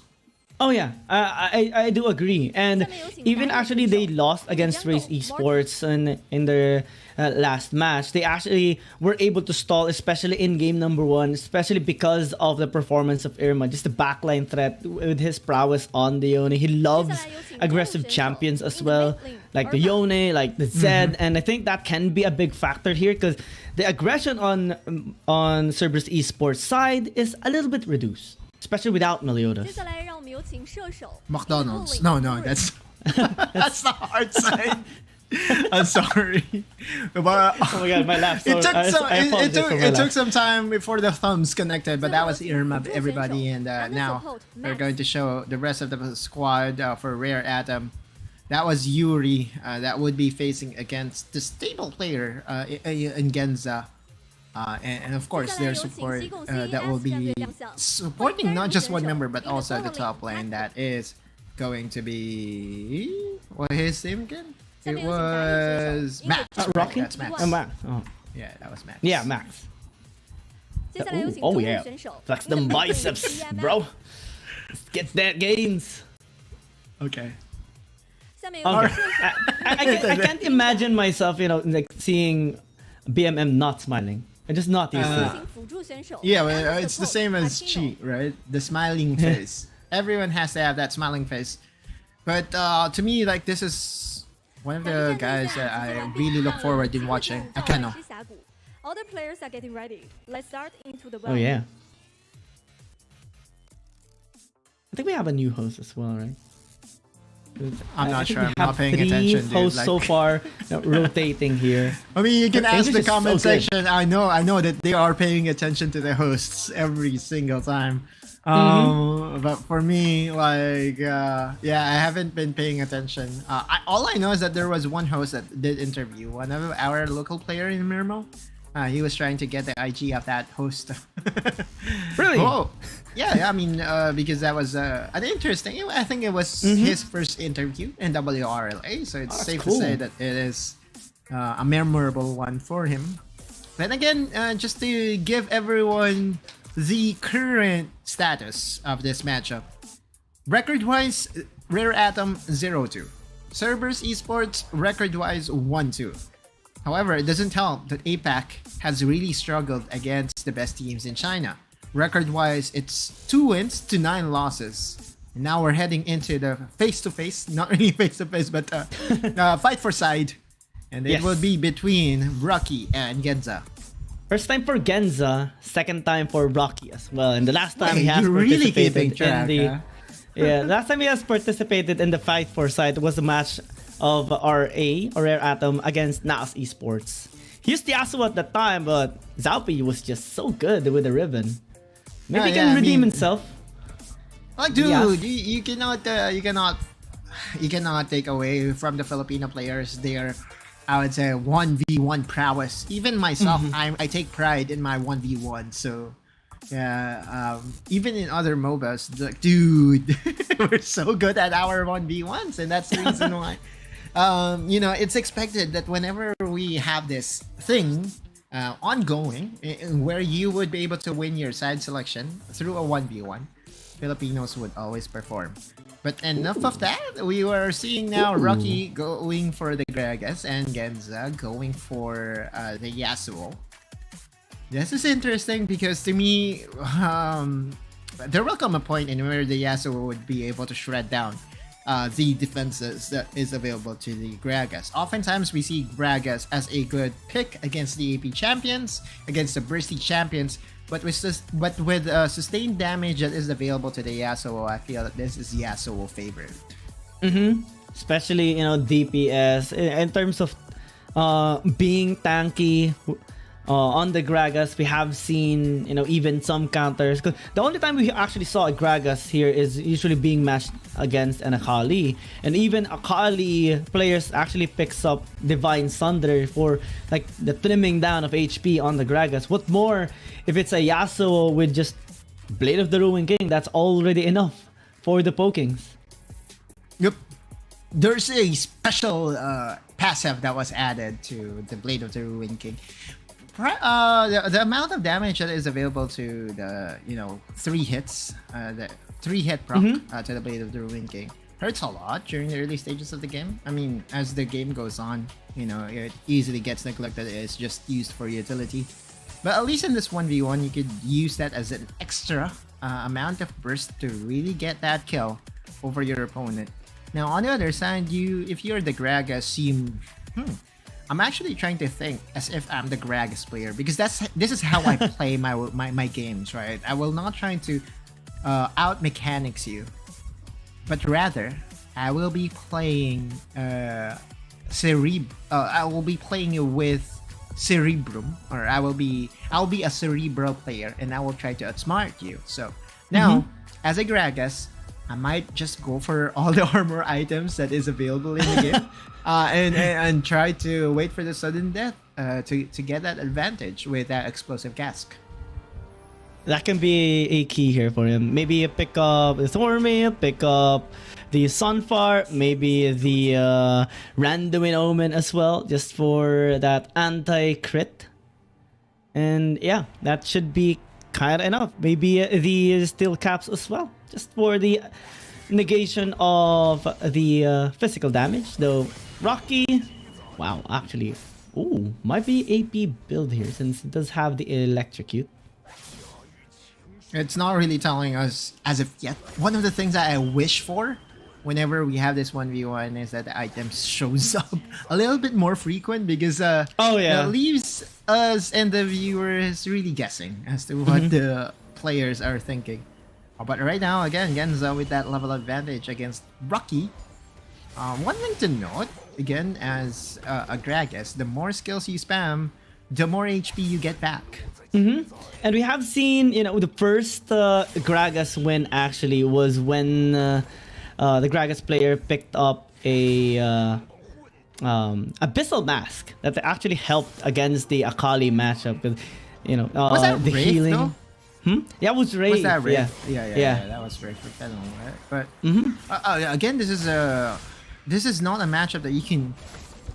Oh yeah, I do agree. And even actually they lost against Race Esports in their last match. They actually were able to stall, especially in game number 1, especially because of the performance of Irma. Just the backline threat with his prowess on the Yone. He loves aggressive champions as well, like the Yone, like the Zed. And I think that can be a big factor here because the aggression on Cerberus Esports side is a little bit reduced, especially without Meliodas. McDonald's. No, that's that's the hard side. I'm sorry. But, oh my god, my laugh. It took some time before the thumbs connected, but that was Irma, everybody. And now we're going to show the rest of the squad for Rare Atom. That was Yuri that would be facing against the stable player in Genza. And of course, their support that will be supporting not just one member, but also the top lane. That is going to be... What his name again? It was Max. Rocky? That's Max. Max. Oh. Yeah, that was Max. Yeah, Max. Oh yeah. Flex them biceps, bro. Let's get that gains. Okay. I can't imagine myself, like seeing BMM not smiling. I'm just not used to it. Yeah, well, it's the same as Chi, right? The smiling face. Everyone has to have that smiling face. But to me, like, this is one of the guys that I really look forward to watching. Akeno. All the players are getting ready. Let's start into the Oh yeah. I think we have a new host as well, right? I'm not sure. I'm We have not paying 3 attention, dude. hosts so far rotating here. I mean, you can But ask English the is comment so good. section. I know that they are paying attention to the hosts every single time. But for me, like, I haven't been paying attention. All I know is that there was one host that did interview one of our local player in Mirmo. He was trying to get the IG of that host. Really? Oh, yeah. I mean, because that was an interesting. I think it was his first interview in WRL, so it's safe to say that it is a memorable one for him. Then again, just to give everyone the current status of this matchup. Record-wise, Rare Atom 0-2. Cerberus Esports, record-wise 1-2. However, it doesn't help that APAC has really struggled against the best teams in China. Record-wise, it's 2 wins to 9 losses. And now we're heading into the face-to-face, not really face-to-face, but fight for side. And it will be between Rocky and Genza. First time for Genza, second time for Rocky as well. And the last time he has You're really participated keeping track, in the huh? last time he has participated in the fight for side was the match of RA or Rare Atom against NAS Esports. He used Yasuo at the time, but Zaupi was just so good with the ribbon. Maybe he can redeem himself. Like, dude, you cannot take away from the Filipino players their, I would say, 1v1 prowess. Even myself, I take pride in my 1v1. So, yeah, even in other MOBAs, like, dude, we're so good at our 1v1s, and that's the reason why. It's expected that whenever we have this thing ongoing, where you would be able to win your side selection through a 1v1, Filipinos would always perform. But enough of that. We are seeing now Rocky going for the Gragas and Genza going for the Yasuo. This is interesting because to me, there will come a point in where the Yasuo would be able to shred down the defenses that is available to the Gragas. Oftentimes we see Gragas as a good pick against the AP champions, against the bursty champions, but with sustained damage that is available to the Yasuo, I feel that this is Yasuo favorite. Especially, DPS in terms of being tanky. On the Gragas, we have seen, even some counters. 'Cause the only time we actually saw a Gragas here is usually being matched against an Akali. And even Akali players actually picks up Divine Sunder for like the trimming down of HP on the Gragas. What more if it's a Yasuo with just Blade of the Ruined King? That's already enough for the pokings. Yep. There's a special passive that was added to the Blade of the Ruined King. The amount of damage that is available to the 3 hits, the 3-hit proc to the Blade of the Ruined King hurts a lot during the early stages of the game. I mean, as the game goes on, it easily gets neglected. It's just used for utility. But at least in this 1v1, you could use that as an extra amount of burst to really get that kill over your opponent. Now, on the other side, if you're the Gragas, I'm actually trying to think as if I'm the Gragas player, because this is how I play my games, right? I will not try to out mechanics you, but rather I will be playing I will be playing you with Cerebrum, or I'll be a cerebral player, and I will try to outsmart you. So now, as a Gragas, I might just go for all the armor items that is available in the game, and try to wait for the sudden death to get that advantage with that explosive cask. That can be a key here for him. Maybe pick up the Thormail, pick up the Sunfire, maybe the Randuin Omen as well, just for that anti-crit. And yeah, that should be kind of enough. Maybe the steel caps as well, just for the negation of the physical damage. Though Rocky, wow, actually, might be AP build here since it does have the electrocute. It's not really telling us as of yet. One of the things that I wish for whenever we have this 1v1 is that the items shows up a little bit more frequent, because it leaves us and the viewers really guessing as to what the players are thinking. But right now, again, Genza with that level advantage against Rocky. One thing to note, again, as a Gragas, the more skills you spam, the more HP you get back. And we have seen, the first Gragas win actually was when the Gragas player picked up a Abyssal Mask that actually helped against the Akali matchup. With, was that the Wraith, healing. though? Yeah, it was Wraith. Was that Wraith? Yeah. That was Wraith for Fennel, right? But again, this is not a matchup that you can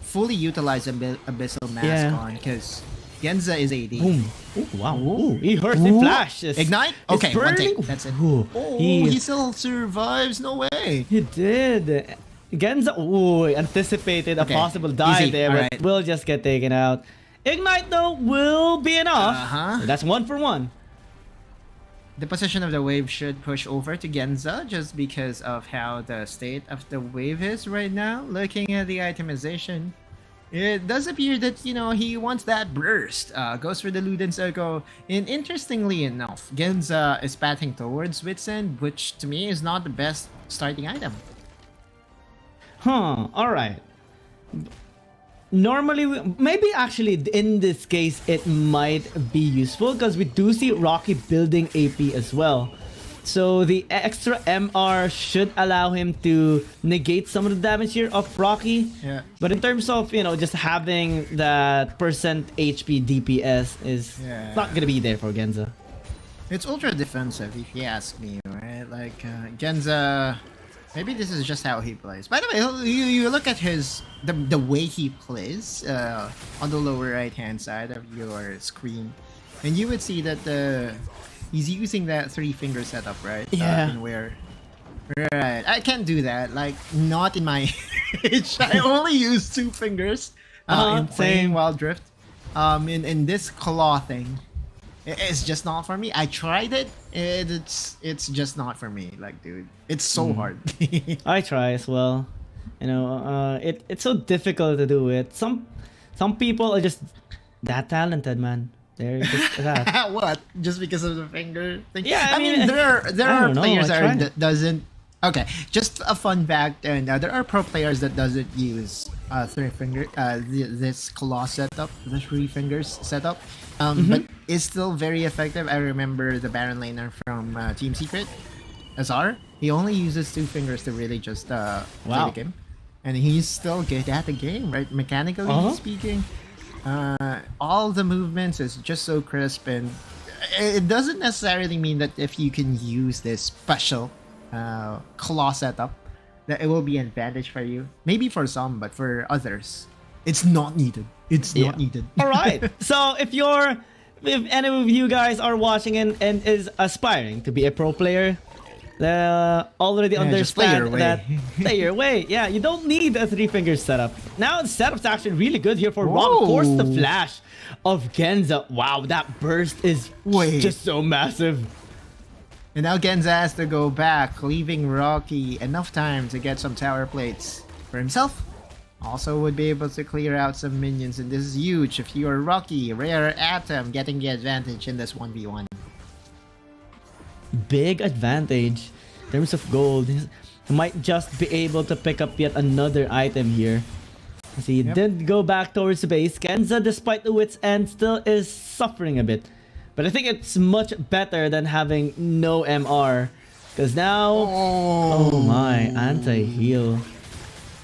fully utilize Abyssal Mask on, because Genza is AD. Boom. Ooh, wow. Ooh, he hurts the flash. Ignite? Okay, one take. That's it. He still survives. No way. He did. Genza anticipated a possible dive easy. there, but will just get taken out. Ignite, though, will be enough. That's 1 for 1. The position of the wave should push over to Genza just because of how the state of the wave is right now. Looking at the itemization, it does appear that, he wants that burst. Goes for the Luden Circle. And interestingly enough, Genza is pathing towards Witsend, which to me is not the best starting item. Alright. Normally, maybe actually in this case, it might be useful because we do see Rocky building AP as well. So the extra MR should allow him to negate some of the damage here of Rocky. Yeah. But in terms of, just having that percent HP DPS is not going to be there for Genza. It's ultra defensive if you ask me, right? Like, Genza... Maybe this is just how he plays. By the way, you look at the way he plays on the lower right hand side of your screen, and you would see that He's using that 3-finger setup, right? Yeah. In where? Right. I can't do that. Like, not in my age. I only use 2 fingers in playing same. Wild Drift. In this claw thing, it's just not for me. I tried it. It's just not for me. Like, dude, it's so hard. I try as well. You know, it's so difficult to do it. Some people are just that talented, man. They're just that. What? Just because of the finger thing? Yeah, I mean there I are don't know, players I tried. that doesn't. Okay, just a fun fact, and there are pro players that doesn't use 3-finger this claw setup, the 3 fingers setup, but it's still very effective. I remember the Baron laner from Team Secret, SR. He only uses 2 fingers to really just play the game, and he's still good at the game, right? Mechanically speaking. All the movements is just so crisp, and it doesn't necessarily mean that if you can use this special claw setup that it will be an advantage for you. Maybe for some, but for others it's not needed. It's not needed. All right. So if any of you guys are watching and is aspiring to be a pro player, already just play your understand way. that play your way. Yeah, you don't need a 3-finger setup. Now the setup's actually really good here for Rock. Of course, the flash of Genza. Wow, that burst is just so massive. And now Genza has to go back, leaving Rocky enough time to get some tower plates for himself. Also would be able to clear out some minions, and this is huge if you are Rocky. Rare Atom getting the advantage in this 1v1. Big advantage in terms of gold. He might just be able to pick up yet another item here. He did go back towards the base. Genza, despite the wit's end, still is suffering a bit. But I think it's much better than having no MR. Because now... Oh my, anti-heal.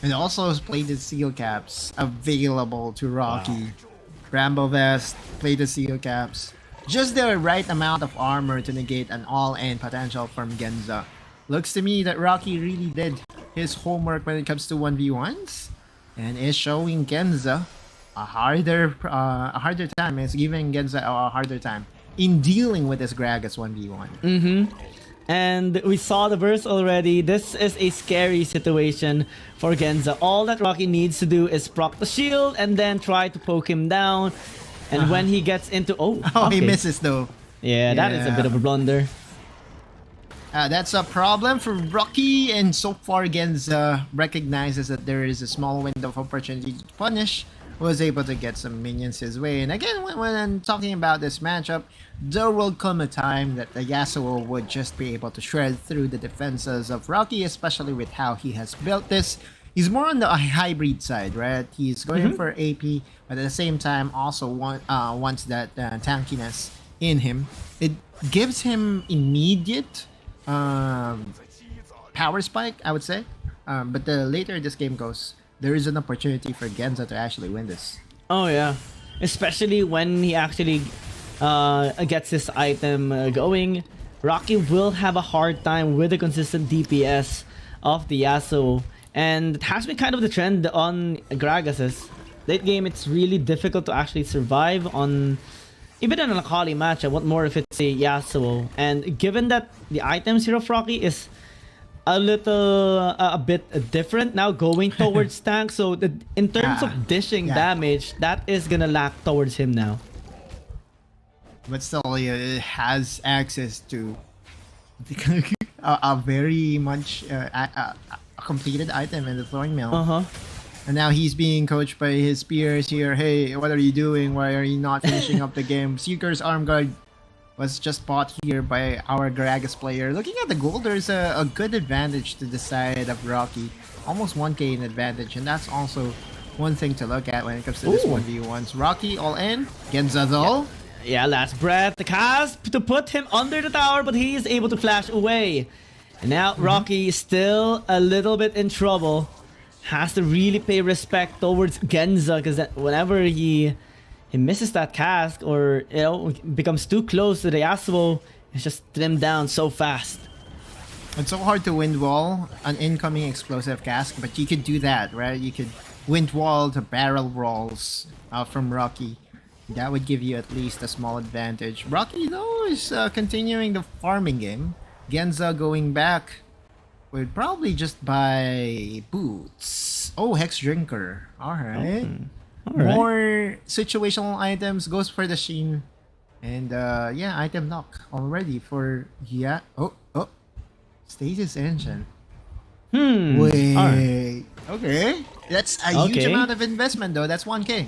And also has plated seal caps available to Rocky. Rambo Vest, plated seal caps. Just the right amount of armor to negate an all-in potential from Genza. Looks to me that Rocky really did his homework when it comes to 1v1s. And is showing Genza a harder time. It's giving Genza a harder time in dealing with this Gragas 1v1. And we saw the burst already. This is a scary situation for Genza. All that Rocky needs to do is proc the shield and then try to poke him down. And when he gets into... He misses though. Yeah, that is a bit of a blunder. That's a problem for Rocky, and so far Genza recognizes that there is a small window of opportunity to punish. Was able to get some minions his way. And again, when I'm talking about this matchup, there will come a time that the Yasuo would just be able to shred through the defenses of Rocky, especially with how he has built this. He's more on the hybrid side, right? He's going for AP, but at the same time also wants that tankiness in him. It gives him immediate power spike, I would say. But the later this game goes, there is an opportunity for Genza to actually win this. Oh yeah, especially when he actually gets this item going. Rocky will have a hard time with the consistent DPS of the Yasuo, and it has been kind of the trend on Gragas's. Late game, it's really difficult to actually survive on even in an Akali matchup. What more if it's a Yasuo? And given that the items here of Rocky is a bit different now, going towards tank, so in terms of dishing damage, that is gonna lack towards him now. But still, it has access to a very much a completed item in the Thorn Mill. And now he's being coached by his peers here. Hey, what are you doing? Why are you not finishing up the game? Seeker's Arm Guard was just bought here by our Gragas player. Looking at the gold, there's a good advantage to the side of Rocky. Almost 1k in advantage, and that's also one thing to look at when it comes to this 1v1s. Rocky all in. Genza though. Yeah, last breath. The cast to put him under the tower, but he is able to flash away. And now Rocky is still a little bit in trouble. Has to really pay respect towards Genza, because whenever he misses that cask, or becomes too close to the Yasuo, it's just trimmed down so fast. It's so hard to wind wall an incoming explosive cask, but you could do that, right? You could wind wall the barrel rolls from Rocky. That would give you at least a small advantage. Rocky, though, is continuing the farming game. Genza going back would probably just buy boots. Oh, Hex Drinker. Alright. More situational items goes for the Sheen. And yeah, item lock already for Oh, Stasis Engine. Wait. Alright. Okay. That's a huge amount of investment though. That's 1K.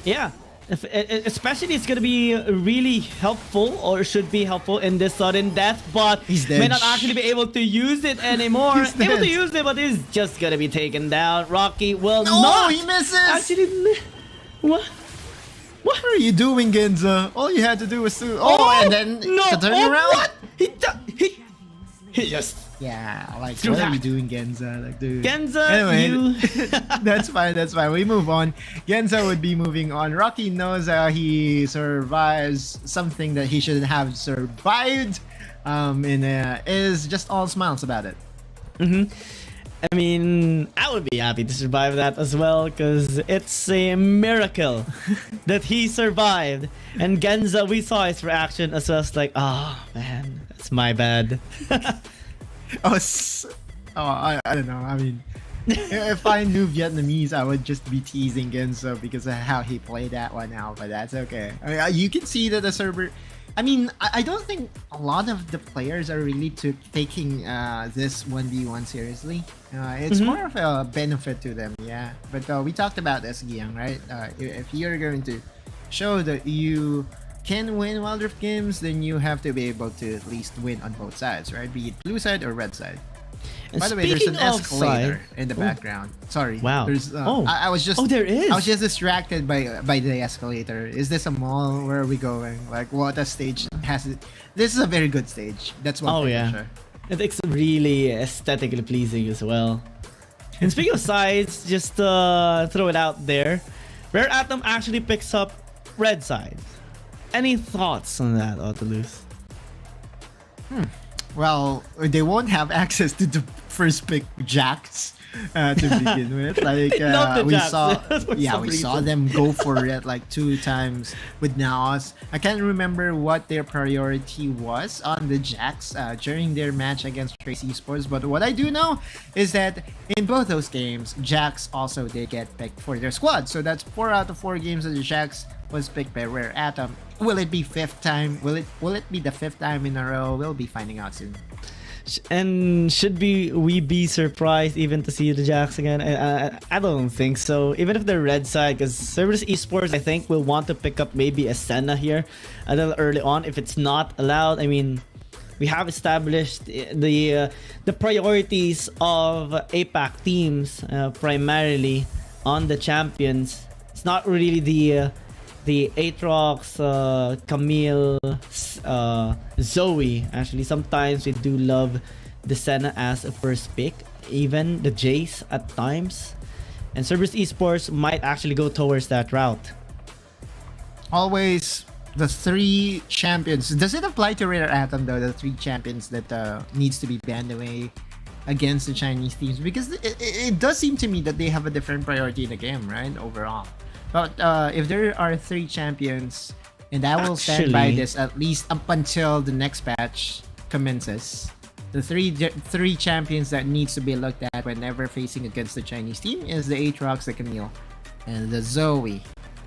Yeah. Especially it's gonna be really helpful, or should be helpful in this sudden death, but He's dead. may not actually be able to use it anymore. He's Able dead. to use it, but he's just gonna be taken down. Rocky will No, not he misses! actually. What? What are you doing, Genza? All you had to do was to... Oh, and then to turn around. What? He just... Yeah, like, Through what are that. you doing, Genza? Like, dude. Genza, Anyway, you... that's fine. We move on. Genza would be moving on. Rocky knows he survives something that he shouldn't have survived. And is just all smiles about it. I mean, I would be happy to survive that as well, because it's a miracle that he survived. And Genza, we saw his reaction as well. It's like, oh man, that's my bad. I don't know. I mean, if I knew Vietnamese, I would just be teasing Genzo because of how he played that one out. But that's okay. I mean, you can see that the server. I mean, I don't think a lot of the players are really taking this 1v1 seriously. It's more of a benefit to them, yeah. But we talked about this, Giang, right? If you're going to show that you can win Wild Rift games, then you have to be able to at least win on both sides, right? Be it blue side or red side. And By the way, there's an speaking of escalator side- in the background. Sorry. Wow. There's, Oh. I was just. Oh, there is. I was just distracted by the escalator. Is this a mall? Where are we going? Like, what a stage has it? This is a very good stage. That's one Oh thing yeah, for sure. it's really aesthetically pleasing as well. And speaking of sides, just throw it out there. Rare Atom actually picks up red side. Any thoughts on that, Autolus? Well, they won't have access to the first pick Jacks to begin with. Like Not the we Jacks. saw, For yeah, some we saw reason. them go for it like 2 times with Naos. I can't remember what their priority was on the Jacks during their match against Trace Esports, but what I do know is that in both those games, Jacks also did get picked for their squad. So that's 4 out of 4 games that the Jacks was picked by Rare Atom. Will it be 5th time? Will it be the 5th time in a row? We'll be finding out soon. And should we be surprised even to see the Jacks again? I don't think so. Even if they're red side, because Cerberus Esports, I think, will want to pick up maybe a Senna here a little early on. If it's not allowed, I mean, we have established the priorities of APAC teams primarily on the champions. It's not really the Aatrox, Camille, Zoe. Actually, sometimes we do love the Senna as a first pick, even the Jace at times. And Cerberus Esports might actually go towards that route. Always the 3 champions. Does it apply to Rare Atom though? The 3 champions that needs to be banned away against the Chinese teams, because it does seem to me that they have a different priority in the game, right? Overall. But if there are 3 champions, and I will stand by this at least up until the next patch commences, the three champions that needs to be looked at whenever facing against the Chinese team is the Aatrox, the Camille, and the Zoe.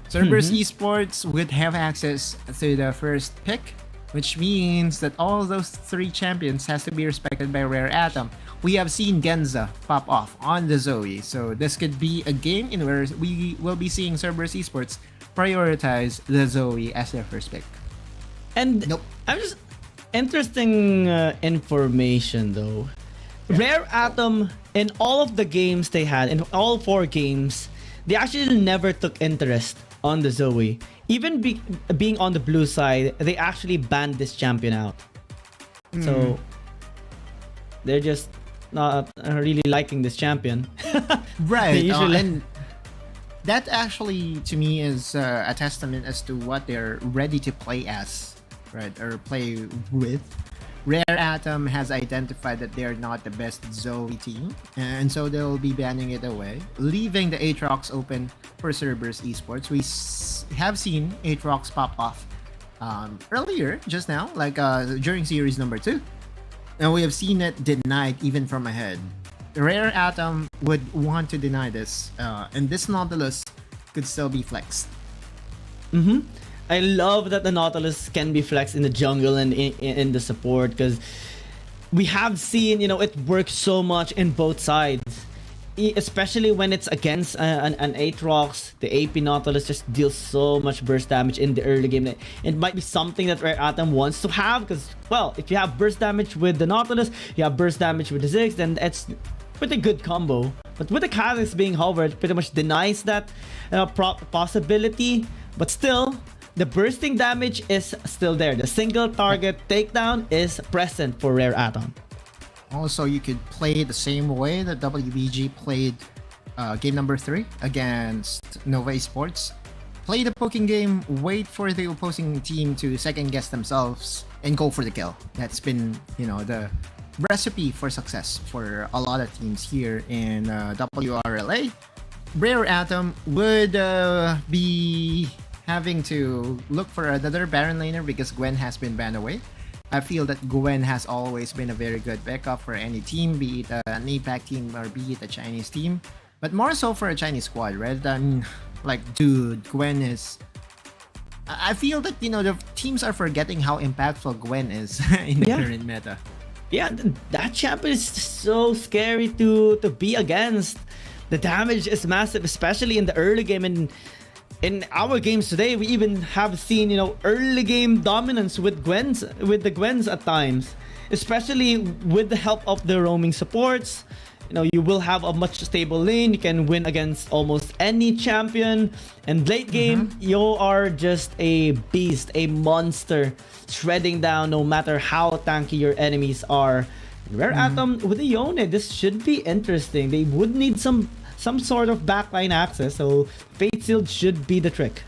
Cerberus Esports would have access to the first pick, which means that all those 3 champions has to be respected by Rare Atom. We have seen Genza pop off on the Zoe, so this could be a game in where we will be seeing Cerberus Esports prioritize the Zoe as their first pick. And I'm just interesting information though. Rare Atom, in all of the games they had, in all 4 games, they actually never took interest on the Zoe. Even being on the blue side, they actually banned this champion out. So they're just not really liking this champion. Right. Usually... And that actually, to me, is a testament as to what they're ready to play as, right? Or play with. Rare Atom has identified that they're not the best Zoe team, and so they'll be banning it away, leaving the Aatrox open for Cerberus Esports. have seen Aatrox pop off earlier, just now, like during series number 2. And we have seen it denied even from ahead. Rare Atom would want to deny this, and this Nautilus could still be flexed. I love that the Nautilus can be flexed in the jungle and in the support, because we have seen, it works so much in both sides. Especially when it's against an Aatrox, the AP Nautilus just deals so much burst damage in the early game. It might be something that Rare Atom wants to have, because, well, if you have burst damage with the Nautilus, you have burst damage with the Ziggs, then it's pretty good combo. But with the Kha'Zix being hovered, it pretty much denies that possibility. But still, the bursting damage is still there. The single target takedown is present for Rare Atom. Also, you could play the same way that WBG played game number 3 against Nova Esports. Play the poking game, wait for the opposing team to second guess themselves, and go for the kill. That's been, the recipe for success for a lot of teams here in WRLA. Rare Atom would be having to look for another Baron laner because Gwen has been banned away. I feel that Gwen has always been a very good backup for any team, be it an APAC team or be it a Chinese team. But more so for a Chinese squad, right? I mean, like, dude, Gwen is... I feel that, the teams are forgetting how impactful Gwen is in the current meta. Yeah, that champion is so scary to be against. The damage is massive, especially in the early game. And in our games today, we even have seen, early game dominance with the Gwens at times, especially with the help of the roaming supports. You will have a much stable lane. You can win against almost any champion. And late game, you are just a beast, a monster, shredding down no matter how tanky your enemies are. Rare Atom with the Yone, this should be interesting. They would need some sort of backline access, so Fate Shield should be the trick.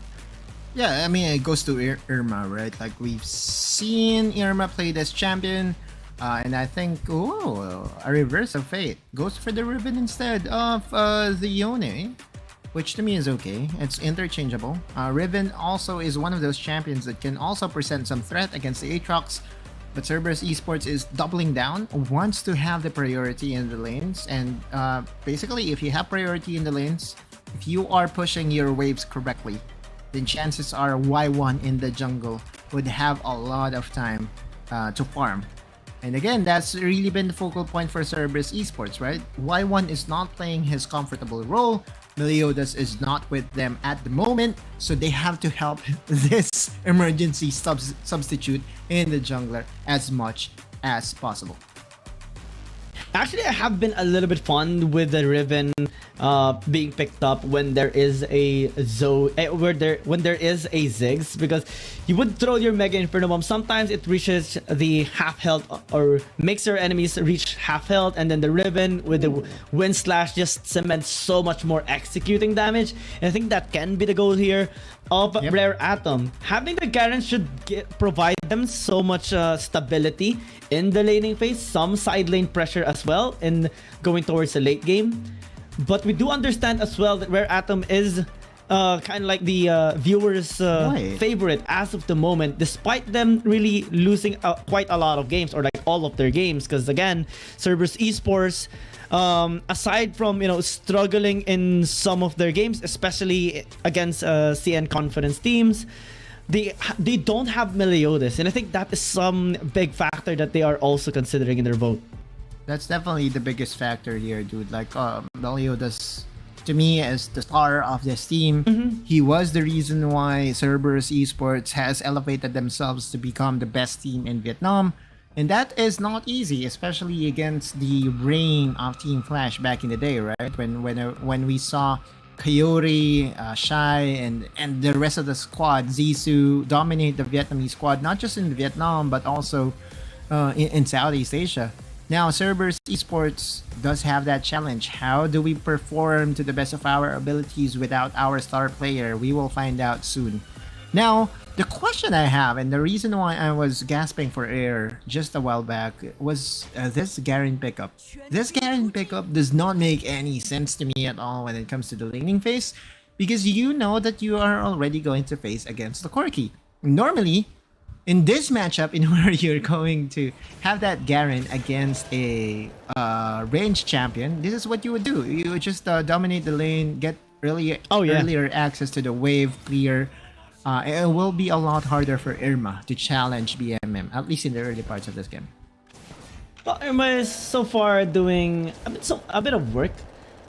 Yeah, I mean, it goes to Irma, right? Like, we've seen Irma play this champion, and I think, a reverse of Fate. Goes for the Ribbon instead of the Yone, which to me is okay. It's interchangeable. Ribbon also is one of those champions that can also present some threat against the Aatrox. But Cerberus Esports is doubling down, wants to have the priority in the lanes, and basically if you have priority in the lanes, if you are pushing your waves correctly, then chances are Y1 in the jungle would have a lot of time to farm. And again, that's really been the focal point for Cerberus Esports, right? Y1 is not playing his comfortable role. Meliodas is not with them at the moment, so they have to help this emergency substitute in the jungler as much as possible. Actually, I have been a little bit fun with the Riven being picked up when there is a when there is a Ziggs, because you would throw your Mega Inferno Bomb. Sometimes it reaches the half health or makes your enemies reach half health, and then the Riven with the Wind Slash just cements so much more executing damage. And I think that can be the goal here of Rare Atom. Having the Garen should provide them so much stability in the laning phase, some side lane pressure as well in going towards the late game. But we do understand as well that Rare Atom is kind of like the viewers' favorite as of the moment, despite them really losing quite a lot of games, or like all of their games. Because again, Cerberus Esports, aside from struggling in some of their games, especially against CN Confidence teams, they don't have Meliodas, and I think that is some big factor that they are also considering in their vote. That's definitely the biggest factor here, dude. Like, Meliodas, to me, is the star of this team. He was the reason why Cerberus Esports has elevated themselves to become the best team in Vietnam. And that is not easy, especially against the reign of Team Flash back in the day, right? When we saw Coyote, Shai, and the rest of the squad, Zissou, dominate the Vietnamese squad, not just in Vietnam, but also in Southeast Asia. Now, Cerberus Esports does have that challenge. How do we perform to the best of our abilities without our star player? We will find out soon. Now, the question I have, and the reason why I was gasping for air just a while back, was this Garen pickup. This Garen pickup does not make any sense to me at all when it comes to the laning phase. because you know that you are already going to face against the Corki. Normally, in this matchup, in where you're going to have that Garen against a ranged champion, this is what you would do. You would just dominate the lane, get earlier access to the wave, clear. It will be a lot harder for Irma to challenge BMM, at least in the early parts of this game. Well, Irma is so far doing a bit of work.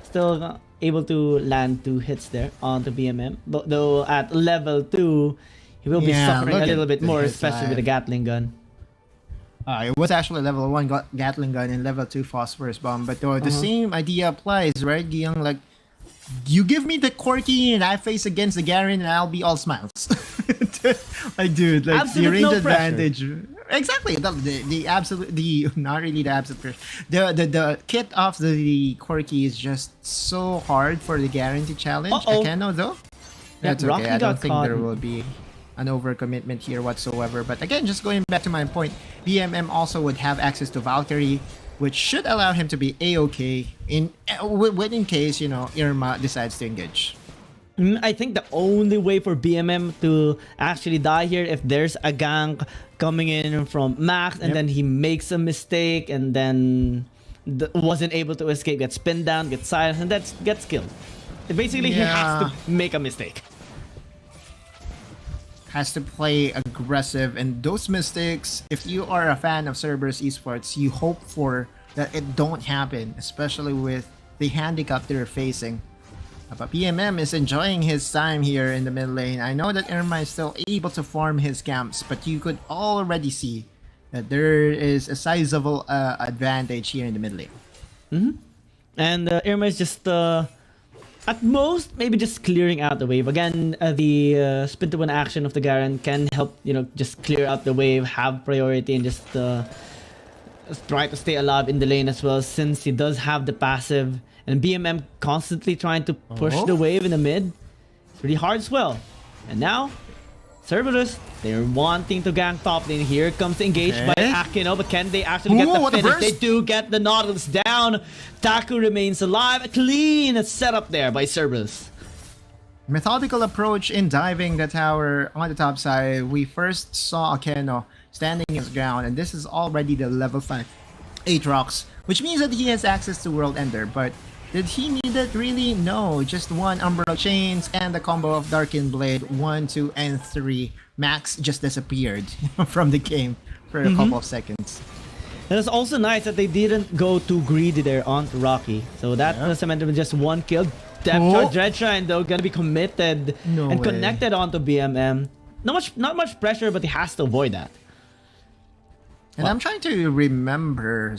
Still able to land 2 hits there onto BMM. Though at level 2, he will be suffering a little bit more, especially with the Gatling gun. It was actually level 1 Gatling gun and level 2 Phosphorus Bomb. But the same idea applies, right, Giyang? Like, you give me the Corki and I face against the Garen and I'll be all smiles. Like, dude, like absolute the range no advantage. Exactly. The absolute, not really the absolute pressure. The kit of the Corki is just so hard for the Garen to challenge. Akeno though? That's okay. I don't think there will be an overcommitment here whatsoever. But again, just going back to my point, BMM also would have access to Valkyrie, which should allow him to be A-okay in case, Irma decides to engage. I think the only way for BMM to actually die here, if there's a gank coming in from Max and then he makes a mistake and then wasn't able to escape, gets pinned down, gets silenced, and gets killed. Basically, he has to make a mistake. Has to play aggressive, and those mistakes, if you are a fan of Cerberus Esports, you hope for that it don't happen, especially with the handicap they're facing. But BMM is enjoying his time here in the mid lane. I know that Irma is still able to farm his camps, but you could already see that there is a sizable advantage here in the mid lane. And Irma is just at most maybe just clearing out the wave. Again, the spin to win action of the Garen can help, just clear out the wave, have priority, and just try to stay alive in the lane as well, since he does have the passive. And BMM constantly trying to push the wave in the mid. It's pretty hard as well. And now, Cerberus, they're wanting to gank top lane. Here comes the engage by Akeno, but can they actually get the finish? They do get the Nautilus down. Taku remains alive. A clean setup there by Cerberus. Methodical approach in diving the tower on the top side. We first saw Akeno standing his ground, and this is already the level 5 Aatrox, which means that he has access to World Ender, but did he need it really? No, just one Umbral Chains and the combo of Darkened Blade 1, 2, and 3. Max just disappeared from the game for a couple of seconds. And it's also nice that they didn't go too greedy there onto Rocky. So that was cemented with just one kill. Depth Charge Dreadshrine though gonna be committed and connected onto BMM. Not much pressure, but he has to avoid that. And I'm trying to remember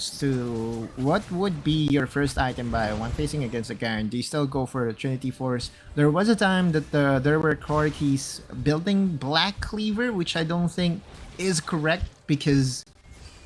what would be your first item buy when facing against a Garen. Do you still go for the Trinity Force? There was a time that there were Corkis building Black Cleaver, which I don't think is correct because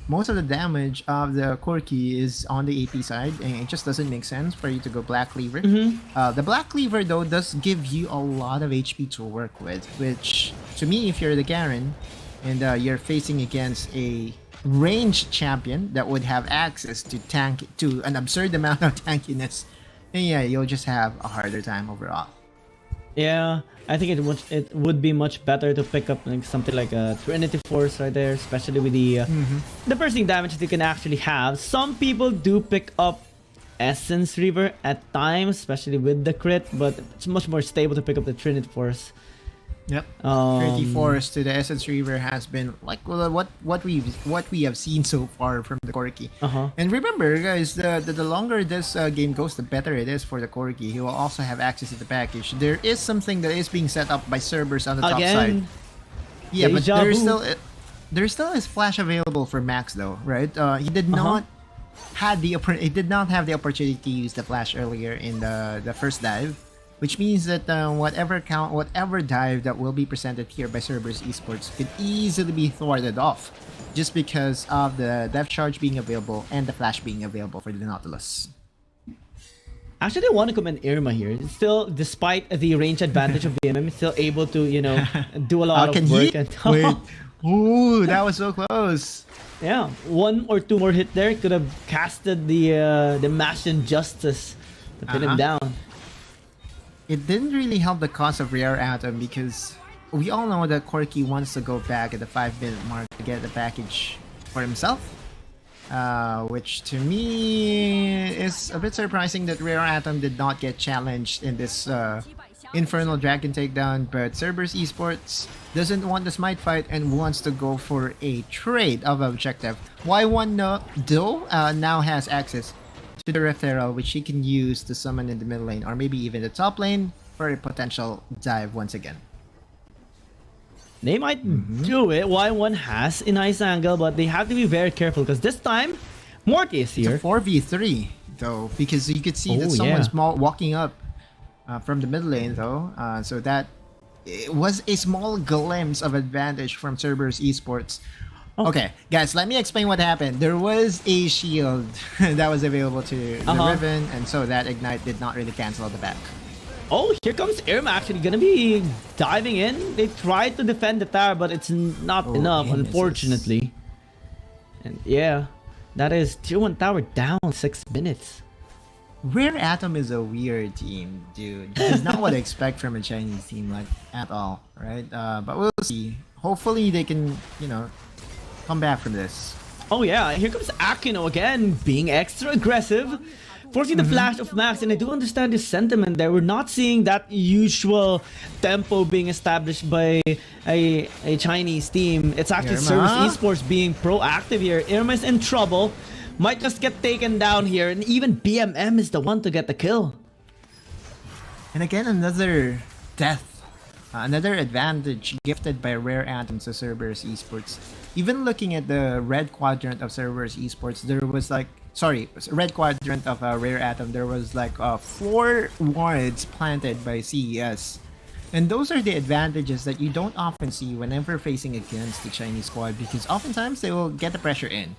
most of the damage of the Corki is on the AP side, and it just doesn't make sense for you to go Black Cleaver. The Black Cleaver though does give you a lot of HP to work with, which to me, if you're the Garen and you're facing against a ranged champion that would have access to an absurd amount of tankiness, and you'll just have a harder time overall. Yeah, I think it would be much better to pick up something like a Trinity Force right there, especially with the bursting damage that you can actually have. Some people do pick up Essence Reaver at times, especially with the crit, but it's much more stable to pick up the Trinity Force. Yep. 34 to the Essence Reaver has been like what we have seen so far from the Corki. And remember, guys, the longer this game goes, the better it is for the Corki. He will also have access to the package. There is something that is being set up by Cerberus on the top side. Yeah, but there still is flash available for Max though, right? He did not have the opportunity to use the flash earlier in the first dive. Which means that whatever dive that will be presented here by Cerberus Esports could easily be thwarted off just because of the depth charge being available and the flash being available for the Nautilus. Actually, I want to commend Irma here. Still, despite the range advantage of BMM, still able to, do a lot of work. Wait. Ooh, that was so close. Yeah, 1 or 2 more hit there could have casted the Mash Injustice to pin him down. it didn't really help the cause of Rare Atom because we all know that Corky wants to go back at the 5-minute mark to get the package for himself. Which to me is a bit surprising that Rare Atom did not get challenged in this Infernal Dragon takedown, but Cerberus Esports doesn't want the smite fight and wants to go for a trade of objective. Y1 now has access to the Rift Herald, which he can use to summon in the mid lane or maybe even the top lane for a potential dive once again. They might do it. Y1 has a nice angle, but they have to be very careful because this time, Morty is here. It's a 4v3 though, because you could see that someone's walking up from the mid lane though. So that it was a small glimpse of advantage from Cerberus Esports. Okay, guys, let me explain what happened. There was a shield that was available to the Riven, and so that Ignite did not really cancel the back. Oh, here comes Irma actually gonna be diving in. They tried to defend the tower, but it's not enough, unfortunately. And yeah, that is tier 1 tower down 6 minutes. Rare Atom is a weird team, dude. It's not what I expect from a Chinese team, like, at all, right? But we'll see. Hopefully they can, you know, come back from this. Oh yeah, here comes Akino again, being extra aggressive. Forcing the flash of Max, and I do understand his sentiment there. We're not seeing that usual tempo being established by a Chinese team. It's actually Cerberus Esports being proactive here. Irma's in trouble. Might just get taken down here, and even BMM is the one to get the kill. And again, another death. Another advantage gifted by Rare Atom to Cerberus Esports. Even looking at the red quadrant of Cerberus Esports, there was like... Sorry, red quadrant of Rare Atom, there was like 4 wards planted by CES. And those are the advantages that you don't often see whenever facing against the Chinese squad, because oftentimes they will get the pressure in.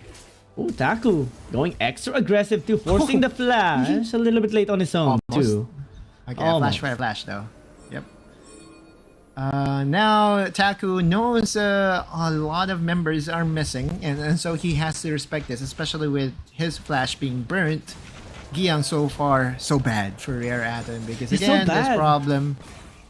Oh, Taku going extra aggressive too, forcing the flash. A little bit late on his own too. Okay, flash fire flash though. Yep. Now Taku knows a lot of members are missing, and so he has to respect this, especially with his flash being burnt. Giang so far so bad for Rare Atom, because again this problem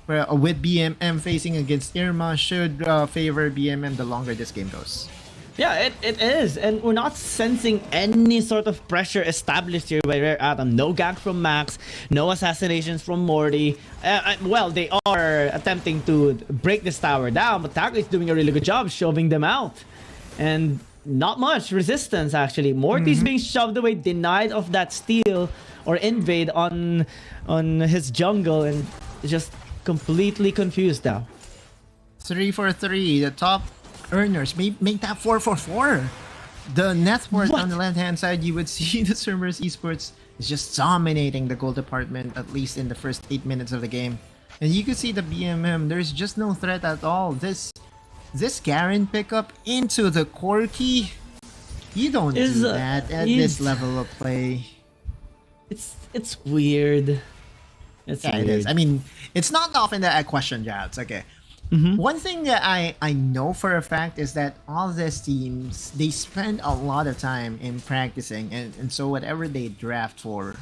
with BMM facing against Irma should favor BMM the longer this game goes. Yeah, it is, and we're not sensing any sort of pressure established here by Rare Atom. No gank from Max, no assassinations from Morty. Well, they are attempting to break this tower down, but Taku is doing a really good job shoving them out. And not much resistance, actually. Morty's being shoved away, denied of that steal or invade on his jungle, and just completely confused now. 3 for 3, the top earners make that 4 for 4. The net worth on the left hand side, you would see the Cerberus Esports is just dominating the gold department, at least in the first 8 minutes of the game. And you could see the BMM, there's just no threat at all. This Garen pickup into the Corky, you don't do that at this level of play. It's weird. It's weird. It is. I mean, it's not often that I question Jabs. Okay. One thing that I know for a fact is that all these teams, they spend a lot of time in practicing, and so whatever they draft for,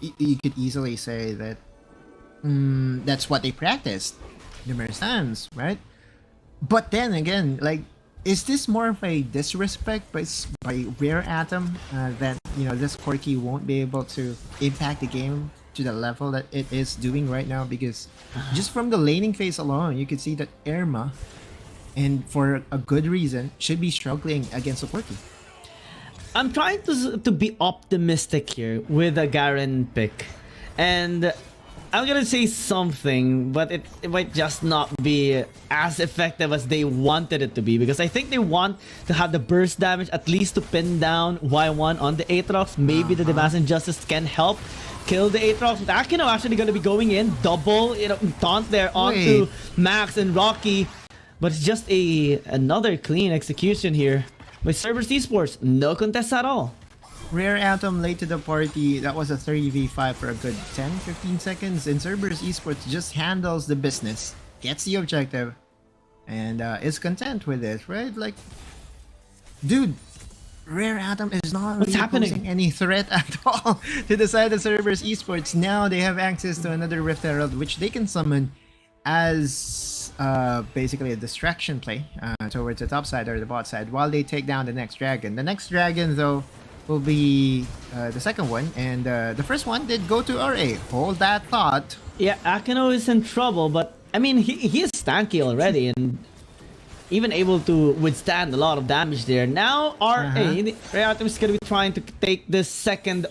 you could easily say that that's what they practiced numerous times, right? But then again, like, is this more of a disrespect by Rare Atom that, you know, this Corky won't be able to impact the game to the level that it is doing right now? Because just from the laning phase alone, you could see that Irma, and for a good reason, should be struggling against the Corky. I'm trying to be optimistic here with a Garen pick, and I'm gonna say something, but it might just not be as effective as they wanted it to be, because I think they want to have the burst damage at least to pin down Y1 on the Aatrox. Maybe the Demacian Justice can help kill the Aatrox. Akino actually gonna be going in, double, you know, taunt there onto Max and Rocky, but it's just another clean execution here by Cerberus Esports. No contest at all. Rare Atom late to the party, that was a 30v5 for a good 10-15 seconds, and Cerberus Esports just handles the business, gets the objective, and is content with it, right? Like, dude, Rare Atom is not What's really happening? posing any threat at all to the side of Cerberus Esports. Now they have access to another Rift Herald, which they can summon as basically a distraction play towards the top side or the bot side while they take down the next dragon. The next dragon, though, will be the second one, and the first one did go to RA. Hold that thought. Yeah, Akino is in trouble, but I mean, he is tanky already and even able to withstand a lot of damage there. Now, Rare Atom is going to be trying to take this second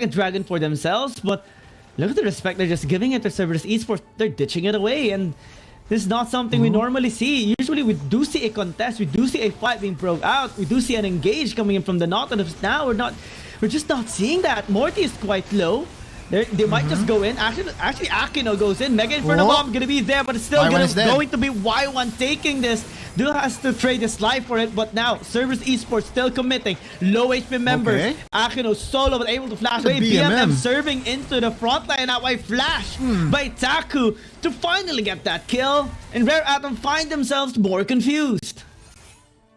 dragon for themselves, but look at the respect they're just giving it to Cerberus Esports. They're ditching it away, and this is not something we normally see. Usually we do see a contest, we do see a fight being broke out, we do see an engage coming in from the Nautilus. Now we're just not seeing that. Morty is quite low. They might just go in. Actually, Akino goes in. Mega Inferno Bomb gonna be there, but it's still going to be Y1 taking this. Duo has to trade his life for it, but now Cerberus Esports still committing. Low HP members. Akino solo, but able to flash away. BMM serving into the front line. That way, flash by Taku to finally get that kill. And Rare Atom find themselves more confused.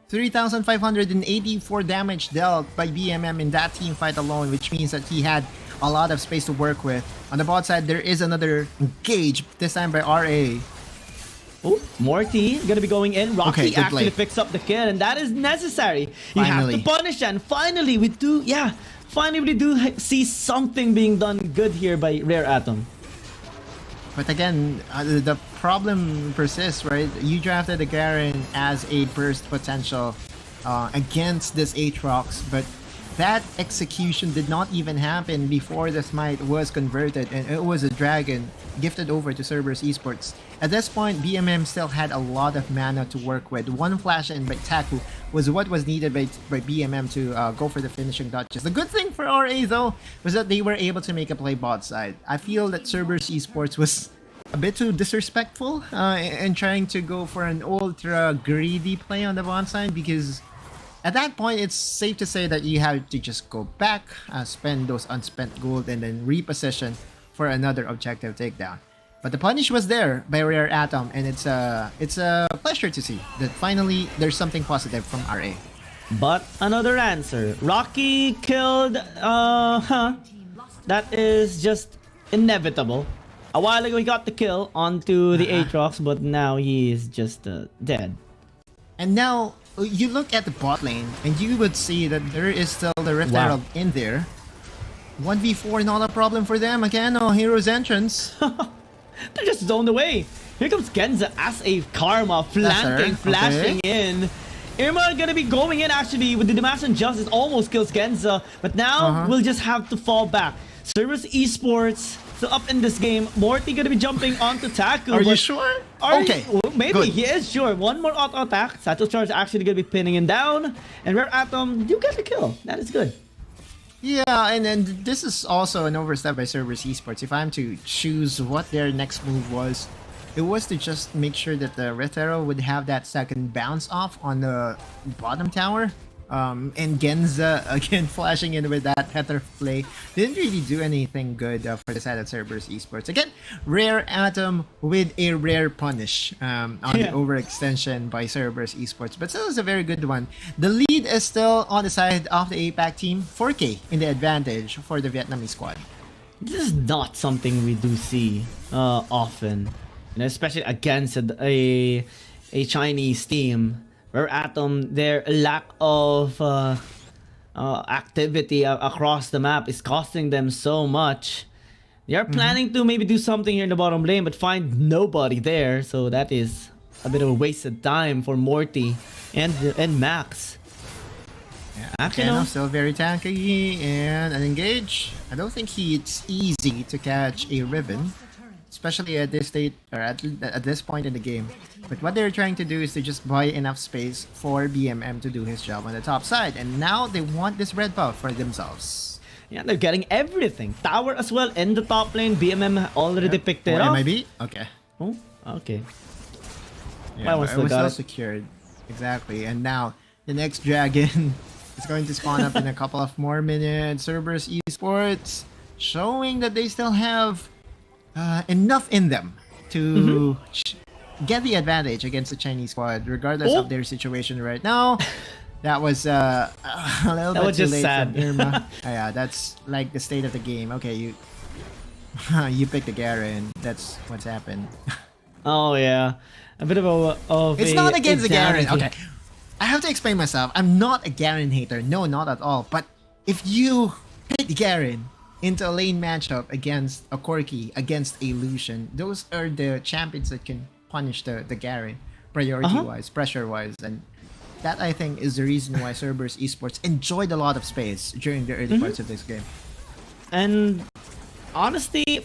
3,584 damage dealt by BMM in that team fight alone, which means that he had a lot of space to work with. On the bot side, there is another engage, this time by RA. Oh, Morty gonna be going in. Rocky actually picks up the kill, and that is necessary. You have to punish, and finally we do see something being done good here by Rare Atom. But again, the problem persists, right? You drafted the Garen as a burst potential against this Aatrox, but that execution did not even happen before the smite was converted, and it was a dragon gifted over to Cerberus Esports. At this point, BMM still had a lot of mana to work with. One flash in by Taku was what was needed by BMM to go for the finishing touches. The good thing for RA, though, was that they were able to make a play bot side. I feel that Cerberus Esports was a bit too disrespectful in trying to go for an ultra greedy play on the bot side, because at that point, it's safe to say that you have to just go back, spend those unspent gold, and then reposition for another objective takedown. But the punish was there by Rare Atom, and it's a pleasure to see that finally there's something positive from RA. But another answer. Rocky killed, that is just inevitable. A while ago he got the kill onto the Aatrox, but now he is just dead. And now, you look at the bot lane, and you would see that there is still the Rift Herald in there. 1v4, not a problem for them. Again, Hero's entrance. They're just zoned away. Here comes Genza as a Karma, flashing in. Irma gonna be going in actually with the Damascene Justice, almost kills Genza, but now we'll just have to fall back. Cerberus Esports still up in this game. Morty gonna be jumping onto Taku. Are you sure? Okay. Maybe he is sure. One more auto attack. Satchel Charge actually gonna be pinning him down. And Rare Atom, you get the kill. That is good. Yeah, and then this is also an overstep by Cerberus Esports. If I'm to choose what their next move was, it was to just make sure that the Rift Arrow would have that second bounce off on the bottom tower. And Genza again flashing in with that Tether play didn't really do anything good for the side of Cerberus Esports. Again, Rare Atom with a rare punish on the overextension by Cerberus Esports, but still is a very good one. The lead is still on the side of the APAC team, 4K in the advantage for the Vietnamese squad. This is not something we do see often, and especially against a Chinese team. Rare Atom, their lack of activity across the map is costing them so much. They are planning to maybe do something here in the bottom lane, but find nobody there, so that is a bit of a wasted time for Morty and Max. Yeah, Akino still very tanky, and an engage. I don't think it's easy to catch a Riven, especially at this state or at this point in the game. But what they're trying to do is to just buy enough space for BMM to do his job on the top side, and now they want this red buff for themselves. Yeah, they're getting everything. Tower as well in the top lane. BMM already picked it up. MIB? Okay. Oh, okay. Yeah, it was still secured. Exactly. And now the next dragon is going to spawn up in a couple of more minutes. Cerberus Esports showing that they still have enough in them to get the advantage against the Chinese squad, regardless of their situation right now. That was a little That bit was too just late sad. from Irma. Yeah, that's like the state of the game. Okay, you you picked the Garen. That's what's happened. Oh yeah, a bit of It's not against the Garen. insanity. Okay, I have to explain myself. I'm not a Garen hater. No, not at all. But if you pick the Garen into a lane matchup against a Corki, against a Lucian, those are the champions that can punish the Garen priority-wise, pressure-wise, and that I think is the reason why Cerberus Esports enjoyed a lot of space during the early parts of this game. And honestly,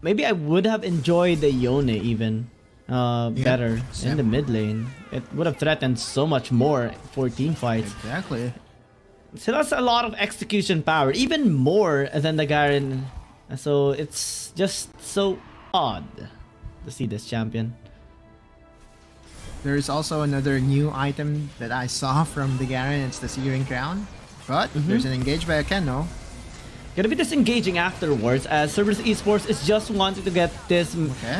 maybe I would have enjoyed the Yone even better in the mid lane. It would have threatened so much more for team fights. Exactly. So that's a lot of execution power, even more than the Garen. So it's just so odd to see this champion. There's also another new item that I saw from the Garen. It's the Searing Crown. But there's an engage by a Kenno. Gonna be disengaging afterwards as Cerberus Esports is just wanting to get this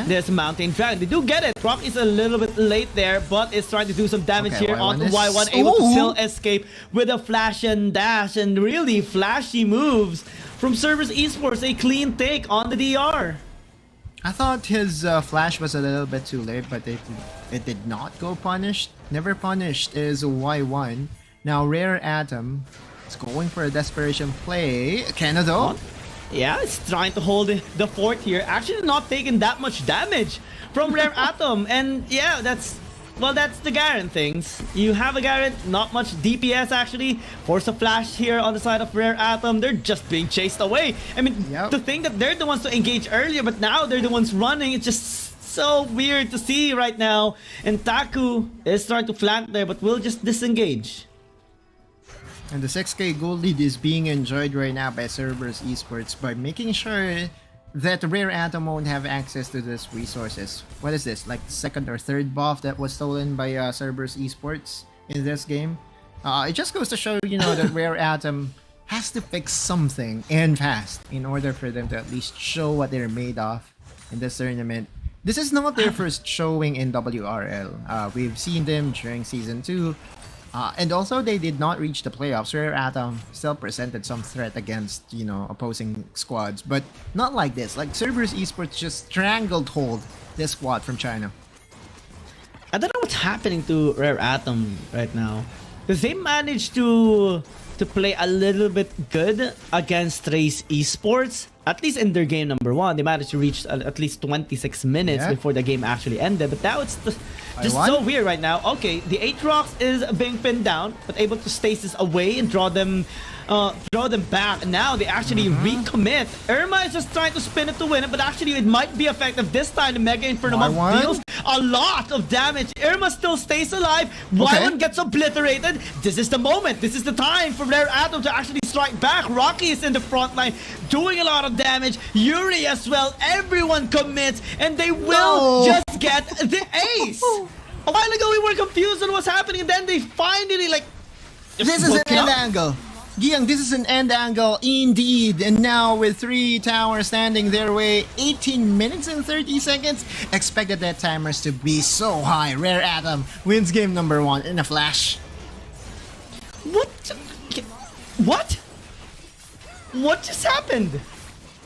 this Mountain Dragon. They do get it. Rock is a little bit late there, but it's trying to do some damage here onto Y1, able to still escape with a flash and dash and really flashy moves from Cerberus Esports. A clean take on the DR. I thought his flash was a little bit too late, but it did not go punished. Never punished is Y1. Now Rare Atom is going for a desperation play. Canada. Yeah, it's trying to hold the fort here. Actually not taking that much damage from Rare Atom. And yeah, that's the Garen things. You have a Garen, not much DPS actually. Force a flash here on the side of Rare Atom. They're just being chased away. I mean, to think that they're the ones to engage earlier, but now they're the ones running. It's just so weird to see right now. And Taku is trying to flank there, but will just disengage. And the 6k gold lead is being enjoyed right now by Cerberus Esports by making sure that Rare Atom won't have access to these resources. What is this? Like the second or third buff that was stolen by Cerberus Esports in this game? It just goes to show, you know, that Rare Atom has to fix something and fast in order for them to at least show what they're made of in this tournament. This is not their first showing in WRL. We've seen them during Season 2. And also, they did not reach the playoffs. Rare Atom still presented some threat against, you know, opposing squads. But not like this. Like, Cerberus Esports just stranglehold this squad from China. I don't know what's happening to Rare Atom right now. Because they managed to play a little bit good against Trace Esports. At least in their game number 1, they managed to reach at least 26 minutes before the game actually ended. But now it's just so weird right now. Okay, the Aatrox is being pinned down, but able to stasis away and draw them back. And now they actually recommit. Irma is just trying to spin it to win it, but actually it might be effective this time. The Mega Inferno deals a lot of damage. Irma still stays alive. Y1 gets obliterated. This is the moment. This is the time for Rare Atom to actually strike back. Rocky is in the front line doing a lot of damage. Yuri as well. Everyone commits and they will just get the ace. A while ago we were confused on what's happening, and then they finally like... This is an end angle. Giang, this is an end angle indeed. And now with 3 towers standing their way, 18 minutes and 30 seconds. Expected that timers to be so high. Rare Atom wins game number 1 in a flash. What? What? What just happened?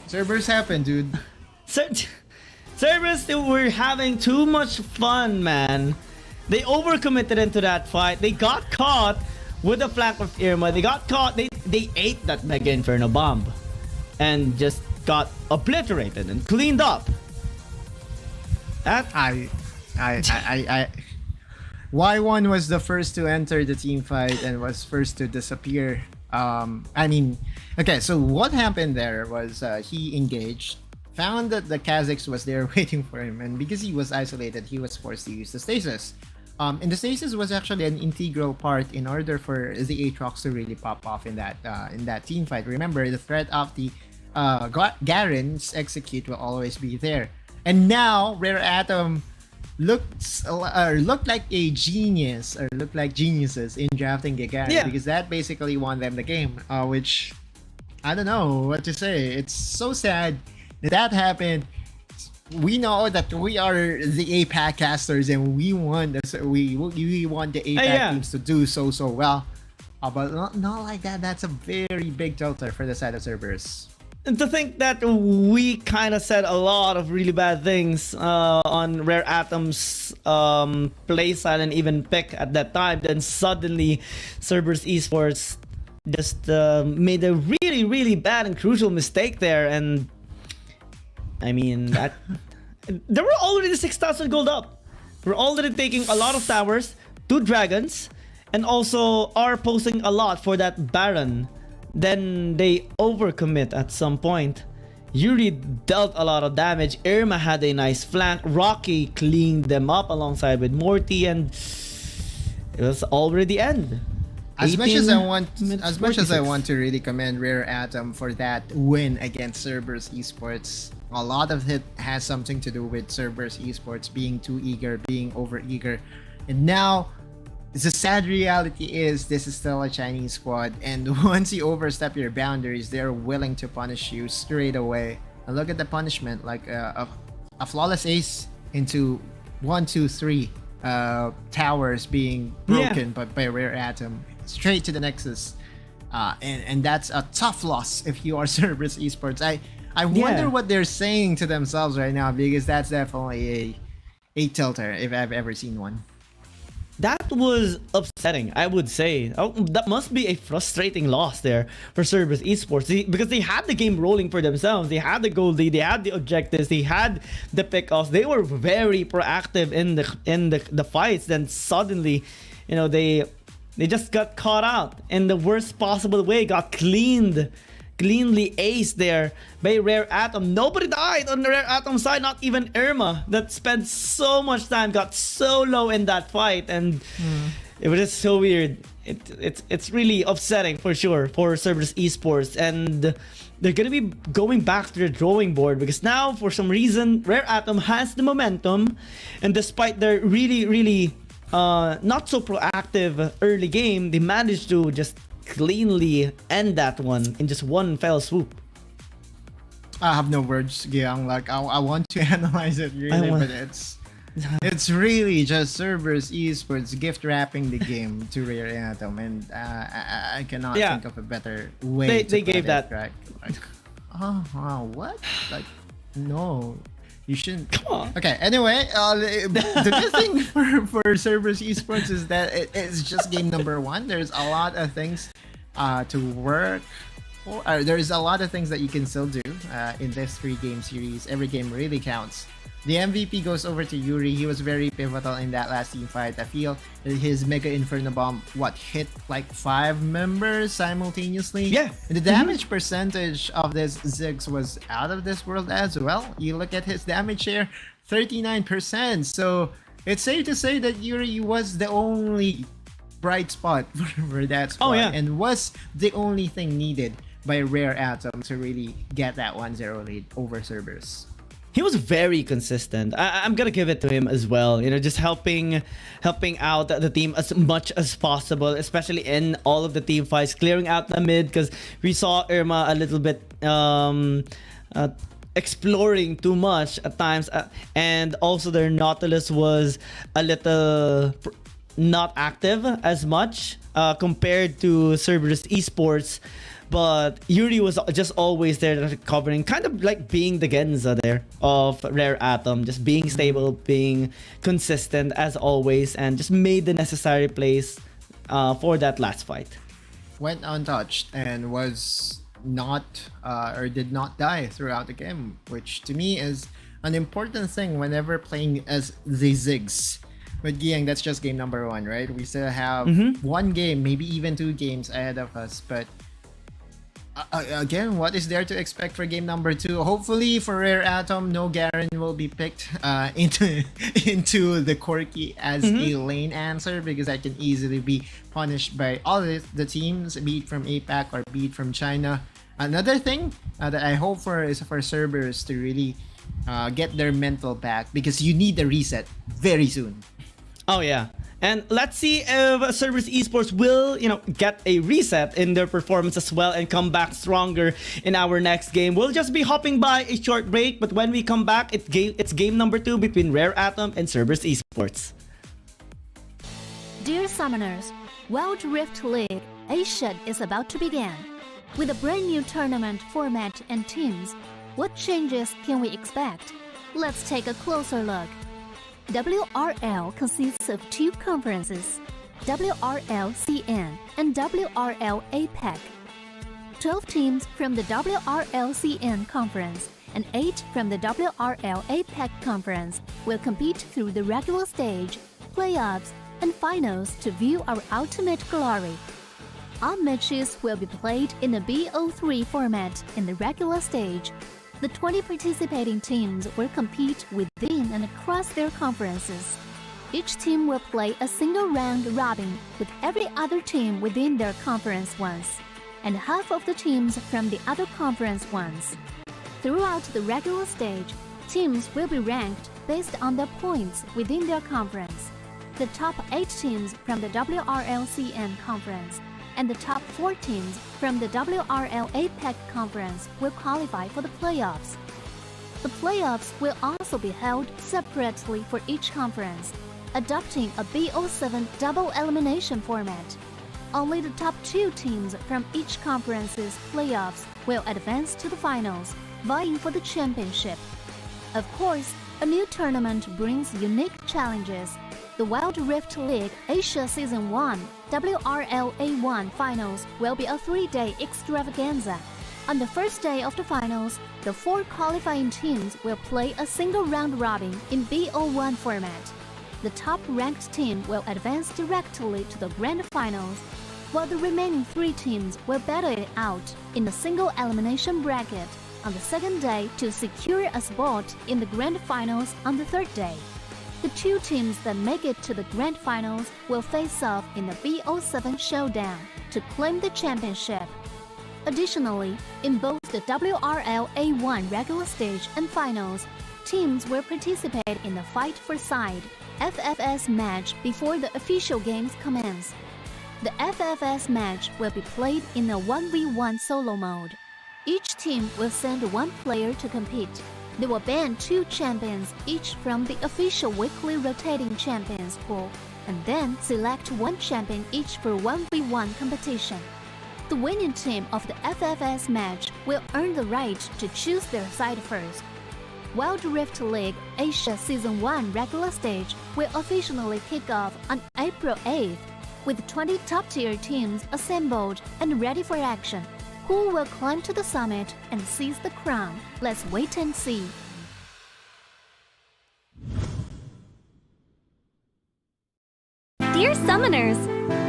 Cerberus happened, dude. Cerberus, they were having too much fun, man. They overcommitted into that fight. They got caught with the flank of Irma. They got caught. They ate that Mega Inferno bomb and just got obliterated and cleaned up. That Y1 was the first to enter the team fight and was first to disappear. I mean, okay, so what happened there was he engaged, found that the Kazakhs was there waiting for him, and because he was isolated, he was forced to use the stasis. And the stasis was actually an integral part in order for the Aatrox to really pop off in that team fight. Remember, the threat of the Garen's execute will always be there. And now Rare Atom looked like a genius, or looked like geniuses in drafting the Garen, because that basically won them the game. Which I don't know what to say. It's so sad that happened. We know that we are the APAC casters and we want the APAC teams to do so well. But not like that. That's a very big tilter for the side of Cerberus. And to think that we kind of said a lot of really bad things on Rare Atom's playstyle and even pick at that time, then suddenly Cerberus Esports just made a really bad and crucial mistake there. And I mean, that they were already 6,000 gold up. We're already taking a lot of towers, 2 dragons, and also are posting a lot for that Baron. Then they overcommit at some point. Yuri dealt a lot of damage. Irma had a nice flank. Rocky cleaned them up alongside with Morty, and it was already the end. As much as I want to really commend Rare Atom for that win against Cerberus Esports, a lot of it has something to do with Cerberus Esports being too eager, being over eager, and now the sad reality is this is still a Chinese squad, and once you overstep your boundaries, they're willing to punish you straight away. And look at the punishment, like a flawless ace into 1, 2, 3 towers being broken by Rare Atom, straight to the Nexus. And that's a tough loss if you are Cerberus Esports. I wonder what they're saying to themselves right now, because that's definitely a tilter if I've ever seen one. That was upsetting, I would say. Oh, that must be a frustrating loss there for Cerberus Esports, because they had the game rolling for themselves. They had the goal lead, they had the objectives, they had the pickoffs. They were very proactive in the fights. Then suddenly, you know, they just got caught out in the worst possible way. Got cleanly aced there by Rare Atom. Nobody died on the Rare Atom side, not even Irma, that spent so much time, got so low in that fight, and it was just so weird. It's really upsetting for sure for Cerberus Esports, and they're gonna be going back to the drawing board, because now for some reason Rare Atom has the momentum, and despite their really not so proactive early game, they managed to just cleanly end that one in just one fell swoop. I have no words, Giang. Like I want to analyze it really, but it's really just Cerberus Esports gift wrapping the game to Rare Atom, and I cannot think of a better way. They gave that right. Like, what? Like, no. You shouldn't. Come on. Okay, anyway, the good thing for Cerberus Esports is that it's just game number 1. There's a lot of things to work for. There's a lot of things that you can still do in this 3-game series. Every game really counts. The MVP goes over to Yuri. He was very pivotal in that last team fight. I feel that his Mega Inferno Bomb, hit like 5 members simultaneously? Yeah. And the damage percentage of this Ziggs was out of this world as well. You look at his damage share, 39%. So it's safe to say that Yuri was the only bright spot for that squad, and was the only thing needed by Rare Atom to really get that 1-0 lead over Cerberus. He was very consistent. I'm gonna give it to him as well. You know, just helping out the team as much as possible, especially in all of the team fights, clearing out the mid, because we saw Irma a little bit exploring too much at times, and also their Nautilus was a little not active as much compared to Cerberus Esports. But Yuri was just always there covering, kind of like being the Genza there of Rare Atom, just being stable, being consistent as always, and just made the necessary plays for that last fight. Went untouched and was not or did not die throughout the game, which to me is an important thing whenever playing as the Ziggs. But Giang, that's just game number 1, right? We still have 1 game, maybe even 2 games ahead of us, but again, what is there to expect for game number 2? Hopefully for Rare Atom, no Garen will be picked into the Corki as a lane answer, because that can easily be punished by all the teams, be it from APAC or be it from China. Another thing that I hope for is for Cerberus to really get their mental back, because you need a reset very soon. Oh yeah. And let's see if Cerberus Esports will, get a reset in their performance as well and come back stronger in our next game. We'll just be hopping by a short break, but when we come back, it's game number 2 between Rare Atom and Cerberus Esports. Dear Summoners, Wild Rift League Asia is about to begin. With a brand new tournament format and teams, what changes can we expect? Let's take a closer look. WRL consists of two conferences, WRL CN and WRL APEC. 12 teams from the WRL CN conference and 8 from the WRL APEC conference will compete through the regular stage, playoffs, and finals to view our ultimate glory. All matches will be played in the BO3 format in the regular stage. The 20 participating teams will compete within and across their conferences. Each team will play a single round robin with every other team within their conference once, and half of the teams from the other conference once. Throughout the regular stage, teams will be ranked based on their points within their conference. The top 8 teams from the WRLCN conference and the top 4 teams from the WRL APEC conference will qualify for the playoffs. The playoffs will also be held separately for each conference, adopting a BO7 double elimination format. Only the top 2 teams from each conference's playoffs will advance to the finals, vying for the championship. Of course, a new tournament brings unique challenges. The Wild Rift League Asia Season 1 WRL A1 Finals will be a 3-day extravaganza. On the first day of the finals, the 4 qualifying teams will play a single round robin in BO1 format. The top-ranked team will advance directly to the grand finals, while the remaining 3 teams will battle it out in a single elimination bracket on the second day to secure a spot in the grand finals on the third day. The 2 teams that make it to the grand finals will face off in the BO7 showdown to claim the championship. Additionally, in both the WRL A1 regular stage and finals, teams will participate in the Fight for Side FFS match before the official games commence. The FFS match will be played in a 1v1 solo mode. Each team will send 1 player to compete. They will ban 2 champions each from the official weekly rotating champions pool, and then select 1 champion each for 1v1 competition. The winning team of the FFS match will earn the right to choose their side first. Wild Rift League Asia Season 1 regular stage will officially kick off on April 8th, with 20 top-tier teams assembled and ready for action. Who will climb to the summit and seize the crown? Let's wait and see. Dear Summoners,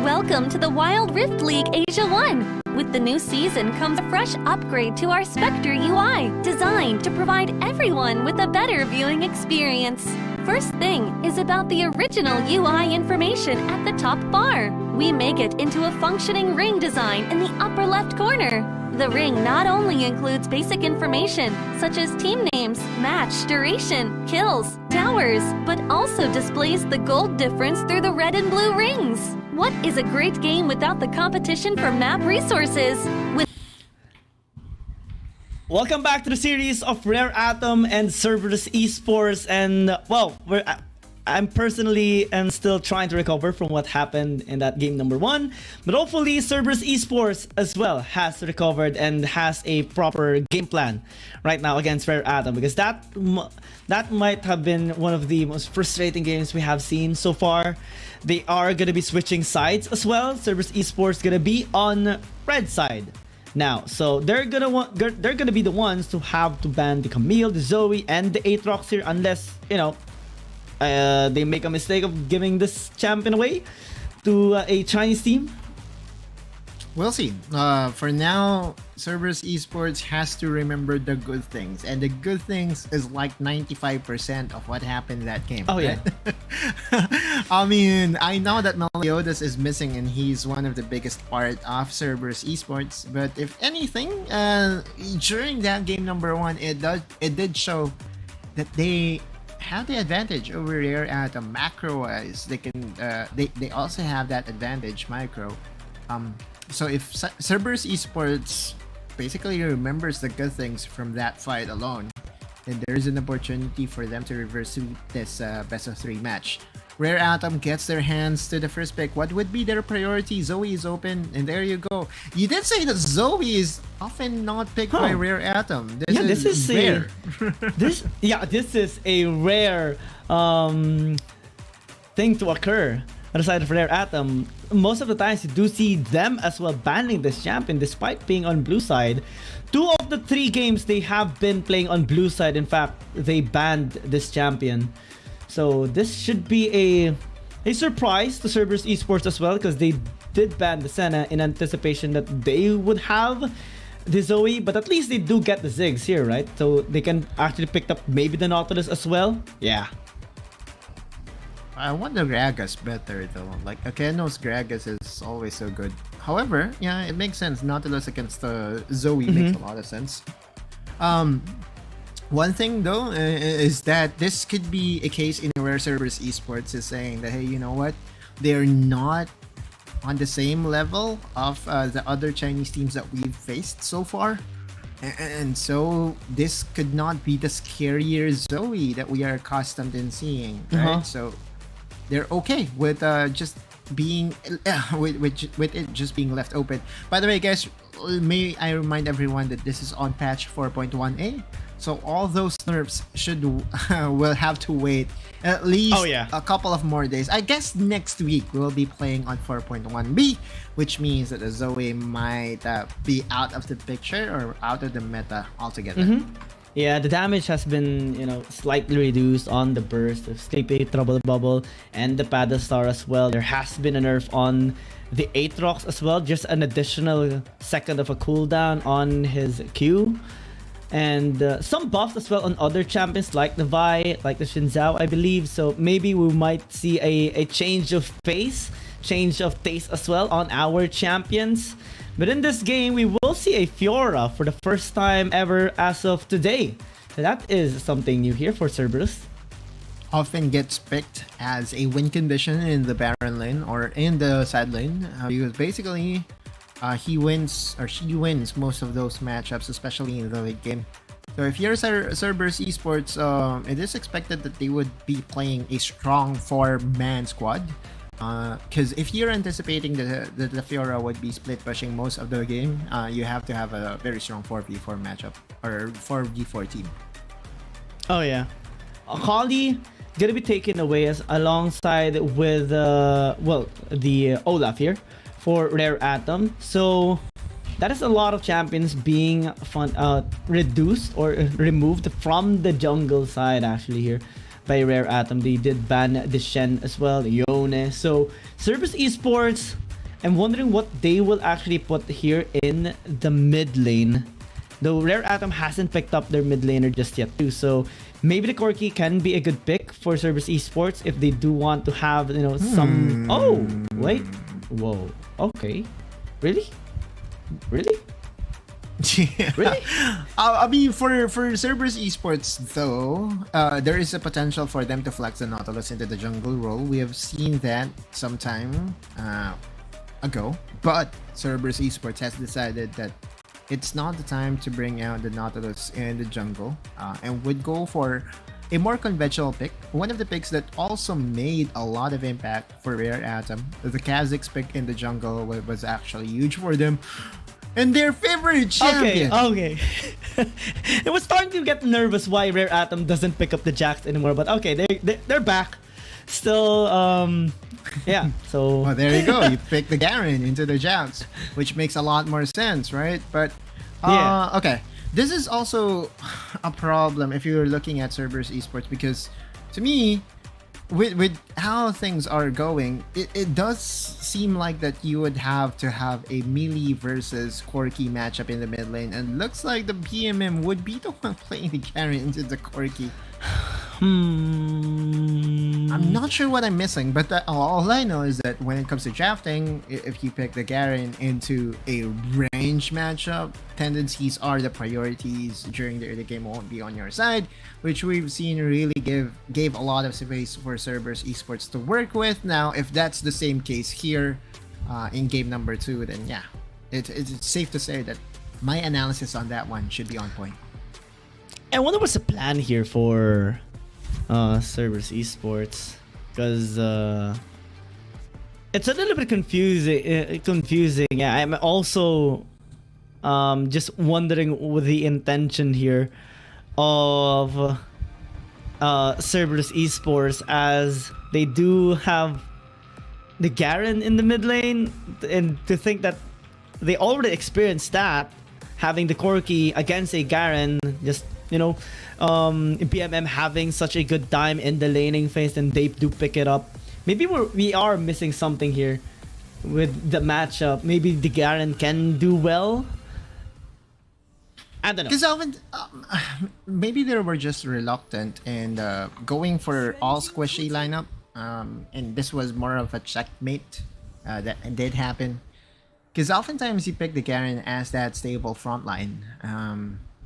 welcome to the Wild Rift League Asia 1. With the new season comes a fresh upgrade to our Spectre UI, designed to provide everyone with a better viewing experience. First thing is about the original UI information at the top bar. We make it into a functioning ring design in the upper left corner. The ring not only includes basic information such as team names, match duration, kills, towers, but also displays the gold difference through the red and blue rings. What is a great game without the competition for map resources? Welcome back to the series of Rare Atom and Cerberus Esports, and I'm personally still trying to recover from what happened in that game number 1, but hopefully Cerberus Esports as well has recovered and has a proper game plan right now against Rare Atom, because that might have been one of the most frustrating games we have seen so far. They are going to be switching sides as well. Cerberus Esports going to be on red side now, so they're gonna be the ones to have to ban the Camille, the Zoe, and the Aatrox here, unless they make a mistake of giving this champion away to a Chinese team. We'll see. For now, Cerberus Esports has to remember the good things, and the good things is like 95% of what happened in that game. Oh yeah. I mean, I know that Meliodas is missing, and he's one of the biggest part of Cerberus Esports. But if anything, during that game number 1, it did show that they have the advantage over Rare Atom macro-wise. They also have that advantage micro. So if Cerberus Esports basically remembers the good things from that fight alone, then there is an opportunity for them to reverse sweep this best of 3 match. Rare Atom gets their hands to the first pick. What would be their priority? Zoe is open, and there you go. You did say that Zoe is often not picked by Rare Atom. This is rare. This is a rare thing to occur. Aside from Rare Atom, most of the times you do see them as well banning this champion despite being on blue side. 2 of the 3 games they have been playing on blue side, in fact, they banned this champion. So this should be a surprise to Cerberus Esports as well, because they did ban the Senna in anticipation that they would have the Zoe, but at least they do get the Ziggs here, right? So they can actually pick up maybe the Nautilus as well. Yeah. I want the Gragas better though. Like Akeno's Gragas is always so good. However, yeah, it makes sense. Nautilus against Zoe makes a lot of sense. One thing though is that this could be a case in where Cerberus Esports is saying that, hey, you know what? They're not on the same level of the other Chinese teams that we've faced so far. And so this could not be the scarier Zoe that we are accustomed in seeing, right? So they're okay with just being with it just being left open. By the way, guys, may I remind everyone that this is on patch 4.1a. So all those nerfs should will have to wait at least a couple of more days. I guess next week we'll be playing on 4.1b, which means that the Zoe might be out of the picture or out of the meta altogether. Yeah, the damage has been, slightly reduced on the burst of Sleepy, Trouble Bubble, and the Pada Star as well. There has been a nerf on the Aatrox as well, just an additional second of a cooldown on his Q. And some buffs as well on other champions like the Vi, like the Shinzao, I believe. So maybe we might see a change of pace, change of taste as well on our champions. But in this game, we will see a Fiora for the first time ever as of today. So that is something new here for Cerberus. Often gets picked as a win condition in the Baron lane or in the side lane because basically he wins or she wins most of those matchups, especially in the late game. So if you're Cerberus Esports, it is expected that they would be playing a strong 4-man squad. Because if you're anticipating that the Fiora would be split pushing most of the game, you have to have a very strong 4v4 matchup or 4v4 team. Oh yeah, Akali gonna be taken away as alongside with the Olaf here for Rare Atom. So that is a lot of champions being reduced or removed from the jungle side actually here by Rare Atom. They did ban the Shen as well, Yone. So Cerberus Esports, I'm wondering what they will actually put here in the mid lane. Though Rare Atom hasn't picked up their mid laner just yet too. So maybe the Corki can be a good pick for Cerberus Esports if they do want to have, some... Oh, wait. Whoa. Okay. Really? Yeah. Really? I mean, for Cerberus Esports though, there is a potential for them to flex the Nautilus into the jungle role. We have seen that some time ago, but Cerberus Esports has decided that it's not the time to bring out the Nautilus in the jungle, and would go for a more conventional pick. One of the picks that also made a lot of impact for Rare Atom, the Kha'Zix pick in the jungle was actually huge for them. And their favorite champion. Okay. It was starting to get nervous why Rare Atom doesn't pick up the Jax anymore, but okay, they're back. Still, yeah. So well, there you go. You pick the Garen into the Jax, which makes a lot more sense, right? But okay, this is also a problem if you're looking at Cerberus Esports, because to me, with how things are going, it does seem like that you would have to have a melee versus Corki matchup in the mid lane, and looks like the BMM would be the one playing the Garen into the Corki. I'm not sure what I'm missing, but all I know is that when it comes to drafting, if you pick the Garen into a range matchup, tendencies are the priorities during the early game won't be on your side, which we've seen really gave a lot of space for Cerberus Esports to work with. Now, if that's the same case here in game number 2, then yeah, it's safe to say that my analysis on that one should be on point. I wonder what's the plan here for Cerberus Esports, because it's a little bit confusing. Yeah, I'm also just wondering with the intention here of Cerberus Esports, as they do have the Garen in the mid lane, and to think that they already experienced that, having the Corki against a Garen, just, you know, BMM having such a good time in the laning phase, and they do pick it up. Maybe we are missing something here with the matchup. Maybe the Garen can do well. I don't know. Because often, maybe they were just reluctant and going for all squishy lineup. And this was more of a checkmate that did happen. Because oftentimes you pick the Garen as that stable frontline.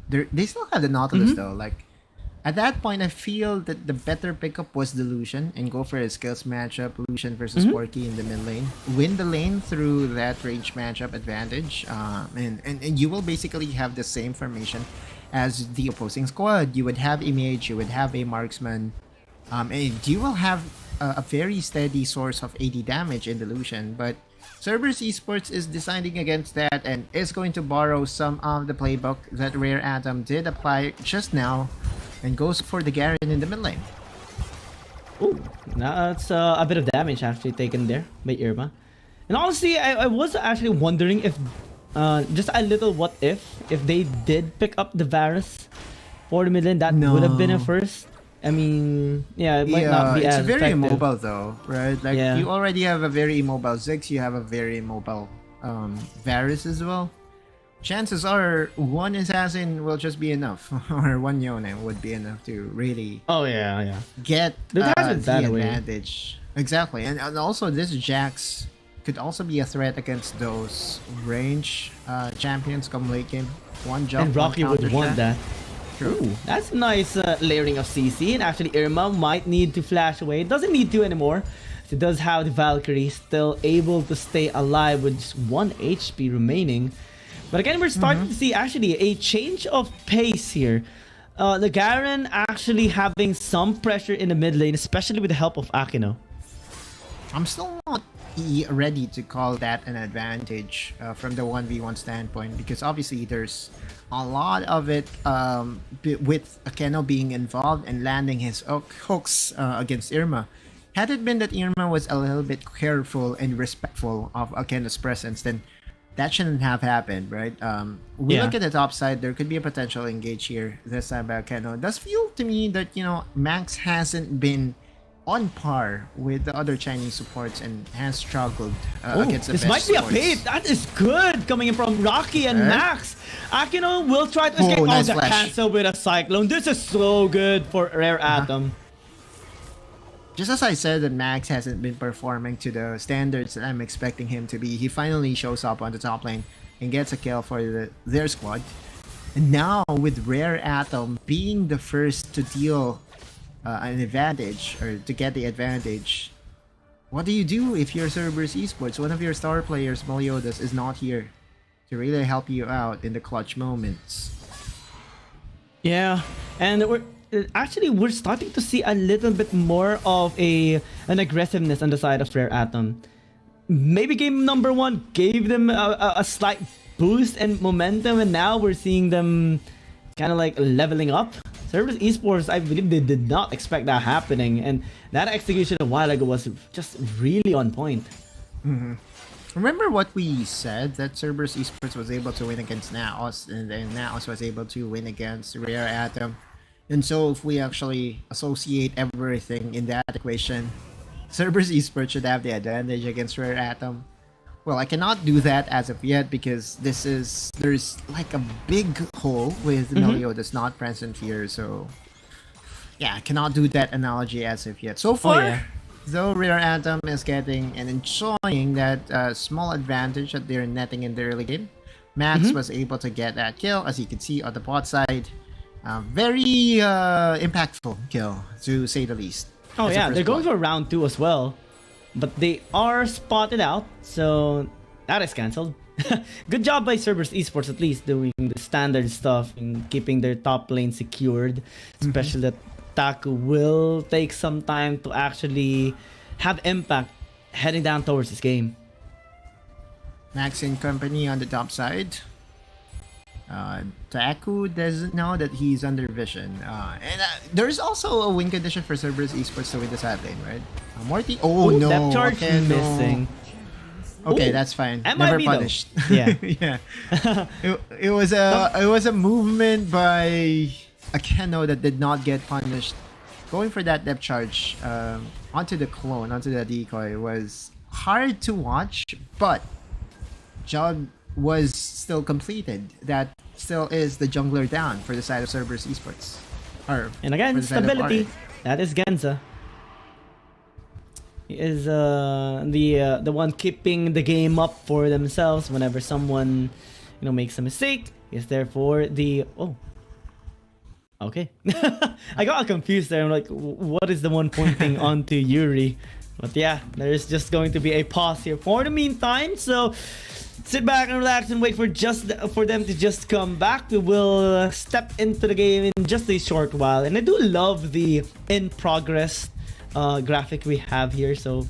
They still have the Nautilus though. Like, at that point, I feel that the better pickup was the Lucian and go for a skills matchup, Lucian versus Porky in the mid lane. Win the lane through that range matchup advantage, and you will basically have the same formation as the opposing squad. You would have a mage, you would have a marksman, and you will have a very steady source of AD damage in the Lucian. But Cerberus Esports is deciding against that and is going to borrow some of the playbook that Rare Atom did apply just now, and goes for the Garen in the mid lane. Ooh, that's a bit of damage actually taken there by Irma. And honestly, I was actually wondering if, just a little what if they did pick up the Varus for the mid lane, that would have been a first. I mean, yeah, it might not be as it's very effective. immobile though, right? Like, you already have a very immobile Ziggs, you have a very immobile Varus as well. Chances are one assassin will just be enough, or one Yone would be enough to really get the advantage. Exactly, and also this Jax could also be a threat against those range champions come late game. One jump, and Rocky would want that. True. Ooh, that's a nice layering of CC, and actually Irma might need to flash away. It doesn't need to anymore. It does have the Valkyrie still able to stay alive with just 1 HP remaining. But again, we're starting to see actually a change of pace here. The Garen actually having some pressure in the mid lane, especially with the help of Akino. I'm still not ready to call that an advantage from the 1v1 standpoint, because obviously there's a lot of it with Akeno being involved and landing his hooks against Irma. Had it been that Irma was a little bit careful and respectful of Akeno's presence, then that shouldn't have happened, right? We look at the top side, there could be a potential engage here this time by Akeno. It does feel to me that, you know, Max hasn't been on par with the other Chinese supports and has struggled against the best This might be supports. a bait. That is good coming in from Rocky and Max. Akino will try to escape. Nice the flash. cancel with a Cyclone. This is so good for Rare Atom. Just as I said that Max hasn't been performing to the standards that I'm expecting him to be, he finally shows up on the top lane and gets a kill for their squad. And now with Rare Atom being the first to deal an advantage, or to get the advantage, what do you do if you're Cerberus Esports? One of your star players, Meliodas, is not here to really help you out in the clutch moments. Yeah, and we're starting to see a little bit more of an aggressiveness on the side of Rare Atom. Maybe game number 1 gave them a slight boost and momentum, and now we're seeing them kind of like leveling up. Cerberus Esports, I believe they did not expect that happening, and that execution a while ago was just really on point. Remember what we said, that Cerberus Esports was able to win against Naos, and then Naos was able to win against Rare Atom. And so if we actually associate everything in that equation, Cerberus Esports should have the advantage against Rare Atom. Well, I cannot do that as of yet, because there's like a big hole with Meliodas not present here, so yeah, I cannot do that analogy as of yet. So far, though, Rare Atom is getting and enjoying that small advantage that they're netting in the early game. Max was able to get that kill, as you can see on the bot side. Very impactful kill, to say the least. Oh yeah, they're going for round 2 as well. But they are spotted out, so that is cancelled. Good job by Cerberus Esports, at least doing the standard stuff and keeping their top lane secured. Especially that Taku will take some time to actually have impact heading down towards this game. Max and company on the top side. Taku doesn't know that he's under vision. And there's also a win condition for Cerberus Esports to win the side lane, right? Morty. Oh Ooh, no! depth charge Okay, no. missing. Okay, Ooh, that's fine. MIB Never though. punished. Yeah. Yeah. It was a movement by a Keno that did not get punished. Going for that depth charge onto the clone, onto the decoy was hard to watch, but job was still completed. That still is the jungler down for the side of Cerberus Esports. And again, for the side of stability. RA. That is Genza. He is the one keeping the game up for themselves whenever someone makes a mistake. Is there for the okay. I got confused there. I'm like, what is the one pointing onto Yuri? But yeah, there's just going to be a pause here for the meantime. So sit back and relax and wait for them to just come back. We will step into the game in just a short while. And I do love the in progress graphic we have here, so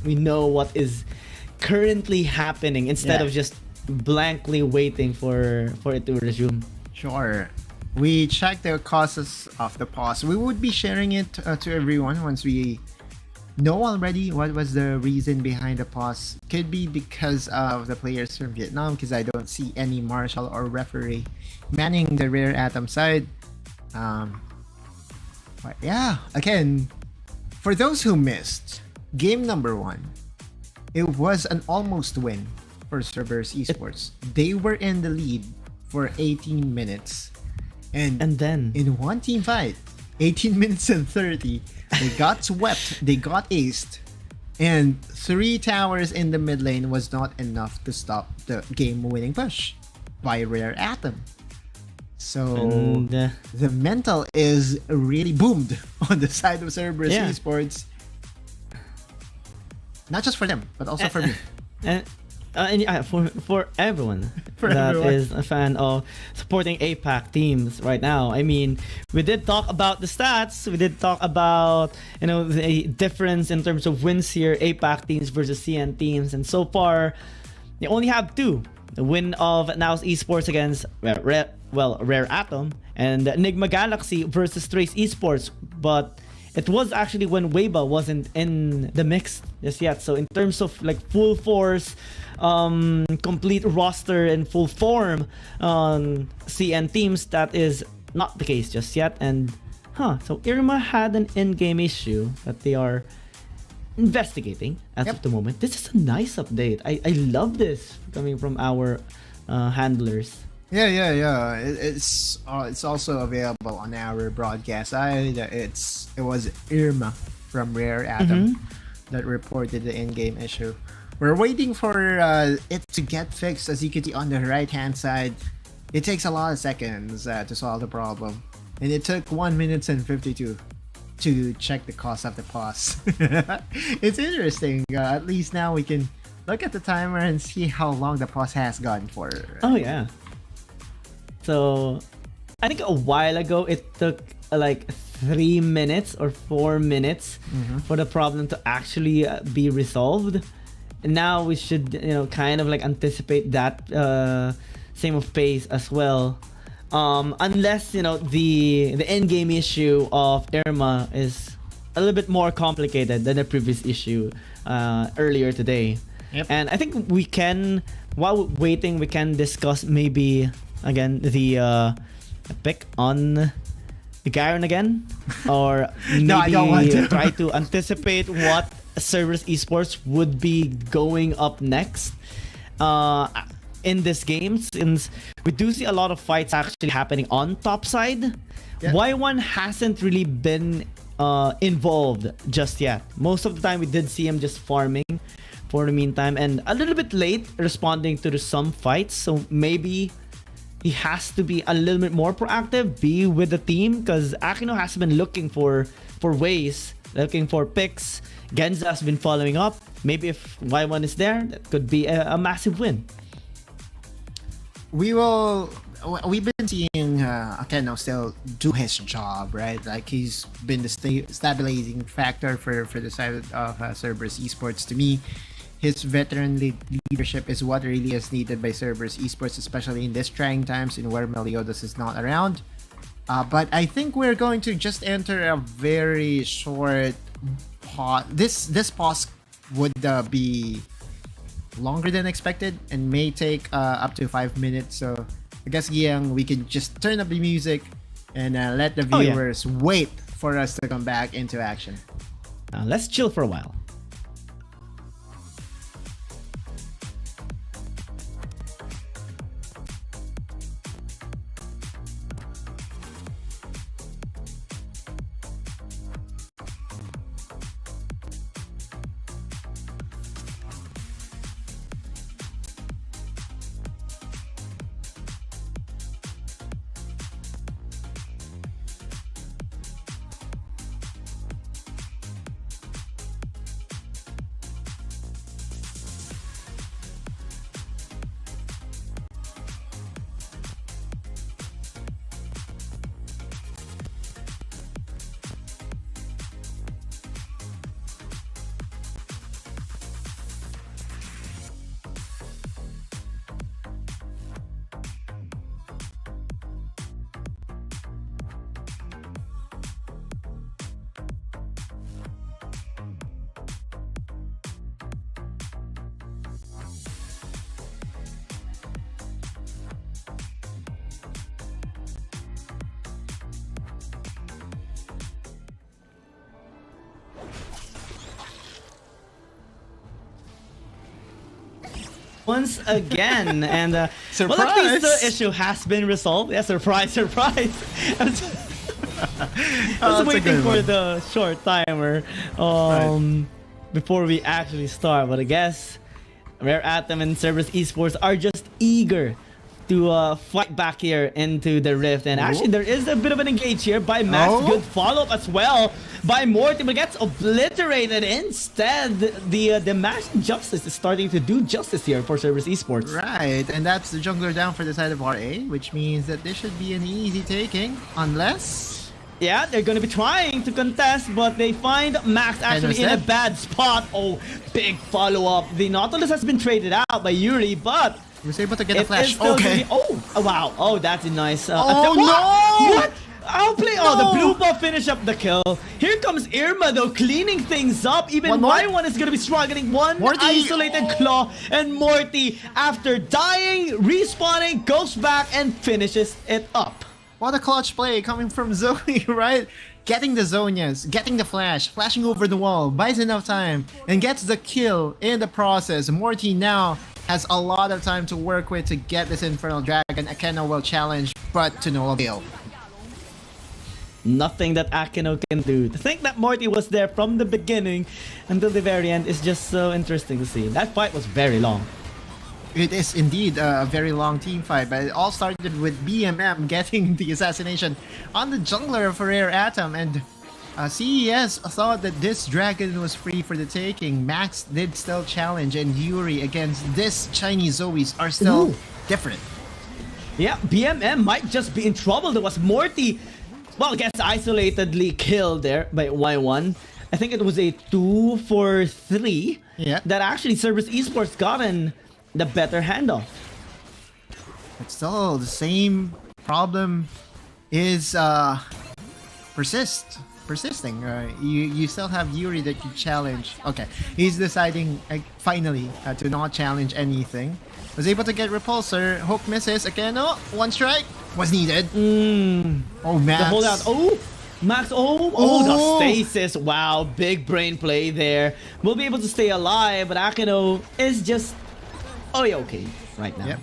we know what is currently happening instead of just blankly waiting for it to resume. Sure. We checked the causes of the pause. We would be sharing it to everyone once we know already what was the reason behind the pause. Could be because of the players from Vietnam, because I don't see any marshal or referee manning the rare atom side. But yeah, again, for those who missed, game number 1, it was an almost win for Cerberus Esports. They were in the lead for 18 minutes. And then in one team fight, 18 minutes and 30, they got swept, they got aced, and 3 towers in the mid lane was not enough to stop the game-winning push by Rare Atom. So the mental is really boomed on the side of Cerberus Esports. Not just for them, but also for me. For everyone that is a fan of supporting APAC teams right now. I mean, we did talk about the stats. We did talk about the difference in terms of wins here, APAC teams versus CN teams, and so far they only have 2. The win of Now's Esports against Rare Atom, and Enigma Galaxy versus Trace Esports, but it was actually when Weibo wasn't in the mix just yet. So in terms of like full force, complete roster and full form on CN teams, that is not the case just yet. And so Irma had an in-game issue that they are investigating as of the moment. This is a nice update. I love this coming from our handlers. Yeah. It's also available on our broadcast side. It was Irma from Rare Atom that reported the in-game issue. We're waiting for it to get fixed. As you can see on the right-hand side, it takes a lot of seconds to solve the problem, and it took 1 minute and 52 to check the cause of the pause. It's interesting. At least now we can look at the timer and see how long the pause has gone for. Oh yeah. So I think a while ago it took like 3 minutes or 4 minutes for the problem to actually be resolved. And now we should kind of like anticipate that same of pace as well. Unless the end game issue of Irma is a little bit more complicated than the previous issue earlier today. And I think we can, while waiting, we can discuss maybe again the pick on the Garen again, or maybe No, I don't want to. try to anticipate what Cerberus Esports would be going up next in this game, since we do see a lot of fights actually happening on top side. Y1 hasn't really been involved just yet. Most of the time we did see him just farming for the meantime, and a little bit late responding to some fights. So maybe he has to be a little bit more proactive, be with the team, because Akino has been looking for ways, looking for picks. Genza has been following up. Maybe if Y1 is there, that could be a massive win. we've been seeing Akeno still do his job, right? Like he's been the stabilizing factor for the side of Cerberus Esports. To me, his veteran leadership is what really is needed by Cerberus Esports, especially in these trying times in where Meliodas is not around. But I think we're going to just enter a very short pause. This pause would be longer than expected and may take up to 5 minutes. So I guess, Giang, we can just turn up the music and let the viewers wait for us to come back into action. Let's chill for a while. Once again, and well, at least the issue has been resolved. Yeah, surprise, surprise. I was waiting for the short timer before we actually start, but I guess Rare Atom and Cerberus Esports are just eager to fight back here into the rift. And actually, there is a bit of an engage here by Max. Good follow-up as well by Morty, but gets obliterated instead. The Max Justice is starting to do justice here for Cerberus Esports. Right, and that's the jungler down for the side of RA, which means that this should be an easy taking, unless... Yeah, they're going to be trying to contest, but they find Max actually in a bad spot. Oh, big follow-up. The Nautilus has been traded out by Yuri, but... He was able to get a flash. Okay. Oh, wow. Oh, that's a nice... oh, no! What? I'll play. Oh, the blue buff finish up the kill. Here comes Irma, though, cleaning things up. Even Y1 is going to be struggling. Morty. Isolated claw, and Morty, after dying, respawning, goes back and finishes it up. What a clutch play coming from Zoe, right? Getting the Zonias, getting the flash, flashing over the wall, buys enough time, and gets the kill in the process. Morty now has a lot of time to work with to get this Infernal Dragon. Akeno will challenge, but to no avail. Nothing that Akeno can do. To think that Morty was there from the beginning until the very end is just so interesting to see. That fight was very long. It is indeed a very long team fight, but it all started with BMM getting the assassination on the jungler of Rare Atom, and CES thought that this dragon was free for the taking. Max did still challenge, and Yuri against this Chinese Zoes are still different. Yeah, BMM might just be in trouble. There was Morty, well, gets isolatedly killed there by Y1. I think it was a 2-for-3 that actually Cerberus Esports gotten the better handoff. But still, the same problem is persisting. You still have Yuri that you challenge. Okay, he's deciding finally to not challenge anything. Was able to get Repulsor. Hook misses. Akeno, one strike was needed. Oh, Max. The holdout. Oh, Max. Oh, the stasis. Wow, big brain play there. We'll be able to stay alive, but Akeno is just okay right now. Yep.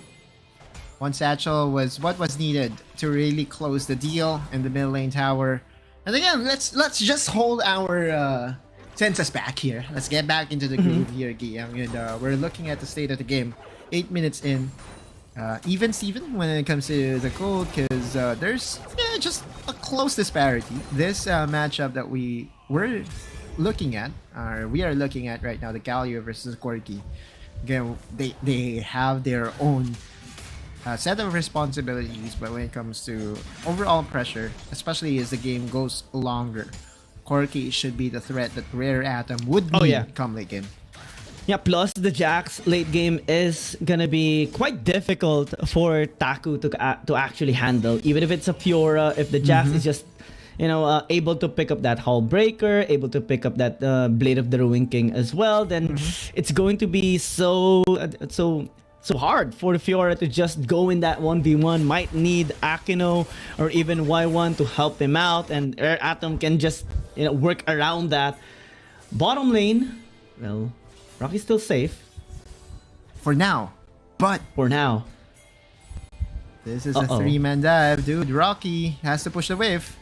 One satchel was what was needed to really close the deal in the mid lane tower. And again, let's just hold our senses back here. Let's get back into the groove here, Guillaume. And we're looking at the state of the game. 8 minutes in. Even Steven when it comes to the code, because there's just a close disparity. This matchup that we are looking at right now, the Galio versus Corki. Again, they have their own set of responsibilities, but when it comes to overall pressure, especially as the game goes longer, Corki should be the threat that Rare Atom would need come late game. Yeah, plus the Jax late game is gonna be quite difficult for Taku to actually handle, even if it's a Fiora, if the Jax is just, you know, able to pick up that Hull Breaker, able to pick up that Blade of the Ruin King as well, then it's going to be so hard for the Fiora to just go in that 1v1. Might need Akino or even Y1 to help him out, and Rare Atom can just, you know, work around that. Bottom lane, well, Rocky's still safe. For now. But for now. This is a 3-man dive. Dude, Rocky has to push the wave.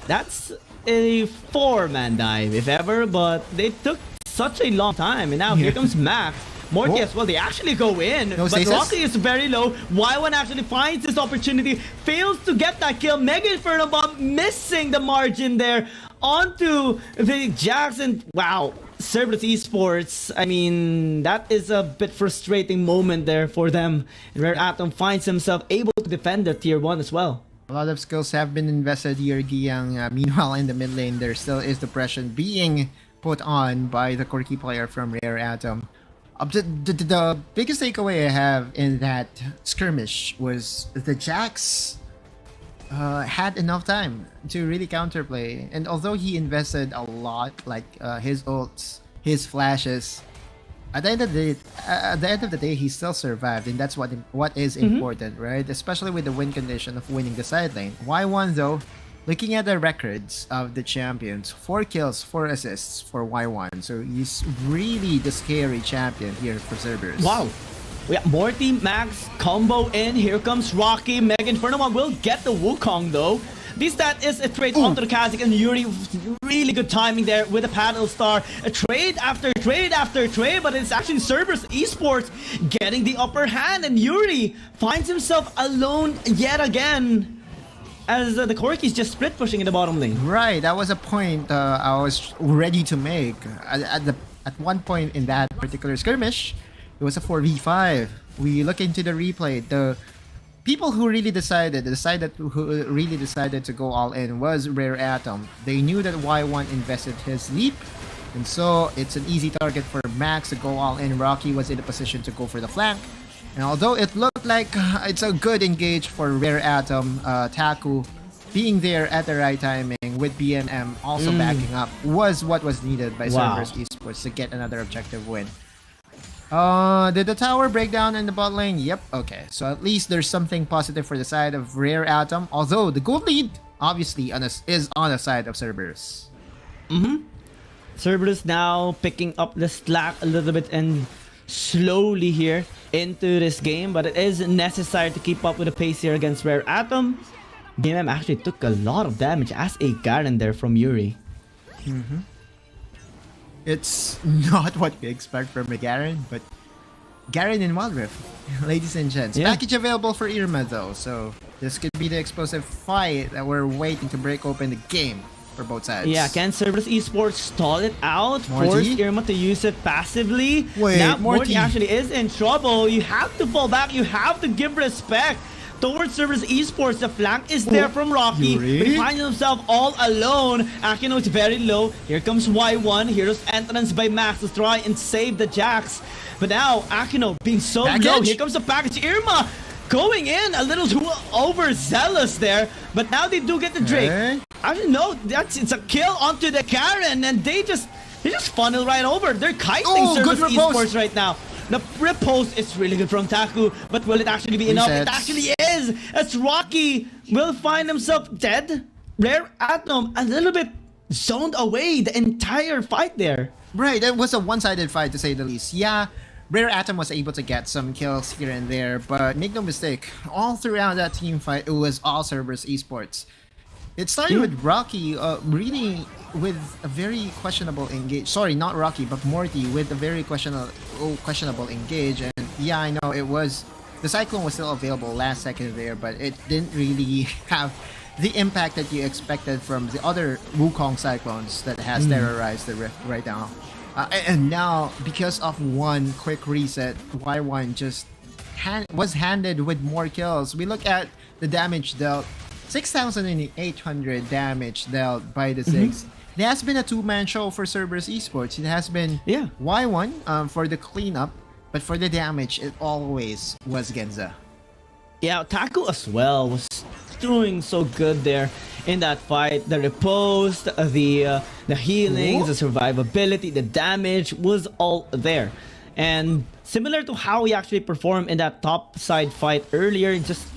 That's a 4-man dive, if ever, but they took such a long time. And now here comes Max. Morty as well, they actually go in, but stasis? Rocky is very low. Y1 actually finds this opportunity, fails to get that kill. Mega Inferno Bomb missing the margin there onto the Jackson. Wow, Cerberus Esports, I mean, that is a bit frustrating moment there for them. Rare Atom finds himself able to defend the tier 1 as well. A lot of skills have been invested here, Giyang. Meanwhile, in the mid lane, there still is the pressure being put on by the Corki player from Rare Atom. The biggest takeaway I have in that skirmish was the Jax had enough time to really counterplay, and although he invested a lot, like his ults, his flashes, at the end of the day, he still survived, and that's what is important, right? Especially with the win condition of winning the side lane. Y1 though, looking at the records of the champions, 4 kills, 4 assists for Y1. So he's really the scary champion here for Cerberus. Wow. We got Morty, Max, combo in. Here comes Rocky. Mega Inferno will get the Wukong though. This that is a trade onto the Kha'Zix, and Yuri, really good timing there with a paddle star. A trade after trade after trade, but it's actually Cerberus Esports getting the upper hand, and Yuri finds himself alone yet again, as the Corki's just split pushing in the bottom lane. Right, that was a point I was ready to make. At one point in that particular skirmish, it was a 4v5. We look into the replay. The people who really decided to go all in was Rare Atom. They knew that Y1 invested his leap, and so it's an easy target for Max to go all in. Rocky was in a position to go for the flank. And although it looked like it's a good engage for Rare Atom, Taku being there at the right timing with BMM also backing up was what was needed by Cerberus Esports to get another objective win. Did the tower break down in the bot lane? Yep, okay. So at least there's something positive for the side of Rare Atom, although the gold lead obviously is on the side of Cerberus. Cerberus now picking up the slack a little bit and slowly here into this game, but it is necessary to keep up with the pace here against Rare Atom. BMM actually took a lot of damage as a Garen there from Yuri. It's not what we expect from a Garen, but Garen in Wild Rift, ladies and gents. Package available for Irma though, so this could be the explosive fight that we're waiting to break open the game for both sides. Yeah, can Cerberus Esports stall it out? Force Irma to use it passively? Wait, now Morty actually is in trouble. You have to fall back. You have to give respect towards Cerberus Esports. The flank is there from Rocky, but he finds himself all alone. Akino is very low. Here comes Y1. Here's entrance by Max to try and save the Jax. But now Akino being so low. Here comes the package. Irma going in a little too overzealous there, but now they do get the Drake. I don't know. It's a kill onto the Garen, and they just funnel right over. They're kiting Cerberus Esports right now. The riposte is really good from Taku, but will it actually be enough? It actually is, as Rocky will find himself dead. Rare Atom a little bit zoned away the entire fight there. Right, it was a one-sided fight to say the least. Yeah, Rare Atom was able to get some kills here and there, but make no mistake, all throughout that team fight, it was all Cerberus Esports. It started with Rocky really with a very questionable engage. Sorry, not Rocky, but Morty with a very questionable engage. And yeah, I know it was, the Cyclone was still available last second there, but it didn't really have the impact that you expected from the other Wukong Cyclones that has terrorized the Rift right now. And now, because of one quick reset, Y1 just was handed with more kills. We look at the damage dealt, 6,800 damage dealt by the Ziggs. It has been a two-man show for Cerberus Esports. It has been Y1 for the cleanup, but for the damage, it always was Genza. Yeah, Taku as well was doing so good there in that fight. The repose, the healings, the survivability, the damage was all there. And similar to how he actually performed in that top side fight earlier, just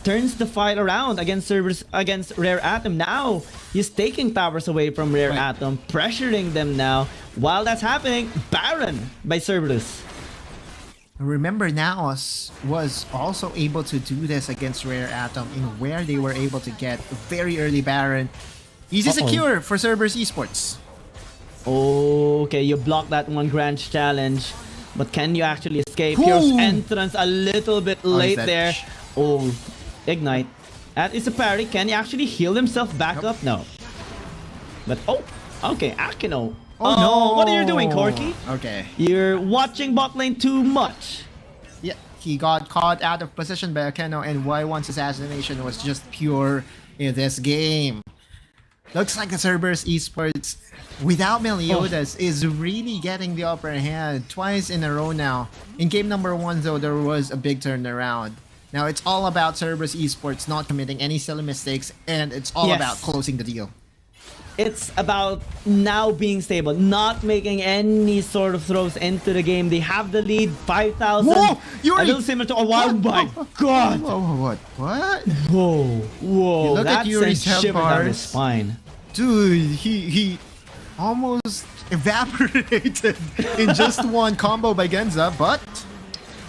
turns the fight around against Cerberus, against Rare Atom. Now he's taking towers away from Rare Atom, pressuring them now. While that's happening, Baron by Cerberus. Remember, Naos was also able to do this against Rare Atom in where they were able to get a very early Baron. Easy secure for Cerberus Esports. Okay, you blocked that one grand challenge, but can you actually escape? Here's entrance a little bit late there. Oh, ignite. That is a parry. Can he actually heal himself back up? No. But okay, Akino. Oh no, what are you doing, Corky? Okay. You're watching bot lane too much. Yeah, he got caught out of position by Akeno, and Y1's assassination was just pure in this game. Looks like the Cerberus Esports, without Meliodas, is really getting the upper hand twice in a row now. In game number 1, though, there was a big turnaround. Now, it's all about Cerberus Esports not committing any silly mistakes, and it's all about closing the deal. It's about now being stable, not making any sort of throws into the game. They have the lead, 5,000. Whoa! A little similar to... Oh, wow, my God! What? Whoa. You look at Yuri's health shiver down his bars. spine. Dude, he almost evaporated in just one combo by Genza, but...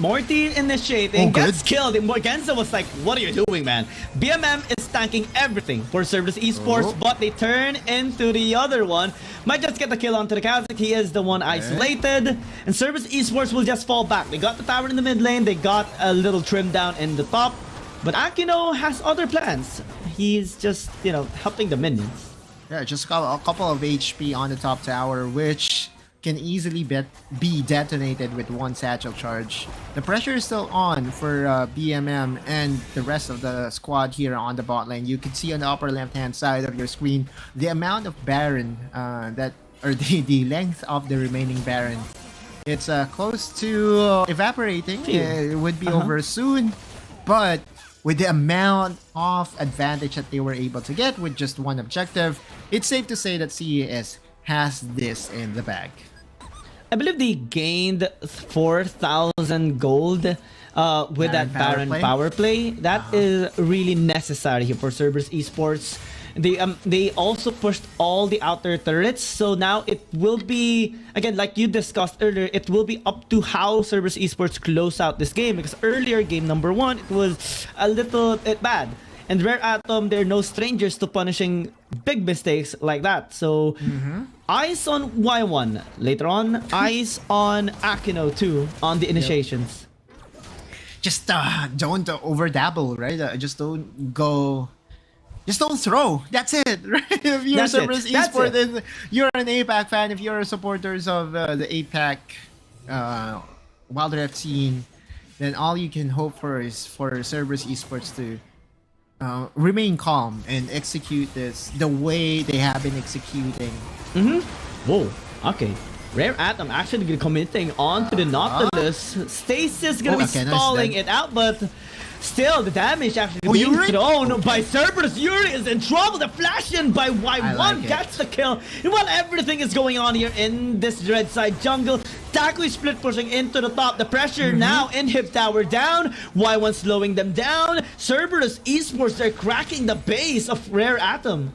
Morty initiating, gets killed. And Genza was like, what are you doing, man? BMM is tanking everything for Cerberus Esports, but they turn into the other one. Might just get the kill onto the Kazakh. He is the one isolated. And Cerberus Esports will just fall back. They got the tower in the mid lane. They got a little trim down in the top. But Akino has other plans. He's just, you know, helping the minions. Yeah, just got a couple of HP on the top tower, which can easily be detonated with one satchel charge. The pressure is still on for BMM and the rest of the squad here on the bot lane. You can see on the upper left-hand side of your screen the amount of Baron the length of the remaining Baron. It's close to evaporating. It would be over soon, but with the amount of advantage that they were able to get with just one objective, it's safe to say that CES has this in the bag. I believe they gained 4,000 gold with that Baron power play. That is really necessary here for Cerberus Esports. They also pushed all the outer turrets, so now it will be, again, like you discussed earlier, it will be up to how Cerberus Esports close out this game, because earlier, game number 1, it was a little bit bad. And Rare Atom, they're no strangers to punishing big mistakes like that. So, eyes on Y1. Later on, eyes on Akino too, on the initiations. Just don't over-dabble, right? Just don't go... Just don't throw. That's it, right? If you're Cerberus Esports, you're an APAC fan. If you're supporters of the APAC Wild Rift scene, then all you can hope for is for Cerberus Esports to remain calm and execute this the way they have been executing. Whoa, okay. Rare Atom actually committing onto the Nautilus. Stasis gonna be stalling it out, but still the damage actually being thrown by Cerberus. Yuri is in trouble. The flash in by Y1 gets the kill. And while everything is going on here in this red side jungle, Taku is split pushing into the top. The pressure now in Hip Tower down. Y1 slowing them down. Cerberus Esports, they're cracking the base of Rare Atom.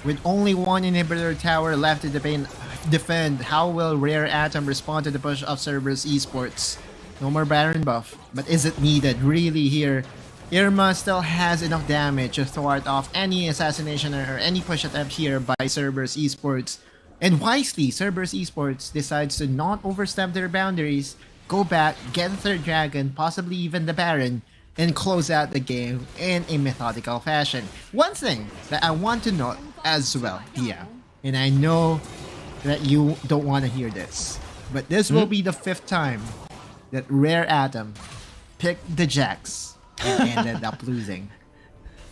With only one inhibitor tower left to defend, how will Rare Atom respond to the push of Cerberus Esports? No more Baron buff, but is it needed really here? Irma still has enough damage to thwart off any assassination or any push attempt here by Cerberus Esports. And wisely, Cerberus Esports decides to not overstep their boundaries, go back, get a third dragon, possibly even the Baron, and close out the game in a methodical fashion. One thing that I want to note as well, and I know that you don't want to hear this, but this will be the 5th time that Rare Atom picked the Jax and ended up losing.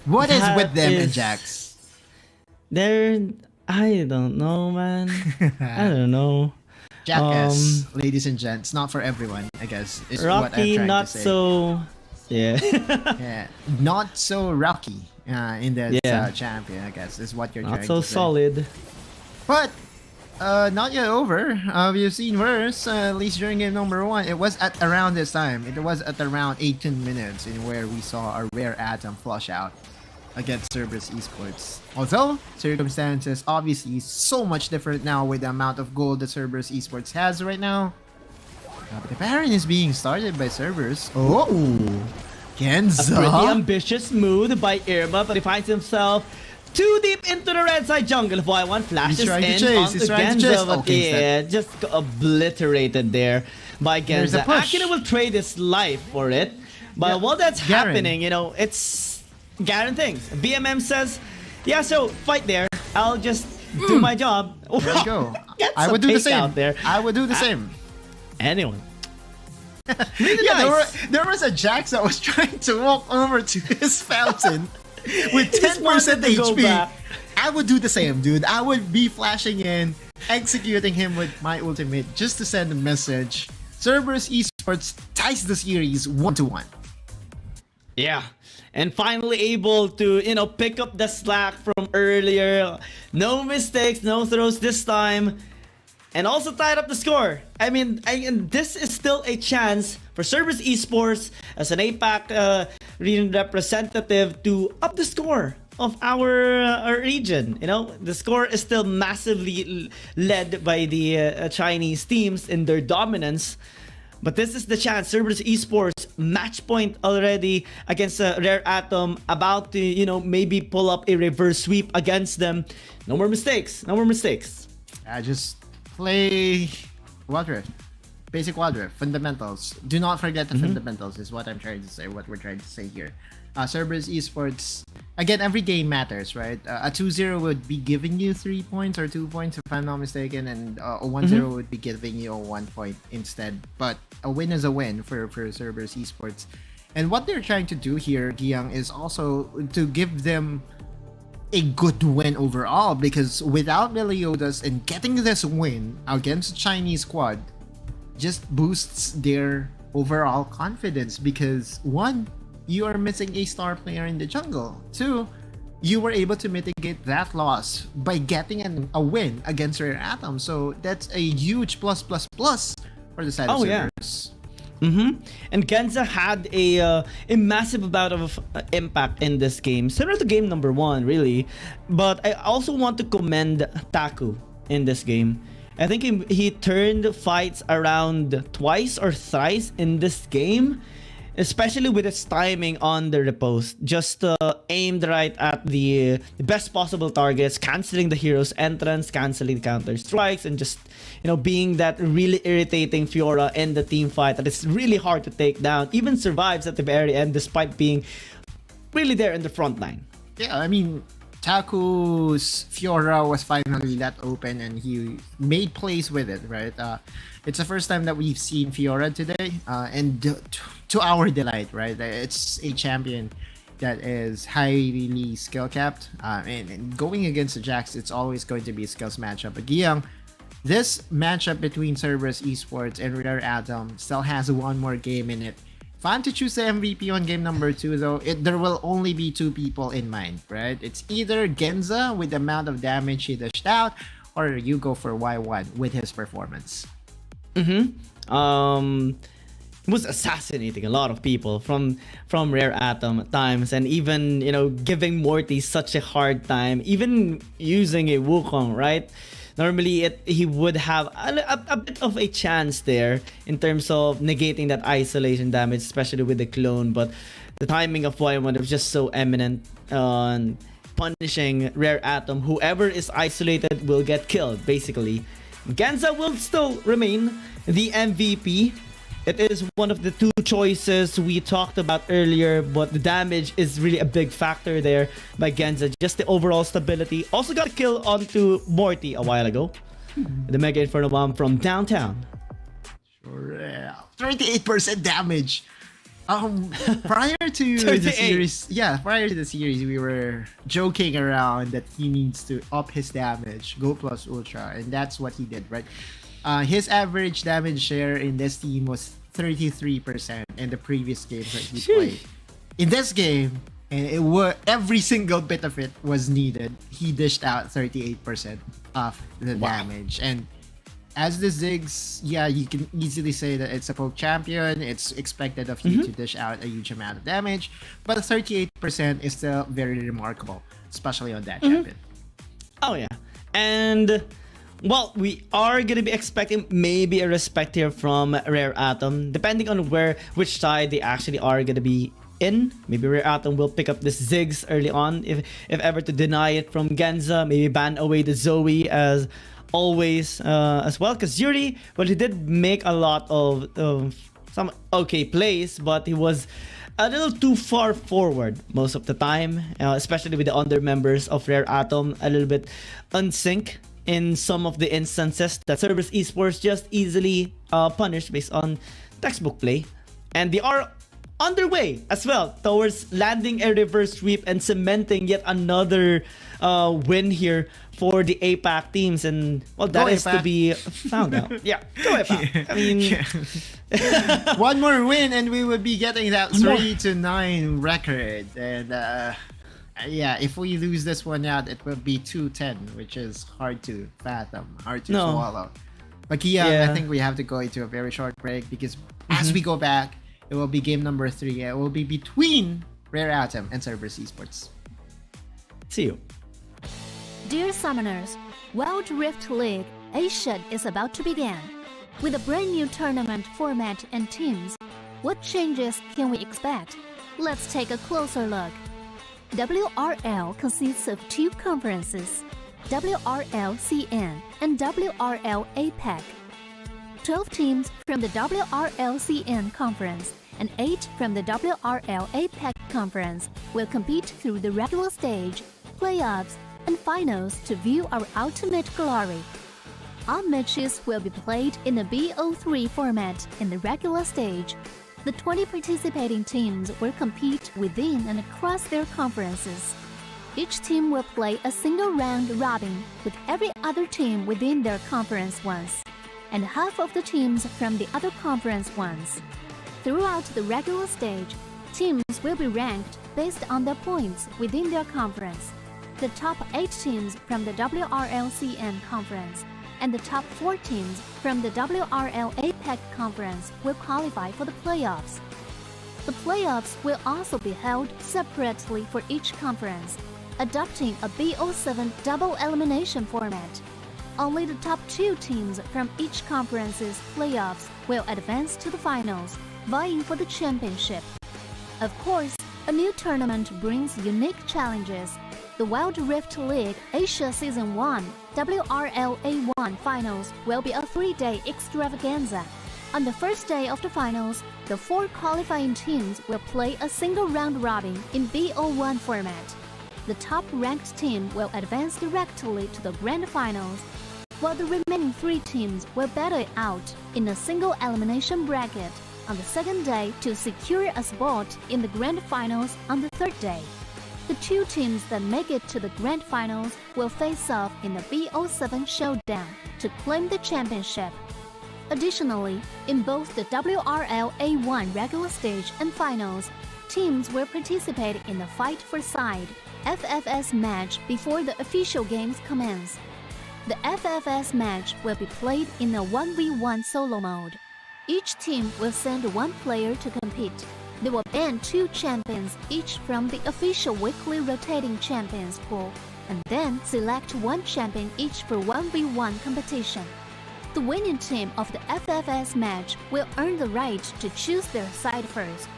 What is with them and Jax? I don't know, man. I don't know. Jackass, ladies and gents, not for everyone, I guess, is what I'm Rocky, trying not to say. so. Yeah. Yeah, not so rocky in the champion, I guess, is what you're Not trying so to say. solid. But not yet over. We've seen worse, at least during game number 1. It was at around this time. It was at around 18 minutes in where we saw a rare atom flush out against Cerberus Esports. Although, circumstances obviously so much different now with the amount of gold that Cerberus Esports has right now. But the Baron is being started by Cerberus. Oh! Genza! A pretty ambitious move by Irma, but he finds himself too deep into the red side jungle. Y1 flashes He's trying to in chase, onto he's trying to Genza, chase. but Okay, just got obliterated there by There's a Genza. push. Akira will trade his life for it, but while that's Garen. happening, it's Garen things. BMM says, yeah, so fight there. I'll just do my job. There you go. Get I some would do the take same. out there. I would do the same. Anyone. Yeah, nice. there was a Jax that was trying to walk over to his fountain with Just 10% wanted to go HP. back. I would do the same, dude. I would be flashing in, executing him with my ultimate just to send a message. Cerberus Esports ties the series 1-1. Yeah. And finally able to, pick up the slack from earlier. No mistakes, no throws this time. And also tied up the score. I mean, this is still a chance for Cerberus Esports as an APAC region representative to up the score of our region. The score is still massively led by the Chinese teams in their dominance. But this is the chance. Cerberus Esports match point already against Rare Atom, about to maybe pull up a reverse sweep against them. No more mistakes. No more mistakes. Just play Wild Rift. Basic Wild Rift. Fundamentals. Do not forget the fundamentals is what I'm trying to say, what we're trying to say here. Cerberus Esports, again, every game matters, right? A 2-0 would be giving you 3 points or 2 points if I'm not mistaken, and a 1-0 would be giving you a 1 point instead. But a win is a win for Cerberus Esports. And what they're trying to do here, Giang, is also to give them a good win overall, because without Meliodas and getting this win against Chinese squad just boosts their overall confidence, because 1, you are missing a star player in the jungle. 2, you were able to mitigate that loss by getting a win against Rare Atom. So that's a huge plus for the side of Cerberus. And Genza had a massive amount of impact in this game, similar to game number 1, really. But I also want to commend Taku in this game. I think he turned fights around twice or thrice in this game, especially with his timing on the riposte. Just aimed right at the best possible targets, canceling the hero's entrance, canceling counter strikes, and just being that really irritating Fiora in the team fight that is really hard to take down. Even survives at the very end despite being really there in the front line. Yeah, I mean, Taku's Fiora was finally let open and he made plays with it, right? It's the first time that we've seen Fiora today, and to our delight, right? It's a champion that is highly skill capped, and going against the Jax, it's always going to be a skills matchup. But Giang, this matchup between Cerberus Esports and Rare Atom still has one more game in it. If I'm to choose the MVP on game number 2, though, there will only be 2 people in mind, right? It's either Genza with the amount of damage he dished out, or you go for Y1 with his performance. He was assassinating a lot of people from Rare Atom at times, and even giving Morty such a hard time, even using a Wukong, right? Normally he would have a bit of a chance there in terms of negating that isolation damage, especially with the clone, but the timing of Y1 was just so eminent on punishing Rare Atom. Whoever is isolated will get killed, basically. Genza will still remain the MVP. It is one of the 2 choices we talked about earlier, but the damage is really a big factor there by Genza. Just the overall stability. Also got a kill onto Morty a while ago. The Mega Inferno Bomb from downtown. Sure, 38% damage. Prior to 38. the series, prior to the series, we were joking around that he needs to up his damage, go plus ultra, and that's what he did, right? His average damage share in this team was 33% in the previous games that he played. In this game, and every single bit of it was needed. He dished out 38% of the damage, and as the Ziggs, you can easily say that it's a poke champion. It's expected of you to dish out a huge amount of damage, but 38% is still very remarkable, especially on that champion. Oh yeah, and well, we are gonna be expecting maybe a respect here from Rare Atom, depending on which side they actually are gonna be in. Maybe Rare Atom will pick up this Ziggs early on, if ever to deny it from Genza. Maybe ban away the Zoe as always as well, because Yuri, well, he did make a lot of some okay plays, but he was a little too far forward most of the time, especially with the under members of Rare Atom, a little bit unsync in some of the instances that Cerberus Esports just easily punished based on textbook play. And they are underway as well towards landing a reverse sweep and cementing yet another win here for the APAC teams, and well, that is to be found out. Yeah, go APAC. I mean, one more win and we would be getting that 3-9 record, and if we lose this one out, it will be 2-10, which is hard to fathom, hard to swallow. But I think we have to go into a very short break, because as we go back, it will be game number 3. It will be between Rare Atom and Cerberus Esports. See you. Dear Summoners, Wild Rift League Asia is about to begin. With a brand new tournament format and teams, what changes can we expect? Let's take a closer look. WRL consists of 2 conferences, WRL CN and WRL APAC. 12 teams from the WRL CN conference and 8 from the WRL APAC conference will compete through the regular stage, playoffs, and finals to view our ultimate glory. All matches will be played in the BO3 format in the regular stage. The 20 participating teams will compete within and across their conferences. Each team will play a single round robin with every other team within their conference once, and half of the teams from the other conference once. Throughout the regular stage, teams will be ranked based on their points within their conference. The top 8 teams from the WRLCN conference and the top 4 teams from the WRL APAC conference will qualify for the playoffs. The playoffs will also be held separately for each conference, adopting a BO7 double elimination format. Only the top 2 teams from each conference's playoffs will advance to the finals, vying for the championship. Of course, a new tournament brings unique challenges. The Wild Rift League Asia Season 1 WRL A1 Finals will be a 3-day extravaganza. On the first day of the finals, the 4 qualifying teams will play a single round robin in BO1 format. The top-ranked team will advance directly to the grand finals, while the remaining 3 teams will battle it out in a single elimination bracket on the second day to secure a spot in the grand finals on the third day. The 2 teams that make it to the grand finals will face off in the BO7 showdown to claim the championship. Additionally, in both the WRL A1 regular stage and finals, teams will participate in the Fight for Side FFS match before the official games commence. The FFS match will be played in a 1v1 solo mode. Each team will send 1 player to compete. They will ban 2 champions each from the official weekly rotating champions pool, and then select 1 champion each for 1v1 competition. The winning team of the FFS match will earn the right to choose their side first.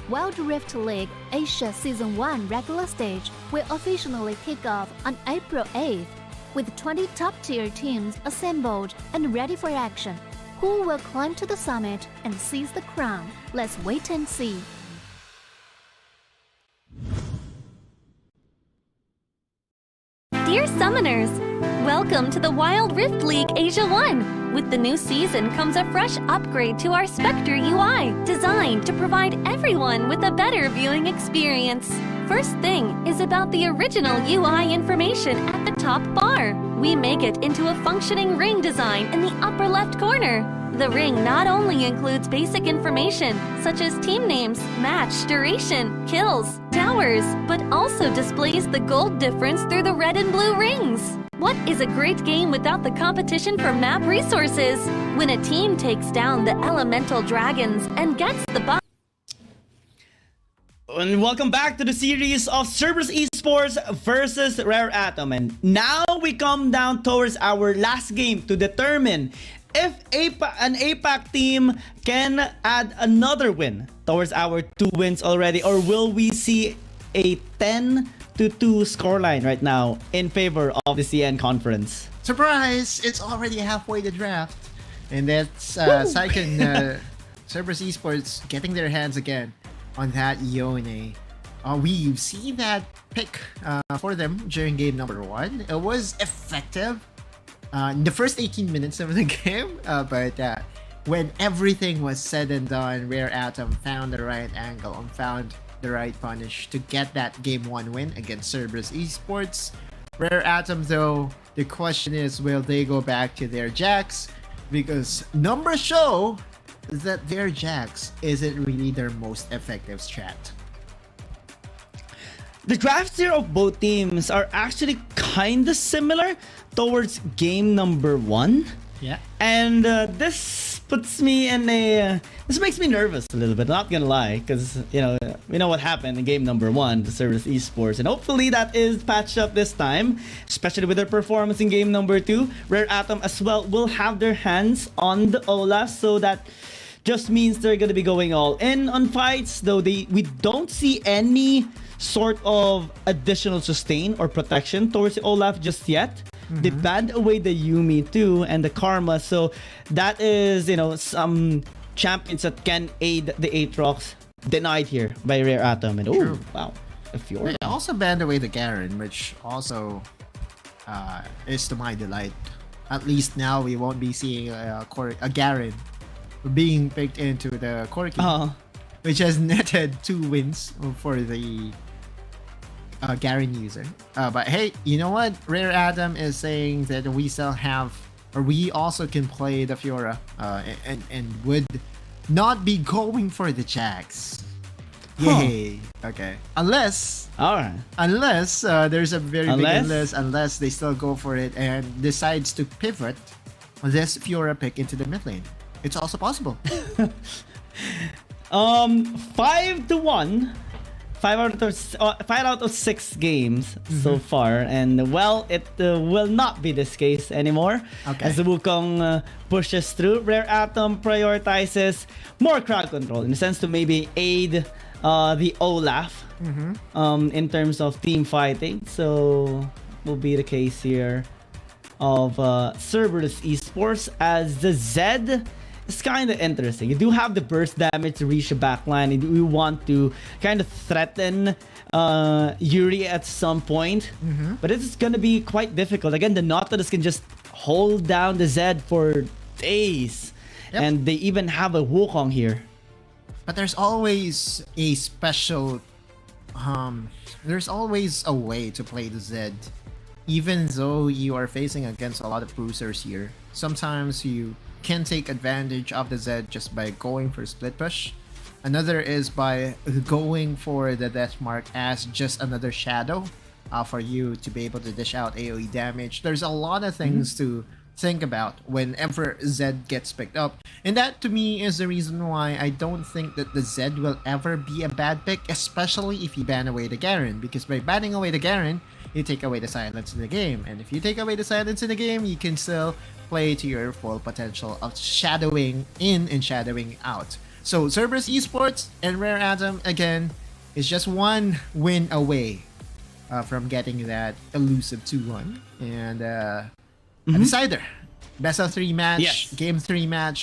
Wild Rift League Asia Season 1 regular stage will officially kick off on April 8th, with 20 top-tier teams assembled and ready for action. Who will climb to the summit and seize the crown? Let's wait and see. Dear Summoners, Welcome to the Wild Rift League Asia 1! With the new season comes a fresh upgrade to our Spectre UI, designed to provide everyone with a better viewing experience. First thing is about the original UI information at the top bar. We make it into a functioning ring design in the upper left corner. The ring not only includes basic information such as team names, match duration, kills, towers, but also displays the gold difference through the red and blue rings. What is a great game without the competition for map resources? When a team takes down the elemental dragons and gets the buff. And welcome back to the series of Cerberus Esports versus Rare Atom. And now we come down towards our last game to determine if an APAC team can add another win towards our 2 wins already, or will we see a 10-2 scoreline right now in favor of the CN conference? Surprise! It's already halfway the draft. And that's Saiken, Cerberus Esports getting their hands again on that Yone. We've seen that pick for them during game number 1. It was effective in the first 18 minutes of the game, but when everything was said and done, Rare Atom found the right angle and found the right punish to get that game 1 win against Cerberus Esports. Rare Atom, though, the question is, will they go back to their Jax? Because numbers show that their Jax isn't really their most effective strat. The drafts here of both teams are actually kind of similar towards game number 1. Yeah. And this puts me in a... this makes me nervous a little bit, not gonna lie, because, you know, we know what happened in game number 1 to Cerberus Esports, and hopefully that is patched up this time, especially with their performance in game number 2. Rare Atom as well will have their hands on the Olaf, so that just means they're gonna be going all in on fights, though we don't see any sort of additional sustain or protection towards the Olaf just yet. They banned away the Yumi too and the Karma, so that is, you know, some champions that can aid the Aatrox denied here by Rare Atom. And oh wow, a Fiora. They also banned away the Garen, which also is to my delight. At least now we won't be seeing a Garen being picked into the Corki, which has netted 2 wins for the Garen user. But hey, you know what? Rare Atom is saying that we still have, or we also can play the Fiora, and would not be going for the Jax. Yay. Okay. Unless there's a very big unless, unless they still go for it and decides to pivot this Fiora pick into the mid lane. It's also possible. 5-1. 5 out of 6 games so far, and well, it will not be this case anymore. As the Wukong pushes through. Rare Atom prioritizes more crowd control in the sense to maybe aid the Olaf in terms of team fighting. So will be the case here of Cerberus Esports, as the Zed is kind of interesting. You do have the burst damage to reach the backline. You do want to kind of threaten Yuri at some point, but it's gonna be quite difficult. Again, the Nautilus can just hold down the Zed for days, and they even have a Wukong here. But there's always a special there's always a way to play the Zed. Even though you are facing against a lot of bruisers here, sometimes you can take advantage of the Zed just by going for split push. Another is by going for the death mark as just another shadow for you to be able to dish out AoE damage. There's a lot of things to think about whenever Zed gets picked up, and that to me is the reason why I don't think that the Zed will ever be a bad pick, especially if you ban away the Garen, because by banning away the Garen, you take away the silence in the game, and if you take away the silence in the game, you can still play to your full potential of shadowing in and shadowing out. So Cerberus Esports and Rare Atom again is just 1 win away from getting that elusive 2-1, and a decider, best of 3 match, game 3 match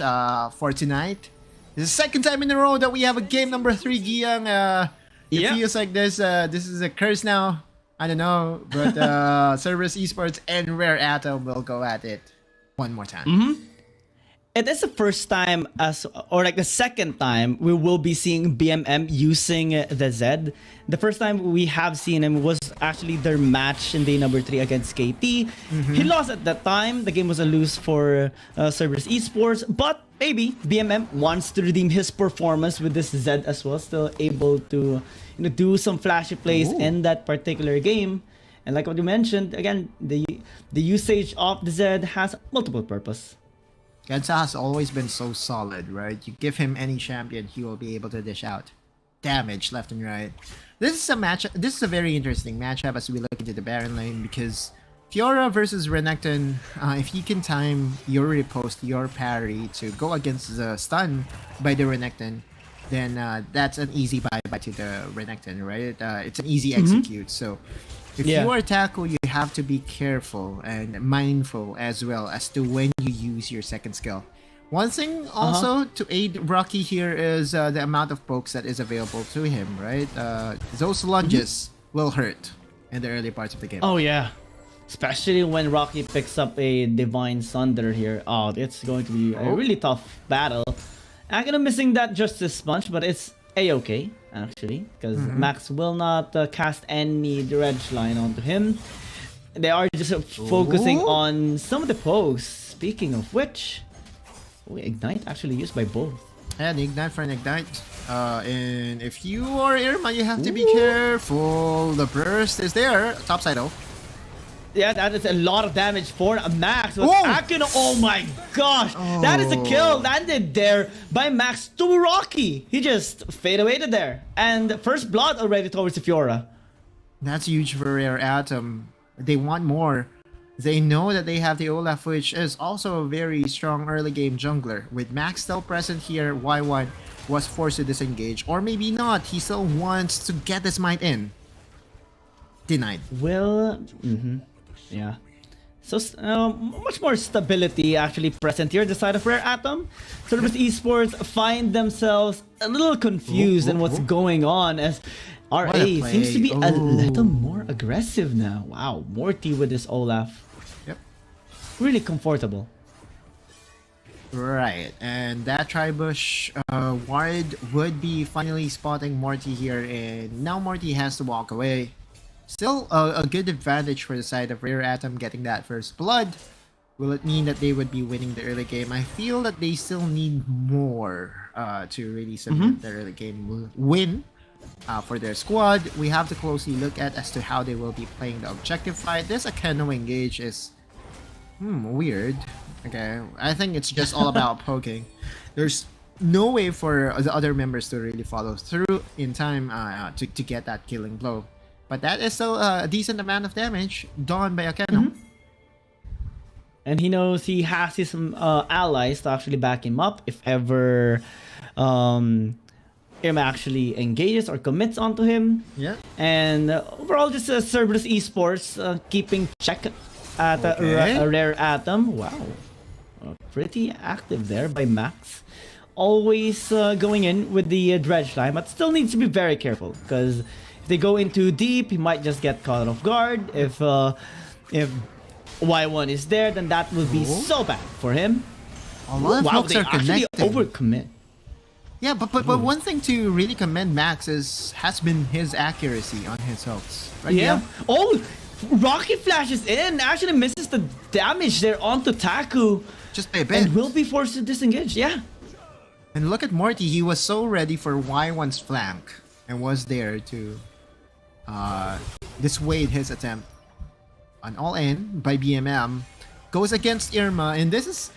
for tonight. It's the second time in a row that we have a game number 3, Giyang. It feels like this is a curse now. I don't know, but Cerberus Esports and Rare Atom will go at it one more time. It is the first time or like the second time we will be seeing BMM using the Z. The first time we have seen him was actually their match in day number 3 against KT. He lost at that time. The game was a lose for Cerberus Esports, but maybe BMM wants to redeem his performance with this Z as well. Still able to do some flashy plays in that particular game. And like what you mentioned, again, the usage of the Z has multiple purpose. Gensa has always been so solid, right? You give him any champion, he will be able to dish out damage left and right. This is a very interesting matchup as we look into the Baron lane, because Fiora versus Renekton, if you can time your riposte, your parry to go against the stun by the Renekton, then that's an easy bye-bye to the Renekton, right? It's an easy execute. So if you are Taco, you have to be careful and mindful as well as to when you use your second skill. One thing also to aid Rocky here is the amount of pokes that is available to him, right? Those lunges will hurt in the early parts of the game. Oh yeah, especially when Rocky picks up a Divine Sunder here. Oh, it's going to be a really tough battle. I'm kind of missing that Justice Sponge, but it's a-okay actually, because Max will not cast any dredge line onto him. They are just focusing on some of the pokes. Speaking of which, Ignite actually used by both. And Ignite for an Ignite. And if you are Irma, you have to be careful. The burst is there. Topside though. Yeah, that is a lot of damage for Max. Oh my gosh! That is a kill landed there by Max to Rocky. He just fade away to there. And first blood already towards the Fiora. That's huge for Rare Atom. They want more. They know that they have the Olaf, which is also a very strong early game jungler. With Max still present here, Y1 was forced to disengage. Or maybe not. He still wants to get this might in. Denied. Well, yeah. So much more stability actually present here, the side of Rare Atom. Cerberus Esports find themselves a little confused in what's going on, as RA seems to be a little more aggressive now. Wow, Morty with this Olaf. Yep. Really comfortable. Right, and that Tribush ward would be finally spotting Morty here, and now Morty has to walk away. Still a good advantage for the side of Rare Atom getting that first blood. Will it mean that they would be winning the early game? I feel that they still need more to really submit the early game win for their squad. We have to closely look at as to how they will be playing the objective fight. This Akeno engage is weird. Okay, I think it's just all about poking. There's no way for the other members to really follow through in time to get that killing blow. But that is still a decent amount of damage done by Akeno. And he knows he has his allies to actually back him up if ever Irma actually engages or commits onto him. Yeah. And overall, just Cerberus Esports keeping check at a Rare Atom. Wow. Pretty active there by Max. Always going in with the dredge line, but still needs to be very careful, because if they go in too deep, he might just get caught off guard. If Y1 is there, then that will be so bad for him. A lot of folks are actually overcommit. Yeah, but one thing to really commend Max has been his accuracy on his hooks. Right? Yeah. Oh, Rocky flashes in, actually misses the damage there onto Taku. Just by a bit. And will be forced to disengage, yeah. And look at Morty, he was so ready for Y1's flank and was there to dissuade his attempt. An all-in by BMM goes against Irma, and this is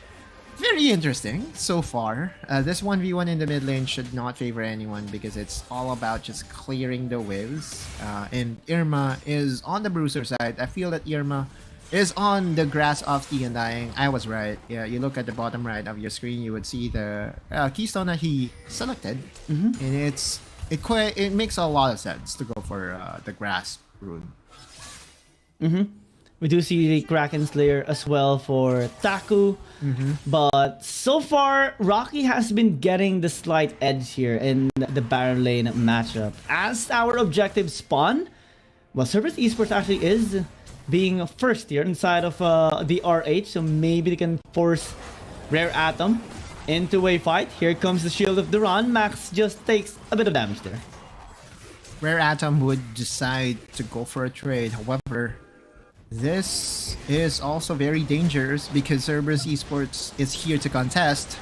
very interesting so far. This 1v1 in the mid lane should not favor anyone because it's all about just clearing the waves. And Irma is on the bruiser side. I feel that Irma is on the grass of the Undying. I was right. Yeah, you look at the bottom right of your screen, you would see the keystone that he selected, and it makes a lot of sense to go for the grass rune. We do see the Kraken Slayer as well for Taku. But so far, Rocky has been getting the slight edge here in the Baron lane matchup. As our objective spawn, Well, Cerberus Esports actually is being first here inside of the RH, so maybe they can force Rare Atom into a fight. Here comes the Shield of Duran. Max just takes a bit of damage there. Rare Atom would decide to go for a trade. However, this is also very dangerous because Cerberus Esports is here to contest.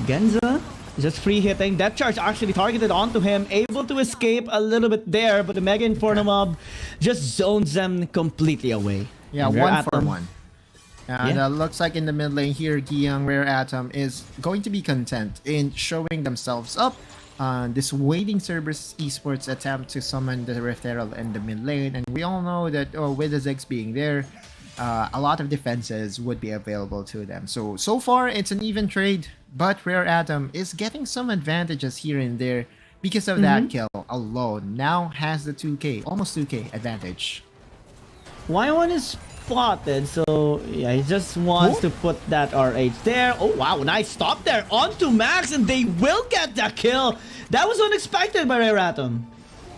Genza just free hitting. That charge actually targeted onto him, able to escape a little bit there, but the Mega Inferno Mob just zones them completely away. Yeah, and 1-for-1. And looks like in the mid lane here, Giyang Rare Atom is going to be content in showing themselves up. Dissuading Cerberus Esports attempt to summon the Rift Herald in the mid lane. And we all know that with the Ziggs being there, a lot of defenses would be available to them. So far, it's an even trade, but Rare Atom is getting some advantages here and there because of that kill alone. Now has the 2k, almost 2k advantage. Y1 is spotted, so yeah, he just wants to put that RH there. Oh wow, nice stop there onto Max, and they will get that kill. That was unexpected by Rare Atom.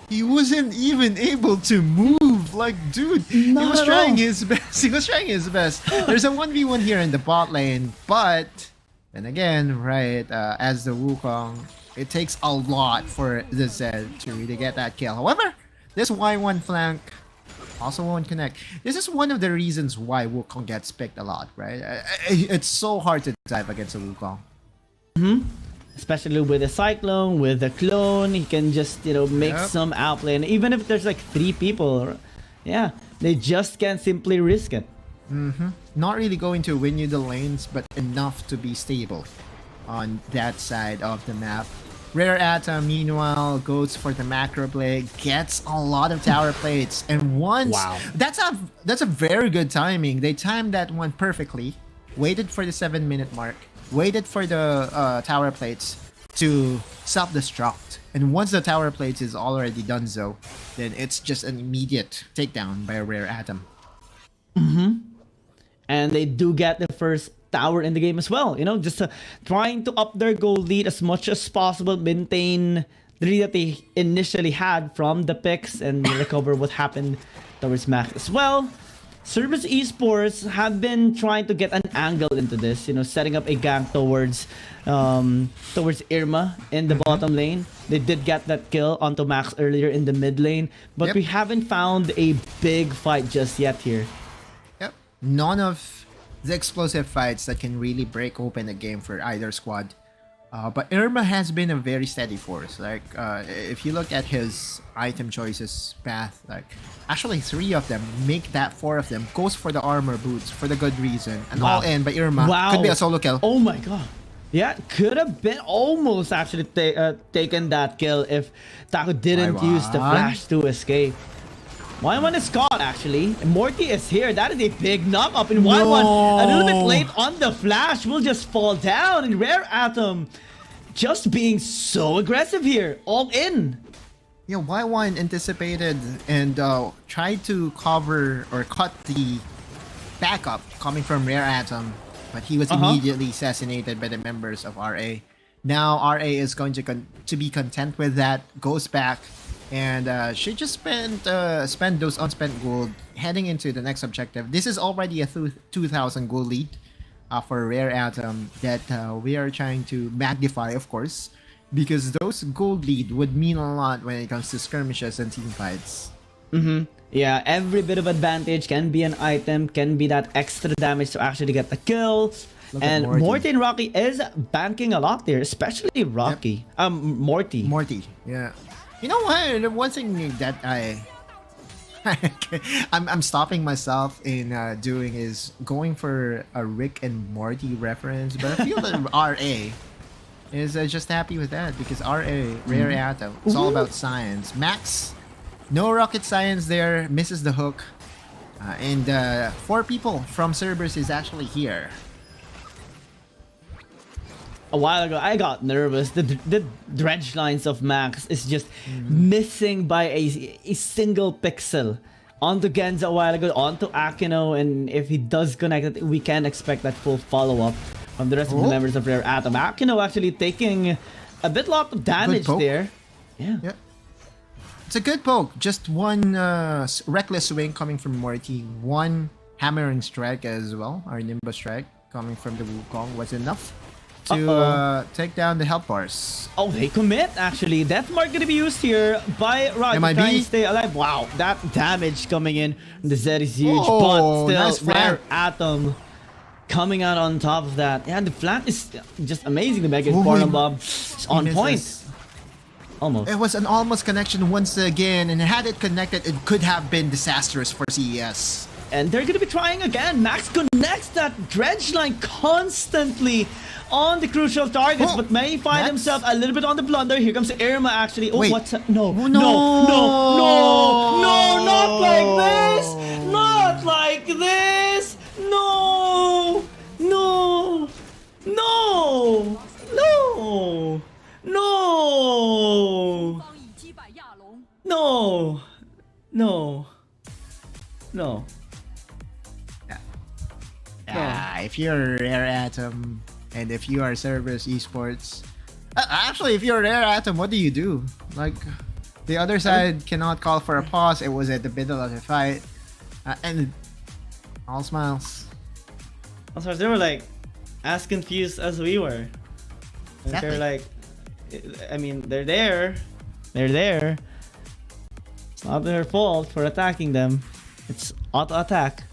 He wasn't even able to move. Like, dude, he was trying his best. He was trying his best. There's a 1v1 here in the bot lane, but then again, right, as the Wukong, it takes a lot for the Zed to really get that kill. However, this Y1 flank also won't connect. This is one of the reasons why Wukong gets picked a lot, right? It's so hard to dive against a Wukong. Especially with the Cyclone, with the Clone, he can just, you know, make some outplay. And even if there's like 3 people, yeah, they just can't simply risk it. Not really going to win you the lanes, but enough to be stable on that side of the map. Rare Atom, meanwhile, goes for the macro play, gets a lot of tower plates, and once... Wow. That's a very good timing. They timed that one perfectly, waited for the 7-minute mark, waited for the tower plates to self-destruct. And once the tower plates is already done so, then it's just an immediate takedown by a Rare Atom. And they do get the first tower in the game as well. You know, just trying to up their gold lead as much as possible, maintain the lead that they initially had from the picks, and recover what happened towards Max as well. Cerberus Esports have been trying to get an angle into this, you know, setting up a gank towards Irma in the bottom lane. They did get that kill onto Max earlier in the mid lane, but we haven't found a big fight just yet here. None of the explosive fights that can really break open a game for either squad. But Irma has been a very steady force. Like, if you look at his item choices path, like, actually 3 of them, make that 4 of them, goes for the armor boots for the good reason. And all in by Irma. Could be a solo kill. Oh my god. Yeah, could have been almost actually taken that kill if Taco didn't use the flash to escape. Y1 is caught actually. Morty is here. That is a big knock up in Y1. A little bit late on the flash. Will just fall down. And Rare Atom just being so aggressive here. All in. Yeah, Y1 anticipated and tried to cover or cut the backup coming from Rare Atom. But he was immediately assassinated by the members of RA. Now RA is going to be content with that. Goes back. And she just spend those unspent gold heading into the next objective. This is already a 2,000 gold lead for Rare Atom that we are trying to magnify, of course, because those gold lead would mean a lot when it comes to skirmishes and team fights. Yeah, every bit of advantage can be an item, can be that extra damage to actually get the kill. And Morty and Rocky is banking a lot there, especially Rocky. Morty. Yeah. You know what? The one thing that I'm stopping myself in doing is going for a Rick and Morty reference, but I feel that RA is just happy with that because RA, Rare Atom, it's all about science. Max, no rocket science there, misses the hook, and 4 people from Cerberus is actually here. A while ago, I got nervous. The dredge lines of Max is just missing by a single pixel. Onto Genza a while ago, onto Akino, and if he does connect it, we can expect that full follow-up from the rest of the members of Rare Atom. Akino actually taking a lot of damage there. Yeah. It's a good poke. Just one reckless swing coming from Morty. One hammering strike as well. Our Nimbus strike coming from the Wukong was enough to take down the health bars. Oh, they commit actually. Death Mark gonna be used here by Rod to try and stay alive. Wow, that damage coming in from the Zed is huge, but still nice Rare Atom coming out on top of that. Yeah, the flat is just amazing. The Mega Quantum Bomb is on point. Almost. It was an almost connection once again, and had it connected, it could have been disastrous for CES. And they're gonna be trying again. Max connects that dredge line constantly on the crucial targets, but may find himself a little bit on the blunder. Here comes Irma actually. Oh, what's that? No, no, no, no, no, not like this! Not like this! No! No! No! No! No! No! No! No. Yeah, if you're Rare Atom and if you are Cerberus Esports, actually, if you're Rare Atom, what do you do? Like, the other side cannot call for a pause. It was at the middle of the fight, and all smiles. Also, they were like as confused as we were. Exactly. They're like, I mean, they're there. They're there. It's not their fault for attacking them. It's auto attack.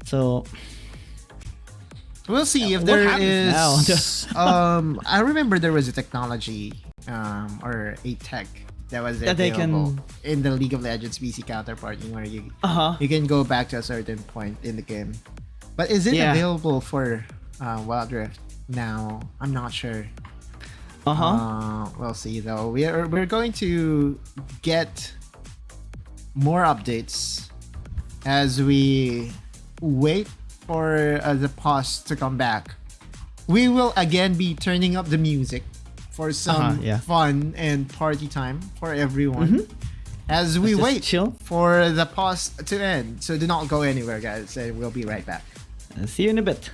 So we'll see if what there happens is. I remember there was a technology or a tech that was that they available can in the League of Legends PC counterparty where you can go back to a certain point in the game. But is it available for Wild Rift now? I'm not sure. We'll see though. We're going to get more updates as we wait for the pause to come back. We will again be turning up the music for some fun and party time for everyone as we wait for the pause to end. So do not go anywhere, guys, and we'll be right back. See you in a bit.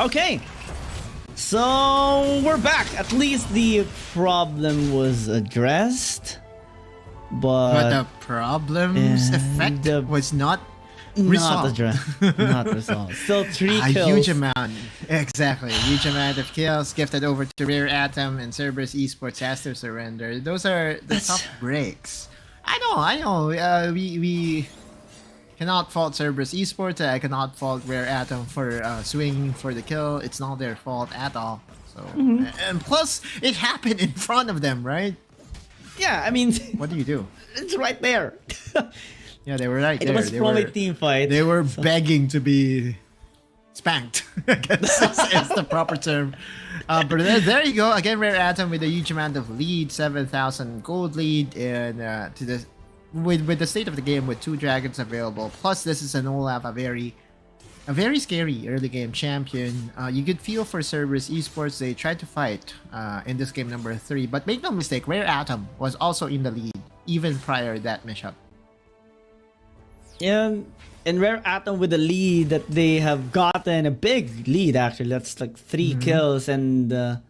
Okay, so we're back. At least the problem was addressed, but the problem's effect was not resolved. Not resolved. Still 3 A kills. huge amount. Exactly. A huge amount of kills gifted over to Rare Atom, and Cerberus Esports has to surrender. Those are the tough breaks. I know. We cannot fault Cerberus Esports. I cannot fault Rare Atom for swinging for the kill. It's not their fault at all. So, and plus, it happened in front of them, right? Yeah, I mean, What do you do? it's right there. Yeah, they were right It there. was They from were, a team fight. They were begging to be spanked. I guess is the proper term. But there you go. Again, Rare Atom with a huge amount of lead, 7,000 gold lead, and to the with the state of the game with 2 dragons available. Plus, this is an Olaf, a very scary early game champion. You could feel for Cerberus Esports. They tried to fight in this game number 3, but make no mistake, Rare Atom was also in the lead even prior to that mishap. Yeah, and Rare Atom with the lead that they have gotten, a big lead actually. That's like 3 kills and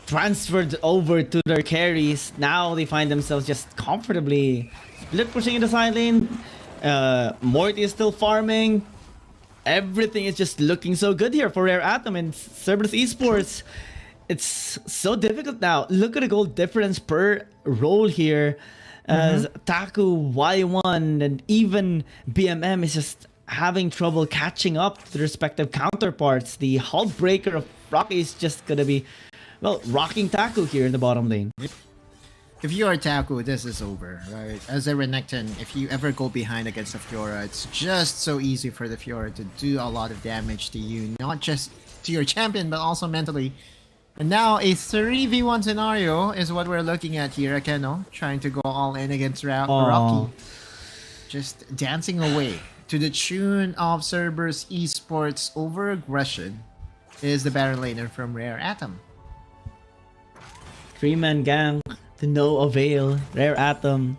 transferred over to their carries. Now they find themselves just comfortably split pushing in the side lane. Morty is still farming. Everything is just looking so good here for Rare Atom and Cerberus Esports. It's so difficult now. Look at the goal difference per role here. As Taku, Y1, and even BMM is just having trouble catching up to the respective counterparts. The hull breaker of Rocky is just gonna be, well, rocking Taku here in the bottom lane. If you are Taku, this is over, right? As a Renekton, if you ever go behind against a Fiora, it's just so easy for the Fiora to do a lot of damage to you, not just to your champion, but also mentally. And now a 3v1 scenario is what we're looking at here. Akeno trying to go all in against Rocky. Just dancing away to the tune of Cerberus Esports over aggression is the Baron laner from Rare Atom. 3-man gang to no avail. Rare Atom.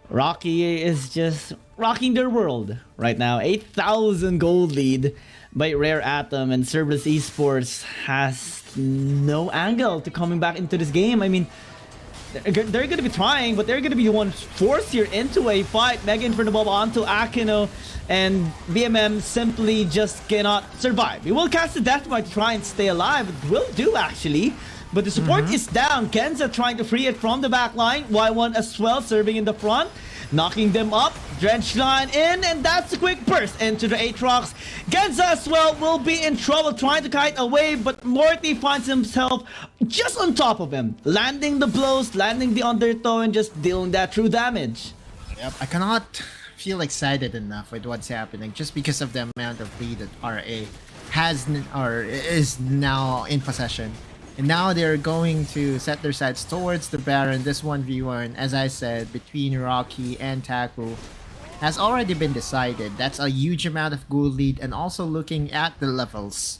Rocky is just rocking their world right now. 8,000 gold lead by Rare Atom, and Cerberus Esports has no angle to coming back into this game. I mean, they're going to be trying, but they're going to be the ones forced here into a fight. Mega Inferno Bomb onto Akeno, and BMM simply just cannot survive. He will cast the Death Bite to try and stay alive. It will do, actually. But the support is down. Genza trying to free it from the back line. Y1 as well, serving in the front. Knocking them up. Drench line in, and that's a quick burst into the Aatrox. Genza as well will be in trouble trying to kite away, but Morty finds himself just on top of him. Landing the blows, landing the undertow, and just dealing that true damage. Yep, I cannot feel excited enough with what's happening just because of the amount of lead that RA has or is now in possession. And now they're going to set their sights towards the Baron. This 1v1, as I said, between Rocky and Taku has already been decided. That's a huge amount of gold lead, and also looking at the levels.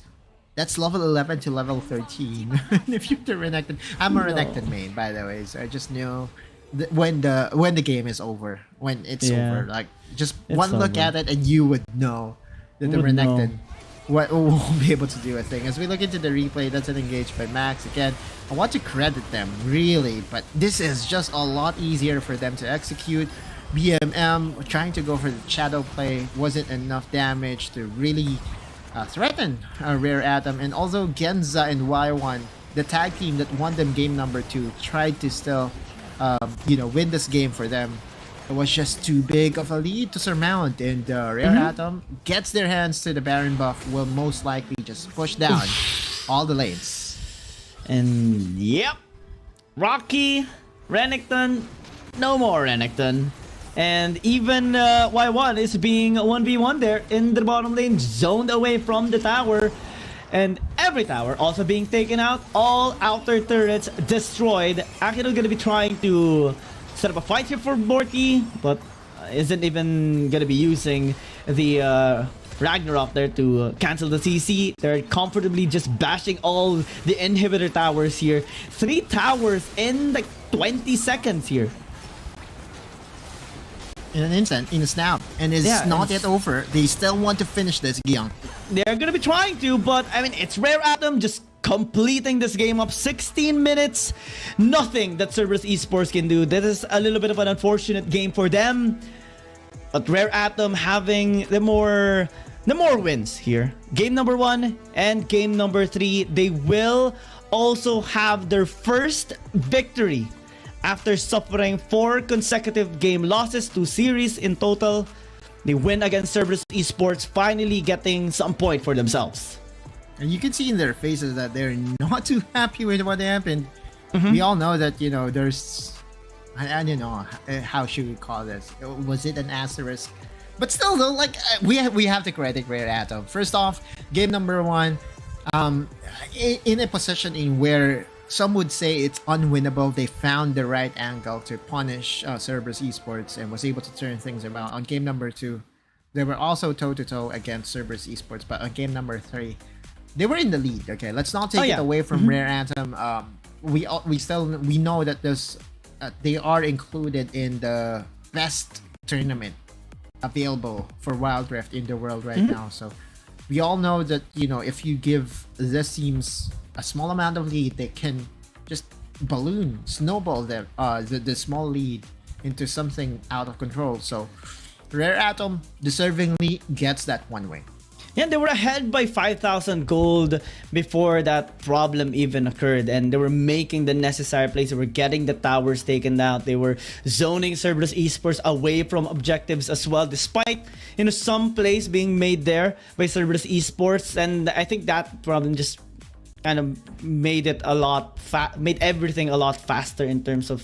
That's level 11 to level 13. If you're the Renekton, I'm a Renekton main, by the way, so I just know when the game is over, when it's over. Like, just one look at it and you would know that the Renekton won't be able to do a thing. As we look into the replay, that's an engage by Max. Again, I want to credit them, really, but this is just a lot easier for them to execute. BMM trying to go for the shadow play wasn't enough damage to really threaten Rare Atom. And also Genza and Y1, the tag team that won them game number 2, tried to still win this game for them. It was just too big of a lead to surmount, and Rare Atom gets their hands to the Baron buff, will most likely just push down all the lanes. And yep, Rocky, Renekton, no more Renekton. And even Y1 is being 1v1 there in the bottom lane, zoned away from the tower. And every tower also being taken out, all outer turrets destroyed. Akino gonna be trying to set up a fight here for Morty, but isn't even gonna be using the Ragnarok there to cancel the CC. They're comfortably just bashing all the inhibitor towers here. 3 towers in like 20 seconds here. In an instant, in a snap, and it's not yet over. They still want to finish this, Giang. They're gonna be trying to, but I mean, it's Rare Atom just completing this game up. 16 minutes, nothing that Cerberus Esports can do. This is a little bit of an unfortunate game for them. But Rare Atom having the more wins here. Game number 1 and game number 3, they will also have their first victory after suffering 4 consecutive game losses, 2 series in total. They win against Cerberus Esports, finally getting some point for themselves. And you can see in their faces that they're not too happy with what happened. We all know that, you know, there's... I don't know, how should we call this? Was it an asterisk? But still, though, like, we have to credit Rare Atom. First off, game number 1, in a position in where some would say it's unwinnable, they found the right angle to punish Cerberus Esports and was able to turn things around. On game number 2, they were also toe-to-toe against Cerberus Esports, but on game number 3, they were in the lead. Okay, let's not take it away from Rare Atom. We know that there's they are included in the best tournament available for Wild Rift in the world right now. So we all know that, you know, if you give these teams a small amount of lead, they can just snowball the small lead into something out of control. So Rare Atom deservingly gets that 1 win. Yeah, they were ahead by 5,000 gold before that problem even occurred, and they were making the necessary plays. They were getting the towers taken out. They were zoning Cerberus Esports away from objectives as well, despite, you know, some plays being made there by Cerberus Esports. And I think that problem just kind of made it made everything a lot faster in terms of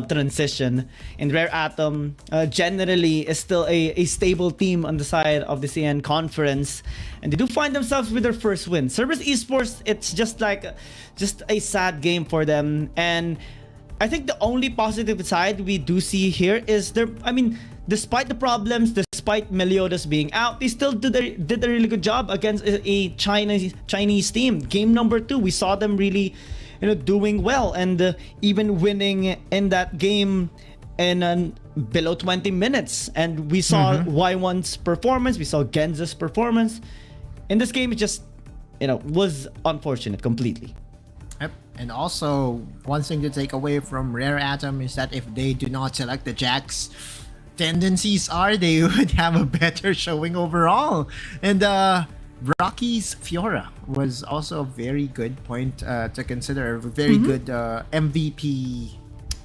transition. And Rare Atom generally is still a stable team on the side of the CN conference, and they do find themselves with their first win. Cerberus Esports, it's just a sad game for them. And I think the only positive side we do see here is despite the problems, despite Meliodas being out, they still did a really good job against a Chinese team. Game number 2, we saw them really, you know, doing well, and even winning in that game in below 20 minutes. And we saw Y1's performance, we saw Genza's performance. In this game, it just, you know, was unfortunate completely. Yep. And also, one thing to take away from Rare Atom is that if they do not select the Jacks, tendencies are they would have a better showing overall. And Rocky's Fiora was also a very good point to consider. A very good MVP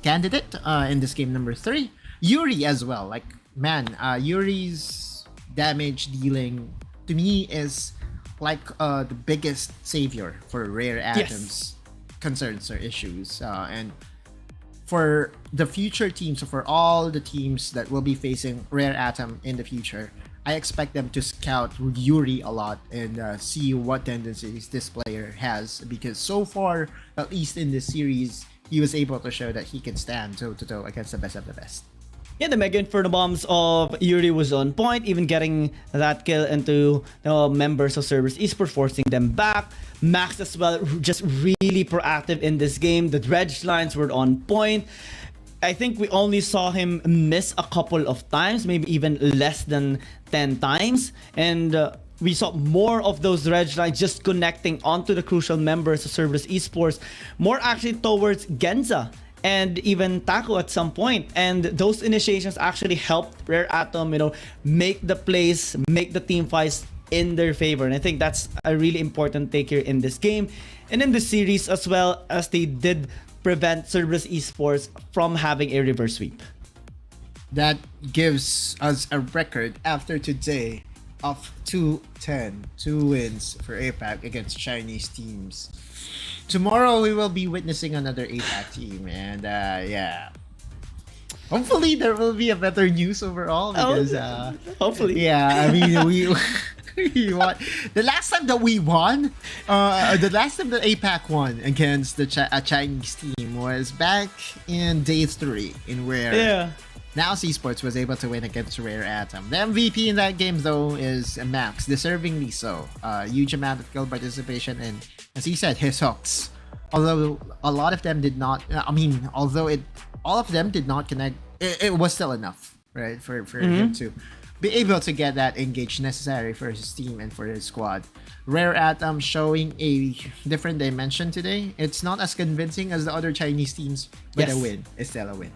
candidate in this game number 3. Yuri as well. Like, man, Yuri's damage dealing to me is like the biggest savior for Rare Atom's concerns or issues. And for the future teams, so for all the teams that will be facing Rare Atom in the future, I expect them to scout Yuri a lot and see what tendencies this player has, because so far, at least in this series, he was able to show that he can stand toe-to-toe against the best of the best. Yeah, the Mega Inferno Bombs of Yuri was on point, even getting that kill into the members of Cerberus Esports, forcing them back. Max as well, just really proactive in this game. The dredge lines were on point. I think we only saw him miss a couple of times, maybe even less than 10 times. And we saw more of those dredge lines just connecting onto the crucial members of Cerberus Esports, more actually towards Genza and even Taco at some point. And those initiations actually helped Rare Atom, you know, make the plays, make the team fights in their favor. And I think that's a really important take here in this game and in the series, as well as they did prevent Cerberus Esports from having a reverse sweep. That gives us a record after today of 2-10, 2 wins for APAC against Chinese teams. Tomorrow we will be witnessing another APAC team, and yeah, hopefully there will be a better news overall, because hopefully, yeah, I mean, we won. The last time that we won, the last time that APAC won against the a Chinese team was back in day 3, in where now Esports was able to win against Rare Atom. The MVP in that game, though, is Max, deservingly so. Huge amount of kill participation, and as he said, his hooks. Although a lot of them did not, all of them did not connect, it was still enough, right, for him to be able to get that engage necessary for his team and for his squad. Rare Atom showing a different dimension today. It's not as convincing as the other Chinese teams, but a win is still a win.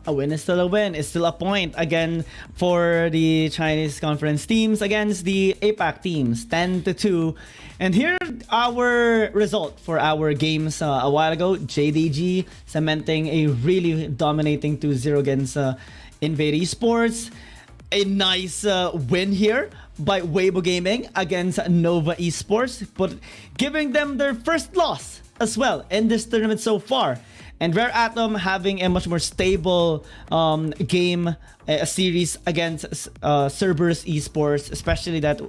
a win is still a win. It's still a point again for the Chinese conference teams against the APAC teams, 10-2. And here our result for our games a while ago. JDG cementing a really dominating 2-0 against INV Esports. A nice win here by Weibo Gaming against Nova Esports, but giving them their first loss as well in this tournament so far. And Rare Atom having a much more stable game, a series against Cerberus Esports, especially that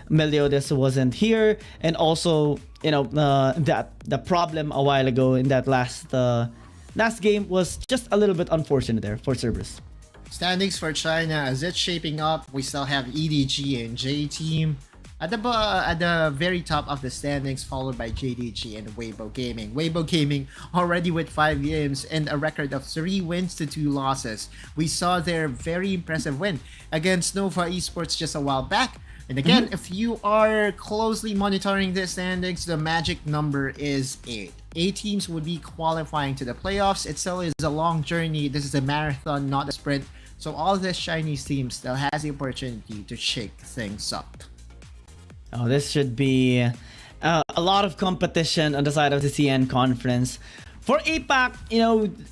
Meliodas wasn't here, and also that the problem a while ago in that last game was just a little bit unfortunate there for Cerberus. Standings for China, as it's shaping up, we still have EDG and J Team at the very top of the standings, followed by JDG and Weibo Gaming. Weibo Gaming already with 5 games and a record of 3 wins to 2 losses. We saw their very impressive win against Nova Esports just a while back. And again, if you are closely monitoring the standings, the magic number is 8. 8 teams would be qualifying to the playoffs. It still is a long journey. This is a marathon, not a sprint. So all this Chinese team still has the opportunity to shake things up. Oh, this should be a lot of competition on the side of the CN conference. For APAC,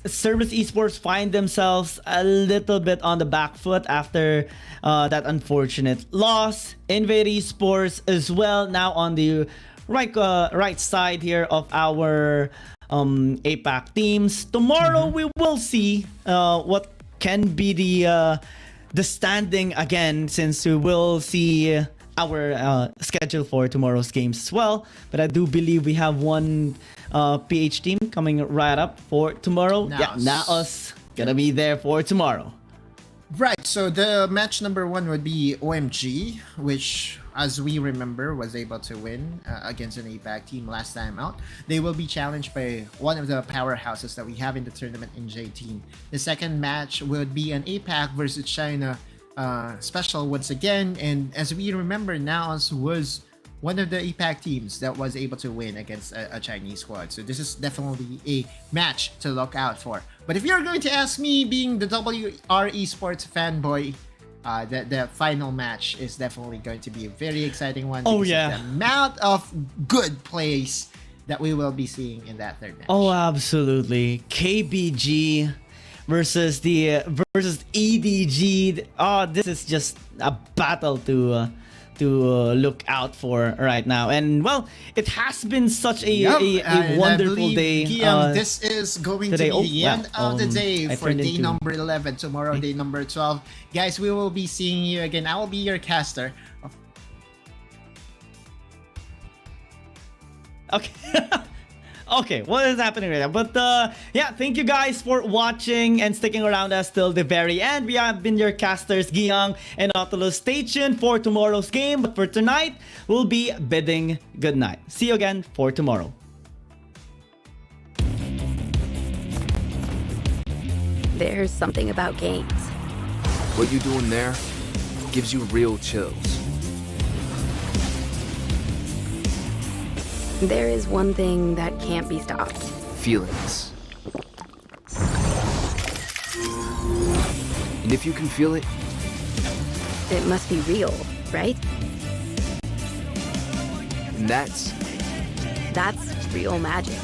Cerberus Esports find themselves a little bit on the back foot after that unfortunate loss. INV Esports as well, now on the right side here of our APAC teams. Tomorrow we will see what can be the standing again, since we will see our schedule for tomorrow's games as well. But I do believe we have one PH team coming right up for tomorrow. Naos. Yeah, Naos gonna be there for tomorrow. Right, so the match number 1 would be OMG, which, as we remember, was able to win against an APAC team last time out. They will be challenged by one of the powerhouses that we have in the tournament in J Team. The second match would be an APAC versus China special once again, and as we remember, Naos was one of the APAC teams that was able to win against a Chinese squad. So this is definitely a match to look out for. But if you're going to ask me, being the WRL Esports fanboy, the final match is definitely going to be a very exciting one. Oh, because yeah. of the amount of good plays that we will be seeing in that third match. Oh, absolutely. KBG versus EDG. Oh, this is just a battle to look out for right now. And well, it has been such a wonderful day. This is going today. to be the end of the day I for turned day into- number 11. Tomorrow, day number 12. Guys, we will be seeing you again. I will be your caster. Okay. Okay, what is happening right now? But yeah, thank you guys for watching and sticking around us till the very end. We have been your casters, Giyang and Nautilus. Stay tuned for tomorrow's game. But for tonight, we'll be bidding good night. See you again for tomorrow. There's something about games. What you doing there gives you real chills. There is one thing that can't be stopped. Feelings. And if you can feel it, It must be real, right? and that's That's real magic.